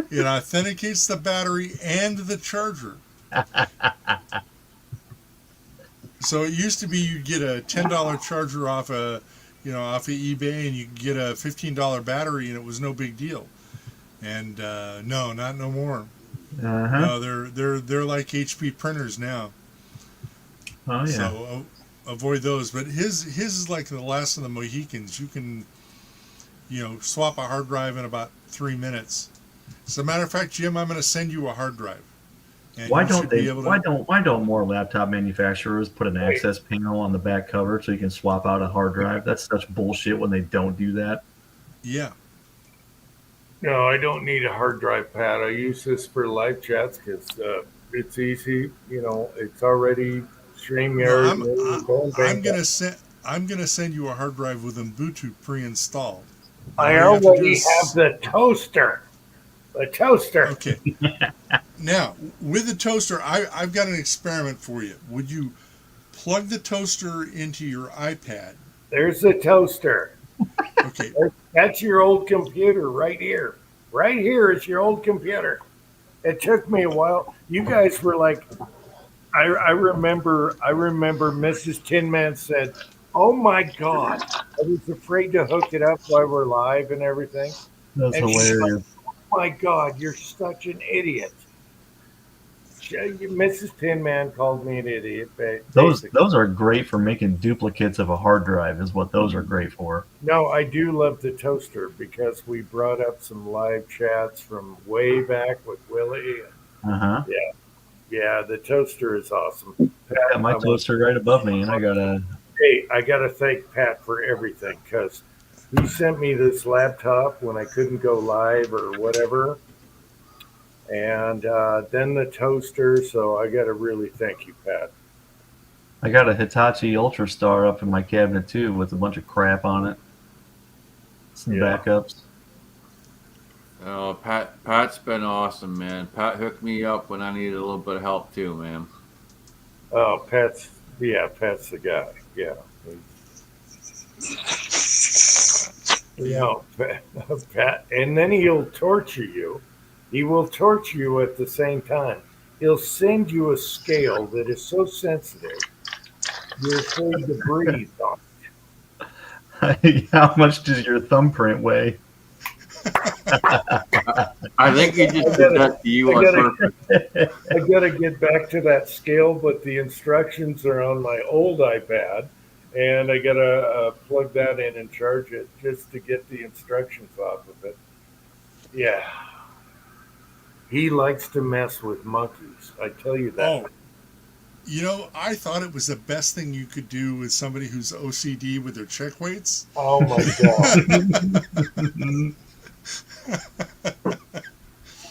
Speaker 3: It authenticates the battery and the charger. So it used to be you'd get a $10 charger off off of eBay, and you could get a $15 battery, and it was no big deal. And no, not no more.
Speaker 7: Uh-huh.
Speaker 3: No, they're like HP printers now.
Speaker 7: Oh, yeah.
Speaker 3: So avoid those. But his is like the last of the Mohicans. You can, swap a hard drive in about 3 minutes. As a matter of fact, Jim, I'm going to send you a hard drive. And
Speaker 7: Why
Speaker 3: you
Speaker 7: don't
Speaker 3: should be
Speaker 7: they?
Speaker 3: able to-
Speaker 7: Why don't more laptop manufacturers put an access panel on the back cover so you can swap out a hard drive? That's such bullshit when they don't do that.
Speaker 3: Yeah.
Speaker 2: No, I don't need a hard drive, Pat. I use this for live chats because it's easy. It's already StreamYard.
Speaker 3: I'm gonna send you a hard drive with Ubuntu pre-installed.
Speaker 2: I
Speaker 3: All you have to do
Speaker 2: already
Speaker 3: is-
Speaker 2: have the toaster. The toaster.
Speaker 3: Okay. Now, with the toaster, I've got an experiment for you. Would you plug the toaster into your iPad?
Speaker 2: There's the toaster.
Speaker 3: Okay.
Speaker 2: That's your old computer right here. Right here is your old computer. It took me a while. You guys were like, I remember Mrs. Tinman said, "Oh my God, I was afraid to hook it up while we're live and everything."
Speaker 7: That's
Speaker 2: And she's
Speaker 7: hilarious.
Speaker 2: "Oh my God, you're such an idiot." Mrs. Tinman called me an idiot. Basically.
Speaker 7: Those are great for making duplicates of a hard drive. Is what those are great for.
Speaker 2: No, I do love the toaster because we brought up some live chats from way back with Willie.
Speaker 7: Uh huh.
Speaker 2: Yeah, the toaster is awesome.
Speaker 7: Got my toaster right above me, and I got a.
Speaker 2: Hey, I got to thank Pat for everything because he sent me this laptop when I couldn't go live or whatever. And then the toaster. So I got to really thank you, Pat.
Speaker 7: I got a Hitachi UltraStar up in my cabinet too, with a bunch of crap on it. Some
Speaker 2: Yeah.
Speaker 7: backups.
Speaker 8: Oh, Pat's been awesome, man. Pat hooked me up when I needed a little bit of help too, man.
Speaker 2: Oh, Pat's the guy. Yeah. Pat, and then he'll torture you. He will torture you at the same time. He'll send you a scale that is so sensitive, you're afraid to breathe on.
Speaker 7: How much does your thumbprint weigh?
Speaker 8: I think he just did that to you on purpose.
Speaker 2: I gotta get back to that scale, but the instructions are on my old iPad, and I gotta plug that in and charge it just to get the instructions off of it. Yeah, he likes to mess with monkeys. I tell you that.
Speaker 3: Oh, I thought it was the best thing you could do with somebody who's OCD with their check weights.
Speaker 2: Oh my God.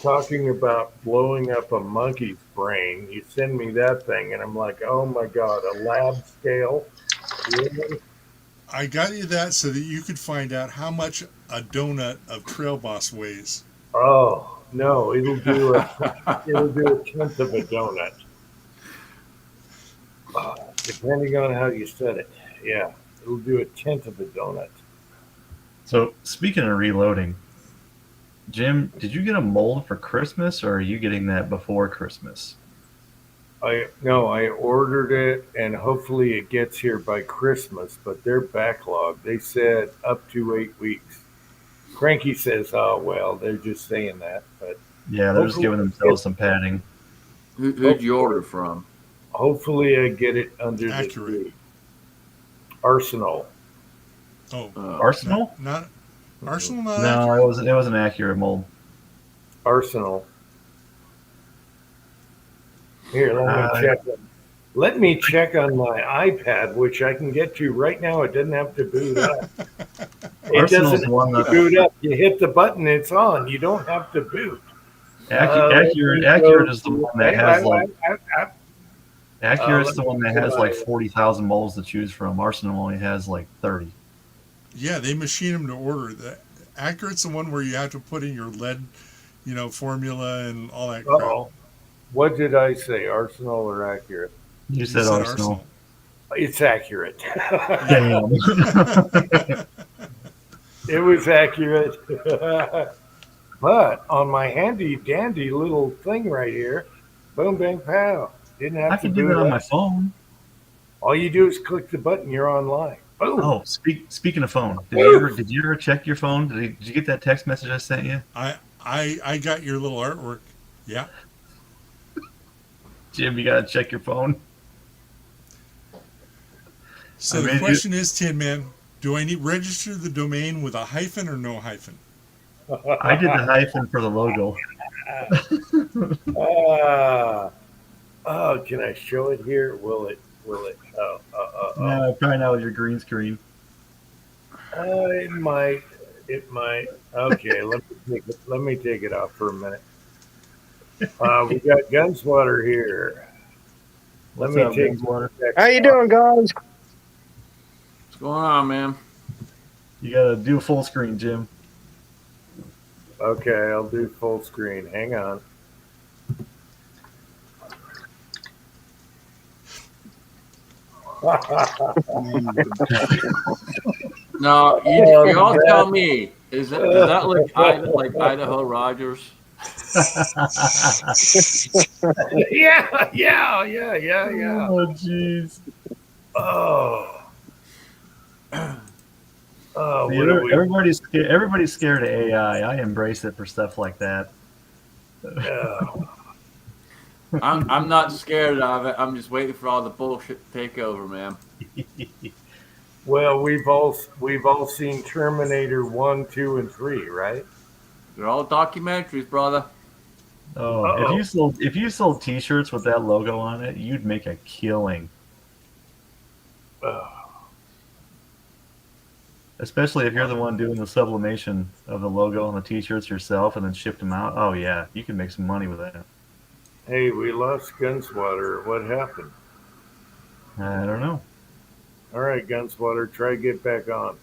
Speaker 2: Talking about blowing up a monkey's brain, you send me that thing, and I'm like, oh my God, a lab scale? Really?
Speaker 3: I got you that so that you could find out how much a donut of Trail Boss weighs.
Speaker 2: Oh, no, it'll do a tenth of a donut. Depending on how you set it. Yeah, it'll do a tenth of a donut.
Speaker 7: So speaking of reloading, Jim, did you get a mold for Christmas, or are you getting that before Christmas?
Speaker 2: I ordered it, and hopefully it gets here by Christmas, but they're backlogged. They said up to 8 weeks. Cranky says, oh, well, they're just saying that, but
Speaker 7: Yeah, they're just giving themselves some padding.
Speaker 8: Who'd you order from?
Speaker 2: hopefully I get it under
Speaker 3: Accurate.
Speaker 2: the tree. Arsenal.
Speaker 3: Oh,
Speaker 7: Arsenal?
Speaker 3: not Arsenal. Not
Speaker 7: No,
Speaker 3: accurate?
Speaker 7: it was an accurate mold.
Speaker 2: Arsenal. Here, let me
Speaker 7: Uh,
Speaker 2: check. Let me check on my iPad, which I can get to right now. It doesn't have to boot up. It doesn't
Speaker 7: Arsenal's
Speaker 2: have
Speaker 7: one
Speaker 2: to
Speaker 7: that
Speaker 2: boot up. You hit the button, it's on. You don't have to boot. Let me go
Speaker 7: Accurate is the
Speaker 2: to-
Speaker 7: one that has like
Speaker 2: I-
Speaker 7: Accurate's
Speaker 2: let
Speaker 7: the
Speaker 2: me
Speaker 7: one that
Speaker 2: get
Speaker 7: has
Speaker 2: my-
Speaker 7: like 40,000 moles to choose from. Arsenal only has like 30.
Speaker 3: Yeah, they machine them to order. The Accurate's the one where you have to put in your lead, formula and all that crap.
Speaker 2: Uh-oh. What did I say? Arsenal or accurate?
Speaker 7: You
Speaker 3: You
Speaker 7: said Arsenal.
Speaker 2: It's accurate.
Speaker 7: Damn.
Speaker 2: It was accurate. But on my handy dandy little thing right here, boom, bang, pow. Didn't have
Speaker 7: I
Speaker 2: to
Speaker 7: can do
Speaker 2: boot
Speaker 7: that on
Speaker 2: up.
Speaker 7: my phone.
Speaker 2: All you do is click the button. You're online. Boom.
Speaker 7: Oh, speaking of phone, did you ever check your phone? Did you get that text message I sent you?
Speaker 3: I got your little artwork. Yeah.
Speaker 7: Jim, you gotta check your phone.
Speaker 3: So
Speaker 7: I
Speaker 3: the
Speaker 7: mean,
Speaker 3: question is, Tin Man, do I need register the domain with a hyphen or no hyphen?
Speaker 7: I did the hyphen for the logo.
Speaker 2: Oh, can I show it here? Will it? Oh.
Speaker 7: No, probably not with your green screen.
Speaker 2: It might. It might. Okay, let me take it off for a minute. We got Gunswatter here.
Speaker 7: What's
Speaker 2: Let
Speaker 7: up,
Speaker 2: me take
Speaker 7: Gunswatter?
Speaker 4: How you doing, guys?
Speaker 8: What's going on, man?
Speaker 7: You gotta do a full screen, Jim.
Speaker 2: Okay, I'll do full screen. Hang on.
Speaker 8: No, you all tell me. Does that look like Idaho Rogers?
Speaker 2: yeah.
Speaker 7: Oh, jeez.
Speaker 2: Oh. Oh,
Speaker 7: See,
Speaker 2: what do we?
Speaker 7: everybody's scared of AI. I embrace it for stuff like that.
Speaker 8: I'm not scared of it. I'm just waiting for all the bullshit to take over, man.
Speaker 2: Well, we've all seen Terminator 1, 2, and 3, right?
Speaker 8: They're all documentaries, brother.
Speaker 7: Oh,
Speaker 2: Uh-oh.
Speaker 7: if you sold T-shirts with that logo on it, you'd make a killing. Especially if you're the one doing the sublimation of the logo on the T-shirts yourself and then shipped them out. Oh yeah, you can make some money with that.
Speaker 2: Hey, we lost Gunswatter. What happened?
Speaker 7: I don't know.
Speaker 2: All right, Gunswatter, try to get back on.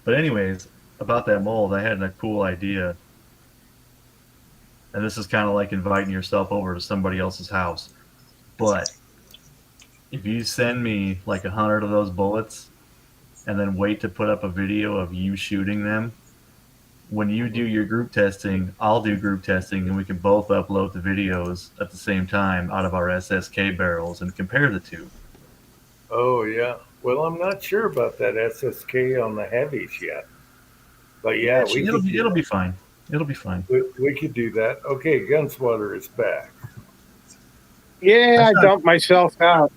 Speaker 7: But anyways, about that mold, I had a cool idea. And this is kind of like inviting yourself over to somebody else's house. But if you send me like 100 of those bullets and then wait to put up a video of you shooting them, when you do your group testing, I'll do group testing, and we can both upload the videos at the same time out of our SSK barrels and compare the two.
Speaker 2: Oh, yeah. Well, I'm not sure about that SSK on the heavies yet. But yeah,
Speaker 7: It'll be fine. It'll be fine.
Speaker 2: we could do that. Okay, Gunswatter is back.
Speaker 4: Yeah, I dumped myself out.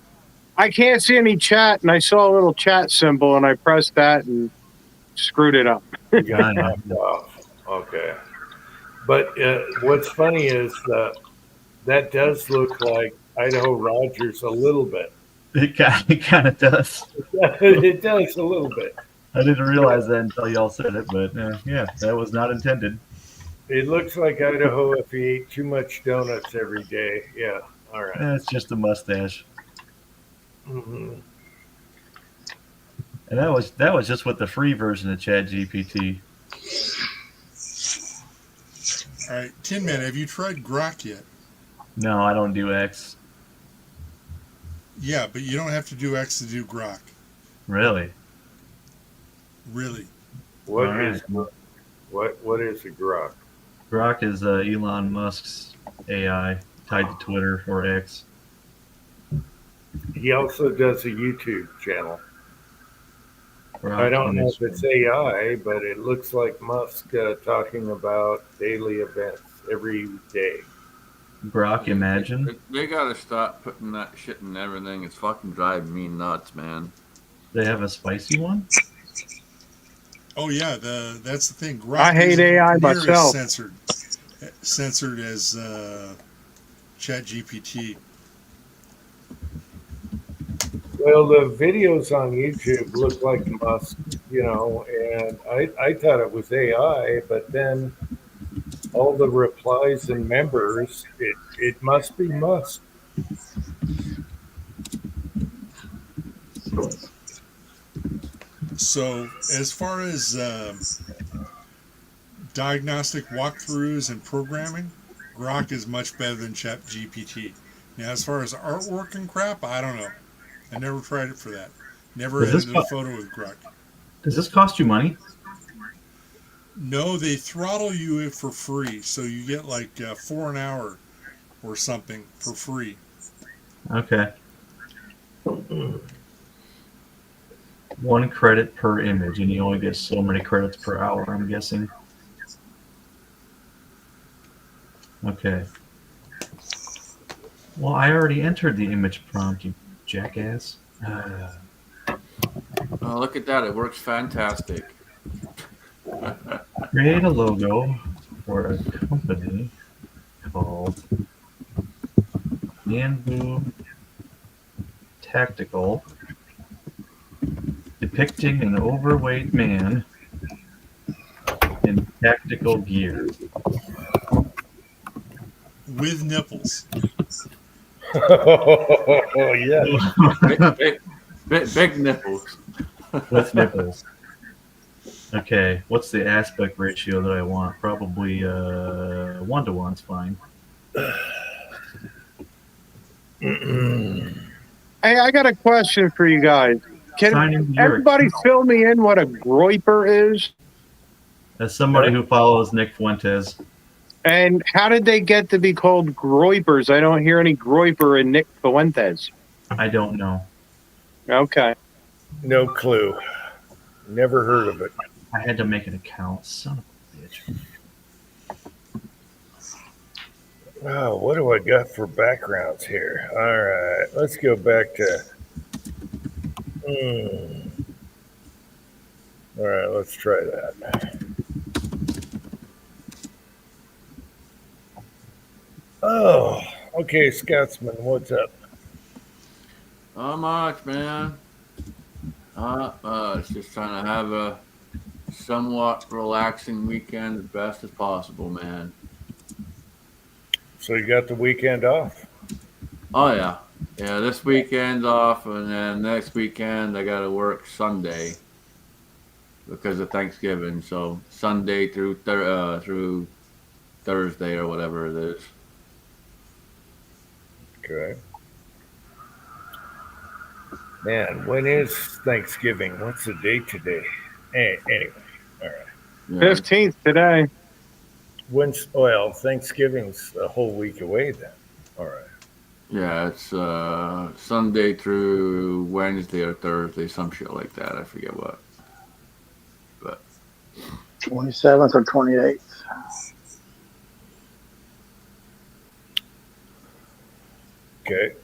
Speaker 4: I can't see any chat, and I saw a little chat symbol, and I pressed that and screwed it up.
Speaker 2: Oh, okay. But what's funny is that does look like Idaho Rogers a little bit.
Speaker 7: It kind of does.
Speaker 2: It does a little bit.
Speaker 7: I didn't realize that until y'all said it, but yeah, that was not intended.
Speaker 2: It looks like Idaho if he ate too much donuts every day. Yeah. All right.
Speaker 7: It's just a mustache.
Speaker 2: Mm-hmm.
Speaker 7: And that was just with the free version of ChatGPT.
Speaker 3: All right, Tin Man, have you tried Grok yet?
Speaker 7: No, I don't do X.
Speaker 3: Yeah, but you don't have to do X to do Grok.
Speaker 7: Really?
Speaker 3: Really.
Speaker 2: What
Speaker 7: All
Speaker 2: is a Grok?
Speaker 7: Grok is Elon Musk's AI tied to Twitter or X.
Speaker 2: He also does a YouTube channel.
Speaker 7: Grok
Speaker 2: I don't know if
Speaker 7: image.
Speaker 2: it's AI, but it looks like Musk talking about daily events every day.
Speaker 7: Grok Imagine.
Speaker 8: They gotta stop putting that shit in everything. It's fucking driving me nuts, man.
Speaker 7: They have a spicy one?
Speaker 3: Oh yeah, that's the thing. Grok
Speaker 4: I hate
Speaker 3: isn't
Speaker 4: AI
Speaker 3: near as
Speaker 4: myself.
Speaker 3: Censored as ChatGPT.
Speaker 2: Well, the videos on YouTube look like Musk, and I thought it was AI, but then all the replies and members, it must be Musk.
Speaker 3: So, as far as diagnostic walkthroughs and programming, Grok is much better than ChatGPT. Now, as far as artwork and crap, I don't know. I never tried it for that. Never
Speaker 7: Does this
Speaker 3: edited a
Speaker 7: co-
Speaker 3: photo with Grok.
Speaker 7: Does this cost you money?
Speaker 3: No, they throttle you for free, so you get like 4 an hour or something for free.
Speaker 7: Okay. 1 credit per image, and you only get so many credits per hour, I'm guessing. Okay. Well, I already entered the image prompt, you jackass.
Speaker 8: Oh, look at that. It works fantastic.
Speaker 7: Create a logo for a company called Bamboo Tactical, depicting an overweight man in tactical gear.
Speaker 3: With nipples.
Speaker 2: Oh, yeah.
Speaker 8: Big nipples.
Speaker 7: With nipples. Okay, what's the aspect ratio that I want? Probably 1-to-1 is fine.
Speaker 9: Hey, I got a question for you guys.
Speaker 7: Sign
Speaker 9: Can
Speaker 7: into your
Speaker 9: everybody
Speaker 7: account.
Speaker 9: fill me in what a groiper is?
Speaker 7: As somebody who follows Nick Fuentes,
Speaker 9: And how did they get to be called groipers? I don't hear any groiper in Nick Fuentes.
Speaker 7: I don't know.
Speaker 9: Okay.
Speaker 2: No clue. Never heard of it.
Speaker 7: I had to make an account. Son of a bitch.
Speaker 2: Oh, what do I got for backgrounds here? All right, let's go back to. All right, let's try that. Oh, okay, Scotsman, what's up?
Speaker 8: Not much, man. Not much. Just trying to have a somewhat relaxing weekend as best as possible, man.
Speaker 2: So you got the weekend off?
Speaker 8: Oh, yeah. Yeah, this weekend's off, and then next weekend I got to work Sunday because of Thanksgiving. So Sunday through through Thursday or whatever it is.
Speaker 2: Okay. Man, when is Thanksgiving? What's the date today? Anyway, all right.
Speaker 8: Yeah.
Speaker 9: 15th today.
Speaker 2: Thanksgiving's a whole week away then. All right.
Speaker 8: Yeah, it's Sunday through Wednesday or Thursday, some shit like that. I forget what. But
Speaker 4: 27th or 28th.
Speaker 2: Okay.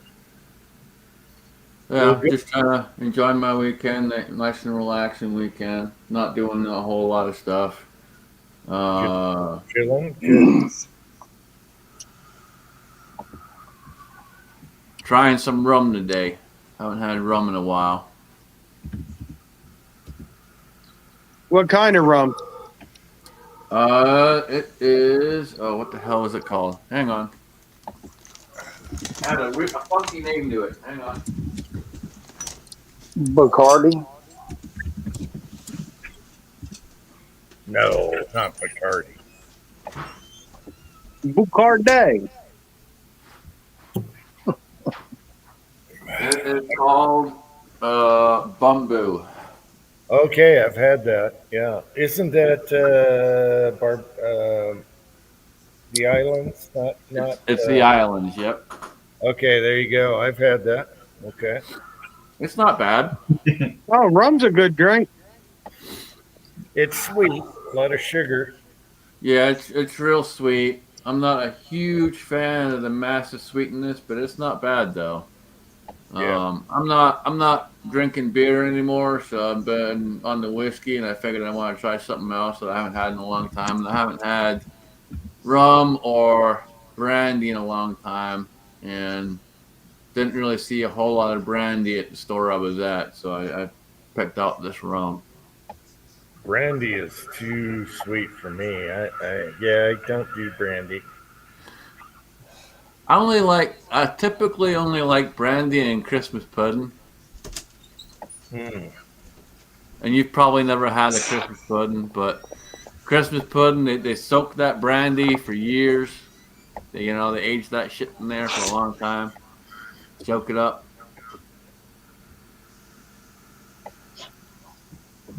Speaker 8: yeah,
Speaker 2: Well, good.
Speaker 8: just trying to enjoy my weekend, nice and relaxing weekend. Not doing a whole lot of stuff.
Speaker 2: Chilling. Good.
Speaker 8: Trying some rum today. Haven't had rum in a while.
Speaker 9: What kind of rum?
Speaker 8: It is. Oh, what the hell is it called? Hang on. Had a funky name to it. Hang on.
Speaker 4: Bacardi.
Speaker 2: No, not Bacardi.
Speaker 9: Bucarde.
Speaker 8: It is called Bumbu.
Speaker 2: Okay, I've had that. Yeah, isn't that the islands? Not.
Speaker 8: It's the islands. Yep.
Speaker 2: Okay, there you go. I've had that. Okay.
Speaker 8: It's not bad.
Speaker 9: Oh, rum's a good drink.
Speaker 2: It's sweet, a lot of sugar.
Speaker 8: Yeah, it's real sweet. I'm not a huge fan of the massive sweetness, but it's not bad though.
Speaker 2: Yeah.
Speaker 8: I'm not drinking beer anymore, so I've been on the whiskey, and I figured I want to try something else that I haven't had in a long time. And I haven't had rum or brandy in a long time, and didn't really see a whole lot of brandy at the store I was at, so I picked out this rum.
Speaker 2: Brandy is too sweet for me. I don't do brandy.
Speaker 8: I typically only like brandy and Christmas pudding.
Speaker 2: Hmm.
Speaker 8: And you've probably never had a Christmas pudding, but Christmas pudding, they soak that brandy for years. They age that shit in there for a long time. Soak it up.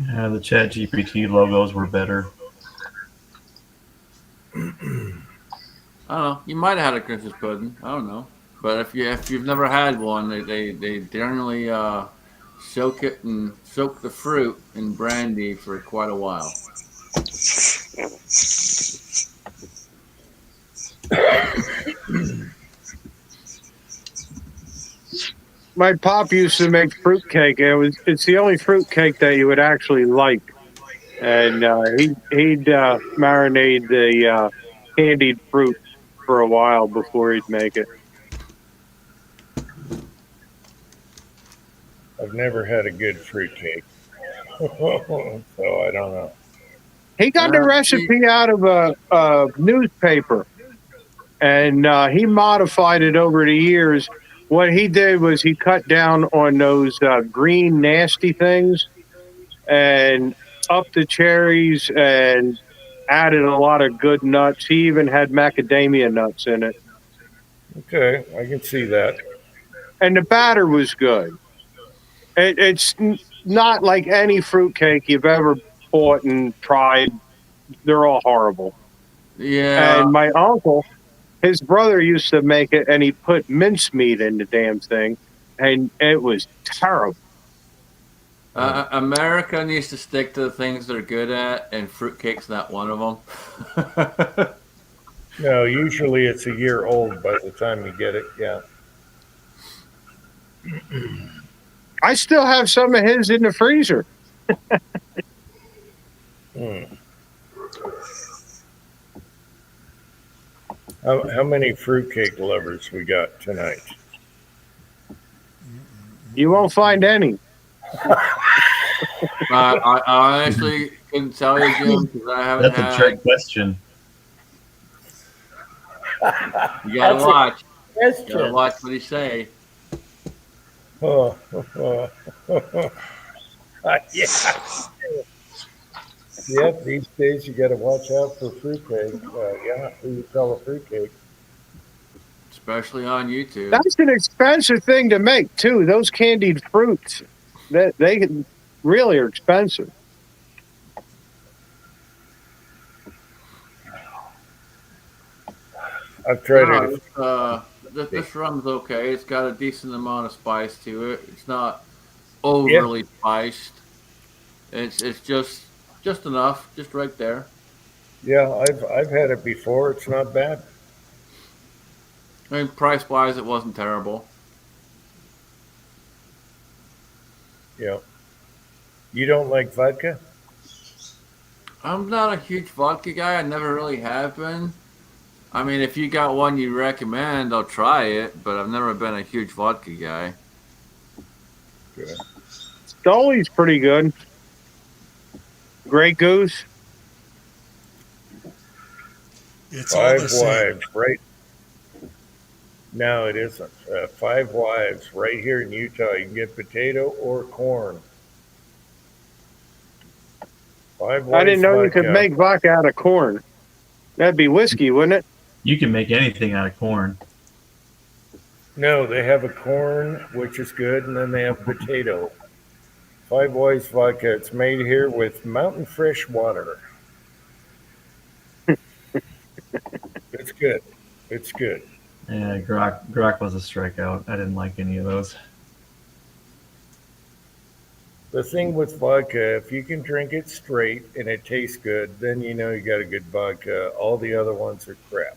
Speaker 7: Yeah, the Chat GPT logos were better.
Speaker 8: I don't know. You might have had a Christmas pudding. I don't know. But if you've never had one, they generally soak the fruit in brandy for quite a while.
Speaker 9: My pop used to make fruitcake. It's the only fruitcake that you would actually like, and he'd marinate the candied fruit for a while before he'd make it.
Speaker 2: I've never had a good fruitcake, so I don't know.
Speaker 9: He got the recipe out of a newspaper, and he modified it over the years. What he did was he cut down on those green nasty things and upped the cherries and added a lot of good nuts. He even had macadamia nuts in it.
Speaker 2: Okay, I can see that.
Speaker 9: And the batter was good. It's not like any fruitcake you've ever bought and tried. They're all horrible.
Speaker 8: Yeah.
Speaker 9: And my uncle, his brother used to make it, and he put mincemeat in the damn thing, and it was terrible.
Speaker 8: America needs to stick to the things they're good at, and fruitcake's not one of them.
Speaker 2: No, usually it's a year old by the time you get it. Yeah.
Speaker 9: I still have some of his in the freezer.
Speaker 2: How many fruitcake lovers we got tonight?
Speaker 9: You won't find any.
Speaker 8: I honestly couldn't tell you, Jim, because I haven't
Speaker 7: That's a trick question.
Speaker 8: You gotta watch.
Speaker 10: That's
Speaker 8: You gotta
Speaker 10: true.
Speaker 8: watch what he say.
Speaker 2: Oh, yeah. Yep, these days you got to watch out for fruitcake. Yeah, who you sell a fruitcake.
Speaker 8: Especially on YouTube.
Speaker 9: That's an expensive thing to make too. Those candied fruits, they really are expensive.
Speaker 2: I've tried it.
Speaker 8: This rum's okay. It's got a decent amount of spice to it. It's not overly spiced. It's just enough, just right there.
Speaker 2: Yeah, I've had it before. It's not bad.
Speaker 8: I mean, price wise, it wasn't terrible.
Speaker 2: Yeah. You don't like vodka?
Speaker 8: I'm not a huge vodka guy. I never really have been. I mean, if you got one you recommend, I'll try it. But I've never been a huge vodka guy.
Speaker 2: Good.
Speaker 9: Stoli's pretty good. Grey Goose.
Speaker 3: It's all the
Speaker 2: Five
Speaker 3: same.
Speaker 2: Wives, right? No, it isn't. Five Wives, right here in Utah. You can get potato or corn. Five Wives
Speaker 9: I didn't know you could
Speaker 2: vodka.
Speaker 9: make vodka out of corn. That'd be whiskey, wouldn't it?
Speaker 7: You can make anything out of corn.
Speaker 2: No, they have a corn, which is good, and then they have potato. Five Wives vodka. It's made here with mountain fresh water. It's good. It's good.
Speaker 7: Yeah, Grok was a strikeout. I didn't like any of those.
Speaker 2: The thing with vodka, if you can drink it straight and it tastes good, then you know you got a good vodka. All the other ones are crap.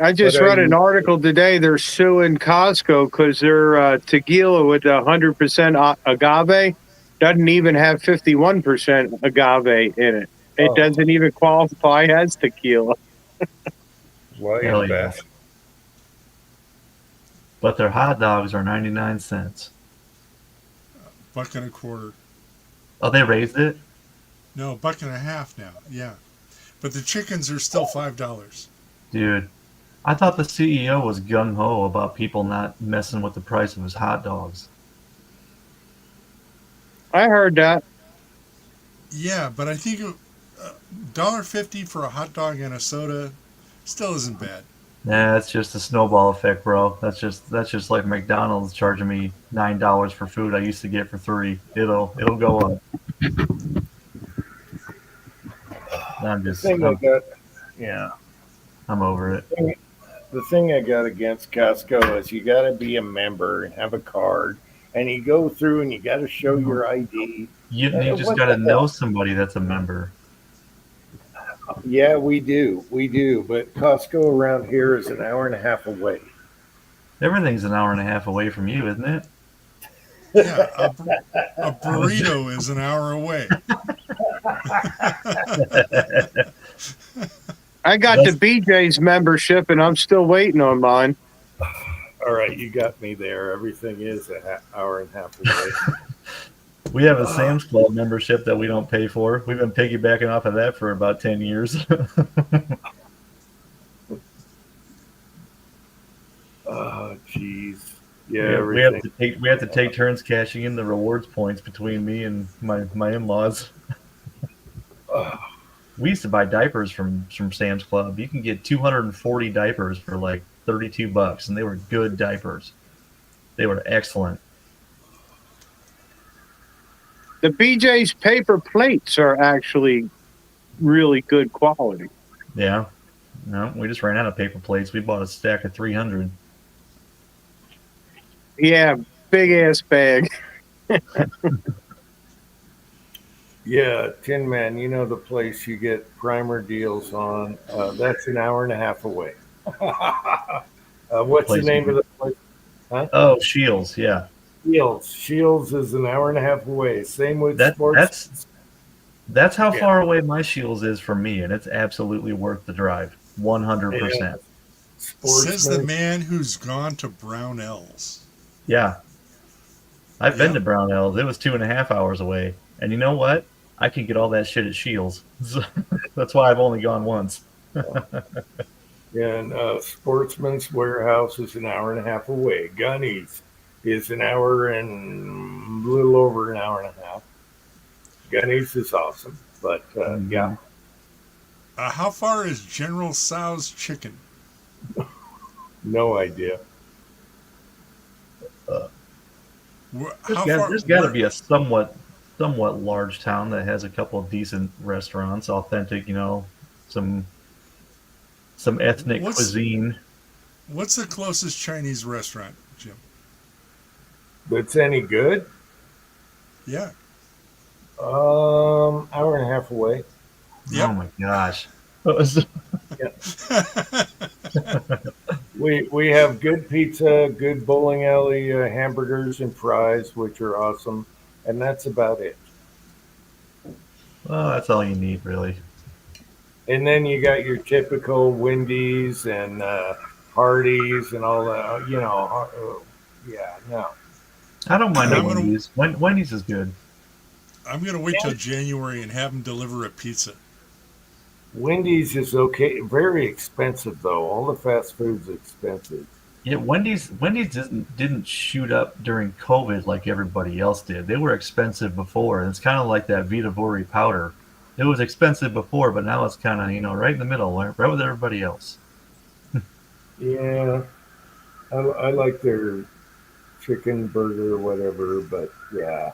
Speaker 9: I just
Speaker 2: But are
Speaker 9: read an
Speaker 2: you-
Speaker 9: article today. They're suing Costco because their tequila with 100% agave doesn't even have 51% agave in it. It
Speaker 2: Oh.
Speaker 9: doesn't even qualify as tequila.
Speaker 2: Flying
Speaker 7: Hell yeah.
Speaker 2: fast.
Speaker 7: But their hot dogs are 99 cents.
Speaker 3: $1.25.
Speaker 7: Oh, they raised it?
Speaker 3: No, $1.50 now. Yeah, but the chickens are still $5.
Speaker 7: Dude, I thought the CEO was gung ho about people not messing with the price of his hot dogs.
Speaker 9: I heard that.
Speaker 3: Yeah, but I think $1.50 for a hot dog and a soda still isn't bad.
Speaker 7: Nah, it's just a snowball effect, bro. That's just like McDonald's charging me $9 for food I used to get for $3. It'll go up. I'm
Speaker 2: The
Speaker 7: just
Speaker 2: thing I got, yeah.
Speaker 7: I'm over it.
Speaker 2: The thing I got against Costco is you got to be a member and have a card, and you go through and you got to show your ID.
Speaker 7: You just
Speaker 2: What
Speaker 7: got to
Speaker 2: the
Speaker 7: know
Speaker 2: hell?
Speaker 7: somebody that's a member.
Speaker 2: Yeah, we do, but Costco around here is an hour and a half away.
Speaker 7: Everything's an hour and a half away from you, isn't it?
Speaker 3: Yeah, a burrito is an hour away.
Speaker 9: I got the BJ's membership, and I'm still waiting on mine.
Speaker 2: All right, you got me there. Everything is an hour and a half away.
Speaker 7: We have a Sam's Club membership that we don't pay for. We've been piggybacking off of that for about 10 years.
Speaker 2: Oh, jeez. Yeah,
Speaker 7: we have
Speaker 2: everything.
Speaker 7: we have to take turns cashing in the rewards points between me and my in-laws. We used to buy diapers from Sam's Club. You can get 240 diapers for like $32, and they were good diapers. They were excellent.
Speaker 9: The BJ's paper plates are actually really good quality.
Speaker 7: Yeah. No, we just ran out of paper plates. We bought a stack of 300.
Speaker 9: Yeah, big ass bag.
Speaker 2: Yeah, Tin Man, you know the place you get primer deals on. That's an hour and a half away. What's the
Speaker 7: Place
Speaker 2: name
Speaker 7: you-
Speaker 2: of the place?
Speaker 7: Oh, Shields, yeah.
Speaker 2: Shields. Shields is an hour and a half away. Same with sports.
Speaker 7: That's how
Speaker 2: Yeah.
Speaker 7: far away my Shields is from me, and it's absolutely worth the drive. 100%.
Speaker 3: Says the
Speaker 2: Sportsman.
Speaker 3: man who's gone to Brownells.
Speaker 7: Yeah. I've been
Speaker 3: Yeah.
Speaker 7: to Brownells. It was 2.5 hours away. And you know what? I can get all that shit at Shields. That's why I've only gone once.
Speaker 2: And Sportsman's Warehouse is an hour and a half away. Gunny's is an hour and a little over an hour and a half. Gunny's is awesome, but yeah,
Speaker 3: How far is General Tso's chicken?
Speaker 2: no idea.
Speaker 3: How far?
Speaker 7: There's got to be a somewhat large town that has a couple of decent restaurants, authentic, some ethnic
Speaker 3: What's-
Speaker 7: cuisine.
Speaker 3: What's the closest Chinese restaurant, Jim?
Speaker 2: That's any good?
Speaker 3: Yeah.
Speaker 2: Hour and a half away.
Speaker 3: Yep.
Speaker 7: Oh my gosh.
Speaker 2: We have good pizza, good bowling alley hamburgers and fries, which are awesome, and that's about it.
Speaker 7: Well, that's all you need, really.
Speaker 2: And then you got your typical Wendy's and Hardee's and all that. Yeah, no.
Speaker 7: I don't mind
Speaker 3: I'm
Speaker 7: the
Speaker 3: gonna-
Speaker 7: Wendy's. Wendy's is good.
Speaker 3: I'm going to wait till January and have them deliver a pizza.
Speaker 2: Wendy's is okay. Very expensive though. All the fast food's expensive.
Speaker 7: Yeah, Wendy's didn't shoot up during COVID like everybody else did. They were expensive before, and it's kind of like that Vita Vori powder. It was expensive before, but now it's kind of right in the middle, right with everybody else.
Speaker 2: Yeah, I like their chicken burger or whatever, but yeah.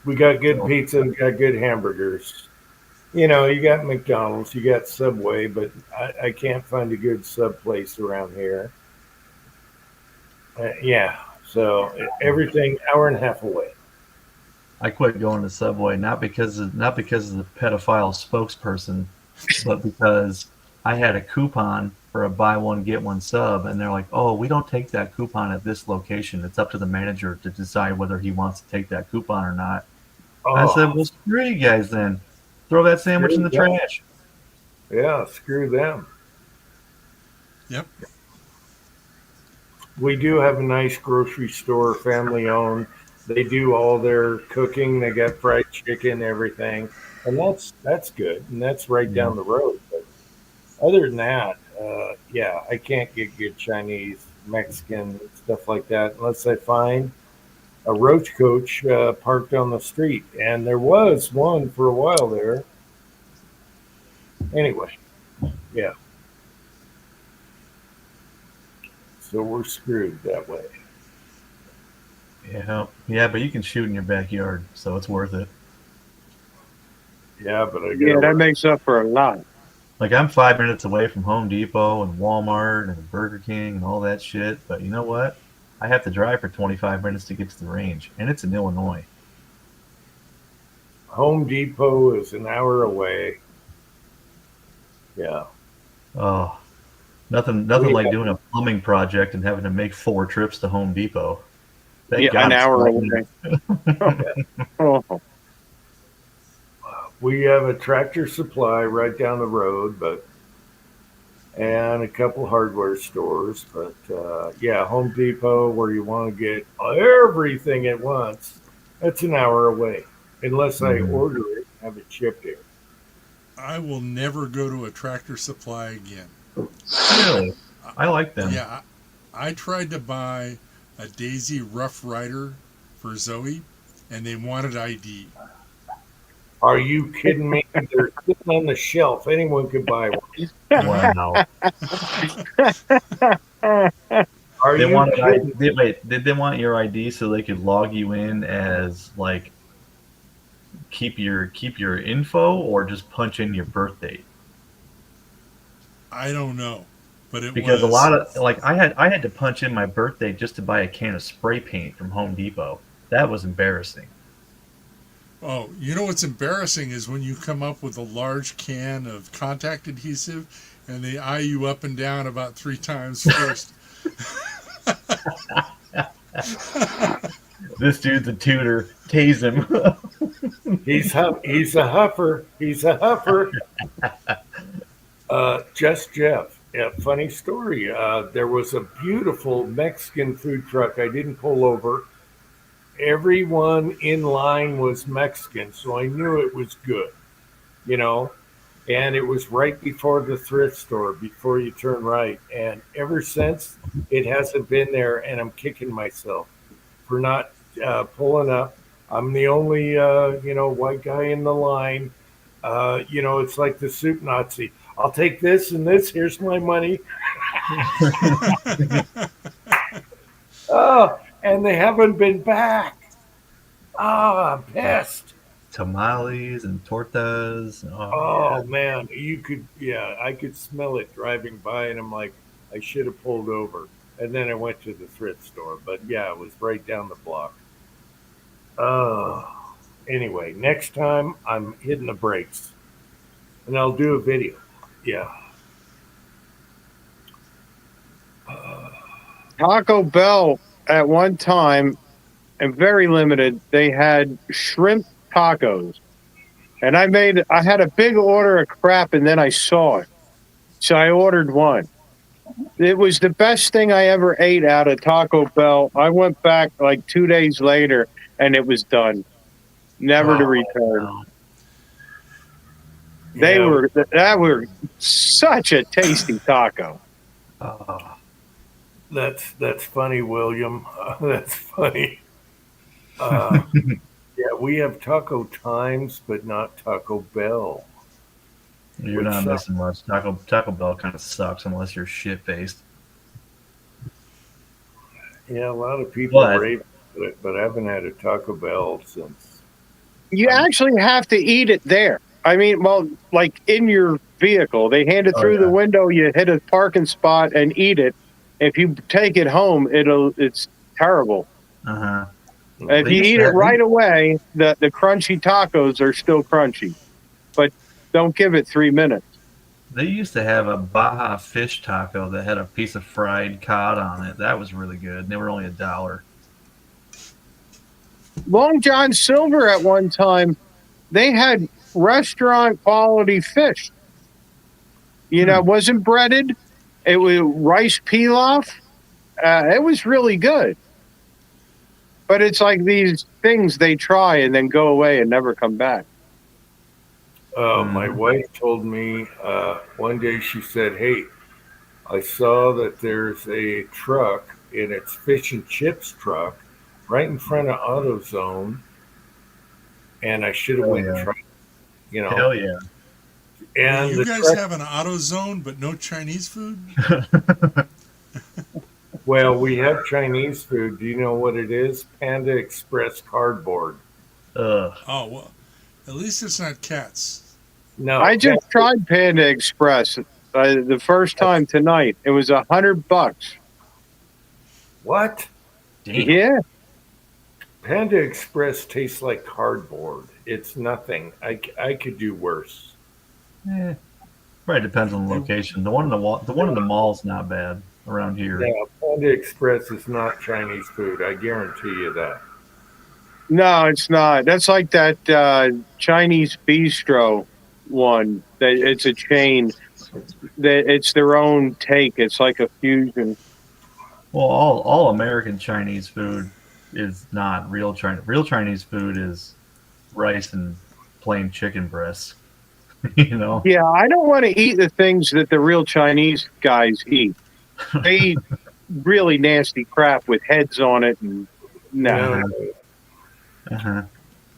Speaker 2: We got good pizza, we got good hamburgers. You got McDonald's, you got Subway, but I can't find a good sub place around here. Yeah, so everything hour and a half away.
Speaker 7: I quit going to Subway not because of the pedophile spokesperson, but because I had a coupon for a buy one get one sub, and they're like, "Oh, we don't take that coupon at this location. It's up to the manager to decide whether he wants to take that coupon or not." I said, "Well, screw you guys then. Throw that sandwich in the
Speaker 2: Screw them.
Speaker 7: trash.
Speaker 2: Yeah, screw them.
Speaker 3: Yep.
Speaker 2: We do have a nice grocery store, family owned. They do all their cooking. They got fried chicken, everything, and that's good. And that's right down the road. But other than that, yeah, I can't get good Chinese, Mexican stuff like that unless I find a roach coach parked on the street. And there was one for a while there. Anyway, yeah. So we're screwed that way.
Speaker 7: Yeah, but you can shoot in your backyard, so it's worth it.
Speaker 2: Yeah, but I
Speaker 9: Yeah,
Speaker 2: got
Speaker 9: that makes up for a lot.
Speaker 7: Like, I'm 5 minutes away from Home Depot and Walmart and Burger King and all that shit, but you know what? I have to drive for 25 minutes to get to the range, and it's in Illinois.
Speaker 2: Home Depot is an hour away. Yeah.
Speaker 7: Oh, nothing like doing a plumbing project and having to make 4 trips to Home Depot. Thank
Speaker 9: Yeah,
Speaker 7: God
Speaker 9: an
Speaker 7: it's
Speaker 9: hour
Speaker 7: 5
Speaker 9: away.
Speaker 7: minutes.
Speaker 9: Oh,
Speaker 2: We have a Tractor Supply right down the road, and a couple hardware stores. But yeah, Home Depot, where you want to get everything at once, that's an hour away, unless I order it and have it shipped here.
Speaker 3: I will never go to a Tractor Supply again.
Speaker 7: Really? I like them.
Speaker 3: Yeah, I tried to buy a Daisy Rough Rider for Zoe, and they wanted ID.
Speaker 2: Are you kidding me? They're sitting on the shelf. Anyone could buy one.
Speaker 7: Wow.
Speaker 2: Are
Speaker 7: They
Speaker 2: you
Speaker 7: wanted
Speaker 2: kidding?
Speaker 7: wait, did they want your ID so they could log you in as, like, keep your info, or just punch in your birth date?
Speaker 3: I don't know, but it
Speaker 7: Because
Speaker 3: was
Speaker 7: a lot of, like, I had to punch in my birth date just to buy a can of spray paint from Home Depot. That was embarrassing.
Speaker 3: Oh, you know what's embarrassing is when you come up with a large can of contact adhesive and they eye you up and down about 3 times first.
Speaker 7: This dude's a tutor. Tase him.
Speaker 2: He's a huffer. He's a huffer. Just Jeff. Yeah, funny story. There was a beautiful Mexican food truck. I didn't pull over. Everyone in line was Mexican, so I knew it was good, you know. And it was right before the thrift store, before you turn right. And ever since, it hasn't been there, and I'm kicking myself for not pulling up. I'm the only, white guy in the line. It's like the soup Nazi. I'll take this and this. Here's my money. Oh, and they haven't been back. I'm pissed.
Speaker 7: Tamales and tortas.
Speaker 2: Oh man, I could smell it driving by, and I'm like, I should have pulled over. And then I went to the thrift store, but yeah, it was right down the block. Anyway, next time I'm hitting the brakes, and I'll do a video. Yeah.
Speaker 9: Taco Bell at one time, and very limited, they had shrimp tacos. And I had a big order of crap, and then I saw it. So I ordered one. It was the best thing I ever ate out of Taco Bell. I went back like 2 days later, and it was done. Never to return. That were such a tasty taco.
Speaker 2: That's funny, William. That's funny. Yeah, we have Taco Times, but not Taco Bell.
Speaker 7: You're not missing much. Taco Bell kind of sucks unless you're shit faced.
Speaker 2: Yeah, a lot of people rave about it, but I haven't had a Taco Bell since.
Speaker 9: You actually have to eat it there. I mean, well, like in your vehicle, they hand it through the window. You hit a parking spot and eat it. If you take it home, it's terrible. If you eat it right away, the crunchy tacos are still crunchy, but don't give it 3 minutes.
Speaker 7: They used to have a Baja fish taco that had a piece of fried cod on it. That was really good. They were only $1.
Speaker 9: Long John Silver at one time, they had restaurant quality fish. You know, it wasn't breaded. It was rice pilaf. It was really good. But it's like these things they try and then go away and never come back.
Speaker 2: My wife told me one day, she said, "Hey, I saw that there's a truck, and it's fish and chips truck right in front of AutoZone, and I should have
Speaker 7: Oh,
Speaker 2: went and
Speaker 7: yeah.
Speaker 2: tried, you know."
Speaker 7: Hell yeah.
Speaker 2: And
Speaker 3: you
Speaker 2: the
Speaker 3: guys
Speaker 2: truck,
Speaker 3: have an AutoZone, but no Chinese food?
Speaker 2: well, we have Chinese food. Do you know what it is? Panda Express cardboard.
Speaker 7: Ugh.
Speaker 3: Oh, well, at least it's not cats.
Speaker 2: No,
Speaker 9: I just tried Panda Express the first time tonight. It was $100.
Speaker 2: what?
Speaker 7: Damn.
Speaker 9: Yeah.
Speaker 2: Panda Express tastes like cardboard. It's nothing. I could do worse.
Speaker 7: Eh, probably depends on the location. The one in the mall's not bad around here.
Speaker 2: Yeah, Panda Express is not Chinese food. I guarantee you that.
Speaker 9: No, it's not. That's like that Chinese bistro one. That it's a chain. That it's their own take. It's like a fusion.
Speaker 7: Well, all American Chinese food is not real China. Real Chinese food is rice and plain chicken breasts. You know.
Speaker 9: Yeah, I don't want to eat the things that the real Chinese guys eat. They eat really nasty crap with heads on it, and no.
Speaker 7: Uh-huh.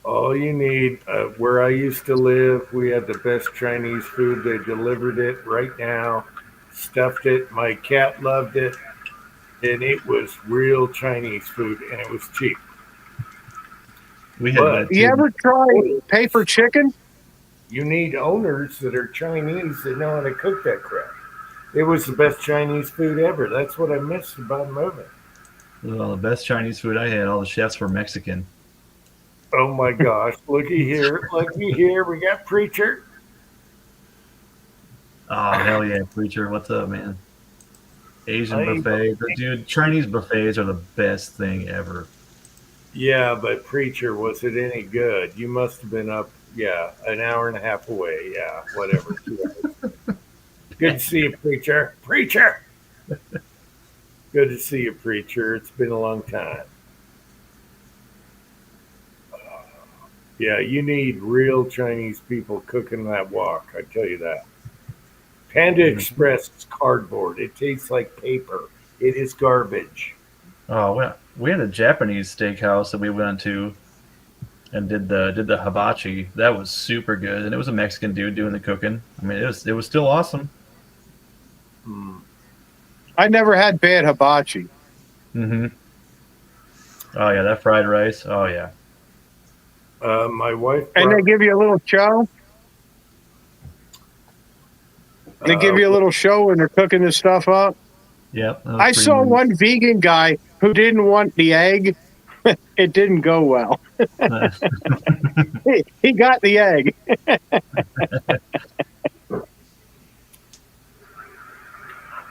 Speaker 2: All you need, where I used to live, we had the best Chinese food. They delivered it right now, stuffed it. My cat loved it, and it was real Chinese food, and it was cheap.
Speaker 7: We had
Speaker 2: But-
Speaker 7: that too.
Speaker 9: You ever try paper chicken?
Speaker 2: You need owners that are Chinese that know how to cook that crap. It was the best Chinese food ever. That's what I missed about moving.
Speaker 7: Well, the best Chinese food I had, all the chefs were Mexican.
Speaker 2: Oh my gosh, looky here, we got Preacher.
Speaker 7: Oh, hell yeah, Preacher. What's up, man? Asian
Speaker 2: I-
Speaker 7: buffet. Dude, Chinese buffets are the best thing ever.
Speaker 2: Yeah, but Preacher, was it any good? You must have been up, an hour and a half away. Yeah, whatever. 2 hours. Good to see you, Preacher. Preacher! Good to see you, Preacher. It's been a long time. Yeah, you need real Chinese people cooking that wok. I tell you that. Panda Express is cardboard. It tastes like paper. It is garbage.
Speaker 7: Oh, we had a Japanese steakhouse that we went to and did the hibachi. That was super good, and it was a Mexican dude doing the cooking. I mean, it was still awesome.
Speaker 9: I never had bad hibachi.
Speaker 7: Mm-hmm. Oh yeah, that fried rice. Oh yeah.
Speaker 2: My wife.
Speaker 9: And they give you a little show. They give you a little show when they're cooking this stuff up.
Speaker 7: Yep. that was
Speaker 9: I
Speaker 7: pretty
Speaker 9: saw
Speaker 7: neat.
Speaker 9: one vegan guy who didn't want the egg. It didn't go well. He got the egg.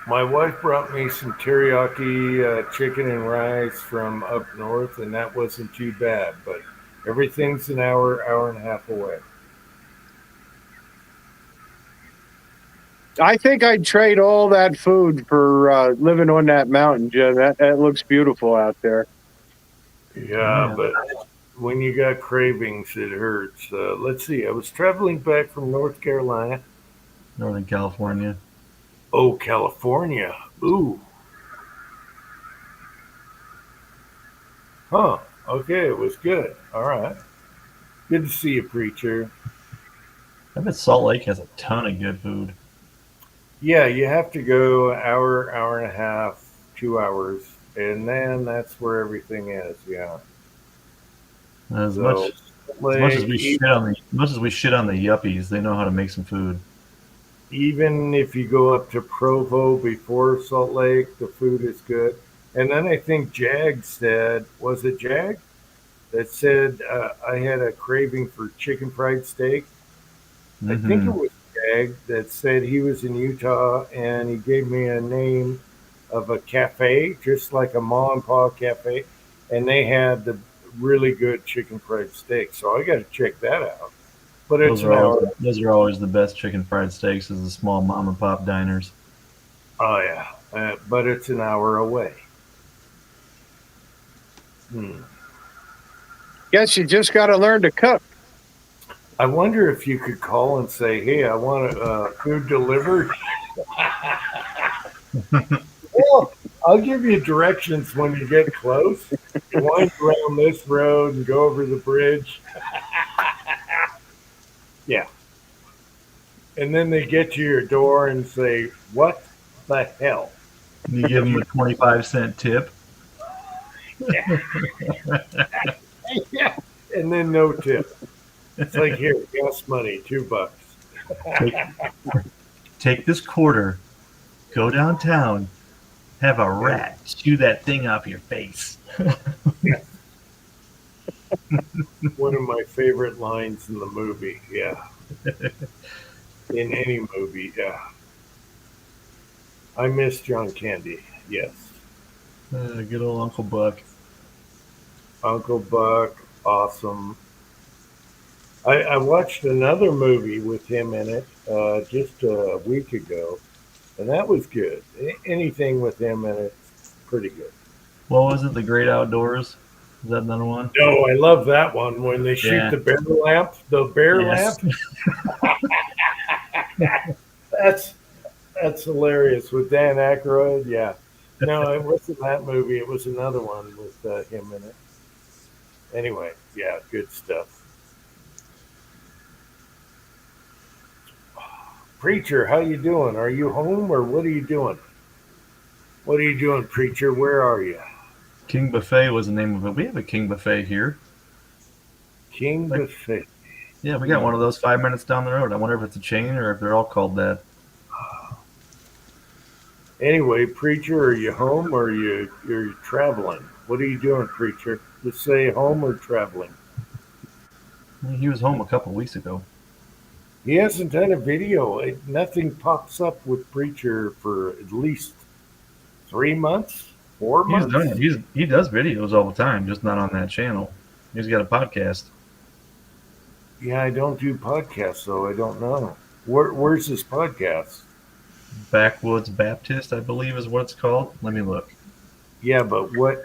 Speaker 2: My wife brought me some teriyaki chicken and rice from up north, and that wasn't too bad. But everything's an hour and a half away.
Speaker 9: I think I'd trade all that food for living on that mountain, Jim. That looks beautiful out there.
Speaker 2: Yeah, but when you got cravings, it hurts. Let's see. I was traveling back from North Carolina.
Speaker 7: Northern California.
Speaker 2: Oh, California. Ooh. Huh. Okay, it was good. All right. Good to see you, Preacher.
Speaker 7: I bet Salt Lake has a ton of good food.
Speaker 2: Yeah, you have to go hour and a half, 2 hours, and then that's where everything is. Yeah.
Speaker 7: As
Speaker 2: So,
Speaker 7: much as we shit on the yuppies, they know how to make some food.
Speaker 2: even if you go up to Provo before Salt Lake, the food is good. And then I think Jag said, was it Jag that said I had a craving for chicken fried steak? I think it was Jag that said he was in Utah and he gave me a name of a cafe, just like a ma and pa cafe, and they had the really good chicken fried steak. So I got to check that out. but it's an hour.
Speaker 7: Those are always the best chicken fried steaks, is the small mom and pop diners.
Speaker 2: Oh yeah, but it's an hour away.
Speaker 9: Guess you just got to learn to cook.
Speaker 2: I wonder if you could call and say, "Hey, I want food delivered." Well, I'll give you directions when you get close. Wind around this road and go over the bridge. Yeah. And then they get to your door and say, "What the hell?"
Speaker 7: You give them a 25-cent tip.
Speaker 2: Yeah. And then no tip. It's like, here, gas money, $2.
Speaker 7: Take this quarter, go downtown, have a rat chew that thing off your face.
Speaker 2: One of my favorite lines in the movie. Yeah. In any movie. Yeah. I miss John Candy. Yes.
Speaker 7: Good old Uncle Buck.
Speaker 2: Uncle Buck, awesome. I watched another movie with him in it just a week ago, and that was good. Anything with him in it's pretty good.
Speaker 7: What was it? The Great Outdoors? Is that another one?
Speaker 2: No, I love that one when they shoot
Speaker 7: Yeah.
Speaker 2: the bear lamp. The bear
Speaker 7: Yes.
Speaker 2: lamp. That's hilarious with Dan Aykroyd. Yeah. No, it wasn't that movie. It was another one with him in it. Anyway, yeah, good stuff. Preacher, how you doing? Are you home or what are you doing? What are you doing, Preacher? Where are you?
Speaker 7: King Buffet was the name of it. We have a King Buffet here.
Speaker 2: King Buffet.
Speaker 7: Yeah, we got one of those 5 minutes down the road. I wonder if it's a chain or if they're all called that.
Speaker 2: Anyway, Preacher, are you home or you're traveling? What are you doing, Preacher? Just say home or traveling.
Speaker 7: He was home a couple weeks ago.
Speaker 2: He hasn't done a video. Nothing pops up with Preacher for at least 3 months, 4
Speaker 7: He's
Speaker 2: months.
Speaker 7: done it. He does videos all the time, just not on that channel. He's got a podcast.
Speaker 2: Yeah, I don't do podcasts, so I don't know. Where's this podcast?
Speaker 7: Backwoods Baptist, I believe, is what it's called. Let me look.
Speaker 2: Yeah, but what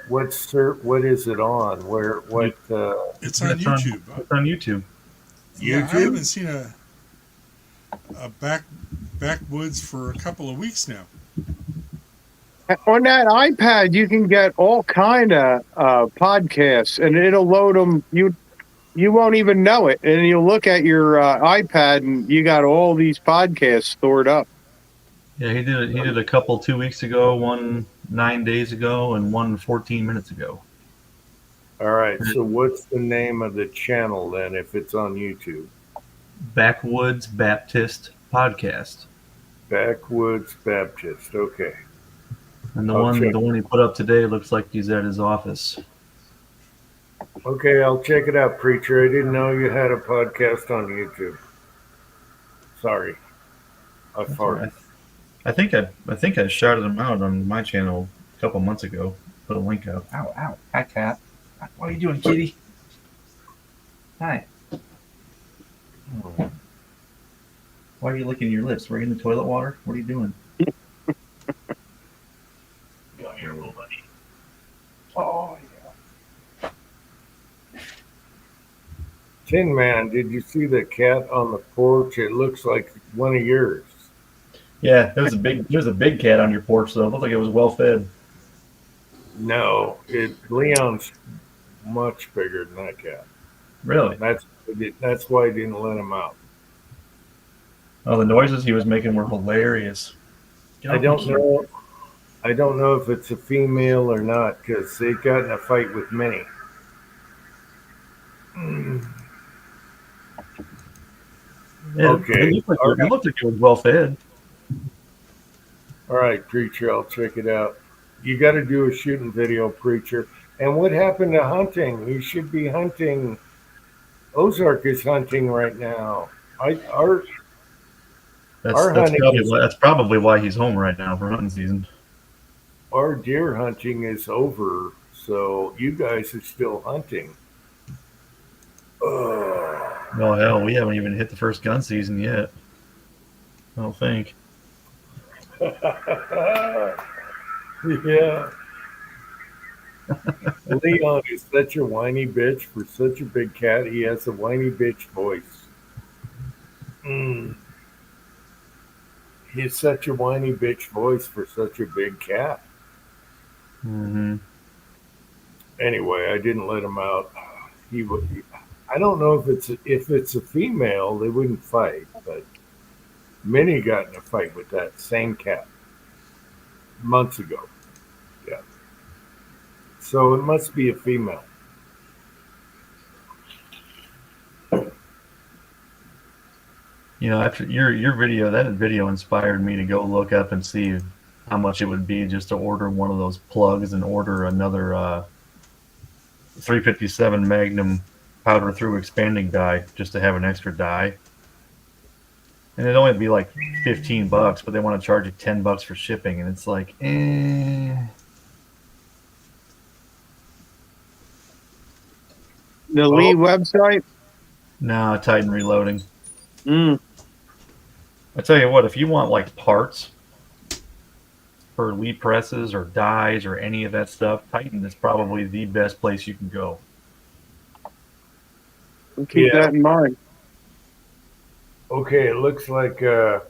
Speaker 2: is it on? What?
Speaker 3: It's on
Speaker 7: It's
Speaker 3: YouTube.
Speaker 7: It's on YouTube.
Speaker 3: Yeah, I
Speaker 2: YouTube?
Speaker 3: haven't seen a backwoods for a couple of weeks now.
Speaker 9: On that iPad, you can get all kind of podcasts, and it'll load them. You won't even know it, and you'll look at your iPad, and you got all these podcasts stored up.
Speaker 7: Yeah, he did it. He did a couple 2 weeks ago, one 9 days ago, and one 14 minutes ago.
Speaker 2: All right. So what's the name of the channel then? If it's on YouTube,
Speaker 7: Backwoods Baptist Podcast.
Speaker 2: Backwoods Baptist. Okay.
Speaker 7: And the
Speaker 2: Okay.
Speaker 7: one he put up today looks like he's at his office.
Speaker 2: Okay, I'll check it out, Preacher. I didn't know you had a podcast on YouTube. Sorry, I farted.
Speaker 7: I think I shouted him out on my channel a couple months ago. Put a link up.
Speaker 5: Ow, ow. Hi, cat. What are you doing, kitty? Hi. Why are you licking your lips? Were you in the toilet water? What are you doing?
Speaker 2: Come here, little buddy.
Speaker 5: Oh,
Speaker 2: Tin Man, did you see the cat on the porch? It looks like one of yours.
Speaker 7: Yeah, there's a big cat on your porch though. It looked like it was well fed.
Speaker 2: No, Leon's much bigger than that cat.
Speaker 7: Really?
Speaker 2: That's why I didn't let him out.
Speaker 7: Oh, the noises he was making were hilarious.
Speaker 2: I don't know. I don't know if it's a female or not because they got in a fight with Minnie.
Speaker 7: Yeah,
Speaker 2: Okay.
Speaker 7: It looked like it was well fed.
Speaker 2: All right, Preacher, I'll check it out. You got to do a shooting video, Preacher. And what happened to hunting? You should be hunting. Ozark is hunting right now. Our hunting
Speaker 7: That's probably why he's home right now for hunting season.
Speaker 2: our deer hunting is over, so you guys are still hunting.
Speaker 7: Oh hell, we haven't even hit the first gun season yet. I don't think.
Speaker 2: Yeah. Leon is such a whiny bitch for such a big cat. He has a whiny bitch voice. Mm. He's such a whiny bitch voice for such a big cat.
Speaker 7: Mm-hmm.
Speaker 2: Anyway, I didn't let him out. He would. I don't know if it's a female, they wouldn't fight, but Minnie got in a fight with that same cat months ago. Yeah. So it must be a female.
Speaker 7: You know, after your video, that video inspired me to go look up and see how much it would be just to order one of those plugs and order another 357 Magnum powder through expanding die just to have an extra die. And it'd only be like $15, but they want to charge you $10 for shipping, and it's like, eh.
Speaker 9: The Lee website?
Speaker 7: No, Titan Reloading.
Speaker 9: Mm.
Speaker 7: I tell you what, if you want like parts for Lee presses or dies or any of that stuff, Titan is probably the best place you can go.
Speaker 9: We'll keep
Speaker 2: Yeah.
Speaker 9: that in mind.
Speaker 2: Okay, it looks like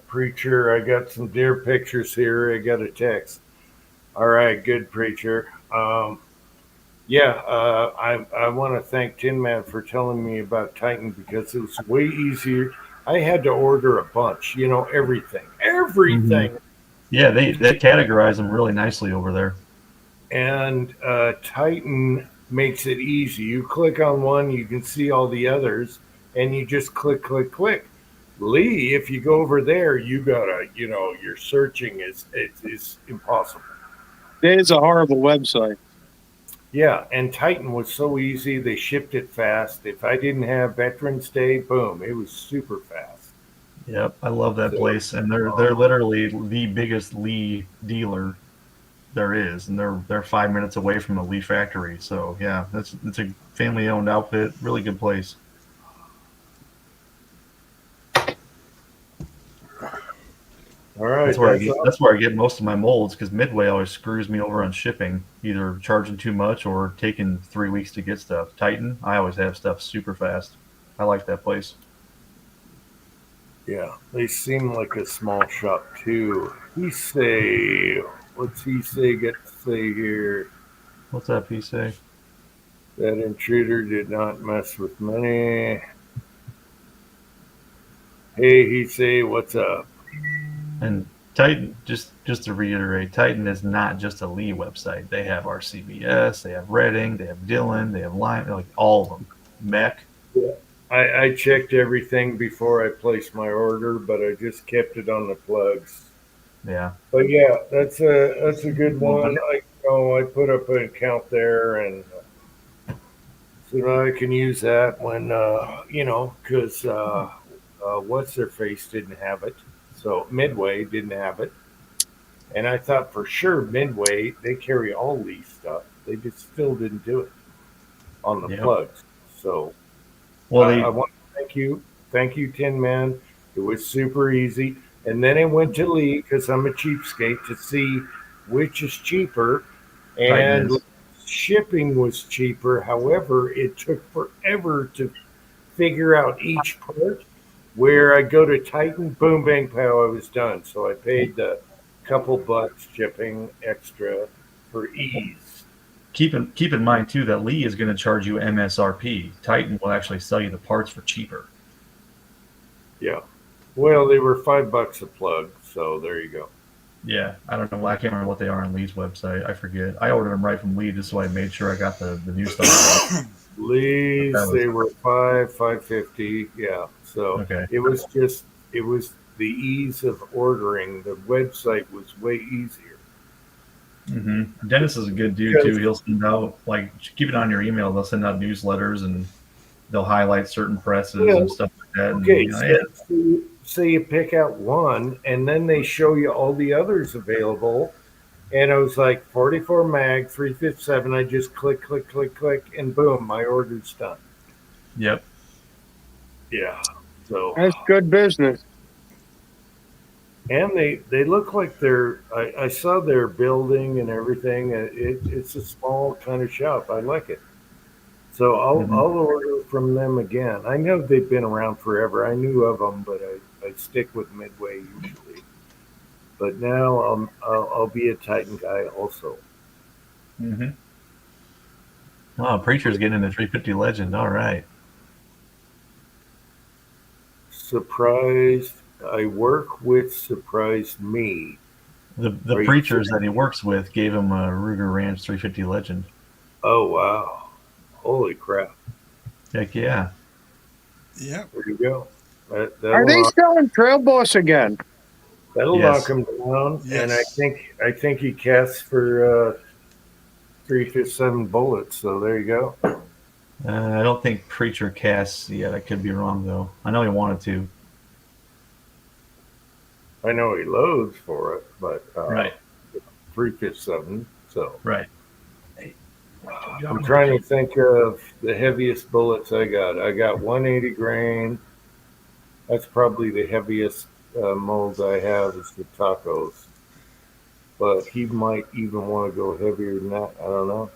Speaker 2: Preacher. I got some deer pictures here. I got a text. All right, good, Preacher. I want to thank Tin Man for telling me about Titan because it was way easier. I had to order a bunch, everything.
Speaker 7: Yeah, they categorize them really nicely over there.
Speaker 2: And Titan makes it easy. You click on one, you can see all the others, and you just click. Lee, if you go over there, you gotta, your searching is impossible.
Speaker 9: It is a horrible website.
Speaker 2: Yeah, and Titan was so easy. They shipped it fast. If I didn't have Veterans Day, boom, it was super fast.
Speaker 7: Yep, I love that place, and they're literally the biggest Lee dealer there is, and they're 5 minutes away from the Lee factory. So yeah, it's a family owned outfit, really good place.
Speaker 2: All right,
Speaker 7: That's where I get most of my molds because Midway always screws me over on shipping, either charging too much or taking 3 weeks to get stuff. Titan, I always have stuff super fast. I like that place.
Speaker 2: Yeah, they seem like a small shop too. What's he say? Get to say here.
Speaker 7: What's that he say?
Speaker 2: That intruder did not mess with money. Hey, he say, what's up?
Speaker 7: And Titan, just to reiterate, Titan is not just a Lee website. They have RCBS, they have Redding, they have Dillon, they have Lime, like all of them. Mech.
Speaker 2: Yeah. I checked everything before I placed my order, but I just kept it on the plugs.
Speaker 7: Yeah.
Speaker 2: But yeah, that's a good one. I put up an account there, and so now I can use that when because what's their face didn't have it, so Midway didn't have it, and I thought for sure Midway, they carry all Lee stuff. They just still didn't do it on the plugs. So
Speaker 7: well,
Speaker 2: I want to thank you, Tin Man. It was super easy. And then I went to Lee because I'm a cheapskate to see which is cheaper, and shipping was cheaper. However, it took forever to figure out each part. Where I go to Titan, boom, bang, pow, I was done. So I paid the couple bucks shipping extra for ease.
Speaker 7: Keep in mind too that Lee is going to charge you MSRP. Titan will actually sell you the parts for cheaper.
Speaker 2: Yeah. Well, they were $5 a plug, so there you go.
Speaker 7: Yeah, I don't know. I can't remember what they are on Lee's website. I forget. I ordered them right from Lee just so I made sure I got the new stuff.
Speaker 2: Lee's, they were $5.50. Yeah. So
Speaker 7: okay.
Speaker 2: It was the ease of ordering. The website was way easier.
Speaker 7: Mm-hmm. Dennis is a good dude too. He'll send out, like, keep it on your email. They'll send out newsletters and they'll highlight certain presses and stuff like that.
Speaker 2: Okay,
Speaker 7: and,
Speaker 2: so you pick out one, and then they show you all the others available. And it was like 44 mag, 357. I just click, and boom, my order's done.
Speaker 7: Yep.
Speaker 2: Yeah. So
Speaker 9: That's good business.
Speaker 2: and they look like they're. I saw their building and everything. It's a small kind of shop. I like it. So I'll order from them again. I know they've been around forever. I knew of them, but I stick with Midway usually. But now I'll be a Titan guy also.
Speaker 7: Mm-hmm. Oh, Preacher's getting into 350 Legend. All right.
Speaker 2: Surprised I work with surprised me.
Speaker 7: The
Speaker 2: Are you
Speaker 7: preachers
Speaker 2: sure?
Speaker 7: that he works with gave him a Ruger Ranch 350 Legend.
Speaker 2: Oh wow! Holy crap!
Speaker 7: Heck yeah.
Speaker 3: Yeah.
Speaker 2: There you go.
Speaker 9: Are
Speaker 2: That'll
Speaker 9: they
Speaker 2: knock,
Speaker 9: selling Trail Boss again?
Speaker 2: that'll knock
Speaker 7: Yes.
Speaker 2: him down. And
Speaker 3: Yes.
Speaker 2: I think he casts for 357 bullets. So there you go.
Speaker 7: I don't think Preacher casts yet. I could be wrong, though. I know he wanted to.
Speaker 2: I know he loads for it, but
Speaker 7: Right.
Speaker 2: 357. So
Speaker 7: Right.
Speaker 2: I'm trying to think of the heaviest bullets I got. I got 180 grain. That's probably the heaviest mold I have is the tacos. But he might even want to go heavier than that. I don't know.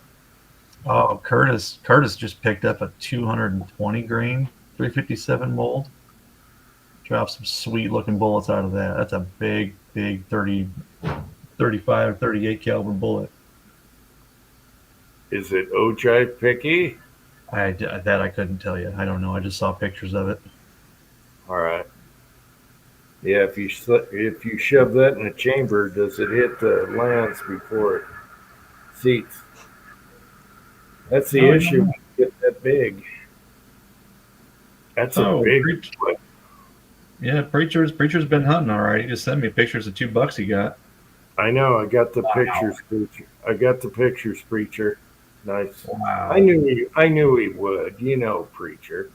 Speaker 7: Oh, Curtis just picked up a 220 grain 357 mold. Dropped some sweet looking bullets out of that. That's a big 30, 35, 38 caliber bullet.
Speaker 2: Is it Ojai picky?
Speaker 7: That I couldn't tell you. I don't know. I just saw pictures of it.
Speaker 2: All right. Yeah, if you shove that in a chamber, does it hit the lance before it seats? That's the
Speaker 7: No, I don't
Speaker 2: issue.
Speaker 7: know.
Speaker 2: Get that big. That's a
Speaker 7: Oh,
Speaker 2: big.
Speaker 7: Yeah, Preacher's been hunting all right. He just sent me pictures of $2 he got.
Speaker 2: I know. I got the pictures, preacher. I got the pictures, preacher. Nice.
Speaker 7: Wow.
Speaker 2: I knew he would. You know, preacher.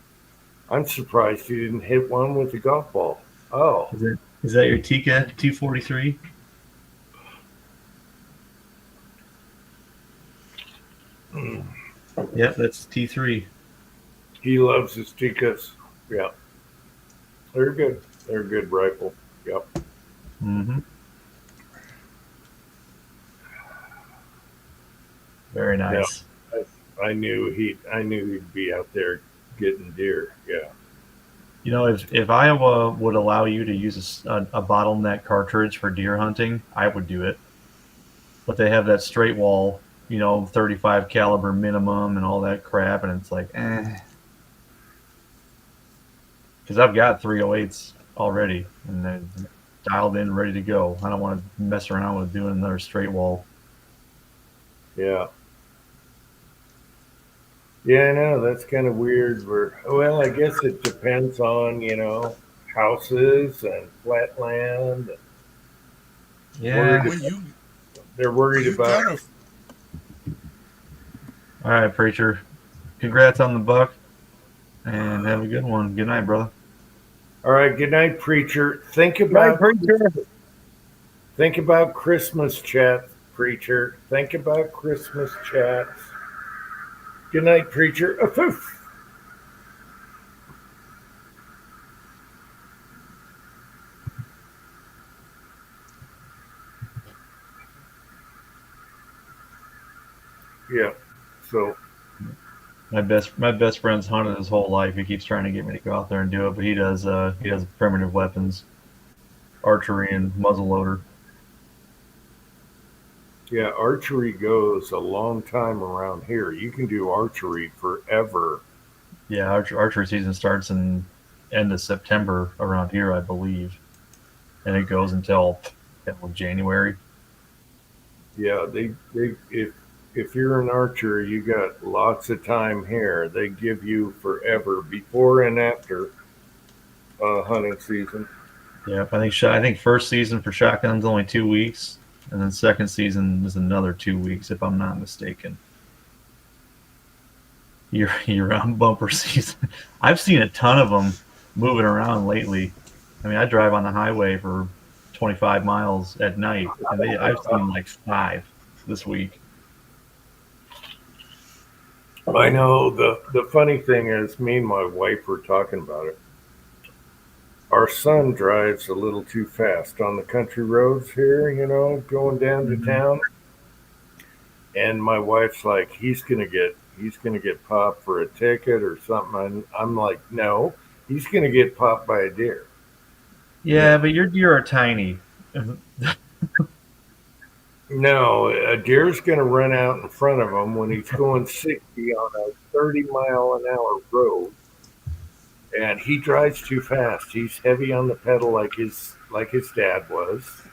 Speaker 2: I'm surprised he didn't hit one with the golf ball. Oh,
Speaker 7: Is that your Tika 243? Yep, that's T3.
Speaker 2: he loves his Ticas. Yeah, they're good. They're a good rifle. Yep.
Speaker 7: Mm-hmm. Very nice.
Speaker 2: I knew he'd be out there getting deer. Yeah.
Speaker 7: You know, if Iowa would allow you to use a bottleneck cartridge for deer hunting, I would do it. But they have that straight wall, 35 caliber minimum and all that crap, and it's like, eh. Because I've got 308s already, and they're dialed in, ready to go. I don't want to mess around with doing another straight wall.
Speaker 2: Yeah. Yeah, I know. That's kind of weird. Well, I guess it depends on, houses and flat land.
Speaker 7: Yeah.
Speaker 3: Well,
Speaker 2: They're worried
Speaker 3: you
Speaker 2: about.
Speaker 3: gotta
Speaker 7: All right, Preacher. Congrats on the buck, and have a good one. Good night, brother.
Speaker 2: All right. Good night, preacher. Think
Speaker 9: Right,
Speaker 2: about
Speaker 9: Preacher.
Speaker 2: Christmas chat, preacher. Think about Christmas chats. Good night, preacher. Afoof. Yeah. So
Speaker 7: My best friend's hunted his whole life. He keeps trying to get me to go out there and do it, but he does primitive weapons, archery and muzzleloader.
Speaker 2: yeah, archery goes a long time around here. You can do archery forever.
Speaker 7: Yeah, archery season starts in end of September around here, I believe, and it goes until January.
Speaker 2: Yeah, they if you're an archer, you got lots of time here. They give you forever before and after hunting season.
Speaker 7: Yeah, I think first season for shotguns only 2 weeks, and then second season is another 2 weeks, if I'm not mistaken. Year-round bumper season. I've seen a ton of them moving around lately. I mean, I drive on the highway for 25 miles at night, and I've seen like 5 this week.
Speaker 2: I know the funny thing is, me and my wife were talking about it. our son drives a little too fast on the country roads here, going down to town. And my wife's like, he's gonna get popped for a ticket or something. I'm like, no, he's gonna get popped by a deer.
Speaker 7: Yeah, but your deer are tiny.
Speaker 2: No, a deer's gonna run out in front of him when he's going 60 on a 30-mile-an-hour road, and he drives too fast. He's heavy on the pedal like his dad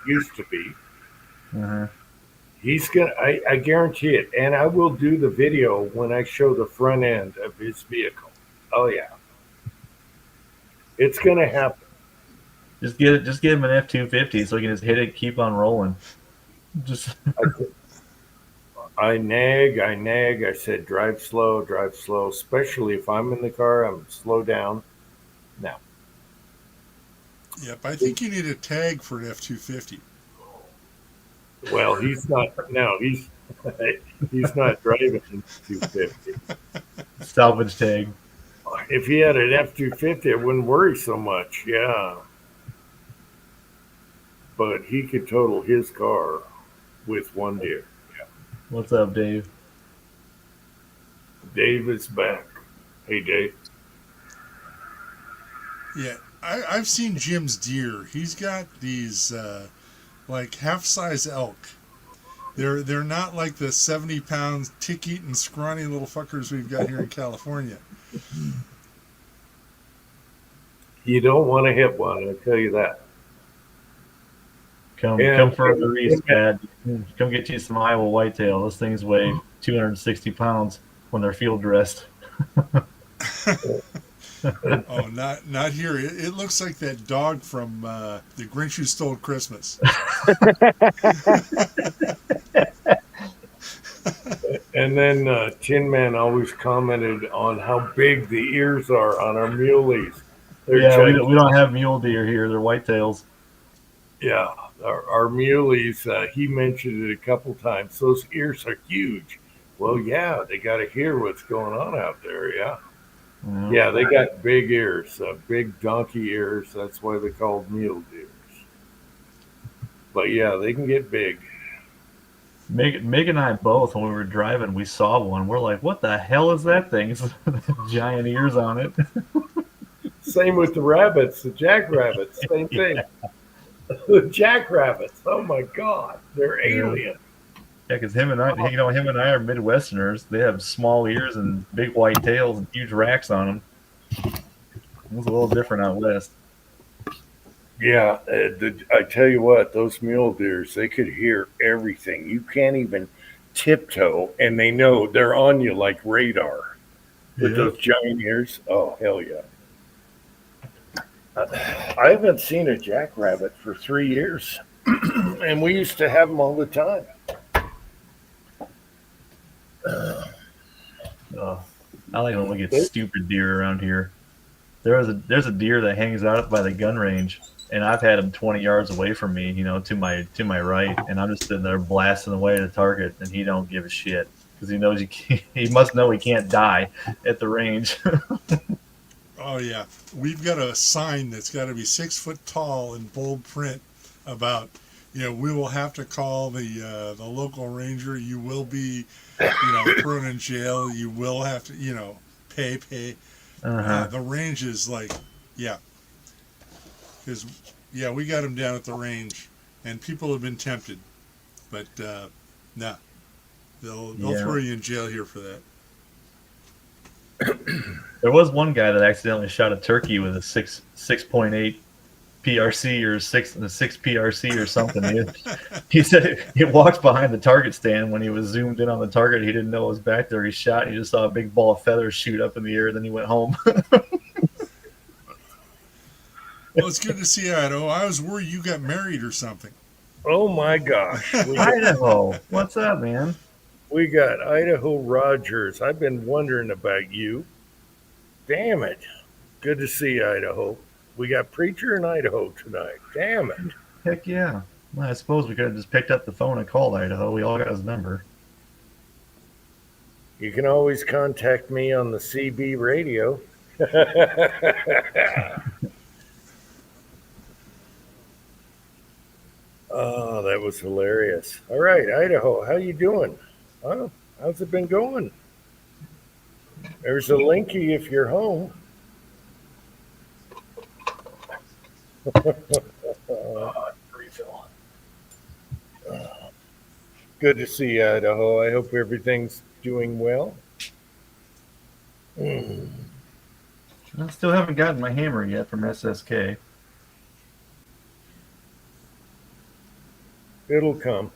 Speaker 2: used to be.
Speaker 7: Uh-huh.
Speaker 2: He's gonna. I guarantee it, and I will do the video when I show the front end of his vehicle. Oh yeah, it's gonna happen.
Speaker 7: Just give him an F-250 so he can just hit it, keep on rolling. Just
Speaker 2: I nag. I said, drive slow, especially if I'm in the car. I'm slow down. Now,
Speaker 3: Yep, I think you need a tag for an F-250.
Speaker 2: well, he's not. No, he's he's not driving an F-250.
Speaker 7: salvage tag.
Speaker 2: If he had an F-250, I wouldn't worry so much. Yeah, but he could total his car with one deer.
Speaker 7: What's up, Dave?
Speaker 2: Dave is back. Hey, Dave.
Speaker 3: Yeah, I've seen Jim's deer. He's got these like half-size elk. They're not like the 70-pound tick-eating scrawny little fuckers we've got here in California.
Speaker 2: You don't want to hit one, I'll tell you that.
Speaker 7: Come further east, Pat. Come get you some Iowa whitetail. Those things weigh 260 pounds when they're field dressed.
Speaker 3: Oh, not here. It looks like that dog from The Grinch Who Stole Christmas.
Speaker 2: And then Tin Man always commented on how big the ears are on our muleys.
Speaker 7: Yeah, we don't have mule deer here. They're whitetails.
Speaker 2: Yeah, our muleys, he mentioned it a couple times. Those ears are huge. Well, yeah, they got to hear what's going on out there. Yeah. Yeah, they got big ears, big donkey ears. That's why they're called mule deers. But yeah, they can get big.
Speaker 7: Meg and I both, when we were driving, we saw one. We're like, what the hell is that thing? It's giant ears on it.
Speaker 2: Same with the rabbits, the jackrabbits, same thing. The jackrabbits, oh my God, they're alien.
Speaker 7: Yeah, because him and I are Midwesterners. They have small ears and big white tails and huge racks on them. It's a little different out west.
Speaker 2: Yeah, I tell you what, those mule deers, they could hear everything. You can't even tiptoe, and they know they're on you like radar. With those giant ears, oh, hell yeah. I haven't seen a jackrabbit for 3 years, and we used to have them all the time.
Speaker 7: I like when we get stupid deer around here. There's a deer that hangs out by the gun range, and I've had him 20 yards away from me, to my right, and I'm just sitting there blasting away at the target, and he don't give a shit because he knows he must know he can't die at the range.
Speaker 3: Oh yeah, we've got a sign that's got to be 6 foot tall in bold print about, we will have to call the local ranger. You will be, thrown in jail. You will have to, pay. The range is like, yeah, because we got him down at the range, and people have been tempted, but nah, they'll throw you in jail here for that.
Speaker 7: There was one guy that accidentally shot a turkey with a 6.8 PRC or 6 PRC or something. He said he walked behind the target stand when he was zoomed in on the target. He didn't know it was back there. He shot. He just saw a big ball of feathers shoot up in the air. Then he went home.
Speaker 3: Well, it's good to see you, Idaho. I was worried you got married or something.
Speaker 2: Oh my gosh.
Speaker 7: Idaho, what's up, man?
Speaker 2: We got Idaho Rogers. I've been wondering about you. Damn it. Good to see you, Idaho. We got Preacher in Idaho tonight. Damn it.
Speaker 7: Heck yeah. Well, I suppose we could have just picked up the phone and called Idaho. We all got his number.
Speaker 2: You can always contact me on the CB radio. that was hilarious. All right, Idaho, how you doing? Oh, how's it been going? There's a linky if you're home. Good to see you, Idaho. I hope everything's doing well.
Speaker 7: I still haven't gotten my hammer yet from SSK.
Speaker 2: It'll come.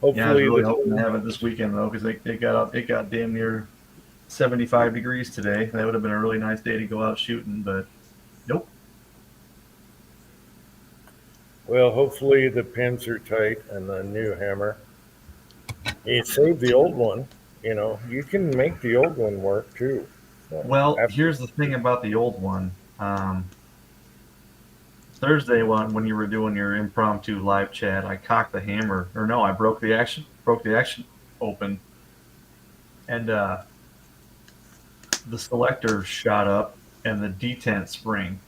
Speaker 7: Yeah, I was
Speaker 2: Hopefully,
Speaker 7: really hoping to have it this weekend though, because it got damn near 75 degrees today. That would have been a really nice day to go out shooting, but nope.
Speaker 2: well, hopefully the pins are tight and the new hammer. You saved the old one. You know, you can make the old one work too. So,
Speaker 7: Well,
Speaker 2: after-
Speaker 7: here's the thing about the old one. Thursday when you were doing your impromptu live chat, I cocked the hammer, or no, I broke the action open, and the selector shot up, and the detent spring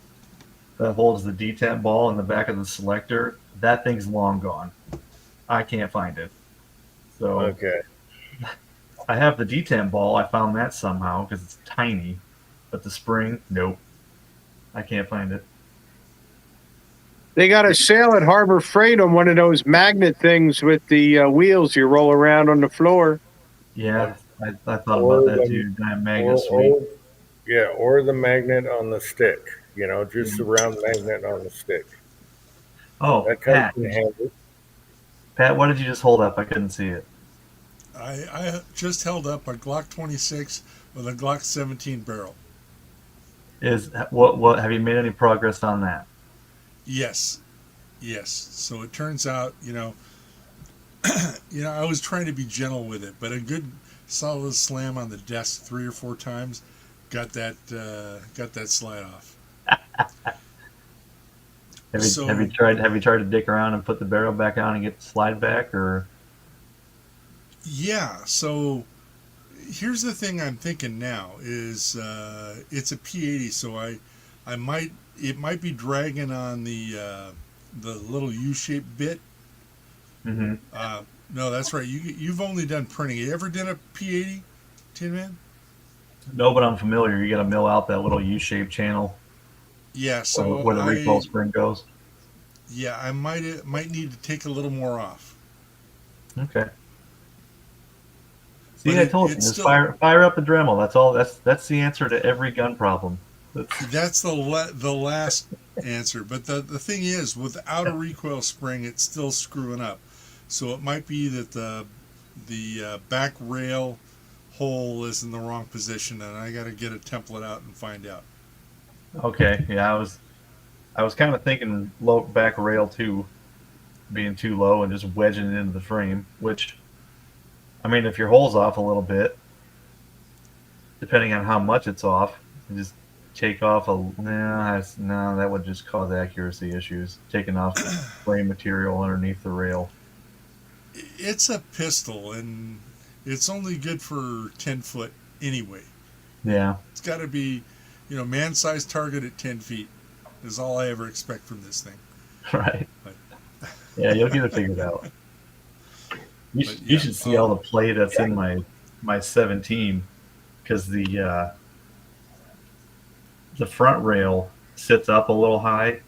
Speaker 7: that holds the detent ball in the back of the selector, that thing's long gone. I can't find it. So
Speaker 2: okay.
Speaker 7: I have the detent ball. I found that somehow because it's tiny, but the spring, nope. I can't find it.
Speaker 9: They got a sale at Harbor Freight on one of those magnet things with the wheels you roll around on the floor.
Speaker 7: Yeah, I thought
Speaker 2: Or
Speaker 7: about that
Speaker 2: the-
Speaker 7: too. Giant
Speaker 2: Or,
Speaker 7: magnet sweep.
Speaker 2: or the magnet on the stick. You know, just the round magnet on the stick.
Speaker 7: Oh,
Speaker 2: That
Speaker 7: Pat,
Speaker 2: comes in handy.
Speaker 7: Pat, what did you just hold up? I couldn't see it.
Speaker 3: I just held up a Glock 26 with a Glock 17 barrel.
Speaker 7: Is what have you made any progress on that?
Speaker 3: Yes. So it turns out, I was trying to be gentle with it, but a good solid slam on the desk 3 or 4 times got that slide off.
Speaker 7: Have you tried to dick around and put the barrel back on and get the slide back, or?
Speaker 3: Yeah. So here's the thing I'm thinking now is it's a P80, so it might be dragging on the little U-shaped bit.
Speaker 7: Mm-hmm.
Speaker 3: No, that's right. You've only done printing. You ever done a P80, Tin Man?
Speaker 7: No, but I'm familiar. You got to mill out that little U-shaped channel
Speaker 3: Yeah. So
Speaker 7: where the recoil spring goes.
Speaker 3: Yeah, I might need to take a little more off.
Speaker 7: Okay. See,
Speaker 3: But
Speaker 7: I told you,
Speaker 3: it's
Speaker 7: just
Speaker 3: still-
Speaker 7: fire up the Dremel. That's all. That's the answer to every gun problem.
Speaker 3: That's the last answer. But the thing is, without a recoil spring, it's still screwing up. So it might be that the back rail hole is in the wrong position, and I got to get a template out and find out.
Speaker 7: Okay, yeah, I was kind of thinking low back rail too, being too low and just wedging it into the frame. Which, I mean, if your hole's off a little bit, depending on how much it's off, you just take off no, that would just cause accuracy issues. Taking off the frame material underneath the rail.
Speaker 3: It's a pistol, and it's only good for 10 foot anyway.
Speaker 7: Yeah,
Speaker 3: It's got to be, man-sized target at 10 feet is all I ever expect from this thing.
Speaker 7: right.
Speaker 3: But-
Speaker 7: Yeah, you'll get it figured out. You should see all the play that's in my 17, because the front rail sits up a little high,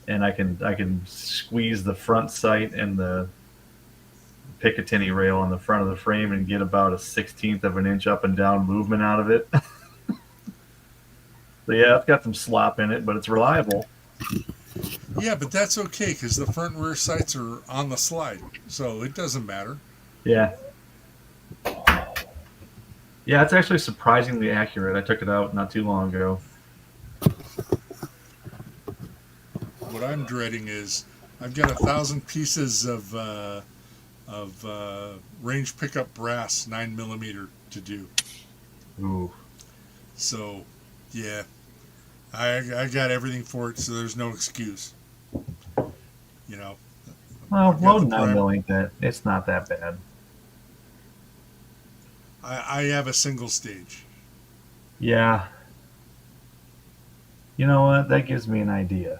Speaker 7: and I can squeeze the front sight and the Picatinny rail on the front of the frame and get about a 1/16 of an inch up and down movement out of it. So yeah, it's got some slop in it, but it's reliable.
Speaker 3: Yeah, but that's okay because the front and rear sights are on the slide, so it doesn't matter.
Speaker 7: Yeah. Yeah, it's actually surprisingly accurate. I took it out not too long ago.
Speaker 3: What I'm dreading is I've got 1,000 pieces of range pickup brass 9mm to do.
Speaker 7: Ooh.
Speaker 3: So, yeah, I got everything for it, so there's no excuse.
Speaker 7: Well,
Speaker 3: I've got
Speaker 7: load
Speaker 3: the
Speaker 7: 9 mil ain't that. It's not that bad.
Speaker 3: I have a single stage.
Speaker 7: Yeah. You know what? That gives me an idea.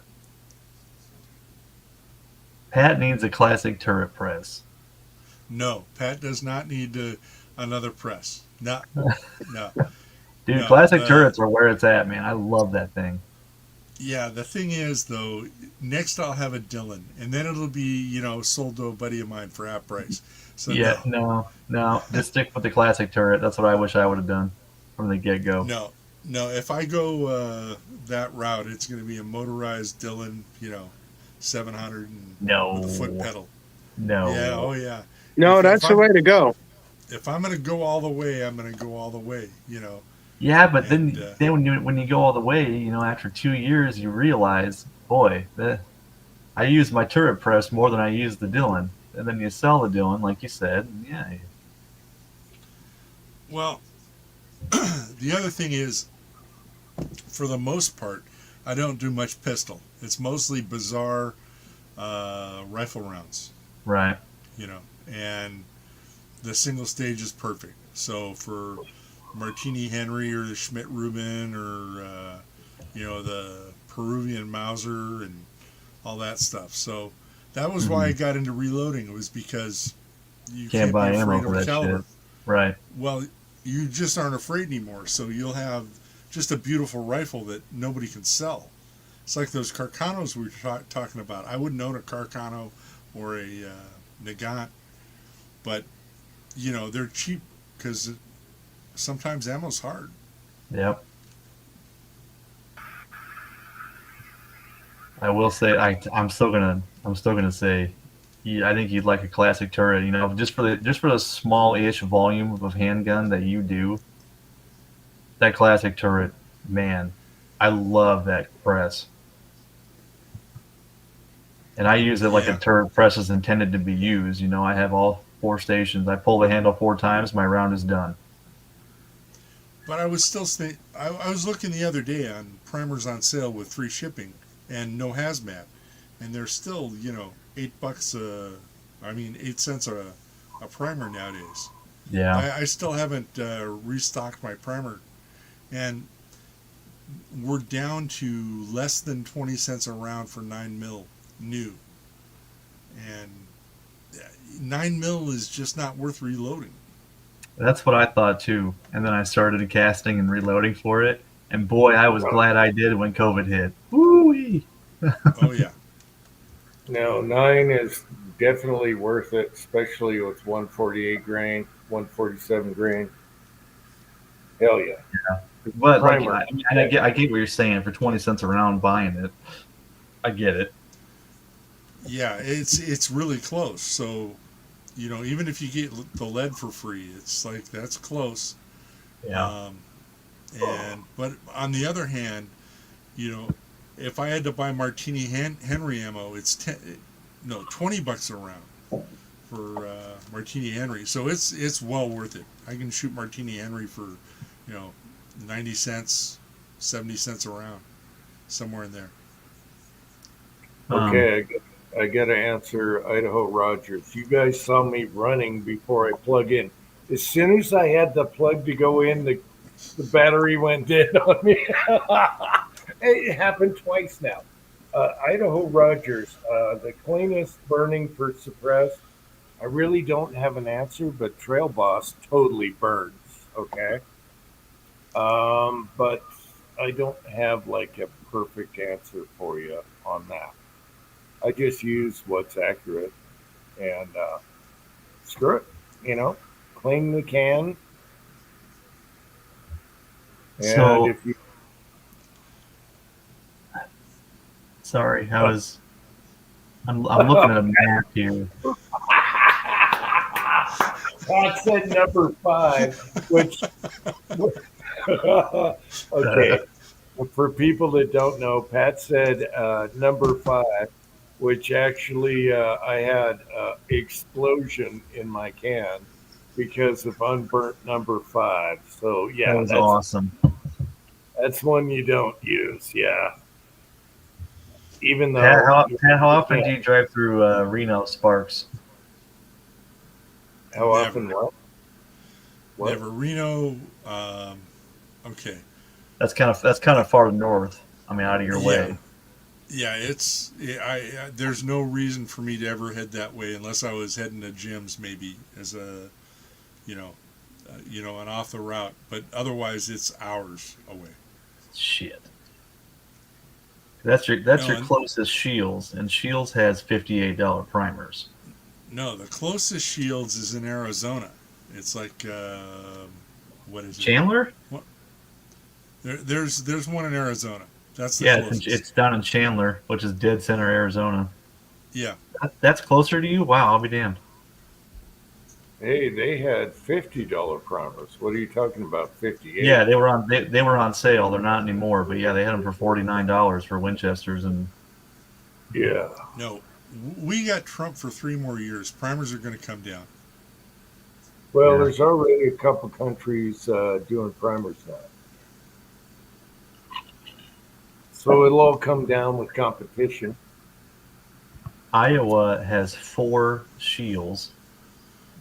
Speaker 7: Pat needs a classic turret press.
Speaker 3: No, Pat does not need another press. No, no,
Speaker 7: Dude,
Speaker 3: no.
Speaker 7: classic turrets are where it's at, man. I love that thing.
Speaker 3: Yeah, the thing is, though, next I'll have a Dylan, and then it'll be, sold to a buddy of mine for half price. So
Speaker 7: Yeah, no. Just stick with the classic turret. That's what I wish I would have done from the get go.
Speaker 3: no. If I go that route, it's going to be a motorized Dylan, 700 and
Speaker 7: No.
Speaker 3: with a foot pedal.
Speaker 7: No.
Speaker 3: Yeah, oh yeah.
Speaker 9: No,
Speaker 3: If
Speaker 9: that's the
Speaker 3: I'm-
Speaker 9: way to go.
Speaker 3: If I'm going to go all the way, I'm going to go all the way.
Speaker 7: Yeah, but
Speaker 3: And,
Speaker 7: then when you go all the way, after 2 years, you realize, boy, I use my turret press more than I use the Dylan. And then you sell the Dylan, like you said. Yeah.
Speaker 3: Well, the other thing is, for the most part, I don't do much pistol. It's mostly bizarre rifle rounds,
Speaker 7: Right.
Speaker 3: and the single stage is perfect. So for Martini Henry or the Schmidt Rubin or the Peruvian Mauser and all that stuff. So that was why I got into reloading. It was because you
Speaker 7: Can't buy
Speaker 3: be
Speaker 7: ammo
Speaker 3: afraid
Speaker 7: for
Speaker 3: of
Speaker 7: that
Speaker 3: caliber.
Speaker 7: shit. Right.
Speaker 3: Well, you just aren't afraid anymore. So you'll have just a beautiful rifle that nobody can sell. It's like those Carcanos we were talking about. I wouldn't own a Carcano or a Nagant, but they're cheap because sometimes ammo's hard.
Speaker 7: Yep. I will say I'm still gonna say, I think you'd like a classic turret. Just for the small-ish volume of handgun that you do. That classic turret, man, I love that press. And I use it like
Speaker 3: Yeah.
Speaker 7: a turret press is intended to be used. I have all 4 stations. I pull the handle 4 times, my round is done.
Speaker 3: But I was still I was looking the other day on primers on sale with free shipping and no hazmat, and they're still $8 8 cents a primer nowadays.
Speaker 7: Yeah.
Speaker 3: I still haven't restocked my primer, and we're down to less than 20 cents a round for 9mm new, and 9mm is just not worth reloading.
Speaker 7: That's what I thought too. And then I started casting and reloading for it. And boy, I was glad I did when COVID hit. Woo-wee.
Speaker 3: Oh yeah.
Speaker 2: No, 9 is definitely worth it, especially with 148 grain, 147 grain. Hell yeah.
Speaker 7: But like,
Speaker 2: Primer.
Speaker 7: I get what you're saying. For 20 cents a round buying it, I get it.
Speaker 3: Yeah, it's really close. So, even if you get the lead for free, it's like that's close.
Speaker 7: Yeah.
Speaker 3: But on the other hand, if I had to buy Martini Henry ammo, it's $20 a round for Martini Henry. So it's well worth it. I can shoot Martini Henry for 90 cents, 70 cents a round, somewhere in there.
Speaker 2: Okay, I got to answer Idaho Rogers. You guys saw me running before I plug in. As soon as I had the plug to go in, the battery went dead on me. It happened twice now. Idaho Rogers, the cleanest burning for suppressed. I really don't have an answer, but Trail Boss totally burns. Okay. But I don't have like a perfect answer for you on that. I just use what's accurate and screw it, clean the can. And
Speaker 7: So-
Speaker 2: if you
Speaker 7: Sorry, I'm looking at a map here.
Speaker 2: Pat said number 5, which okay. For people that don't know, Pat said number 5, which actually I had explosion in my can because of unburnt number 5. So yeah,
Speaker 7: That was awesome.
Speaker 2: that's one you don't use. Yeah. Even though
Speaker 7: Pat, how often do you drive through Reno Sparks?
Speaker 2: how
Speaker 3: Never.
Speaker 2: often what?
Speaker 3: Never. Reno. Okay.
Speaker 7: That's kind of far north. I mean, out of your way.
Speaker 3: Yeah, there's no reason for me to ever head that way unless I was heading to Jim's maybe as a, you know, an off the route. But otherwise, it's hours away.
Speaker 7: Shit. That's your
Speaker 3: No,
Speaker 7: closest Shields, and Shields has $58 primers.
Speaker 3: No, the closest Shields is in Arizona. It's like what is it?
Speaker 7: Chandler?
Speaker 3: There's one in Arizona. That's the
Speaker 7: Yeah,
Speaker 3: closest.
Speaker 7: it's down in Chandler, which is dead center Arizona.
Speaker 3: Yeah.
Speaker 7: That's closer to you? Wow, I'll be damned.
Speaker 2: Hey, they had $50 primers. What are you talking about? 58?
Speaker 7: Yeah, they were on sale. They're not anymore, but yeah, they had them for $49 for Winchesters, and
Speaker 2: Yeah.
Speaker 3: No, we got Trump for 3 more years. Primers are going to come down.
Speaker 2: Well,
Speaker 7: Yeah.
Speaker 2: there's already a couple countries doing primers now. So it'll all come down with competition.
Speaker 7: Iowa has 4 Shields.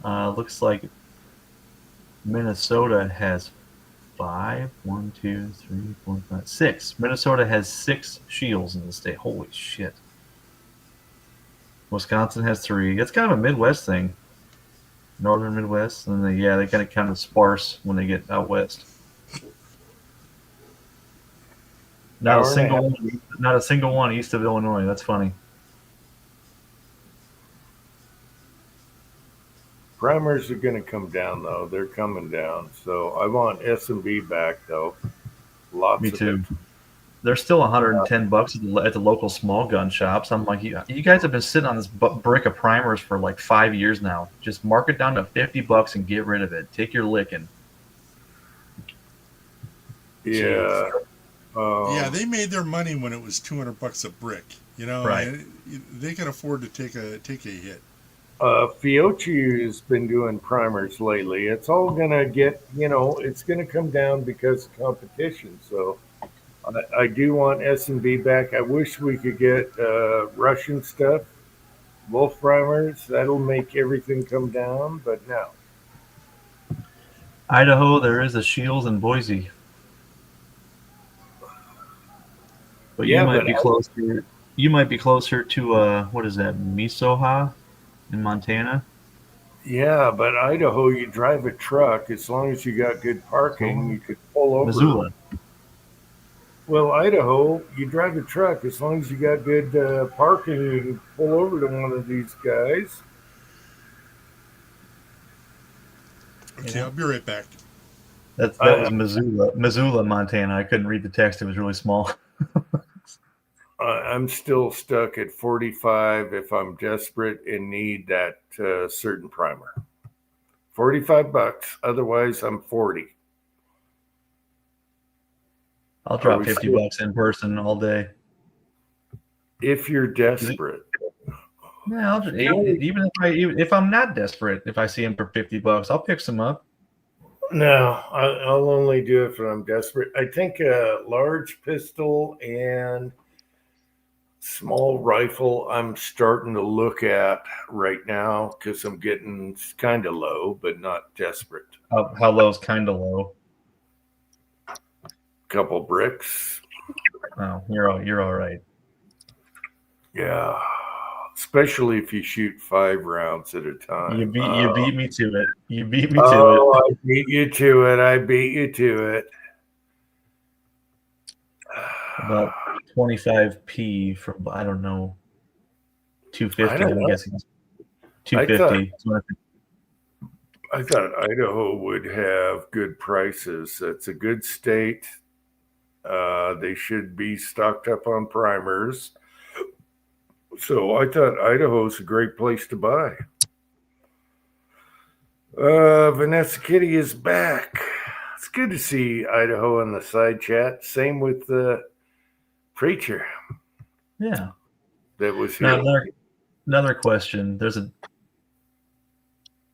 Speaker 7: Looks like Minnesota has 5. 1, 2, 3, 4, 5, 6. Minnesota has 6 Shields in the state. Holy shit. Wisconsin has 3. It's kind of a Midwest thing. Northern Midwest, and they kind of sparse when they get out west. Not a single one east of Illinois. That's funny.
Speaker 2: Primers are going to come down, though. They're coming down. So I want S&B back, though. Lots
Speaker 7: Me
Speaker 2: of
Speaker 7: too.
Speaker 2: it.
Speaker 7: They're still $110 at the local small gun shops. I'm like, you guys have been sitting on this brick of primers for like 5 years now. Just mark it down to $50 and get rid of it. Take your licking.
Speaker 2: Yeah.
Speaker 3: Yeah, they made their money when it was $200 a brick. You know,
Speaker 7: Right.
Speaker 3: and they can afford to take a hit.
Speaker 2: Fiocchi has been doing primers lately. It's all going to get, it's going to come down because of competition. So I do want S&B back. I wish we could get Russian stuff, Wolf primers. That'll make everything come down, but no.
Speaker 7: Idaho, there is a Shields in Boise. But
Speaker 2: Yeah,
Speaker 7: you might
Speaker 2: but
Speaker 7: be closer. You might be closer to what is that, Misoha in Montana?
Speaker 2: Yeah, but Idaho, you drive a truck. As long as you got good parking, you could pull over.
Speaker 7: Missoula.
Speaker 2: Well, Idaho, you drive a truck. As long as you got good parking, you can pull over to one of these guys.
Speaker 3: Okay,
Speaker 7: Yeah.
Speaker 3: I'll be right back.
Speaker 7: That was Missoula, Montana. I couldn't read the text; it was really small.
Speaker 2: I'm still stuck at 45 if I'm desperate and need that certain primer. $45. Otherwise, I'm 40.
Speaker 7: I'll drop
Speaker 2: we
Speaker 7: $50 in person all day.
Speaker 2: If you're desperate.
Speaker 7: Yeah, even if I'm not desperate, if I see him for $50, I'll pick some up.
Speaker 2: No, I'll only do it if I'm desperate. I think a large pistol and small rifle I'm starting to look at right now because I'm getting kind of low, but not desperate.
Speaker 7: How low is kind of low?
Speaker 2: Couple bricks.
Speaker 7: Oh, you're all right.
Speaker 2: Yeah, especially if you shoot 5 rounds at a time.
Speaker 7: You beat me to it. You beat me to
Speaker 2: I beat you to it. I beat you to it.
Speaker 7: About 25p from, I don't know, 250. I'm guessing 250.
Speaker 2: I thought Idaho would have good prices. It's a good state. They should be stocked up on primers. So I thought Idaho's a great place to buy. Vanessa Kitty is back. It's good to see Idaho in the side chat. Same with the preacher.
Speaker 7: Yeah.
Speaker 2: That was here.
Speaker 7: Now, another question. There's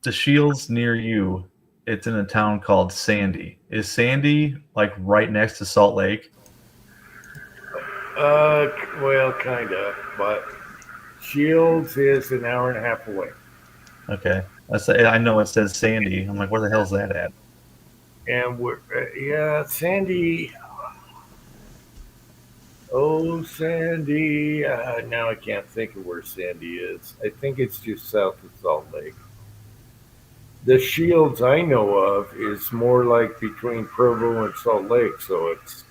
Speaker 7: the Shields near you. It's in a town called Sandy. Is Sandy like right next to Salt Lake?
Speaker 2: Well, kind of, but Shields is an hour and a half away.
Speaker 7: Okay. I know it says Sandy. I'm like, where the hell's that at?
Speaker 2: And Sandy. Oh, Sandy. Now I can't think of where Sandy is. I think it's just south of Salt Lake. The Shields I know of is more like between Provo and Salt Lake, so it's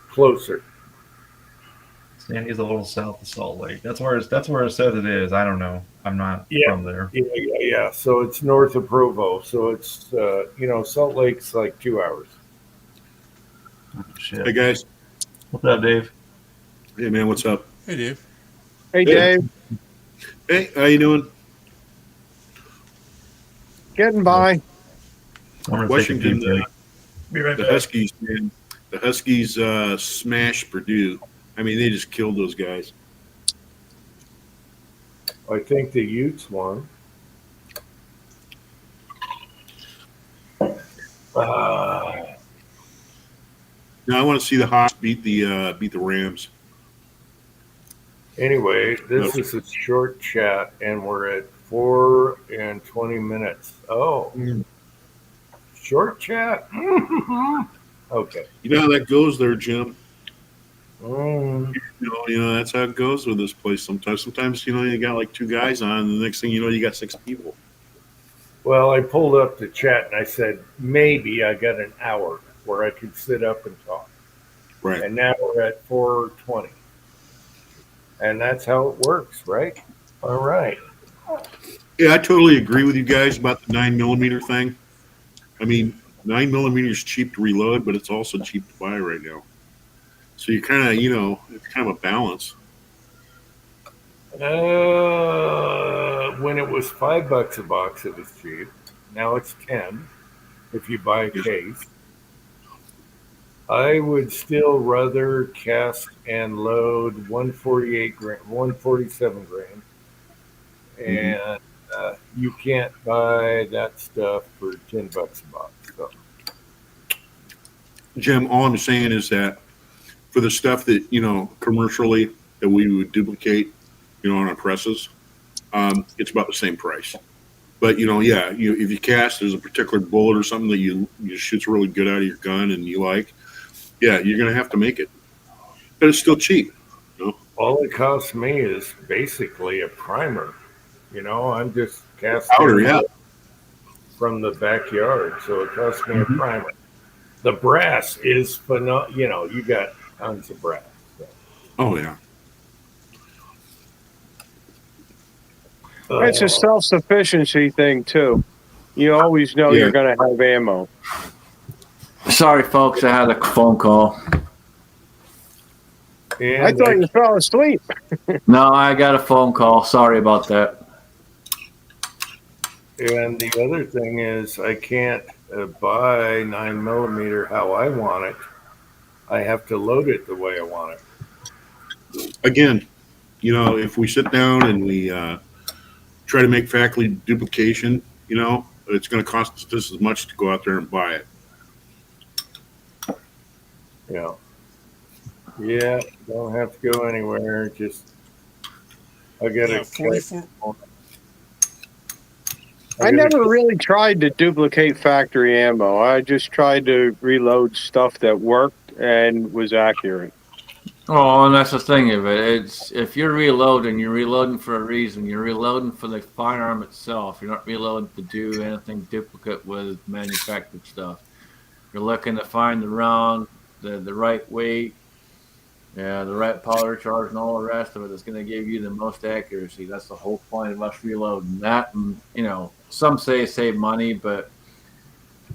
Speaker 2: closer.
Speaker 7: Sandy's a little south of Salt Lake. That's where it says it is. I don't know. I'm not
Speaker 2: Yeah.
Speaker 7: from there.
Speaker 2: Yeah. So it's north of Provo. So it's Salt Lake's like 2 hours.
Speaker 7: Shit.
Speaker 10: Hey guys.
Speaker 7: What's up, Dave?
Speaker 10: Hey man, what's up?
Speaker 3: Hey, Dave.
Speaker 9: Hey,
Speaker 10: Hey.
Speaker 9: Dave,
Speaker 10: Hey, how you doing?
Speaker 9: getting by.
Speaker 7: I'm gonna
Speaker 10: Washington,
Speaker 7: take a deep break. Be right
Speaker 10: The
Speaker 7: back.
Speaker 10: Huskies, man. The Huskies smashed Purdue. I mean, they just killed those guys.
Speaker 2: I think the Utes won.
Speaker 10: Now I want to see the Hawks beat the Rams.
Speaker 2: Anyway, this is a short chat, and we're at 4 and 20 minutes. Oh, short chat. Okay.
Speaker 10: You know how that goes there, Jim.
Speaker 2: Mm,
Speaker 10: You know that's how it goes with this place. Sometimes you got like 2 guys on, and the next thing you know, you got 6 people.
Speaker 2: well, I pulled up the chat and I said maybe I got an hour where I could sit up and talk,
Speaker 10: Right.
Speaker 2: and now we're at 4:20, and that's how it works, right? All right.
Speaker 10: Yeah, I totally agree with you guys about the 9mm thing. I mean, 9mm is cheap to reload, but it's also cheap to buy right now. So you kind of, it's kind of a balance.
Speaker 2: When it was $5 a box, it was cheap. Now it's 10 if you buy a case. I would still rather cast and load 148 grain, 147 grain, and you can't buy that stuff for $10 a box. So.
Speaker 10: Jim, all I'm saying is that for the stuff that, commercially that we would duplicate, on our presses, it's about the same price. But, if you cast, there's a particular bullet or something that you shoots really good out of your gun and you like, yeah, you're going to have to make it. But it's still cheap.
Speaker 2: All it costs me is basically a primer. I'm just casting
Speaker 10: Powder, yeah.
Speaker 2: from the backyard, so it costs me a primer. The brass is phenomenal. You got tons of brass. So.
Speaker 10: Oh, yeah.
Speaker 9: It's a self-sufficiency thing too. You always know
Speaker 10: Yeah.
Speaker 9: you're going to have ammo.
Speaker 8: Sorry, folks, I had a phone call.
Speaker 2: And
Speaker 9: I thought you fell asleep.
Speaker 8: No, I got a phone call. Sorry about that.
Speaker 2: And the other thing is, I can't buy 9mm how I want it. I have to load it the way I want it.
Speaker 10: Again, if we sit down and we try to make factory duplication, it's going to cost us just as much to go out there and buy it.
Speaker 2: Yeah. Yeah, don't have to go anywhere. Just I got
Speaker 6: Yeah,
Speaker 2: to
Speaker 6: 44.
Speaker 9: I never really tried to duplicate factory ammo. I just tried to reload stuff that worked and was accurate.
Speaker 8: Oh, and that's the thing of it. It's if you're reloading for a reason. You're reloading for the firearm itself. You're not reloading to do anything duplicate with manufactured stuff. You're looking to find the round, the right weight, the right powder charge, and all the rest of it that's going to give you the most accuracy. That's the whole point of us reloading. That, and some say save money, but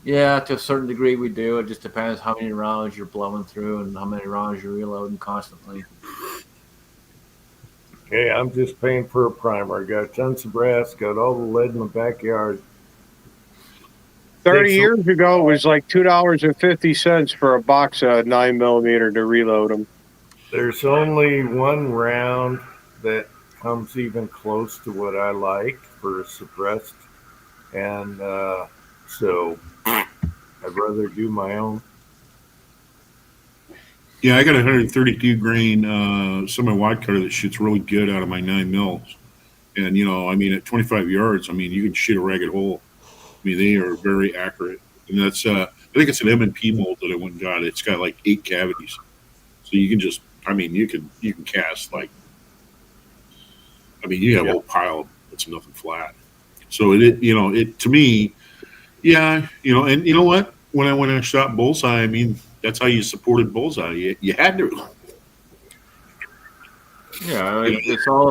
Speaker 8: yeah, to a certain degree we do. It just depends how many rounds you're blowing through and how many rounds you're reloading constantly.
Speaker 2: Okay, I'm just paying for a primer. I got tons of brass, got all the lead in my backyard.
Speaker 9: 30 years ago, it was like $2.50 for a box of 9mm to reload them.
Speaker 2: There's only one round that comes even close to what I like for a suppressed, and so I'd rather do my own.
Speaker 10: Yeah, I got a 132 grain semi-wide cutter that shoots really good out of my 9mm. And, at 25 yards, you can shoot a ragged hole. They are very accurate. And that's, I think it's an M&P mold that I went and got. It's got like 8 cavities. So So you can just, you can cast like, you have a whole pile of it's nothing flat. So it to me, yeah, and you know what? When I shot Bullseye, that's how you supported Bullseye. You had to.
Speaker 8: Yeah, it's all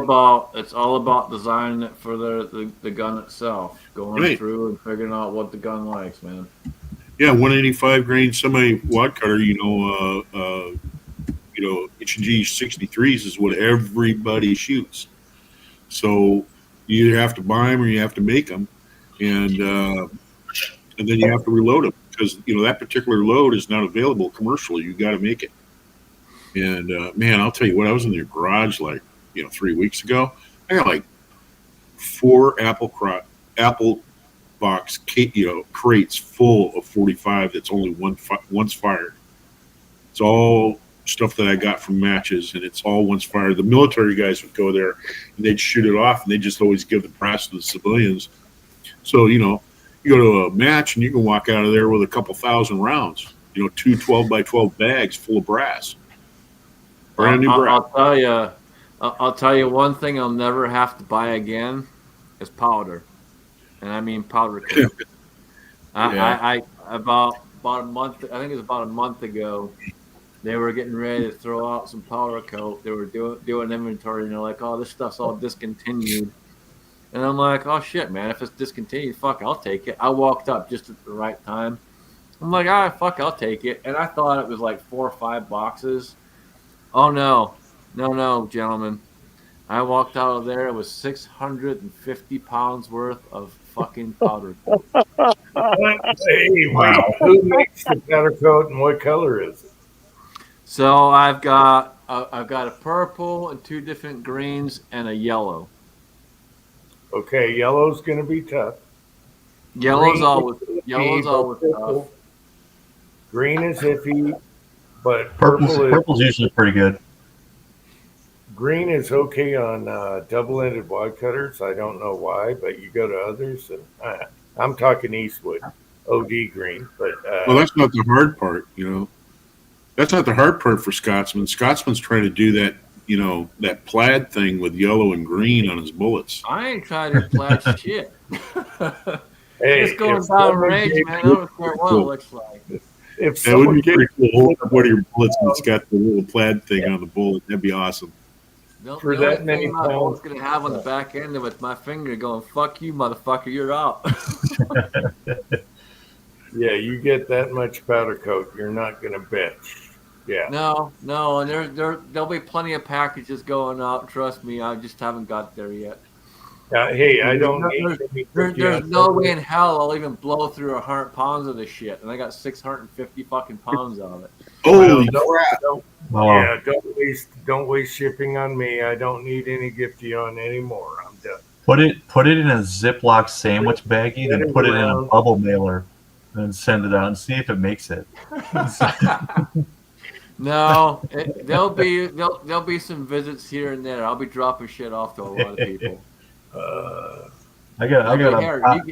Speaker 8: about designing it for the gun itself, going through and figuring out what the gun likes, man.
Speaker 10: Yeah, 185 grain semi wad cutter. H&G 63s is what everybody shoots. So you either have to buy them or you have to make them, and then you have to reload them because that particular load is not available commercially. You got to make it. And man, I'll tell you what, I was in their garage 3 weeks ago. I got like 4 apple box crates full of 45 that's only once fired. It's all stuff that I got from matches, and it's all once fired. The military guys would go there and they'd shoot it off, and they just always give the brass to the civilians. So you go to a match and you can walk out of there with a couple thousand rounds. 2 12 by 12 bags full of brass. Brand new brass.
Speaker 8: I'll tell you one thing I'll never have to buy again is powder, and I mean powder coat. I about a month. I think it was about a month ago. They were getting ready to throw out some powder coat. They were doing inventory, and they're like, "Oh, this stuff's all discontinued." And I'm like, "Oh shit, man! If it's discontinued, fuck, I'll take it." I walked up just at the right time. I'm like, "Ah, fuck, I'll take it." And I thought it was like 4 or 5 boxes. Oh no, gentlemen! I walked out of there. It was 650 pounds worth of fucking powder coat.
Speaker 2: Hey, wow! Who makes the powder coat and what color is it?
Speaker 8: So I've got a purple and 2 different greens and a yellow.
Speaker 2: Okay, yellow's going to be tough.
Speaker 8: Yellow's always tough.
Speaker 2: Green is iffy, but purple's
Speaker 7: usually pretty good.
Speaker 2: Green is okay on double-ended wad cutters. I don't know why, but you go to others, and I'm talking Eastwood, OD green. But
Speaker 10: well, that's not the hard part, That's not the hard part for Scotsman. Scotsman's trying to do that, that plaid thing with yellow and green on his bullets.
Speaker 8: I ain't trying to plaid shit.
Speaker 2: Hey,
Speaker 8: just going down range, man. I don't care what it looks like.
Speaker 2: If
Speaker 10: that would be pretty cool. One of your bullets that's got the little plaid thing on the bullet. That'd be awesome.
Speaker 2: For that many
Speaker 8: pounds, I was going to have on the back end of it, my finger going, "Fuck you, motherfucker, you're out."
Speaker 2: Yeah, you get that much powder coat, you're not going to bitch. Yeah.
Speaker 8: No, and there'll be plenty of packages going out. Trust me, I just haven't got there yet.
Speaker 2: Hey, I don't.
Speaker 8: There's no way in hell I'll even blow through 100 pounds of this shit, and I got 650 fucking pounds of it.
Speaker 10: Holy crap!
Speaker 2: Yeah, don't waste shipping on me. I don't need any Giftion anymore. I'm done.
Speaker 7: Put it in a Ziploc sandwich baggie, then put it in a bubble mailer, and send it out and see if it makes it.
Speaker 8: No, there'll be some visits here and there. I'll be dropping shit off to a lot of people.
Speaker 7: I got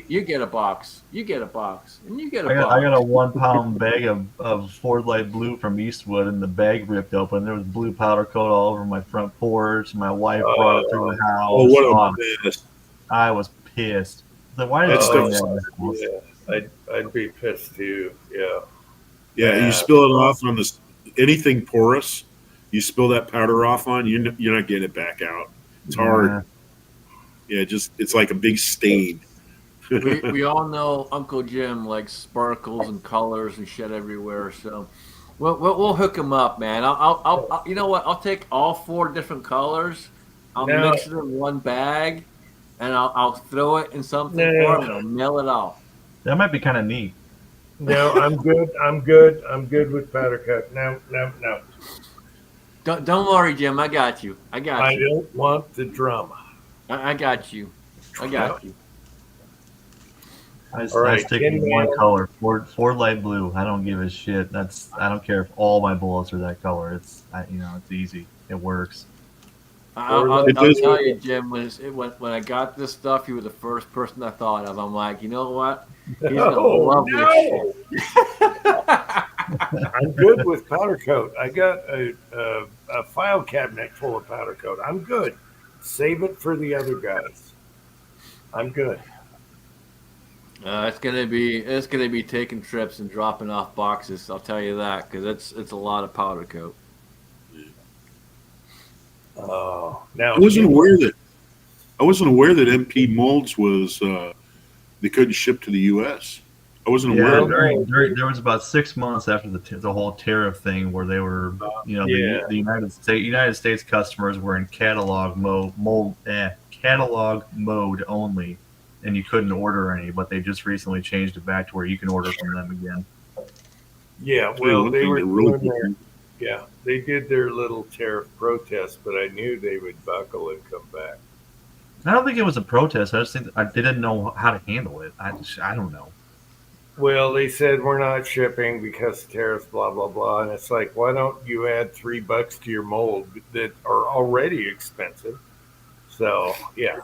Speaker 8: you get a box. You get a box. And you get a
Speaker 7: box.
Speaker 8: box.
Speaker 7: I got a 1 pound bag of Ford Light Blue from Eastwood, and the bag ripped open. There was blue powder coat all over my front porch. My wife brought it through the house.
Speaker 10: Oh, what a mess.
Speaker 7: I was pissed. Like, why did
Speaker 2: I'd be pissed too. Yeah.
Speaker 10: Yeah, you spill it off on this anything porous. You spill that powder off on, you're not getting it back out. It's hard. Yeah, it's like a big stain.
Speaker 8: we all know Uncle Jim likes sparkles and colors and shit everywhere, so we'll hook him up, man. I'll you know what? I'll take all 4 different colors. I'll mix it in one bag, and I'll throw it in something for him, and I'll mail it out.
Speaker 7: That might be kind of neat.
Speaker 2: No, I'm good. I'm good with powder coat. No.
Speaker 8: Don't worry, Jim. I got you.
Speaker 2: I don't want the drama.
Speaker 8: I got you. I
Speaker 7: was taking one color, Ford Light Blue. I don't give a shit. I don't care if all my bullets are that color. It's easy. It works.
Speaker 8: I'll tell you, Jim. When I got this stuff, you were the first person I thought of. I'm like, you know what? He's gonna love this shit.
Speaker 2: I'm good with powder coat. I got a file cabinet full of powder coat. I'm good. Save it for the other guys. I'm good.
Speaker 8: It's gonna be taking trips and dropping off boxes. I'll tell you that because it's a lot of powder coat.
Speaker 2: Oh, now
Speaker 10: I wasn't aware that MP molds was they couldn't ship to the U.S. I wasn't aware
Speaker 7: Yeah,
Speaker 10: of that.
Speaker 7: there was about 6 months after the whole tariff thing where they were,
Speaker 2: Yeah.
Speaker 7: the United States customers were in catalog mode only, and you couldn't order any. But they just recently changed it back to where you can order from them again.
Speaker 2: Yeah, well,
Speaker 10: One
Speaker 2: they
Speaker 10: thing
Speaker 2: were
Speaker 10: that really
Speaker 2: doing their, yeah, they did their little tariff protest, but I knew they would buckle and come back.
Speaker 7: I don't think it was a protest. I just think they didn't know how to handle it. I don't know.
Speaker 2: Well, they said we're not shipping because of tariffs, blah blah blah, and it's like, why don't you add $3 to your mold that are already expensive? So yeah,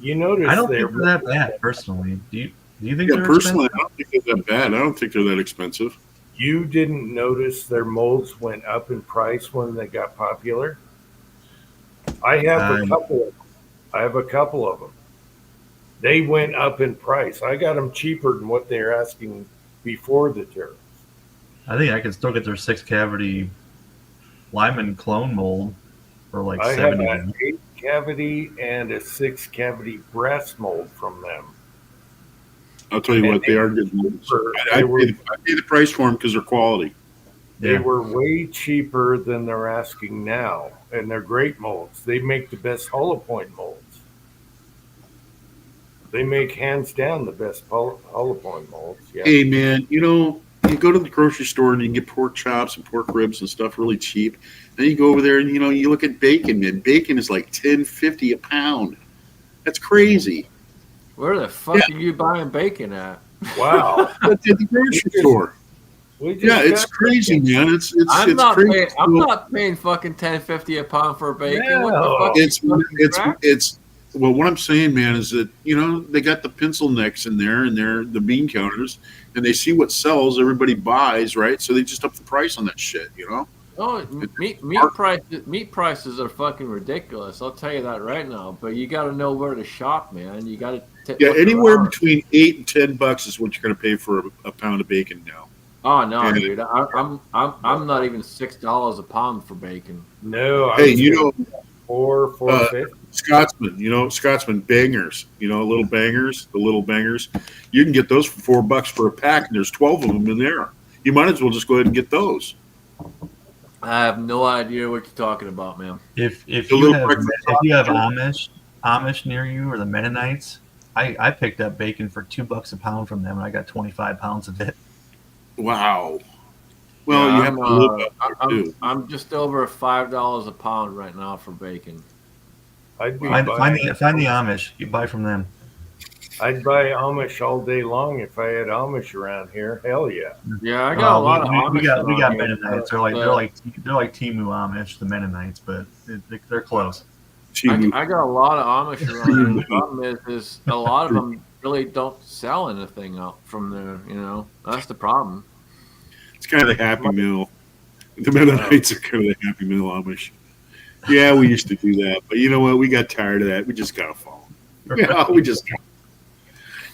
Speaker 2: you notice
Speaker 7: I don't
Speaker 2: they're
Speaker 7: think they're that bad personally. Do you think
Speaker 10: Yeah,
Speaker 7: they're
Speaker 10: personally,
Speaker 7: expensive?
Speaker 10: I don't think they're that bad. I don't think they're that expensive.
Speaker 2: You didn't notice their molds went up in price when they got popular? I have a couple of them. I have a couple of them. They went up in price. I got them cheaper than what they're asking before the tariffs.
Speaker 7: I think I can still get their 6-cavity Lyman clone mold for like
Speaker 2: I have
Speaker 7: 70.
Speaker 2: an 8-cavity and a 6-cavity brass mold from them.
Speaker 10: I'll tell you
Speaker 2: And
Speaker 10: what, they are good molds. I
Speaker 2: they were-
Speaker 10: pay the price for them because they're quality.
Speaker 2: They
Speaker 7: Yeah.
Speaker 2: were way cheaper than they're asking now, and they're great molds. They make the best hollow point molds. They make hands down the best hollow point molds. Yeah.
Speaker 10: Hey, man, you go to the grocery store and you can get pork chops and pork ribs and stuff really cheap. Then you go over there and you look at bacon, man. Bacon is like $10.50 a pound. That's crazy.
Speaker 8: Where the fuck are you buying bacon at?
Speaker 2: Wow.
Speaker 10: That's at the grocery store.
Speaker 2: We just
Speaker 10: Yeah, it's
Speaker 2: got-
Speaker 10: crazy, man. It's
Speaker 8: I'm not
Speaker 10: crazy.
Speaker 8: paying. I'm not paying fucking $10.50 a pound for bacon. What the
Speaker 2: No.
Speaker 8: fuck?
Speaker 10: It's well, what I'm saying, man, is that they got the pencil necks in there and they're the bean counters, and they see what sells, everybody buys, right? So they just up the price on that shit,
Speaker 8: Oh, meat prices are fucking ridiculous. I'll tell you that right now. But you got to know where to shop, man. You got to.
Speaker 10: Yeah, anywhere between $8 and $10 is what you're going to pay for a pound of bacon now.
Speaker 8: Oh no,
Speaker 10: Yeah.
Speaker 8: dude! I'm not even $6 a pound for bacon.
Speaker 2: No.
Speaker 10: Hey,
Speaker 2: $4.50.
Speaker 10: Scotsman bangers, little bangers, the little bangers. You can get those for $4 for a pack, and there's 12 of them in there. You might as well just go ahead and get those.
Speaker 8: I have no idea what you're talking about, man.
Speaker 7: If
Speaker 10: The
Speaker 7: you
Speaker 10: little
Speaker 7: have
Speaker 10: breakfast
Speaker 7: Amish near you or the Mennonites, I picked up bacon for $2 a pound from them, and I got 25 pounds of it.
Speaker 10: Wow. Well,
Speaker 8: Yeah,
Speaker 10: you have to live up there too.
Speaker 8: I'm just over $5 a pound right now for bacon.
Speaker 2: I'd be
Speaker 7: Find
Speaker 2: buying,
Speaker 7: the Amish. You buy from them.
Speaker 2: I'd buy Amish all day long if I had Amish around here. Hell yeah.
Speaker 8: Yeah, I got a lot of Amish.
Speaker 7: We got
Speaker 8: around here,
Speaker 7: Mennonites.
Speaker 8: but,
Speaker 7: They're like Timu Amish, the Mennonites, but they're close.
Speaker 8: I got a lot of Amish around here. The problem is a lot of them really don't sell anything out from there. That's the problem.
Speaker 10: It's kind of the Happy Meal. The Mennonites are kind of the Happy Meal Amish. Yeah, we used to do that, but you know what? We got tired of that. We just gotta follow. Yeah, we just.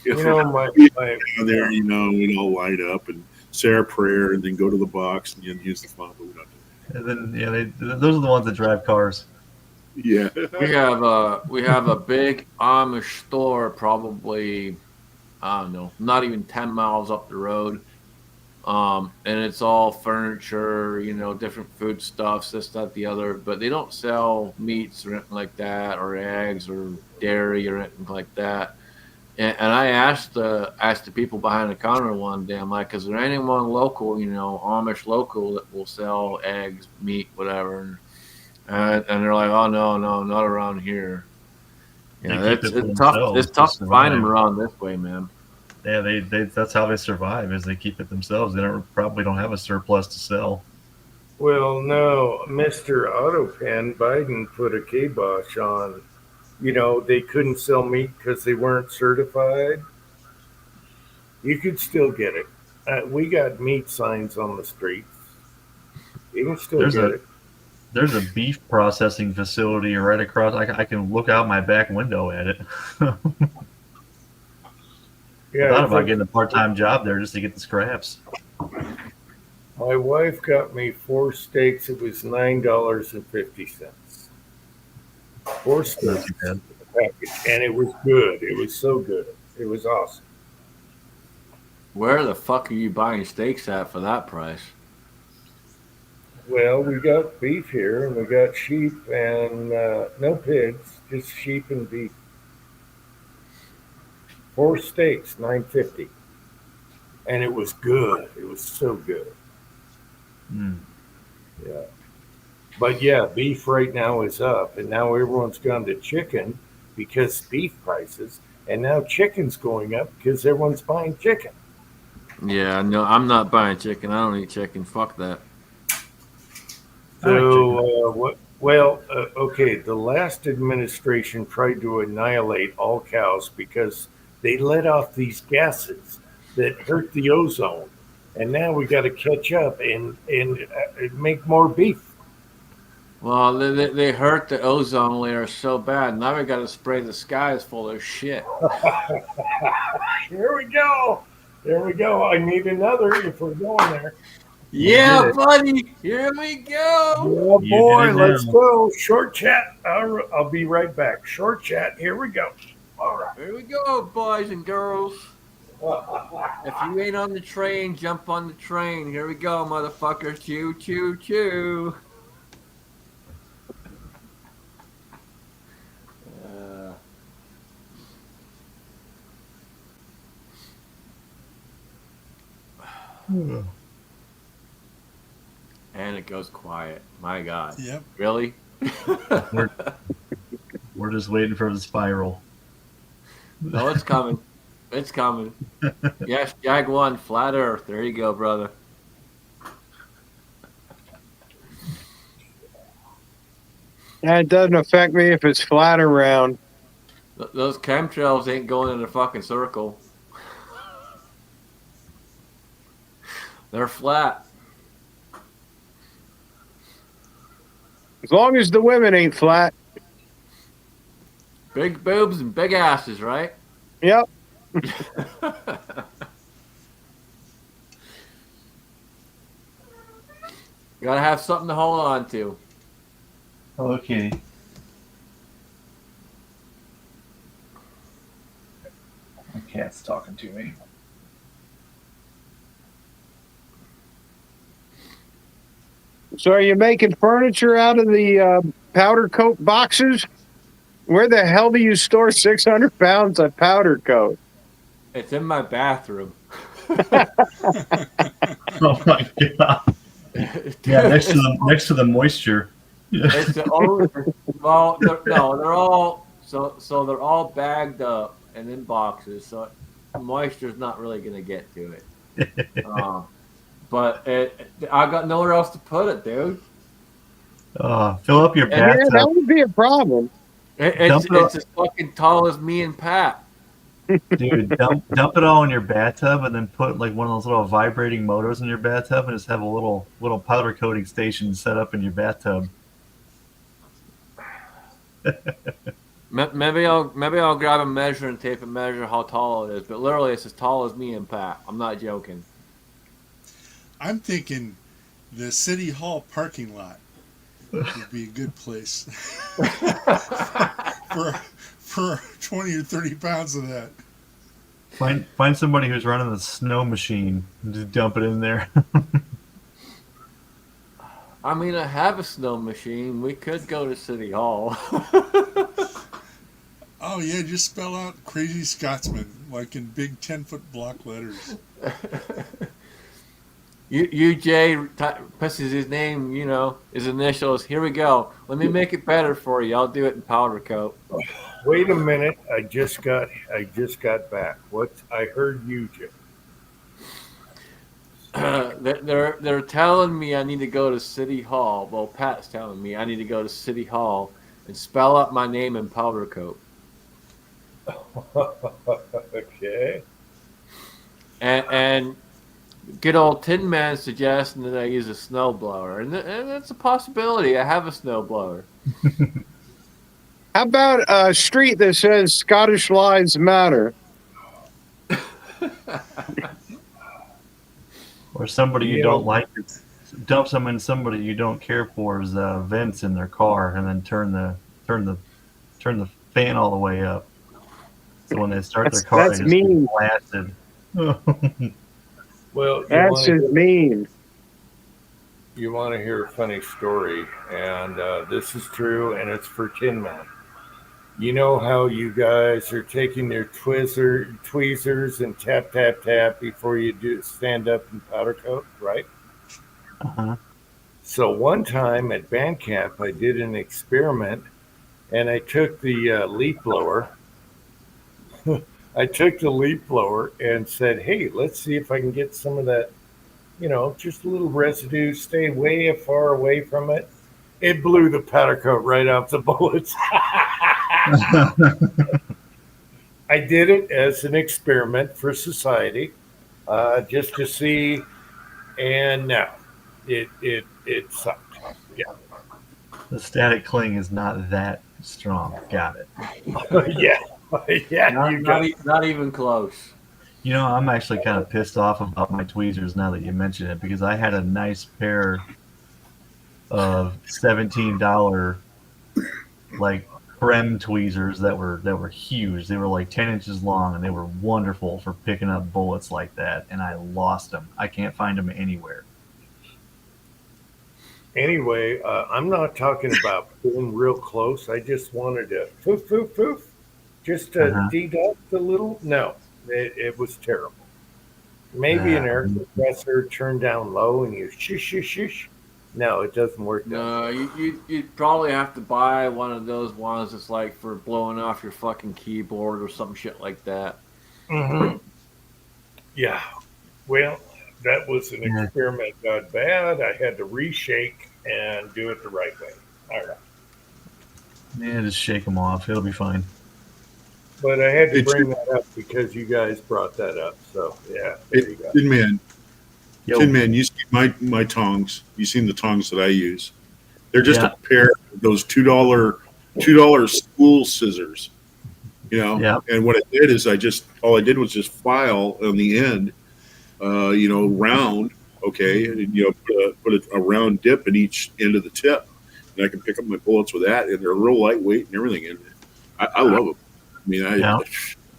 Speaker 2: My
Speaker 10: down there, we'd all line up and say our prayer, and then go to the box and use the phone. But we don't do
Speaker 7: And then those are the ones that drive cars.
Speaker 10: that. Yeah.
Speaker 8: We have a big Amish store, probably I don't know, not even 10 miles up the road. And it's all furniture, different foodstuffs, this, that, the other. But they don't sell meats or anything like that, or eggs, or dairy, or anything like that. And I asked the people behind the counter one day, I'm like, is there anyone local, Amish local, that will sell eggs, meat, whatever? And they're like, oh no, not around here. It's tough. It's tough to find them around this way, man.
Speaker 7: Yeah, they that's how they survive, is they keep it themselves. They probably don't have a surplus to sell.
Speaker 2: Well, no, Mr. Autopen, Biden put a kibosh on. They couldn't sell meat because they weren't certified. You could still get it. We got meat signs on the street You can still
Speaker 7: There's
Speaker 2: get
Speaker 7: a
Speaker 2: it.
Speaker 7: there's a beef processing facility right across. I can look out my back window at it. I
Speaker 2: Yeah,
Speaker 7: thought
Speaker 2: I
Speaker 7: about
Speaker 2: think
Speaker 7: getting a part-time job there just to get the scraps.
Speaker 2: my wife got me 4 steaks. It was $9.50. 4
Speaker 7: Not
Speaker 2: steaks
Speaker 7: too bad.
Speaker 2: in the package, and it was good. It was so good. It was awesome.
Speaker 8: Where the fuck are you buying steaks at for that price?
Speaker 2: Well, we got beef here, and we got sheep, and no pigs, just sheep and beef. 4 steaks, $9.50, and it was good. It was so good.
Speaker 7: Mm.
Speaker 2: Yeah. But yeah, beef right now is up, and now everyone's gone to chicken because beef prices, and now chicken's going up because everyone's buying chicken.
Speaker 8: Yeah, no, I'm not buying chicken. I don't eat chicken. Fuck that.
Speaker 7: I like
Speaker 2: So what? Well, okay. The last administration tried to annihilate all cows because they let off these gases that hurt the ozone, and now we got to catch up and make more beef.
Speaker 8: Well, they hurt the ozone layer so bad. Now we got to spray the skies full of shit.
Speaker 2: Here we go. There we go. I need another if we're going there.
Speaker 8: Yeah,
Speaker 7: did it.
Speaker 8: buddy. Here we go.
Speaker 2: Yeah,
Speaker 7: You
Speaker 2: boy,
Speaker 7: did it
Speaker 2: let's
Speaker 7: now.
Speaker 2: go. Short chat. I'll be right back. Short chat. Here we go. All right.
Speaker 8: Here we go, boys and girls. If you ain't on the train, jump on the train. Here we go, motherfuckers. Choo, choo, choo. And it goes quiet. My God.
Speaker 3: Yep.
Speaker 8: Really?
Speaker 7: We're just waiting for the spiral.
Speaker 8: No, it's coming. It's coming. Yes, Jag 1, flat earth. There you go, brother.
Speaker 9: And it doesn't affect me if it's flat or round.
Speaker 8: Those chemtrails ain't going in a fucking circle. They're flat.
Speaker 9: As long as the women ain't flat.
Speaker 8: Big boobs and big asses, right?
Speaker 9: Yep.
Speaker 8: Gotta have something to hold on to.
Speaker 7: Hello, Kitty. My cat's talking to me.
Speaker 9: So are you making furniture out of the powder coat boxes? Where the hell do you store 600 pounds of powder coat?
Speaker 8: It's in my bathroom.
Speaker 7: Oh my god! Yeah, next to the moisture.
Speaker 8: It's the only. Well, they're all so they're all bagged up and in boxes, so moisture's not really gonna get to it. But I got nowhere else to put it, dude.
Speaker 7: Fill up your
Speaker 9: Yeah,
Speaker 7: bathtub.
Speaker 9: that would be a problem.
Speaker 8: It's as fucking tall as me and Pat.
Speaker 7: Dude, dump it all in your bathtub and then put like one of those little vibrating motors in your bathtub and just have a little powder coating station set up in your bathtub.
Speaker 8: Maybe I'll grab a measuring tape and measure how tall it is. But literally, it's as tall as me and Pat. I'm not joking.
Speaker 3: I'm thinking the city hall parking lot would be a good place for 20 or 30 pounds of that.
Speaker 7: Find somebody who's running the snow machine and just dump it in there.
Speaker 8: I mean, I have a snow machine. We could go to City Hall.
Speaker 3: Oh yeah, just spell out Crazy Scotsman like in big 10-foot block letters.
Speaker 8: UJ pushes his name, his initials. Here we go. Let me make it better for you. I'll do it in powder coat.
Speaker 2: Wait a minute. I just got back. I heard you, Jim.
Speaker 8: They're telling me I need to go to City Hall. Well, Pat's telling me I need to go to City Hall and spell out my name in powder coat.
Speaker 2: Okay.
Speaker 8: And good old Tin Man suggesting that I use a snowblower, and that's a possibility. I have a snowblower.
Speaker 9: How about a street that says Scottish Lives Matter?
Speaker 7: Or somebody you
Speaker 2: You
Speaker 7: don't
Speaker 2: know-
Speaker 7: like, dump some in somebody you don't care for's vents in their car, and then turn the fan all the way up. So when they start their car,
Speaker 9: That's
Speaker 7: they just get
Speaker 9: mean.
Speaker 7: blasted.
Speaker 2: Well,
Speaker 9: That's just mean.
Speaker 2: you want to hear a funny story, and this is true, and it's for Tin Man. You know how you guys are taking your tweezers and tap, tap, tap before you do stand up in powder coat, right?
Speaker 7: Uh-huh.
Speaker 2: So one time at band camp, I did an experiment, and I took the leaf blower. I took the leaf blower and said, "Hey, let's see if I can get some of that, just a little residue. Stay way far away from it." It blew the powder coat right off the bullets. I did it as an experiment for society, just to see, and no, it sucked. Yeah,
Speaker 7: The static cling is not that strong. Got it.
Speaker 2: yeah, yeah.
Speaker 8: Not even close.
Speaker 7: You know, I'm actually kind of pissed off about my tweezers now that you mention it, because I had a nice pair of $17 like Prem tweezers that were huge. They were like 10 inches long, and they were wonderful for picking up bullets like that. And I lost them. I can't find them anywhere.
Speaker 2: Anyway, I'm not talking about being real close. I just wanted to poof, poof, poof, just to
Speaker 7: Uh-huh.
Speaker 2: deduct a little. No, it was terrible. Maybe an air compressor turned down low and you shush, shush, shush. No, it doesn't work. that
Speaker 8: No, you'd probably have to buy one of those ones that's like for blowing off your fucking keyboard or some shit like that.
Speaker 2: Mhm. Yeah. Well, that was an
Speaker 7: Yeah.
Speaker 2: experiment got bad. I had to reshake and do it the right way. All right.
Speaker 7: Yeah, just shake them off. It'll be fine.
Speaker 2: But I had to
Speaker 10: It's-
Speaker 2: bring that up because you guys brought that up. So, yeah, there you go.
Speaker 10: Tin Man,
Speaker 7: Yo,
Speaker 10: Tin Man, you see my tongs. You seen the tongs that I use? They're just
Speaker 7: Yeah.
Speaker 10: a pair of those $2 school scissors.
Speaker 7: Yeah.
Speaker 10: And what I did is all I did was just file on the end, round. Okay, and, put a round dip in each end of the tip, and I can pick up my bullets with that, and they're real lightweight and everything. And I love them. I mean,
Speaker 7: Yeah.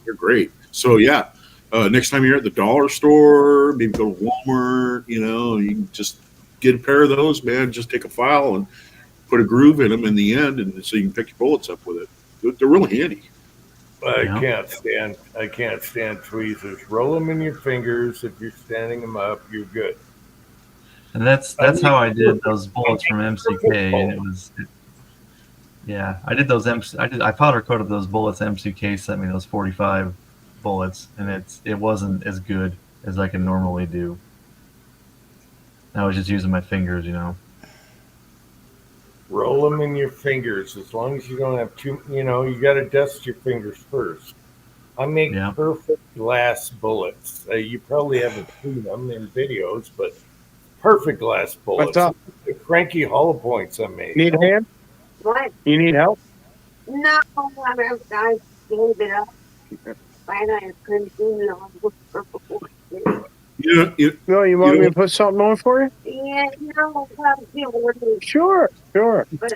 Speaker 10: they're great. So yeah, next time you're at the dollar store, maybe go to Walmart. You can just get a pair of those, man. Just take a file and put a groove in them in the end, and so you can pick your bullets up with it. They're really handy.
Speaker 2: I
Speaker 7: Yeah.
Speaker 2: can't stand tweezers. Roll them in your fingers. If you're standing them up, you're good.
Speaker 7: and that's how I did those bullets from MCK, and it was. Yeah, I did those I powder coated those bullets. MCK sent me those 45 bullets, and it wasn't as good as I can normally do. I was just using my fingers,
Speaker 2: Roll them in your fingers. As long as you don't have too, you got to dust your fingers first. I make
Speaker 7: Yeah.
Speaker 2: perfect glass bullets. You probably haven't seen them in videos, but perfect glass bullets.
Speaker 9: What's up?
Speaker 2: The cranky hollow points I made.
Speaker 9: Need a hand?
Speaker 11: What?
Speaker 9: You need help?
Speaker 11: No, I gave it up. I couldn't do it on.
Speaker 9: No, you want me to put something on for you?
Speaker 11: Yeah, no, probably
Speaker 9: Sure.
Speaker 11: but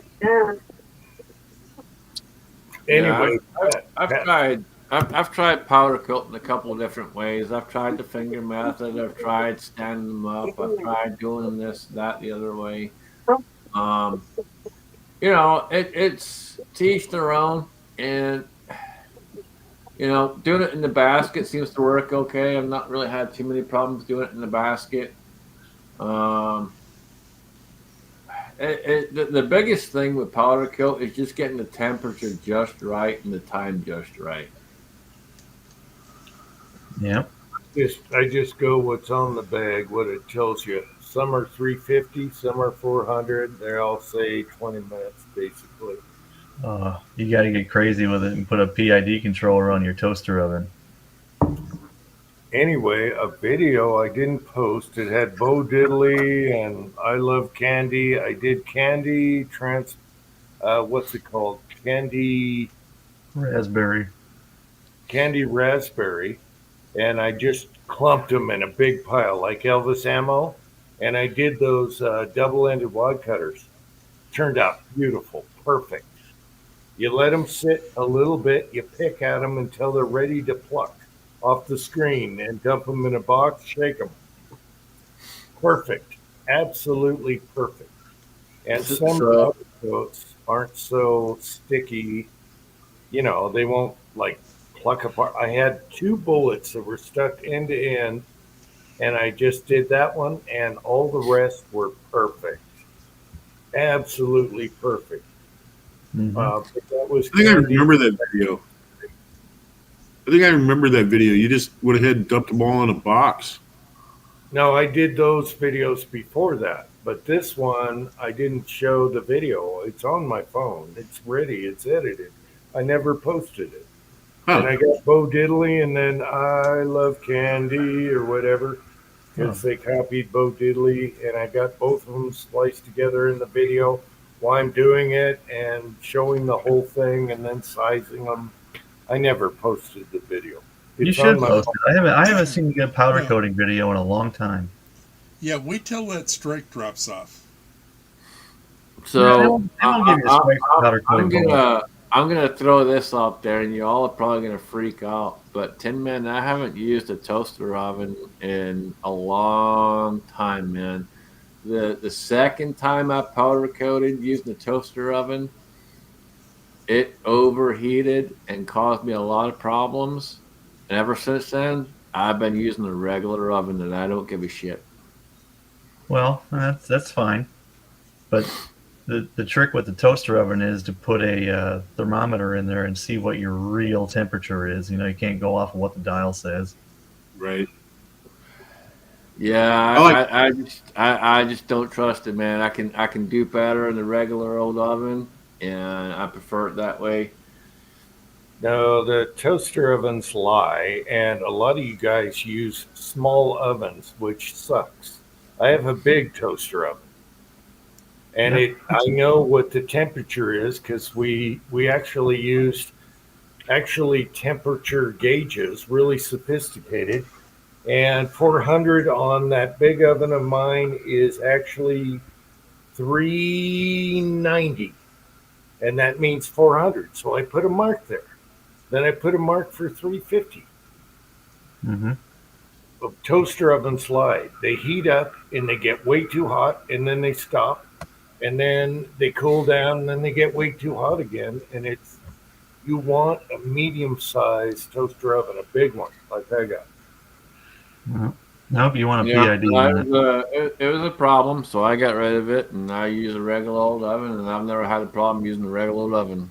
Speaker 2: Anyway,
Speaker 8: I've tried powder coating a couple of different ways. I've tried the finger method. I've tried standing them up. I've tried doing this, that, the other way. It's to each their own, and doing it in the basket seems to work okay. I've not really had too many problems doing it in the basket. The biggest thing with powder coat is just getting the temperature just right and the time just right.
Speaker 7: Yeah.
Speaker 2: I just go what's on the bag, what it tells you. Some are 350, some are 400. They all say 20 minutes, basically.
Speaker 7: You got to get crazy with it and put a PID controller on your toaster oven.
Speaker 2: anyway, a video I didn't post. It had Bo Diddley and I Love Candy. I did Candy what's it called?
Speaker 7: Raspberry.
Speaker 2: Candy Raspberry. And I just clumped them in a big pile like Elvis ammo. And I did those double-ended wad cutters. Turned out beautiful, perfect. You let them sit a little bit. You pick at them until they're ready to pluck off the screen and dump them in a box, shake them. Perfect. Absolutely perfect. And some other coats aren't so sticky. You know, they won't like pluck apart. I had 2 bullets that were stuck end to end, and I just did that one, and all the rest were perfect. Absolutely perfect.
Speaker 7: Mhm.
Speaker 2: But that was
Speaker 10: I think I
Speaker 2: Candy.
Speaker 10: remember that video. You just went ahead and dumped them all in a box.
Speaker 2: No, I did those videos before that, but this one I didn't show the video. It's on my phone. It's ready. It's edited. I never posted it. And I got Bo Diddley and then I Love Candy or whatever because they copied Bo Diddley, and I got both of them spliced together in the video while I'm doing it and showing the whole thing and then sizing them. I never posted the video.
Speaker 7: You
Speaker 2: It's
Speaker 7: should
Speaker 2: on my
Speaker 7: post
Speaker 2: phone.
Speaker 7: it. I haven't seen a good powder coating video in a long time.
Speaker 3: Yeah, wait till that strike drops off.
Speaker 8: So
Speaker 7: They won't give you a straight powder coating.
Speaker 8: I'm gonna throw this out there, and you all are probably gonna freak out. But Tin Man, I haven't used a toaster oven in a long time, man. The second time I powder coated using the toaster oven, it overheated and caused me a lot of problems. And ever since then, I've been using a regular oven, and I don't give a shit.
Speaker 7: Well, that's fine, but the trick with the toaster oven is to put a thermometer in there and see what your real temperature is. You know, you can't go off of what the dial says.
Speaker 10: Right.
Speaker 8: Yeah, I just don't trust it, man. I can do better in the regular old oven, and I prefer it that way.
Speaker 2: No, the toaster ovens lie, and a lot of you guys use small ovens, which sucks. I have a big toaster oven, and I know what the temperature is because we actually used temperature gauges, really sophisticated. And 400 on that big oven of mine is actually 390, and that means 400. So I put a mark there. Then I put a mark for 350.
Speaker 7: Mm-hmm.
Speaker 2: Toaster ovens lie. They heat up and they get way too hot, and then they stop, and then they cool down, and then they get way too hot again. And you want a medium-sized toaster oven, a big one like I got.
Speaker 7: Well, I hope you want a
Speaker 8: Yeah,
Speaker 7: PID. On
Speaker 8: it was a problem, so I got rid of it, and I use a regular old oven, and I've never had a problem using a regular old oven.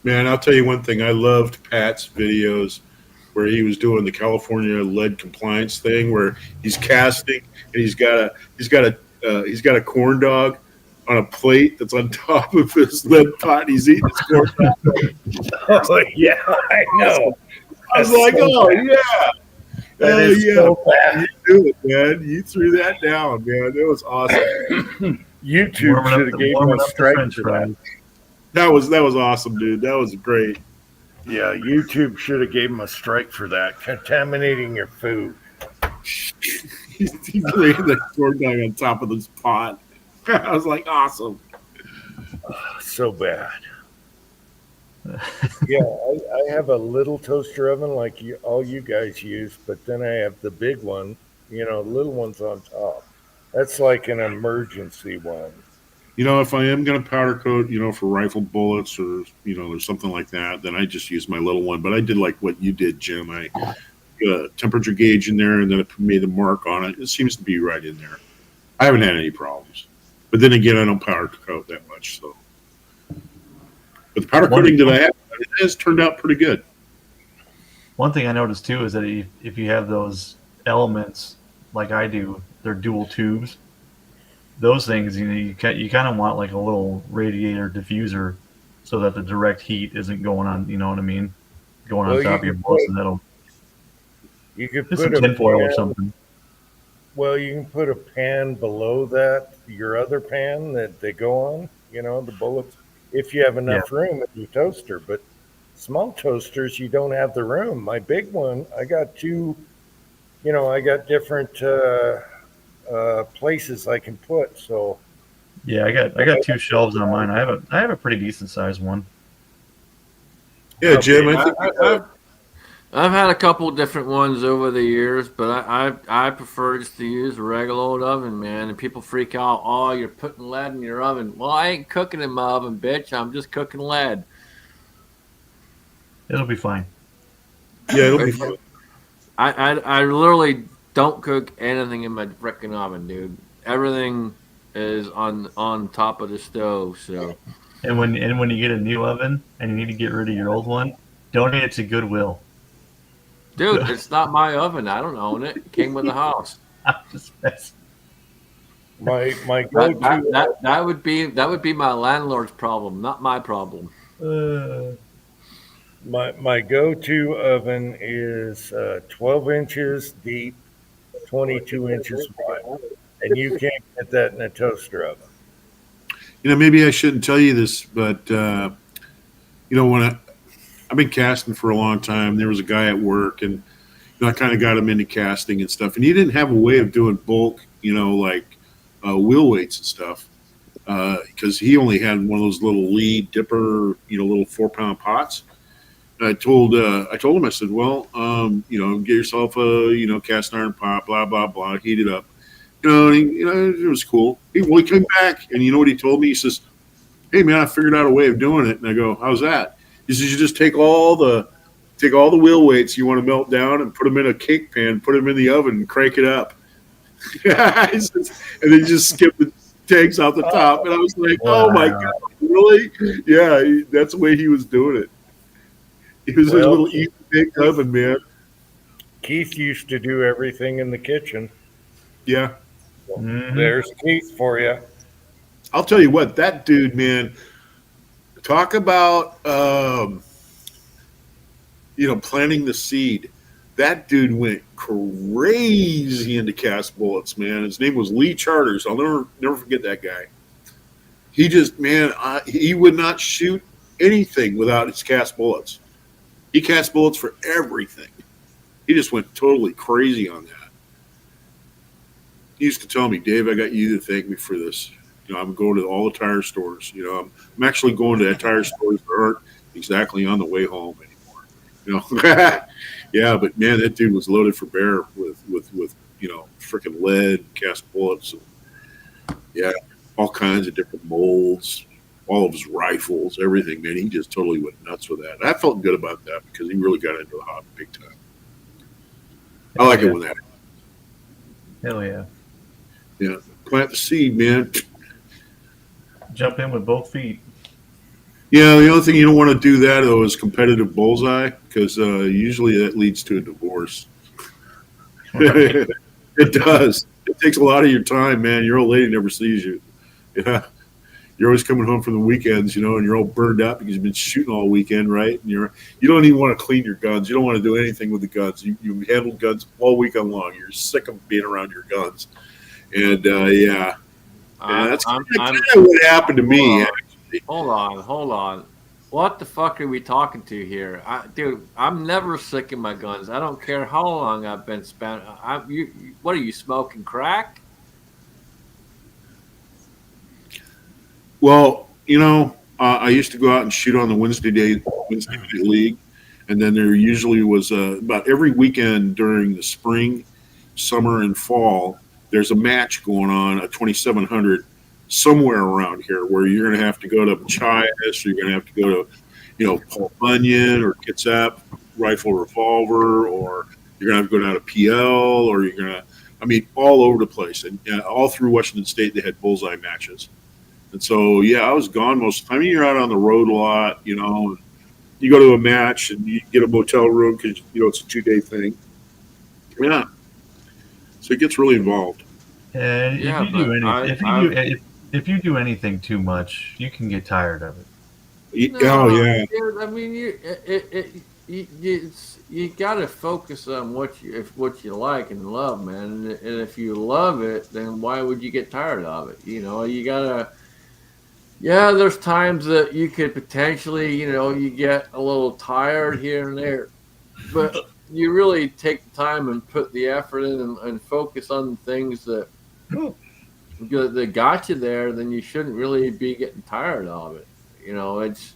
Speaker 10: Man, I'll tell you one thing. I loved Pat's videos where he was doing the California lead compliance thing, where he's casting and he's got a corn dog on a plate that's on top of his lead pot. And he's eating his corn dog.
Speaker 2: Oh, yeah, I know.
Speaker 10: I was like, oh yeah,
Speaker 2: That is so bad.
Speaker 10: You do it, man. You threw that down, man. It was awesome.
Speaker 2: YouTube should have gave him a strike for that.
Speaker 10: That was awesome, dude. That was great.
Speaker 2: Yeah, YouTube should have gave him a strike for that. Contaminating your food.
Speaker 10: He's laying the corn dog on top of this pot. I was like, awesome.
Speaker 2: So bad. Yeah, I have a little toaster oven like all you guys use, but then I have the big one, little one's on top. That's like an emergency one.
Speaker 10: If I am going to powder coat, for rifle bullets or, or something like that, then I just use my little one. But I did like what you did, Jim. I put a temperature gauge in there and then I made a mark on it. It seems to be right in there. I haven't had any problems. But then again, I don't powder coat that much. So, but the powder coating that I have, it has turned out pretty good.
Speaker 7: One thing I noticed too is that if you have those elements like I do, they're dual tubes. Those things, you kind of want like a little radiator diffuser so that the direct heat isn't going on. You know what I mean? Going on top of your bullets, and
Speaker 2: You could
Speaker 7: Just some
Speaker 2: put a
Speaker 7: tinfoil or
Speaker 2: pan,
Speaker 7: something.
Speaker 2: well, you can put a pan below that, your other pan that they go on, the bullets, if you have
Speaker 7: Yeah.
Speaker 2: enough room in your toaster. But small toasters, you don't have the room. My big one, I got two, I got different places I can put. So,
Speaker 7: Yeah, I got 2 shelves on mine. I have a pretty decent sized one.
Speaker 10: Yeah, Jim, I
Speaker 8: I,
Speaker 10: think
Speaker 8: I, I've had a couple different ones over the years, but I prefer just to use a regular old oven, man. And people freak out, oh, you're putting lead in your oven. Well, I ain't cooking in my oven, bitch. I'm just cooking lead.
Speaker 7: It'll be fine.
Speaker 10: yeah, it'll be fun.
Speaker 8: I literally don't cook anything in my frickin' oven, dude. Everything is on top of the stove, so.
Speaker 7: And when you get a new oven and you need to get rid of your old one, donate it to Goodwill.
Speaker 8: Dude, it's not my oven. I don't own it. It came with the house.
Speaker 7: I'm just messing.
Speaker 2: my
Speaker 8: That,
Speaker 2: go-to,
Speaker 8: that would be my landlord's problem, not my problem.
Speaker 2: my go-to oven is 12 inches deep, 22 inches wide, and you can't get that in a toaster oven.
Speaker 10: Maybe I shouldn't tell you this, but when I've been casting for a long time, there was a guy at work, and I kind of got him into casting and stuff, and he didn't have a way of doing bulk, like wheel weights and stuff, because he only had one of those little lead dipper, little 4-pound pots. And I told him, I said, well, get yourself a cast iron pot, blah blah blah, heat it up. And it was cool. He came back, and you know what he told me? He says, "Hey man, I figured out a way of doing it." And I go, "How's that?" He says, "You just take all the wheel weights you want to melt down and put them in a cake pan, put them in the oven, and crank it up." He says, and then just skip the tanks out the top. And I was like, "Oh my god, really?" Yeah, that's the way he was doing it. He was a little easy bake oven, man.
Speaker 2: Keith used to do everything in the kitchen.
Speaker 10: Yeah.
Speaker 7: Mhm.
Speaker 2: There's Keith for you.
Speaker 10: I'll tell you what, that dude, man, talk about, planting the seed. That dude went crazy into cast bullets, man. His name was Lee Charters. I'll never forget that guy. He just, man, he would not shoot anything without his cast bullets. He cast bullets for everything. He just went totally crazy on that. He used to tell me, "Dave, I got you to thank me for this. I'm going to all the tire stores. I'm actually going to tire stores that aren't exactly on the way home anymore." Yeah, but man, that dude was loaded for bear with freaking lead, cast bullets, and yeah, all kinds of different molds, all of his rifles, everything. Man, he just totally went nuts with that. And I felt good about that because he really got into the hobby big time. I like it when that.
Speaker 7: Hell yeah.
Speaker 10: Yeah, plant the seed, man.
Speaker 7: Jump in with both feet.
Speaker 10: Yeah, the only thing you don't want to do that though is competitive bullseye, because usually that leads to a divorce. It does. It takes a lot of your time, man. Your old lady never sees you. Yeah, you're always coming home from the weekends, and you're all burned out because you've been shooting all weekend, right? And you don't even want to clean your guns. You don't want to do anything with the guns. You handle guns all weekend long. You're sick of being around your guns, and yeah. That's kind of what happened to me.
Speaker 8: Hold on. What the fuck are we talking to here? Dude, I'm never sick of my guns. I don't care how long I've been spent. What are you, smoking crack?
Speaker 10: Well, I used to go out and shoot on the Wednesday night league, and then there usually was about every weekend during the spring, summer, and fall, there's a match going on, a 2700 somewhere around here, where you're going to have to go to Machias, or you're going to have to go to, Paul Bunyan or Kitsap Rifle Revolver, or you're going to have to go down to PL, or you're going to, all over the place. And all through Washington State, they had bullseye matches. And so, yeah, I was gone most of the time. You're out on the road a lot, and you go to a match and you get a motel room because, it's a 2-day thing. Yeah. So it gets really involved.
Speaker 7: And
Speaker 8: Yeah,
Speaker 7: if you do anything too much, you can get tired of it.
Speaker 10: Oh yeah.
Speaker 8: Dude, you got to focus on what you like and love, man. And if you love it, then why would you get tired of it? You know, you gotta. Yeah, there's times that you could potentially, you get a little tired here and there, but you really take the time and put the effort in and focus on things that got you there. Then you shouldn't really be getting tired of it. It's.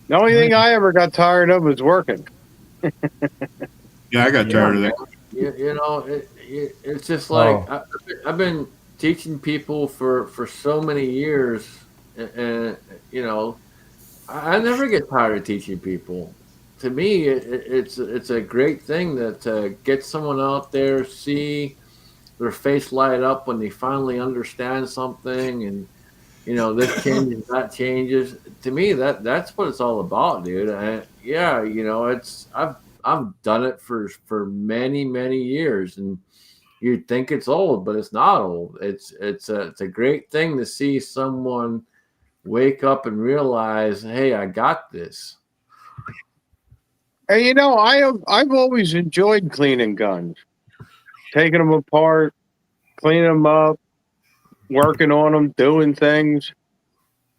Speaker 9: The only thing I ever got tired of was working.
Speaker 10: Yeah, I got tired of that.
Speaker 8: It's just like I've been teaching people for so many years, and I never get tired of teaching people. To me, it's a great thing that get someone out there, see their face light up when they finally understand something, and this changes, that changes. To me, that's what it's all about, dude. I've done it for many years, and you'd think it's old, but it's not old. It's a great thing to see someone wake up and realize, hey, I got this.
Speaker 9: And I've always enjoyed cleaning guns, taking them apart, cleaning them up, working on them, doing things,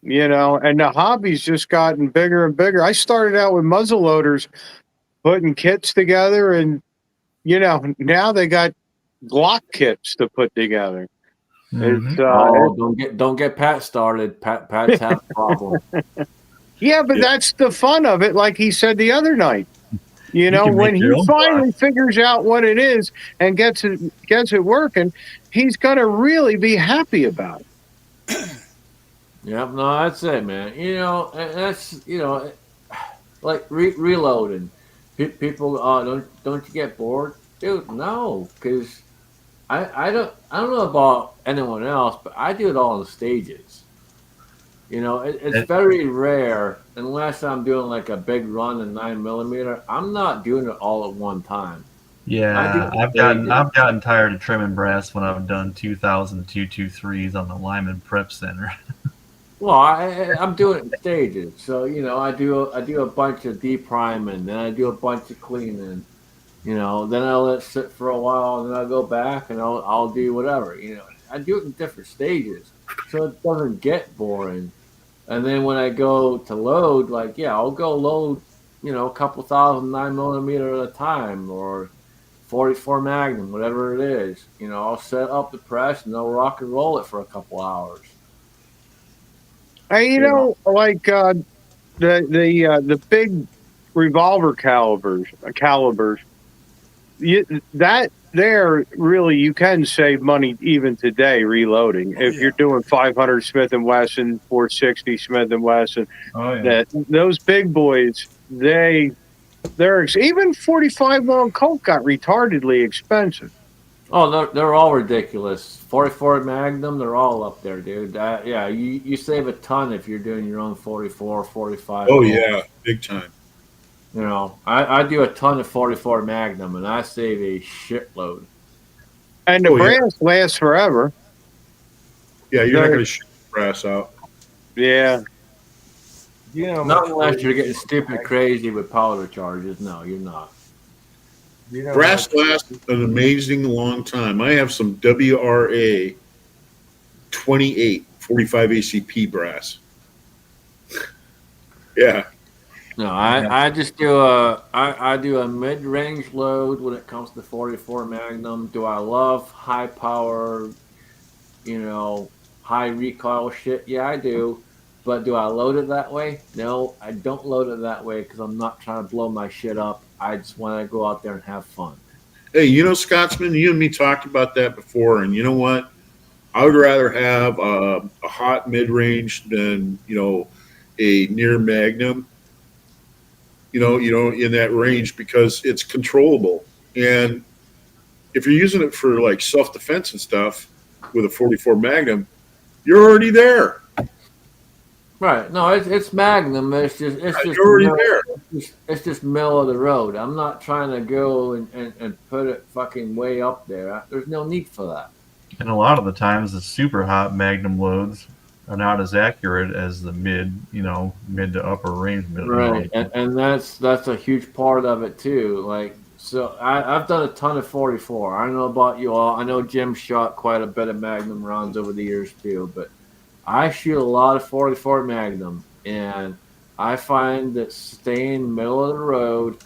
Speaker 9: and the hobby's just gotten bigger and bigger. I started out with muzzle loaders, putting kits together, and now they got Glock kits to put together.
Speaker 8: It's don't get Pat started. Pat's have a problem.
Speaker 9: Yeah, but that's the fun of it. Like he said the other night, when he finally figures out what it is and gets it working, he's gonna really be happy about it.
Speaker 8: Yep, no, that's it, man. That's like reloading. People, don't you get bored, dude? No, because I don't know about anyone else, but I do it all in stages. It's very rare unless I'm doing like a big run in 9mm. I'm not doing it all at one time.
Speaker 7: Yeah, I've gotten tired of trimming brass when I've done 2,000 223s on the Lyman Prep Center.
Speaker 8: Well, I'm doing it in stages. So I do a bunch of depriming, then I do a bunch of cleaning. Then I'll let it sit for a while, and then I'll go back and I'll do whatever. I do it in different stages, so it doesn't get boring. And then when I go to load, I'll go load, a couple thousand 9mm at a time, or 44 Magnum, whatever it is. I'll set up the press and I'll rock and roll it for a couple hours.
Speaker 9: Hey, like the big revolver calibers, that there really you can save money even today reloading if you're doing 500 Smith & Wesson, 460 Smith & Wesson. That those big boys, they're even 45 long Colt got retardedly expensive.
Speaker 8: Oh, they're all ridiculous. 44 Magnum, they're all up there, dude. You save a ton if you're doing your own 44, 45.
Speaker 10: Oh, yeah, big time.
Speaker 8: I do a ton of 44 Magnum, and I save a shitload.
Speaker 9: And the brass lasts forever.
Speaker 10: Yeah, you're not going to shoot the brass out.
Speaker 9: Yeah.
Speaker 8: Not unless you're getting stupid crazy with powder charges. No, you're not.
Speaker 10: Brass lasts an amazing long time. I have some WRA 28 45 ACP brass. Yeah.
Speaker 8: No, I just do a mid-range load when it comes to 44 Magnum. Do I love high power, high recoil shit? Yeah, I do. But do I load it that way? No, I don't load it that way because I'm not trying to blow my shit up. I just want to go out there and have fun.
Speaker 10: Hey, Scotsman, you and me talked about that before, and you know what? I would rather have a hot mid-range than, a near Magnum. In that range because it's controllable. And if you're using it for like self-defense and stuff with a 44 Magnum, you're already there.
Speaker 8: Right. No, it's Magnum. It's just
Speaker 10: you're already there.
Speaker 8: It's just middle of the road. I'm not trying to go and put it fucking way up there. There's no need for that.
Speaker 7: And a lot of the times the super hot Magnum loads are not as accurate as the mid to upper range.
Speaker 8: Right, and that's a huge part of it too. Like, so I've done a ton of 44. I don't know about you all. I know Jim shot quite a bit of Magnum rounds over the years too, but I shoot a lot of 44 Magnum, and I find that staying middle of the road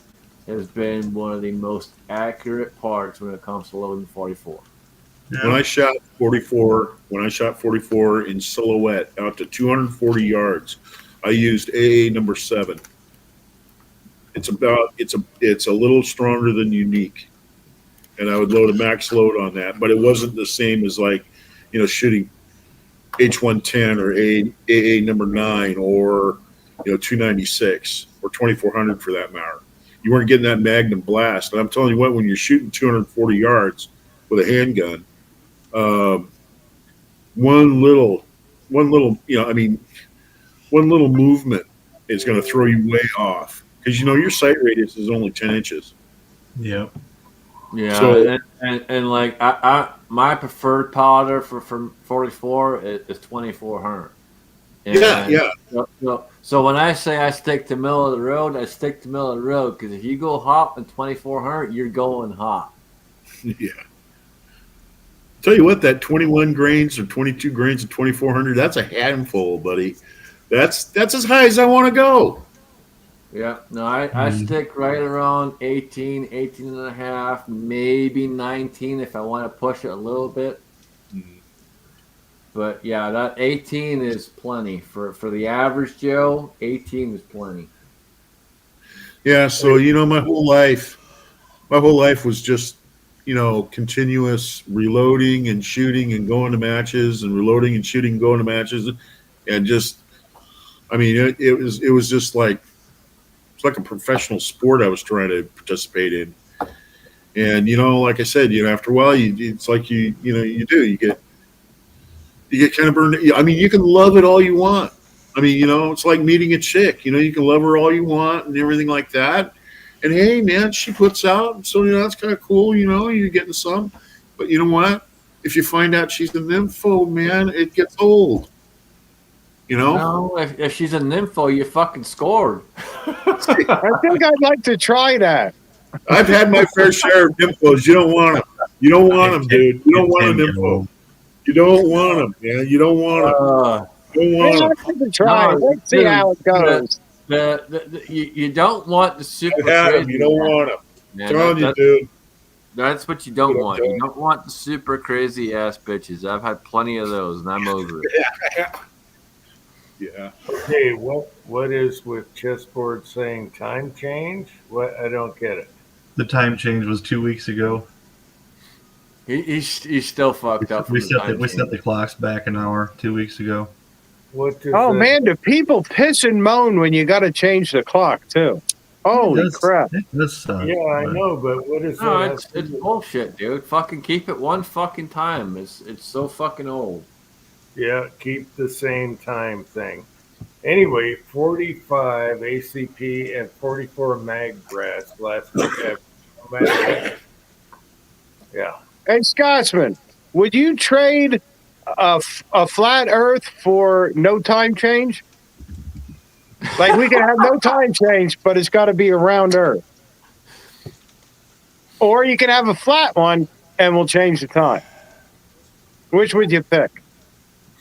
Speaker 8: has been one of the most accurate parts when it comes to loading 44.
Speaker 10: When I shot 44 in silhouette out to 240 yards, I used AA number 7. It's a little stronger than unique, and I would load a max load on that, but it wasn't the same as like, shooting H110 or AA number 9 or 296 or 2400 for that matter. You weren't getting that Magnum blast. And I'm telling you what, when you're shooting 240 yards with a handgun, one little movement is going to throw you way off, because your sight radius is only 10 inches.
Speaker 7: Yep.
Speaker 8: Yeah,
Speaker 10: So-
Speaker 8: and like I my preferred powder for 44 is 2400.
Speaker 10: Yeah.
Speaker 8: So when I say I stick to middle of the road, I stick to middle of the road, because if you go hot in 2400, you're going hot.
Speaker 10: Yeah. Tell you what, that 21 grains or 22 grains of 2400, that's a handful, buddy. That's as high as I want to go.
Speaker 8: Yeah, no, I stick right around 18 and a half, maybe 19 if I want to push it a little bit. But yeah, that 18 is plenty for the average Joe. 18 is plenty.
Speaker 10: Yeah, so my whole life was just continuous reloading and shooting and going to matches and reloading and shooting and going to matches, and just, it was just like, it's like a professional sport I was trying to participate in. And like I said, after a while, it's like you get kind of burned. You can love it all you want. It's like meeting a chick. You can love her all you want and everything like that. And hey, man, she puts out, so that's kind of cool. You're getting some. But you know what? If you find out she's a nympho, man, it gets old.
Speaker 8: No, if she's a nympho, you fucking scored.
Speaker 9: I think I'd like to try that.
Speaker 10: I've had my fair share of nymphos. You don't want them. You don't want them, dude. You don't want a nympho. You don't want them, man. You don't want them. You don't want them.
Speaker 9: I'd like to try it. Let's see how it goes.
Speaker 8: You don't want the super
Speaker 10: I've had
Speaker 8: crazy.
Speaker 10: them. You don't want them.
Speaker 8: Man,
Speaker 10: I'm telling you, dude.
Speaker 8: That's what you don't want. You don't want the super crazy ass bitches. I've had plenty of those, and I'm over it.
Speaker 10: Yeah.
Speaker 2: Okay, what is with chessboard saying time change? What? I don't get it.
Speaker 7: The time change was 2 weeks ago.
Speaker 8: He's still fucked up.
Speaker 7: We set the clocks back an hour 2 weeks ago.
Speaker 2: What does
Speaker 9: Oh
Speaker 2: that-
Speaker 9: man, do people piss and moan when you got to change the clock too? Holy crap!
Speaker 7: It does suck,
Speaker 2: Yeah, I
Speaker 7: but-
Speaker 2: know, but what is
Speaker 8: No,
Speaker 2: that?
Speaker 8: it's bullshit, dude. Fucking keep it one fucking time. It's so fucking old.
Speaker 2: Yeah, keep the same time thing. Anyway, 45 ACP and 44 mag brass last week. Yeah.
Speaker 9: Hey Scotsman, would you trade a flat Earth for no time change? Like we can have no time change, but it's got to be a round Earth. Or you can have a flat one and we'll change the time. Which would you pick?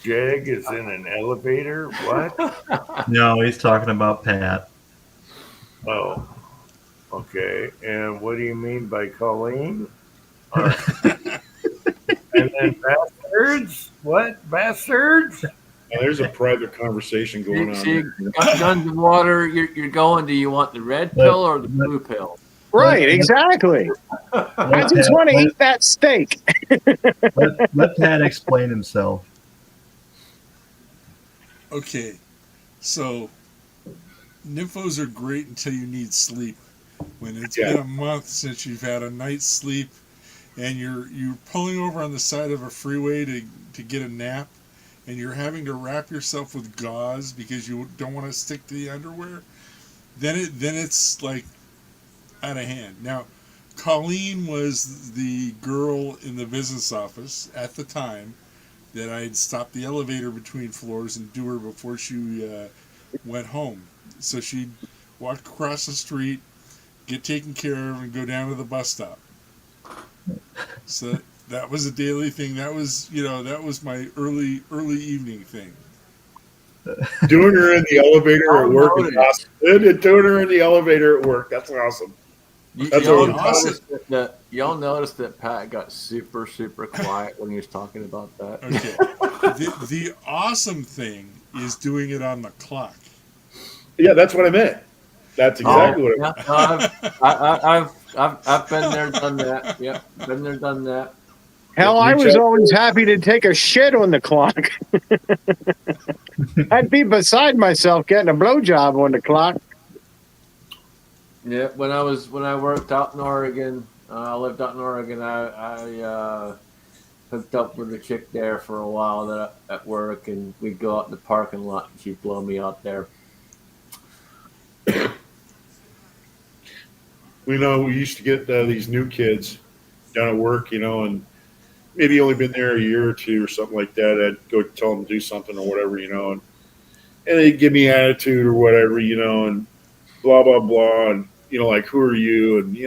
Speaker 2: Jag is in an elevator. What?
Speaker 7: No, he's talking about Pat.
Speaker 2: Oh, okay. And what do you mean by Colleen? And then bastards? What? Bastards?
Speaker 10: Now, there's a private conversation going on.
Speaker 8: See,
Speaker 10: there.
Speaker 8: guns of water. You're going. Do you want the red pill or the blue pill?
Speaker 9: Right, exactly. I just want to eat that steak.
Speaker 7: Let Pat explain himself.
Speaker 3: Okay, so nymphos are great until you need sleep. When it's been a month since you've had a night's sleep, and you're pulling over on the side of a freeway to get a nap, and you're having to wrap yourself with gauze because you don't want to stick to the underwear, then it's like out of hand. Now, Colleen was the girl in the business office at the time that I'd stop the elevator between floors and do her before she went home. So she'd walk across the street, get taken care of, and go down to the bus stop. So that was a daily thing. That was, that was my early evening thing.
Speaker 10: Doing her in the elevator at work is awesome. Doing her in the elevator at work, that's awesome. That's
Speaker 8: Y'all noticed that Pat got super, super quiet when he was talking about that?
Speaker 3: Okay. The awesome thing is doing it on the clock.
Speaker 10: Yeah, that's what I meant. That's exactly what I meant.
Speaker 8: I've been there, done that. Yep, been there, done that.
Speaker 9: Hell, I was always happy to take a shit on the clock. I'd be beside myself getting a blowjob on the clock.
Speaker 8: Yeah, when I worked out in Oregon, I lived out in Oregon. I hooked up with a chick there for a while at work, and we'd go out in the parking lot, and she'd blow me out there.
Speaker 10: We used to get these new kids down at work, and maybe only been there a year or two or something like that. I'd go tell them to do something or whatever, and they'd give me attitude or whatever, and blah, blah, blah. And, like, who are you? And,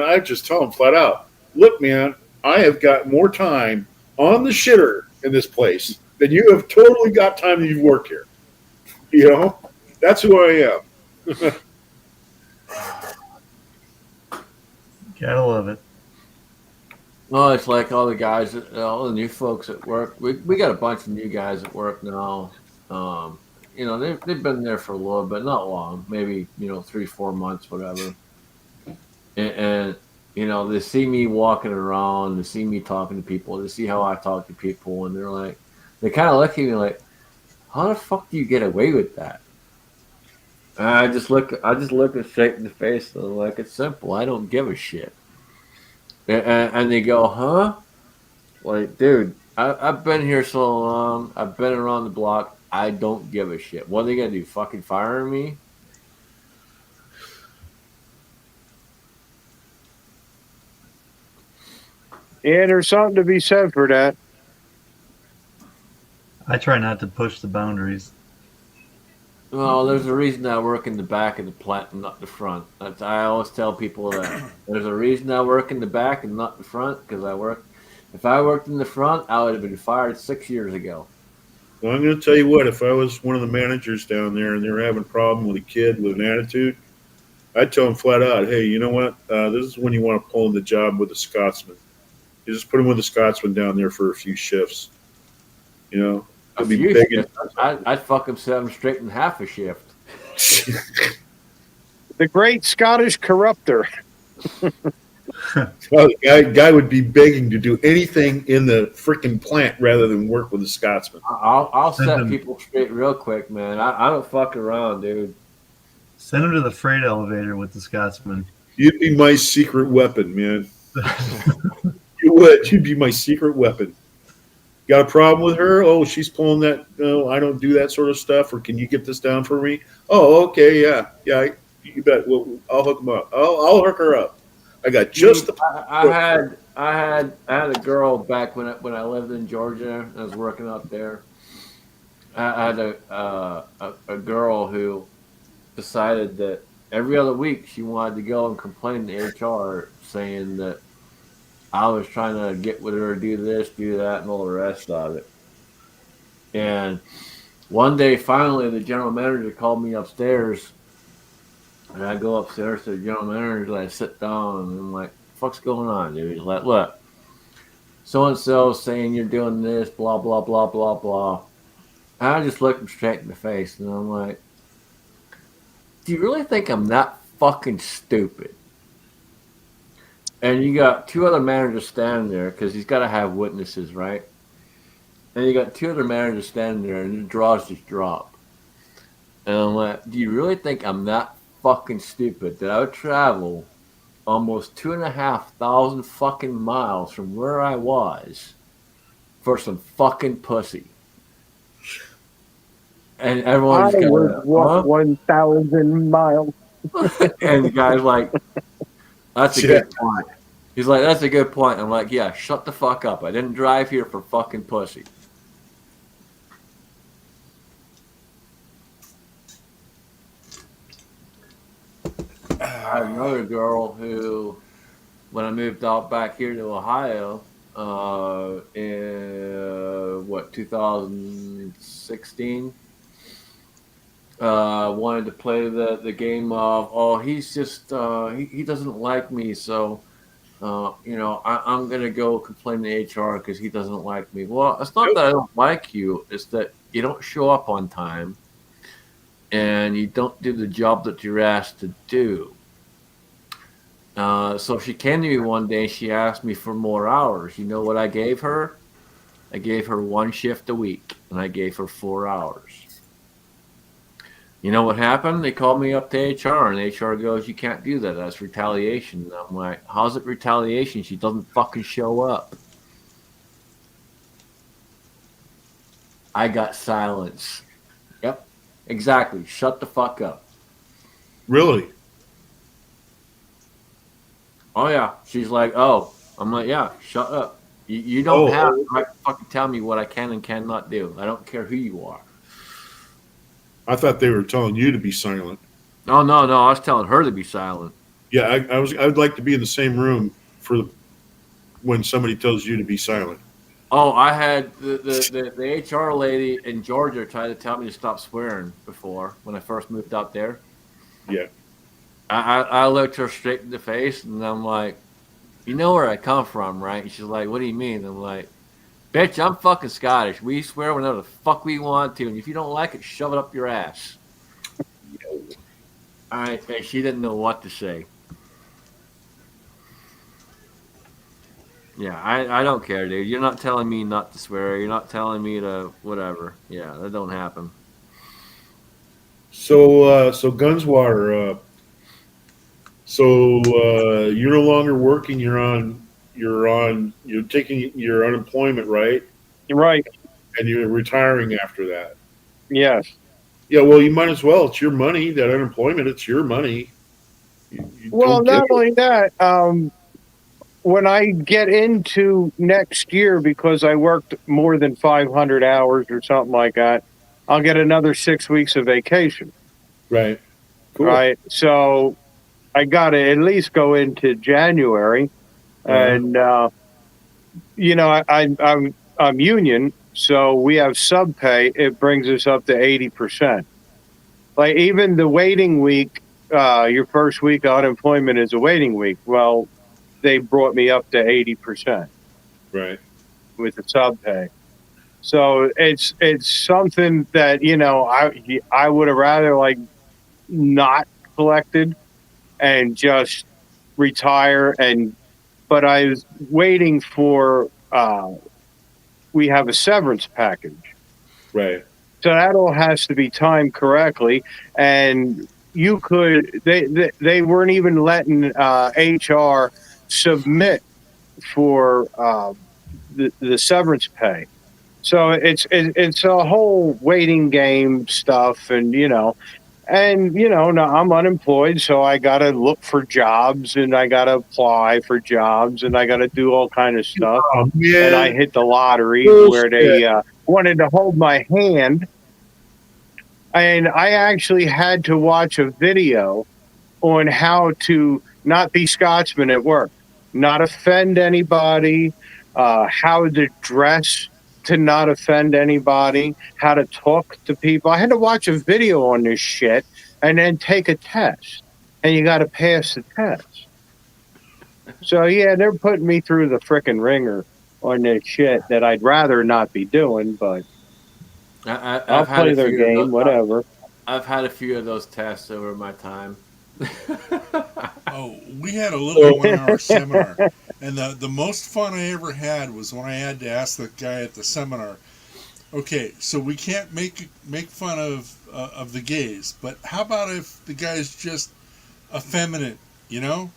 Speaker 10: I just tell them flat out, look, man, I have got more time on the shitter in this place than you have totally got time that you've worked here. That's who I am.
Speaker 7: Gotta love it.
Speaker 8: Well, it's like all the guys, all the new folks at work. We got a bunch of new guys at work now. They've been there for a little bit, not long, maybe 3-4 months, whatever. And they see me walking around, they see me talking to people, they see how I talk to people, and they kind of look at me like, how the fuck do you get away with that? And I just look them straight in the face, and I'm like, it's simple. I don't give a shit. And they go, huh? Like, dude, I've been here so long. I've been around the block. I don't give a shit. What are they going to do? Fucking fire me?
Speaker 9: Yeah, there's something to be said for that.
Speaker 7: I try not to push the boundaries.
Speaker 8: Well, there's a reason I work in the back of the plant and not the front. I always tell people that. There's a reason I work in the back and not the front, because if I worked in the front, I would have been fired 6 years ago.
Speaker 10: Well, I'm going to tell you what, if I was one of the managers down there and they were having a problem with a kid with an attitude, I'd tell them flat out, hey, you know what? This is when you want to pull in the job with a Scotsman. You just put him with a Scotsman down there for a few shifts. I'd be begging.
Speaker 8: I'd fuck him 7 straight in half a shift.
Speaker 9: The great Scottish corrupter.
Speaker 10: Well, the guy would be begging to do anything in the freaking plant rather than work with a Scotsman.
Speaker 8: I'll set people straight real quick, man. I don't fuck around, dude.
Speaker 7: Send him to the freight elevator with the Scotsman.
Speaker 10: You'd be my secret weapon, man. You would. You'd be my secret weapon. Got a problem with her? Oh, she's pulling that. No, I don't do that sort of stuff. Or can you get this down for me? Oh, okay, yeah. You bet. Well, I'll hook them up. I'll hook her up. I got just the.
Speaker 8: I had a girl back when I lived in Georgia. I was working out there. I had a girl who decided that every other week she wanted to go and complain to HR, saying that I was trying to get with her, do this, do that, and all the rest of it. And one day, finally, the general manager called me upstairs. And I go upstairs to the general manager, and I sit down, and I'm like, what's going on, dude? He's like, look, so-and-so saying you're doing this, blah, blah, blah, blah, blah. And I just look him straight in the face, and I'm like, do you really think I'm that fucking stupid? And you got 2 other managers standing there, because he's got to have witnesses, right? And you got 2 other managers standing there, and the draws just drop. And I'm like, do you really think I'm that fucking stupid that I would travel almost 2,500 fucking miles from where I was for some fucking pussy? And everyone's
Speaker 9: I would
Speaker 8: going,
Speaker 9: walk 1,000 miles.
Speaker 8: And the guy's like, that's a good point. He's like, that's a good point. I'm like, yeah, shut the fuck up. I didn't drive here for fucking pussy. I had another girl who, when I moved out back here to Ohio, in 2016, wanted to play the game of, oh, he's just he doesn't like me, so I'm gonna go complain to HR because he doesn't like me. Well, it's not that I don't like you; it's that you don't show up on time, and you don't do the job that you're asked to do. So she came to me one day. She asked me for more hours. You know what I gave her? I gave her one shift a week, and I gave her 4 hours. You know what happened? They called me up to HR, and HR goes, "You can't do that. That's retaliation." And I'm like, "How's it retaliation? She doesn't fucking show up." I got silence. Yep, exactly. Shut the fuck up.
Speaker 10: Really?
Speaker 8: Oh yeah. She's like, "Oh." I'm like, "Yeah, shut up. You don't have to fucking tell me what I can and cannot do. I don't care who you are."
Speaker 10: I thought they were telling you to be silent.
Speaker 8: Oh no, I was telling her to be silent.
Speaker 10: Yeah, I would like to be in the same room when somebody tells you to be silent.
Speaker 8: Oh, I had the HR lady in Georgia try to tell me to stop swearing before when I first moved up there.
Speaker 10: Yeah.
Speaker 8: I looked her straight in the face and I'm like, "You know where I come from, right?" And she's like, "What do you mean?" I'm like, "Bitch, I'm fucking Scottish. We swear whenever the fuck we want to, and if you don't like it, shove it up your ass." And she didn't know what to say. Yeah, I don't care, dude. You're not telling me not to swear. You're not telling me to whatever. Yeah, that don't happen.
Speaker 10: So Gunswater, you're no longer working. You're taking your unemployment, right?
Speaker 9: Right.
Speaker 10: And you're retiring after that.
Speaker 9: Yes.
Speaker 10: Yeah, well, you might as well. It's your money. That unemployment, it's your money.
Speaker 9: Well, not only that, when I get into next year, because I worked more than 500 hours or something like that, I'll get another 6 weeks of vacation.
Speaker 10: Right. Cool.
Speaker 9: Right. So I got to at least go into January, and I'm union, so we have sub pay. It brings us up to 80%. Like even the waiting week, your first week of unemployment is a waiting week. Well, they brought me up to 80%.
Speaker 10: Right.
Speaker 9: With the sub pay. So it's something that I would have rather like not collected and just retire, but I was waiting for we have a severance package.
Speaker 10: Right.
Speaker 9: So that all has to be timed correctly, and they weren't even letting HR submit for the severance pay. So it's a whole waiting game stuff, and now I'm unemployed, so I got to look for jobs, and I got to apply for jobs, and I got to do all kind of stuff.
Speaker 10: Oh, yeah.
Speaker 9: And I hit the lottery where they wanted to hold my hand, and I actually had to watch a video on how to not be Scotsman at work, not offend anybody, how to dress to not offend anybody, how to talk to people. I had to watch a video on this shit and then take a test, and you got to pass the test. So yeah, they're putting me through the frickin' ringer on this shit that I'd rather not be doing, but I'll play their game, whatever.
Speaker 8: I've had a few of those tests over my time.
Speaker 3: Oh, we had a little 1 hour seminar, and the most fun I ever had was when I had to ask the guy at the seminar, okay, so we can't make fun of the gays, but how about if the guy's just effeminate, can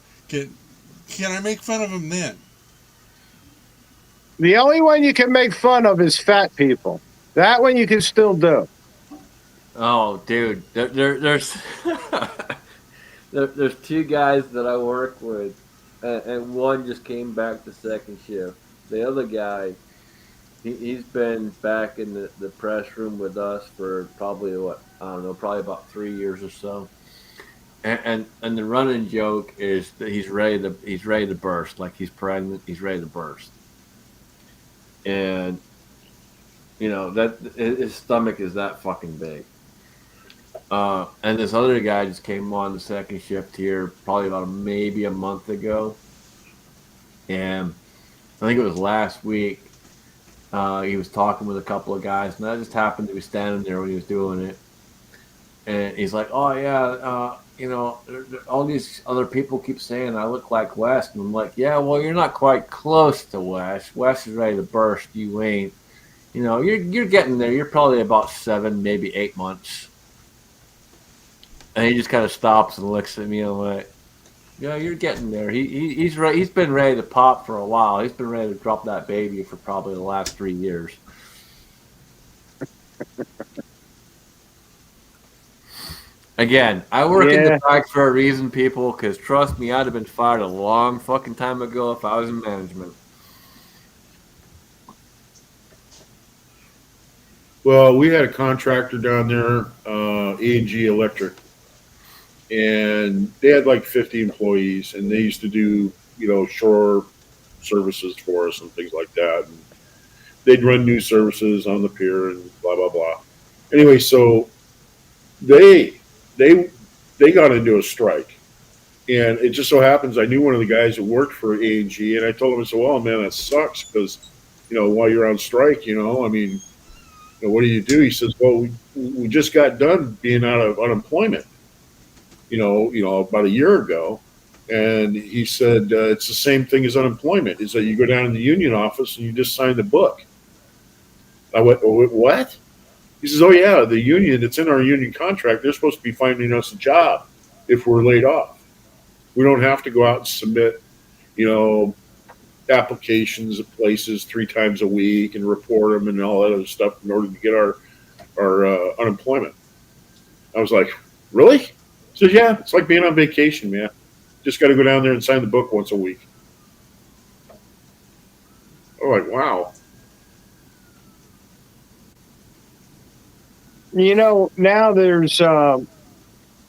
Speaker 3: I make fun of him then?
Speaker 9: The only one you can make fun of is fat people. That one you can still do.
Speaker 8: Oh, dude, there's there's two guys that I work with. and one just came back to second shift. The other guy, he's been back in the press room with us for probably probably about 3 years or so. And the running joke is that he's ready to burst, like he's pregnant, he's ready to burst. And that his stomach is that fucking big. And this other guy just came on the second shift here probably about maybe a month ago. And I think it was last week. He was talking with a couple of guys, and I just happened to be standing there when he was doing it. And he's like, "Oh yeah, all these other people keep saying I look like Wes," and I'm like, "Yeah, well, you're not quite close to Wes. Wes is ready to burst. You ain't. You're getting there. You're probably about 7, maybe 8 months." And he just kind of stops and looks at me and I'm like, "Yeah, you're getting there. He's right. He's been ready to pop for a while. He's been ready to drop that baby for probably the last 3 years." Again, I work in the back for a reason, people, because trust me, I'd have been fired a long fucking time ago if I was in management.
Speaker 10: Well, we had a contractor down there, A&G Electric, and they had like 50 employees, and they used to do, shore services for us and things like that. And they'd run new services on the pier and blah, blah, blah. Anyway, so they got into a strike, and it just so happens I knew one of the guys that worked for A&G, and I told him, I said, "Well, man, that sucks because, while you're on strike, what do you do?" He says, "Well, we just got done being out of unemployment, about a year ago." And he said, "It's the same thing as unemployment, is that you go down in the union office and you just sign the book." I went, "Oh, what?" He says, "Oh yeah, the union, it's in our union contract. They're supposed to be finding us a job if we're laid off. We don't have to go out and submit, applications at places 3 times a week and report them and all that other stuff in order to get our unemployment." I was like, "Really?" He says, "Yeah, it's like being on vacation, man. Just got to go down there and sign the book once a week." I'm like, wow.
Speaker 9: Now there's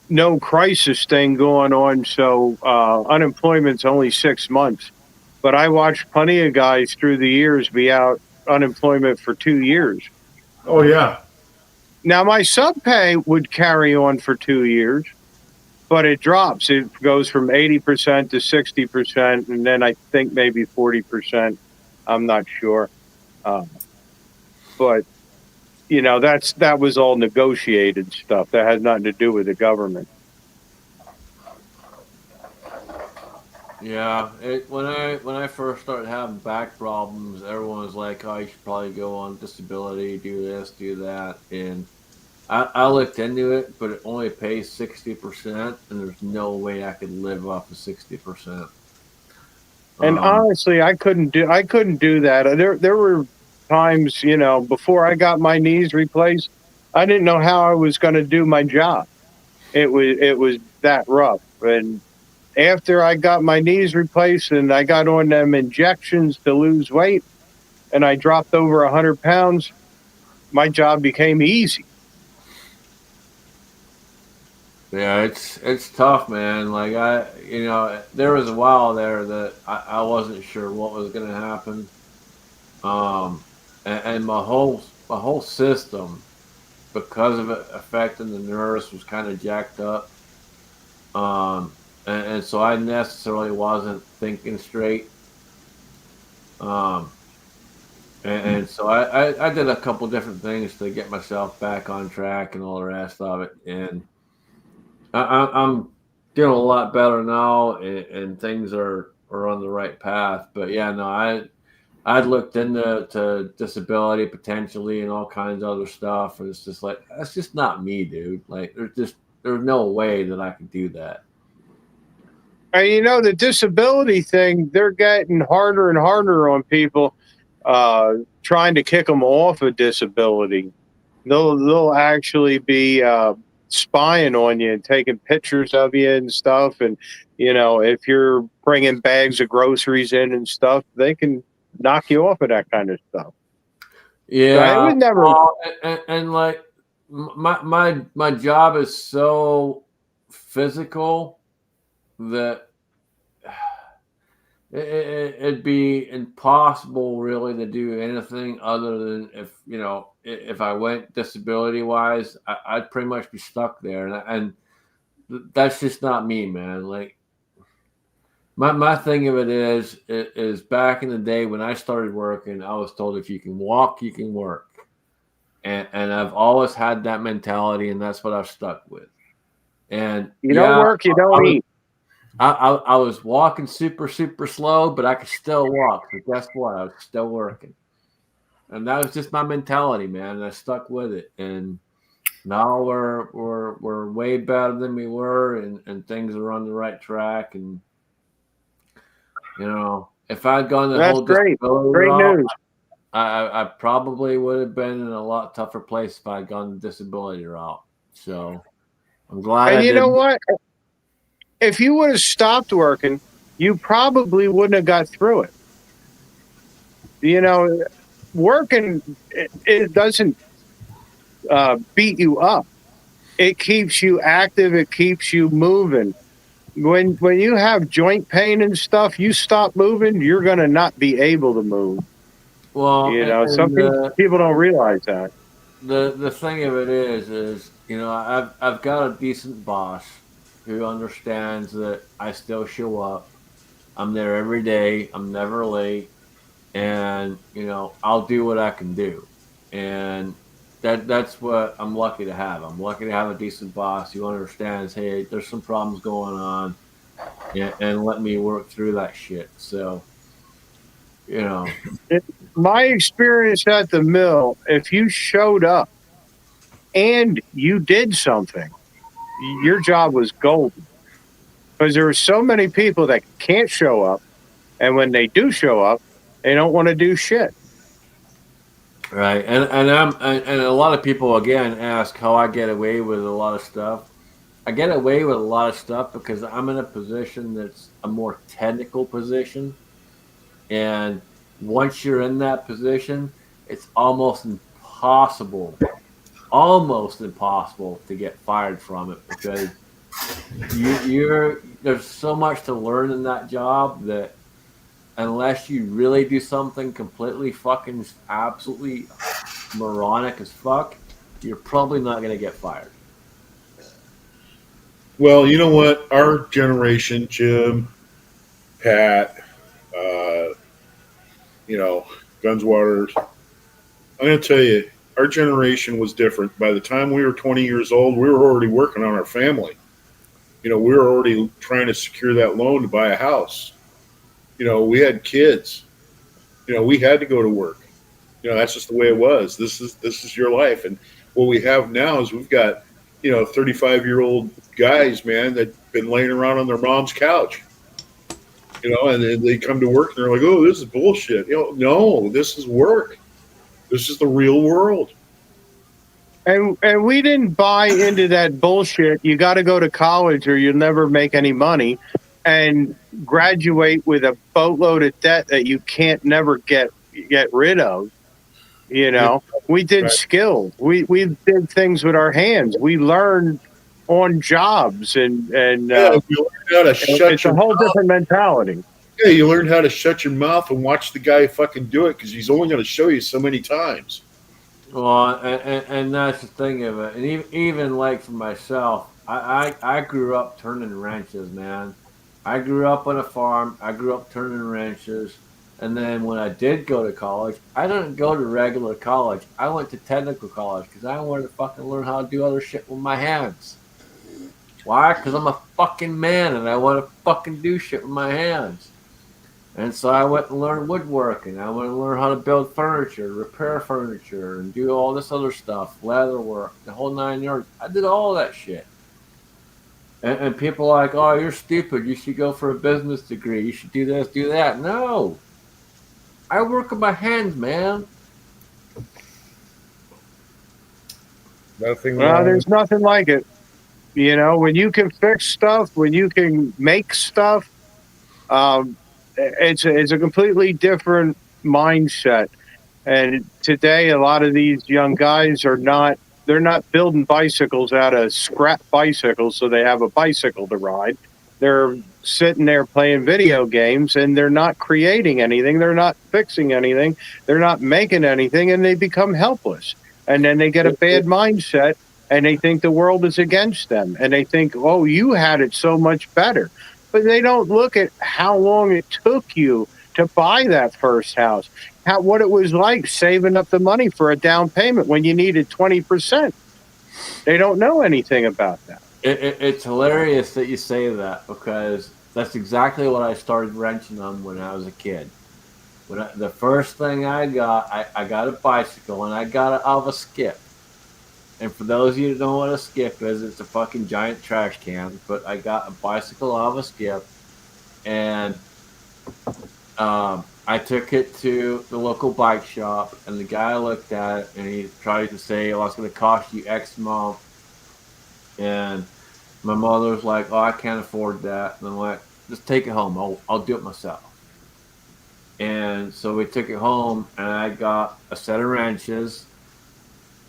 Speaker 9: no crisis thing going on, so unemployment's only 6 months. But I watched plenty of guys through the years be out unemployment for 2 years.
Speaker 10: Oh, yeah.
Speaker 9: Now, my sub pay would carry on for 2 years, but it drops. It goes from 80% to 60%, and then I think maybe 40%. I'm not sure. But, that was all negotiated stuff. That has nothing to do with the government.
Speaker 8: Yeah, when I first started having back problems, everyone was like, "Oh, you should probably go on disability, do this, do that." And I looked into it, but it only pays 60%, and there's no way I could live off of 60%.
Speaker 9: And honestly, I couldn't do that. There were times, before I got my knees replaced, I didn't know how I was going to do my job. It was that rough. And after I got my knees replaced and I got on them injections to lose weight, and I dropped over 100 pounds, my job became easy.
Speaker 8: Yeah, it's tough, man. Like there was a while there that I wasn't sure what was going to happen. And my whole system, because of it affecting the nerves, was kind of jacked up. And so I necessarily wasn't thinking straight. And so I did a couple different things to get myself back on track and all the rest of it. And I'm doing a lot better now, and things are on the right path. But yeah, no, I'd looked into disability potentially and all kinds of other stuff, and it's just like, that's just not me, dude. Like there's no way that I could do that.
Speaker 9: And the disability thing, they're getting harder and harder on people, trying to kick them off of disability. They'll actually be spying on you and taking pictures of you and stuff. And, you know, if you're bringing bags of groceries in and stuff, they can knock you off of that kind of stuff.
Speaker 8: Yeah,
Speaker 9: So it was never.
Speaker 8: and like my job is so physical that it'd be impossible really to do anything other than if I went disability wise, I'd pretty much be stuck there, and that's just not me, man. Like my thing of it is back in the day when I started working, I was told if you can walk, you can work, and I've always had that mentality, and that's what I've stuck with. And
Speaker 9: you don't work, you don't eat.
Speaker 8: I was walking super slow, but I could still walk. But guess what? I was still working, and that was just my mentality, man. And I stuck with it, and now we're way better than we were, and things are on the right track. And you know, if I'd gone the whole
Speaker 9: great
Speaker 8: route,
Speaker 9: news.
Speaker 8: I probably would have been in a lot tougher place if I'd gone the disability route. So I'm glad.
Speaker 9: And you know what? If you would have stopped working, you probably wouldn't have got through it. You know, working, it doesn't beat you up. It keeps you active. It keeps you moving. When you have joint pain and stuff, you stop moving, you're going to not be able to move.
Speaker 8: Well,
Speaker 9: you know, some people don't realize that.
Speaker 8: The thing of it is you know, I've got a decent boss who understands that I still show up. I'm there every day. I'm never late, and you know, I'll do what I can do, and that's what I'm lucky to have. I'm lucky to have a decent boss who understands. Hey, there's some problems going on, and let me work through that shit. So, you know,
Speaker 9: my experience at the mill, if you showed up and you did something, your job was golden, because there are so many people that can't show up, and when they do show up, they don't want to do shit.
Speaker 8: Right, and a lot of people again ask how I get away with a lot of stuff. I get away with a lot of stuff because I'm in a position that's a more technical position, and once you're in that position, it's almost impossible to get fired from it, because there's so much to learn in that job that unless you really do something completely fucking absolutely moronic as fuck, you're probably not going to get fired.
Speaker 10: Well, you know what? Our generation, Jim, Pat, you know, Gunswater, I'm going to tell you, our generation was different. By the time we were 20 years old, we were already working on our family. You know, we were already trying to secure that loan to buy a house. You know, we had kids. You know, we had to go to work. You know, that's just the way it was. This is your life. And what we have now is we've got, you know, 35-year-old guys, man, that've been laying around on their mom's couch. You know, and they come to work and they're like, "Oh, this is bullshit." You know, no, this is work. This is the real world.
Speaker 9: And we didn't buy into that bullshit. You got to go to college or you'll never make any money, and graduate with a boatload of debt that you can't never get rid of. You know, we did skills. We did things with our hands. We learned on jobs, and
Speaker 10: you learned how to shut
Speaker 9: it's a whole different mentality.
Speaker 10: Yeah, you learn how to shut your mouth and watch the guy fucking do it, because he's only going to show you so many times.
Speaker 8: Well, and that's the thing of it. And even like for myself, I grew up turning wrenches, man. I grew up on a farm. I grew up turning wrenches. And then when I did go to college, I didn't go to regular college. I went to technical college because I wanted to fucking learn how to do other shit with my hands. Why? Because I'm a fucking man and I want to fucking do shit with my hands. And so I went and learned woodworking. I went and learned how to build furniture, repair furniture, and do all this other stuff, leather work, the whole 9 yards. I did all that shit. And people are like, "Oh, you're stupid. You should go for a business degree. You should do this, do that." No. I work with my hands, man.
Speaker 9: Well, there's nothing like it. You know, when you can fix stuff, when you can make stuff, it's a completely different mindset. And today, a lot of these young guys they're not building bicycles out of scrap bicycles so they have a bicycle to ride. They're sitting there playing video games, and they're not creating anything. They're not fixing anything. They're not making anything, and they become helpless. And then they get a bad mindset, and they think the world is against them. And they think, oh, you had it so much better. But they don't look at how long it took you to buy that first house, what it was like saving up the money for a down payment when you needed 20%. They don't know anything about that.
Speaker 8: It's hilarious that you say that, because that's exactly what I started wrenching on when I was a kid. The first thing I got a bicycle, and I got it off a skip. And for those of you who don't know what a skip is, it's a fucking giant trash can. But I got a bicycle off a skip, and I took it to the local bike shop, and the guy looked at it, and he tried to say, "Oh, it's going to cost you X amount." And my mother was like, "Oh, I can't afford that." And I'm like, "Just take it home. I'll do it myself." And so we took it home, and I got a set of wrenches,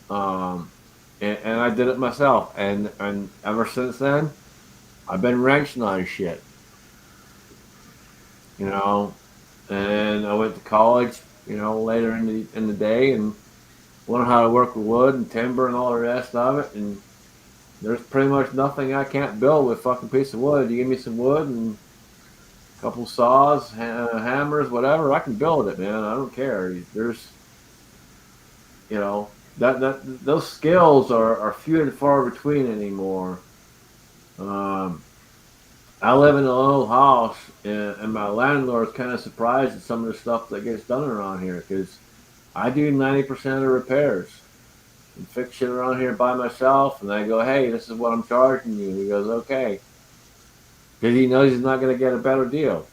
Speaker 8: and I did it myself. And ever since then, I've been wrenching on shit. You know, and I went to college, you know, later in the day, and learned how to work with wood and timber and all the rest of it. And there's pretty much nothing I can't build with a fucking piece of wood. You give me some wood and a couple saws, hammers, whatever, I can build it, man. I don't care. There's, you know, those skills are few and far between anymore. I live in a little house, and my landlord's kind of surprised at some of the stuff that gets done around here, because I do 90% of the repairs and fix shit around here by myself. And I go, "Hey, this is what I'm charging you." He goes, "Okay," because he knows he's not going to get a better deal.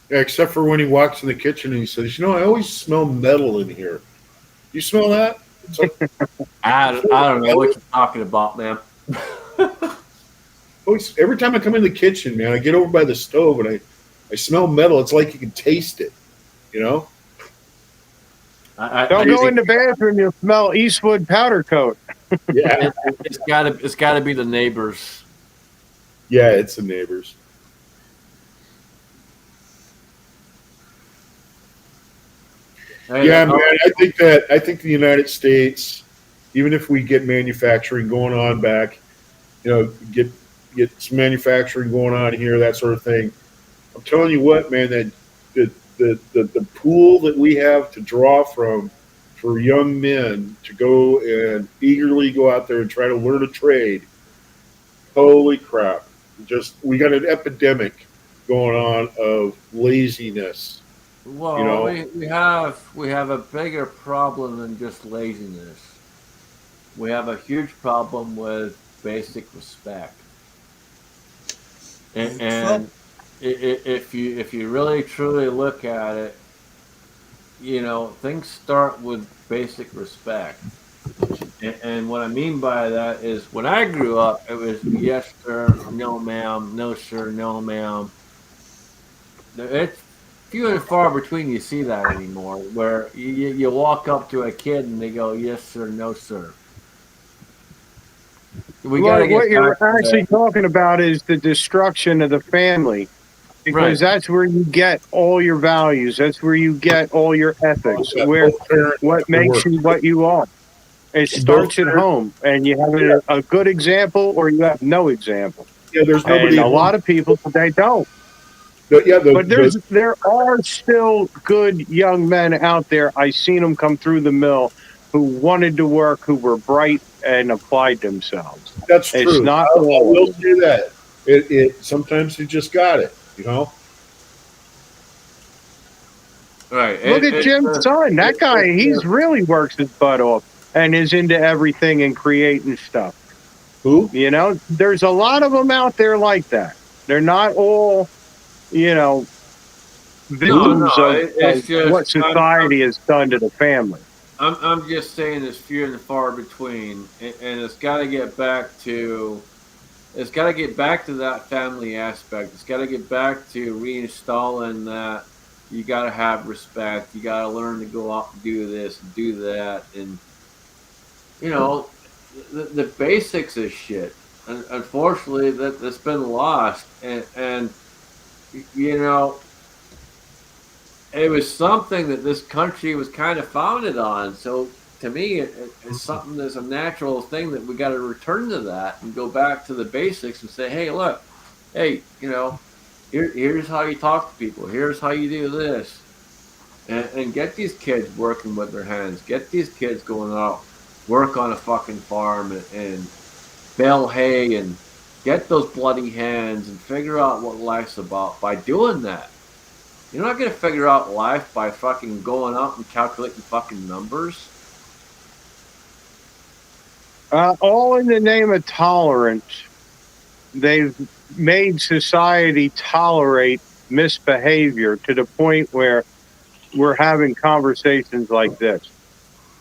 Speaker 10: Yeah, except for when he walks in the kitchen and he says, "You know, I always smell metal in here. You smell that?" It's like,
Speaker 8: I don't know what you're talking about, man.
Speaker 10: every time I come in the kitchen, man, I get over by the stove and I smell metal. It's like you can taste it, you know?
Speaker 9: Don't go in the bathroom, you'll smell Eastwood powder coat.
Speaker 10: Yeah.
Speaker 8: It's gotta be the neighbors.
Speaker 10: Yeah, it's the neighbors. Yeah, man, I think the United States, even if we get manufacturing going on back, you know, get some manufacturing going on here, that sort of thing. I'm telling you what, man, that the pool that we have to draw from for young men to go and eagerly go out there and try to learn a trade. Holy crap. We got an epidemic going on of laziness.
Speaker 8: Well,
Speaker 10: you know?
Speaker 8: we have a bigger problem than just laziness. We have a huge problem with basic respect. And if you really truly look at it, you know, things start with basic respect. And what I mean by that is, when I grew up, it was yes sir, no ma'am, no sir, no ma'am. It's few and far between you see that anymore, where you walk up to a kid and they go yes sir, no sir.
Speaker 9: What you're actually talking about is the destruction of the family, because that's where you get all your values. That's where you get all your ethics. What makes you what you are. It starts at home, and you have a good example or you have no example.
Speaker 10: Yeah, there's nobody.
Speaker 9: And a lot of people today don't. But there are still good young men out there. I seen them come through the mill who wanted to work, who were bright and applied themselves.
Speaker 10: That's true.
Speaker 9: It's not
Speaker 10: I will say that. It sometimes you just got it, you know.
Speaker 8: Right.
Speaker 9: Look at Jim's son. That guy, he's really works his butt off and is into everything and creating stuff.
Speaker 10: Who?
Speaker 9: You know, there's a lot of them out there like that. They're not all, you know, victims of what society has done to the family.
Speaker 8: I'm just saying it's few and far between, and it's got to get back to. It's got to get back to that family aspect. It's got to get back to reinstalling that. You got to have respect. You got to learn to go out and do this and do that, and you know, the basics of shit. And unfortunately, that's been lost, and you know, it was something that this country was kind of founded on. So to me, it's something that's a natural thing that we got to return to that and go back to the basics and say, hey, look, hey, you know, here's how you talk to people. Here's how you do this, and get these kids working with their hands. Get these kids going out, work on a fucking farm and bale hay and get those bloody hands and figure out what life's about by doing that. You're not going to figure out life by fucking going out and calculating fucking numbers.
Speaker 9: All in the name of tolerance. They've made society tolerate misbehavior to the point where we're having conversations like this.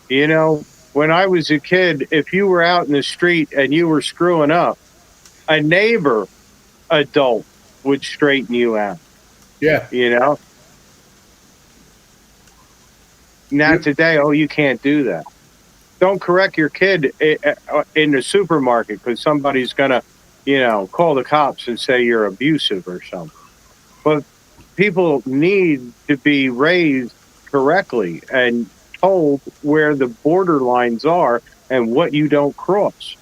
Speaker 9: You know, when I was a kid, if you were out in the street and you were screwing up, a neighbor adult would straighten you out.
Speaker 10: Yeah.
Speaker 9: You know? Now today, oh, you can't do that. Don't correct your kid in the supermarket because somebody's going to, you know, call the cops and say you're abusive or something. But people need to be raised correctly and told where the borderlines are and what you don't cross.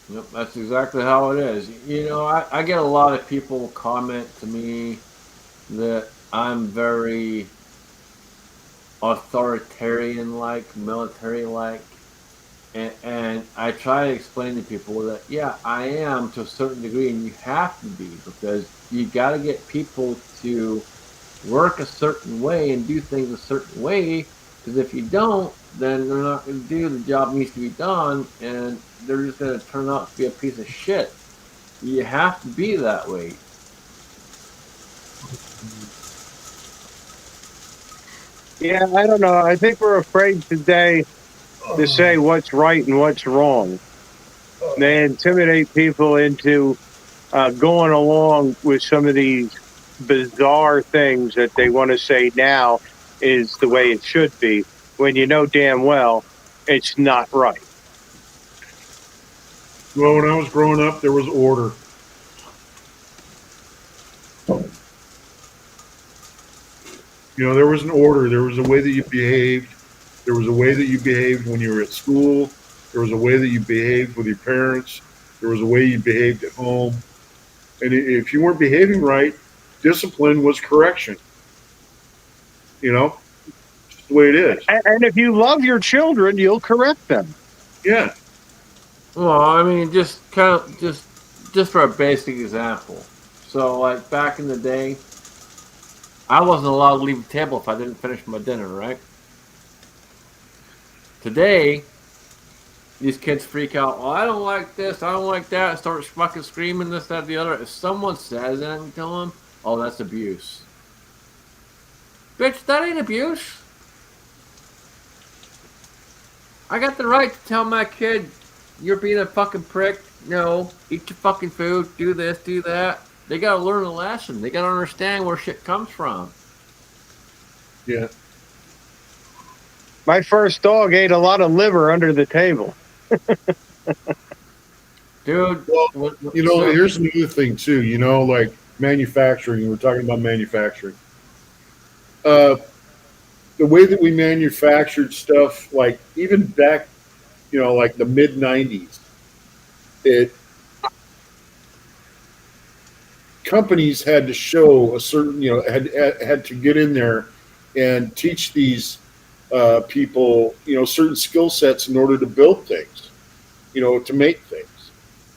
Speaker 8: Yep, that's exactly how it is. You know, I get a lot of people comment to me that I'm very authoritarian-like, military-like, and I try to explain to people that, yeah, I am to a certain degree, and you have to be, because you got to get people to work a certain way and do things a certain way, because if you don't, then they're not going to do the job needs to be done, and they're just going to turn out to be a piece of shit. You have to be that way.
Speaker 9: Yeah, I don't know. I think we're afraid today to say what's right and what's wrong. They intimidate people into going along with some of these bizarre things that they want to say now is the way it should be, when you know damn well it's not right.
Speaker 10: Well, when I was growing up, there was order. You know, there was an order. There was a way that you behaved. There was a way that you behaved when you were at school. There was a way that you behaved with your parents. There was a way you behaved at home. And if you weren't behaving right, discipline was correction. You know, just the way it is.
Speaker 9: And if you love your children, you'll correct them.
Speaker 10: Yeah.
Speaker 8: Well, I mean, just for a basic example. So, like back in the day, I wasn't allowed to leave the table if I didn't finish my dinner, right? Today, these kids freak out. Oh, I don't like this. I don't like that. And start fucking screaming this, that, the other. If someone says anything to them, oh, that's abuse. Bitch, that ain't abuse. I got the right to tell my kid, you're being a fucking prick. No, eat your fucking food. Do this, do that. They gotta learn a lesson. They gotta understand where shit comes from.
Speaker 10: Yeah.
Speaker 9: My first dog ate a lot of liver under the table.
Speaker 8: Dude.
Speaker 10: Well, you know, here's another thing too. You know, like manufacturing. We're talking about manufacturing. The way that we manufactured stuff, like even back, you know, like the mid '90s, companies had to show a certain, you know, had to get in there and teach these people, you know, certain skill sets in order to build things, you know, to make things.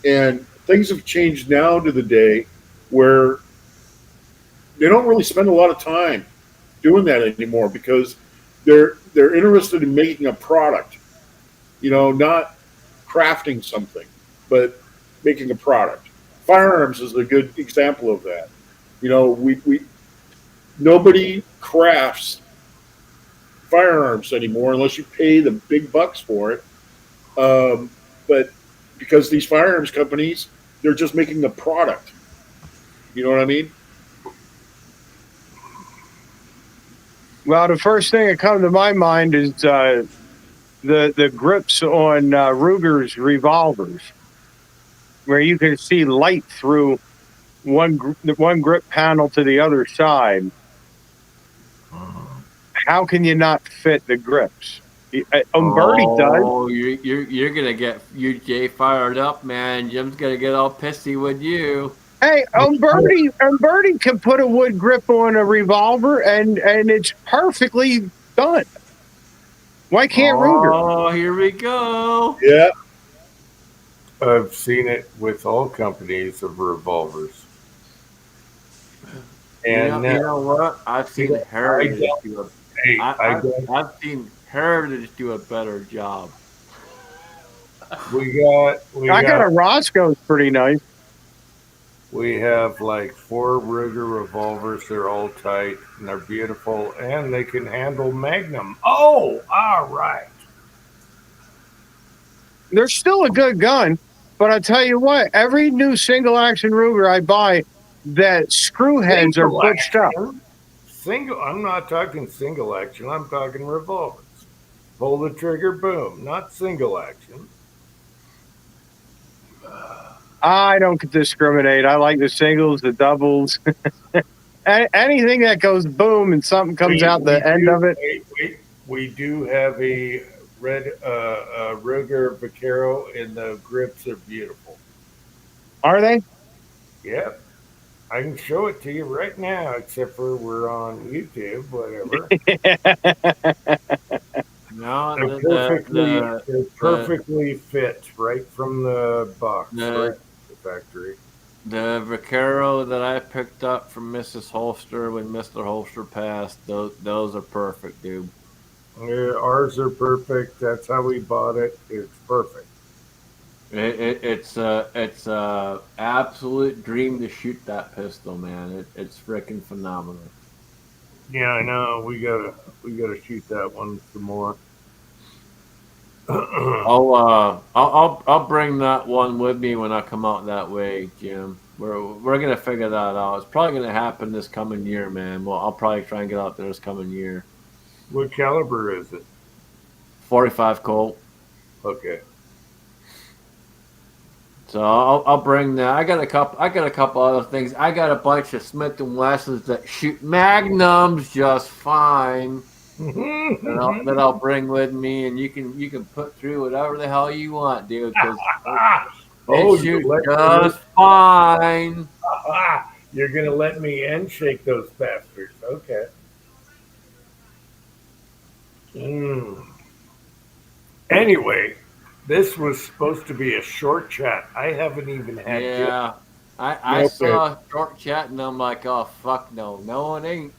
Speaker 10: And things have changed now to the day where they don't really spend a lot of time doing that anymore because they're interested in making a product, you know, not crafting something, but making a product. Firearms is a good example of that. You know, nobody crafts firearms anymore unless you pay the big bucks for it. But because these firearms companies, they're just making the product. You know what I mean?
Speaker 9: Well, the first thing that comes to my mind is the grips on Ruger's revolvers, where you can see light through one grip panel to the other side. How can you not fit the grips? Umberti does.
Speaker 8: Oh, you're gonna get Jay fired up, man. Jim's gonna get all pissy with you.
Speaker 9: Hey, Umberti can put a wood grip on a revolver, and it's perfectly done. Why can't Ruger?
Speaker 8: Oh, here we go.
Speaker 10: Yeah.
Speaker 2: I've seen it with all companies of revolvers. And
Speaker 8: you know what? I've seen Heritage do I've seen Heritage do a better job.
Speaker 2: I
Speaker 9: got a Roscoe's pretty nice.
Speaker 2: We have like 4 Ruger revolvers. They're all tight and they're beautiful, and they can handle Magnum. Oh, all right.
Speaker 9: They're still a good gun, but I tell you what, every new single action Ruger I buy, that screw heads are butched up.
Speaker 2: I'm not talking single action. I'm talking revolvers. Pull the trigger, boom. Not single action.
Speaker 9: I don't discriminate. I like the singles, the doubles, anything that goes boom and something comes out the end of it.
Speaker 2: We do have a red Ruger Vaquero, and the grips are beautiful.
Speaker 9: Are they?
Speaker 2: Yep. I can show it to you right now, except for we're on YouTube, whatever.
Speaker 8: No,
Speaker 2: they're perfectly fit right from the box, right from the factory.
Speaker 8: The Vaquero that I picked up from Mrs. Holster when Mr. Holster passed, those are perfect, dude.
Speaker 2: Yeah, ours are perfect. That's how we bought it. It's perfect.
Speaker 8: It's a absolute dream to shoot that pistol, man. It's freaking phenomenal.
Speaker 2: Yeah, I know. We gotta shoot that one some more.
Speaker 8: I'll bring that one with me when I come out that way, Jim. We're gonna figure that out. It's probably gonna happen this coming year, man. Well, I'll probably try and get out there this coming year.
Speaker 2: What caliber is it?
Speaker 8: 45 Colt.
Speaker 2: Okay.
Speaker 8: So I'll bring that. I got a couple other things. I got a bunch of Smith and Wessons that shoot magnums just fine. that I'll bring with me, and you can put through whatever the hell you want, dude. Because they shoot just fine.
Speaker 2: You're gonna let me end shake those bastards, okay? Anyway. This was supposed to be a short chat. I haven't even had.
Speaker 8: Yeah, I saw a short chat and I'm like, oh fuck no, it ain't.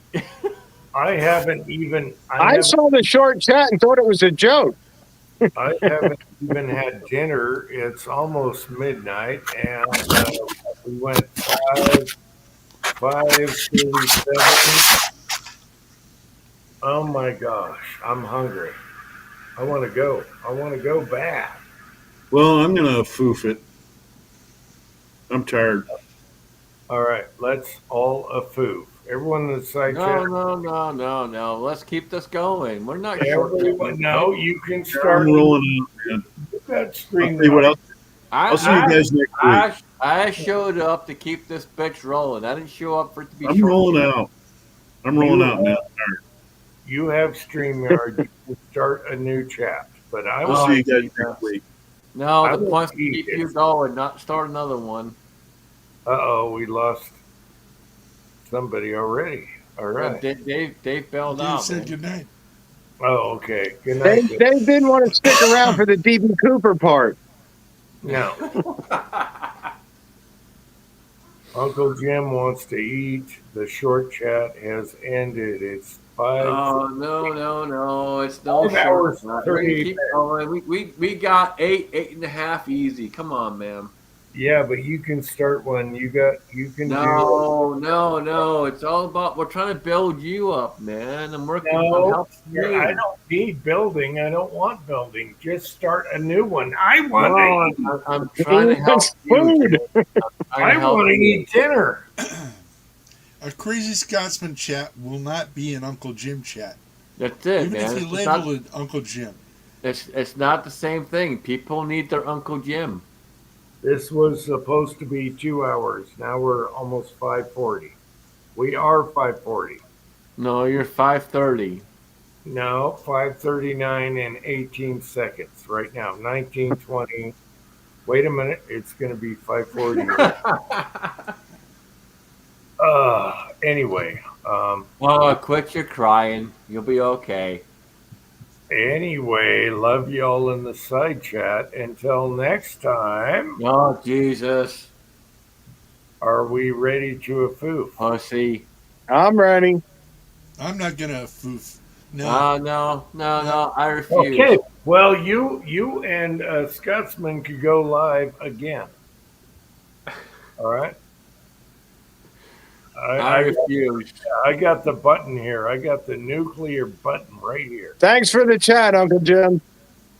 Speaker 2: I haven't even.
Speaker 9: I saw the short chat and thought it was a joke.
Speaker 2: I haven't even had dinner. It's almost midnight, and we went 5:37. Oh my gosh, I'm hungry. I want to go. I want to go back.
Speaker 10: Well, I'm going to foof it. I'm tired.
Speaker 2: All right, let's all foof. Everyone in the side chat.
Speaker 8: No. Let's keep this going. We're not
Speaker 2: Everyone, no, you can start.
Speaker 10: I'm rolling out, man.
Speaker 2: That screen.
Speaker 10: I'll see what else. I'll see you guys next week.
Speaker 8: I showed up to keep this bitch rolling. I didn't show up for it to be.
Speaker 10: I'm rolling out, man.
Speaker 2: You have StreamYard. You can start a new chat, but
Speaker 10: I'll see you guys next week.
Speaker 8: No, the point's to keep you going, not start another one.
Speaker 2: We lost somebody already. All right.
Speaker 8: Dave bailed
Speaker 3: Dave
Speaker 8: out.
Speaker 3: said good night.
Speaker 2: Oh, okay. Good night.
Speaker 9: They didn't want to stick around for the DB Cooper part.
Speaker 2: No. Uncle Jim wants to eat. The short chat has ended. It's 5.
Speaker 8: Oh no! It's no
Speaker 2: 5 hours.
Speaker 8: short. We got 8.5 easy. Come on, man.
Speaker 2: Yeah, but you can start one. You can do.
Speaker 8: No. It's all about we're trying to build you up, man. I'm working. I'm
Speaker 2: No,
Speaker 8: helping you.
Speaker 2: I don't need building. I don't want building. Just start a new one. I want to
Speaker 8: No,
Speaker 2: eat.
Speaker 8: I'm trying to help
Speaker 9: That's
Speaker 8: you.
Speaker 9: food.
Speaker 8: Jim. I'm trying
Speaker 2: I
Speaker 8: to help
Speaker 2: want to
Speaker 8: you.
Speaker 2: eat dinner.
Speaker 3: A Crazy Scotsman chat will not be an Uncle Jim chat.
Speaker 8: That's it,
Speaker 3: Even
Speaker 8: man.
Speaker 3: if you
Speaker 8: It's not,
Speaker 3: label it Uncle Jim.
Speaker 8: it's not the same thing. People need their Uncle Jim.
Speaker 2: This was supposed to be 2 hours. Now we're almost 5:40. We are 5:40.
Speaker 8: No, you're 5:30.
Speaker 2: No, 5:39 and 18 seconds right now. 19:20. Wait a minute. It's going to be 5:40. Anyway.
Speaker 8: Oh, quit your crying. You'll be okay.
Speaker 2: Anyway, love y'all in the side chat. Until next time,
Speaker 8: Oh, Jesus.
Speaker 2: are we ready to affoof?
Speaker 8: Pussy.
Speaker 9: I'm ready.
Speaker 3: I'm not gonna foof. No.
Speaker 8: No. I refuse.
Speaker 2: Okay. Well, you and Scotsman could go live again. All right.
Speaker 8: I refuse.
Speaker 2: I got the button here. I got the nuclear button right here.
Speaker 9: Thanks for the chat, Uncle Jim.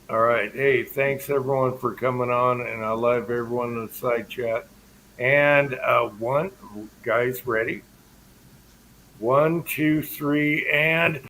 Speaker 2: All right. Hey, thanks everyone for coming on, and I love everyone in the side chat. And guys, ready? 1, 2, 3, and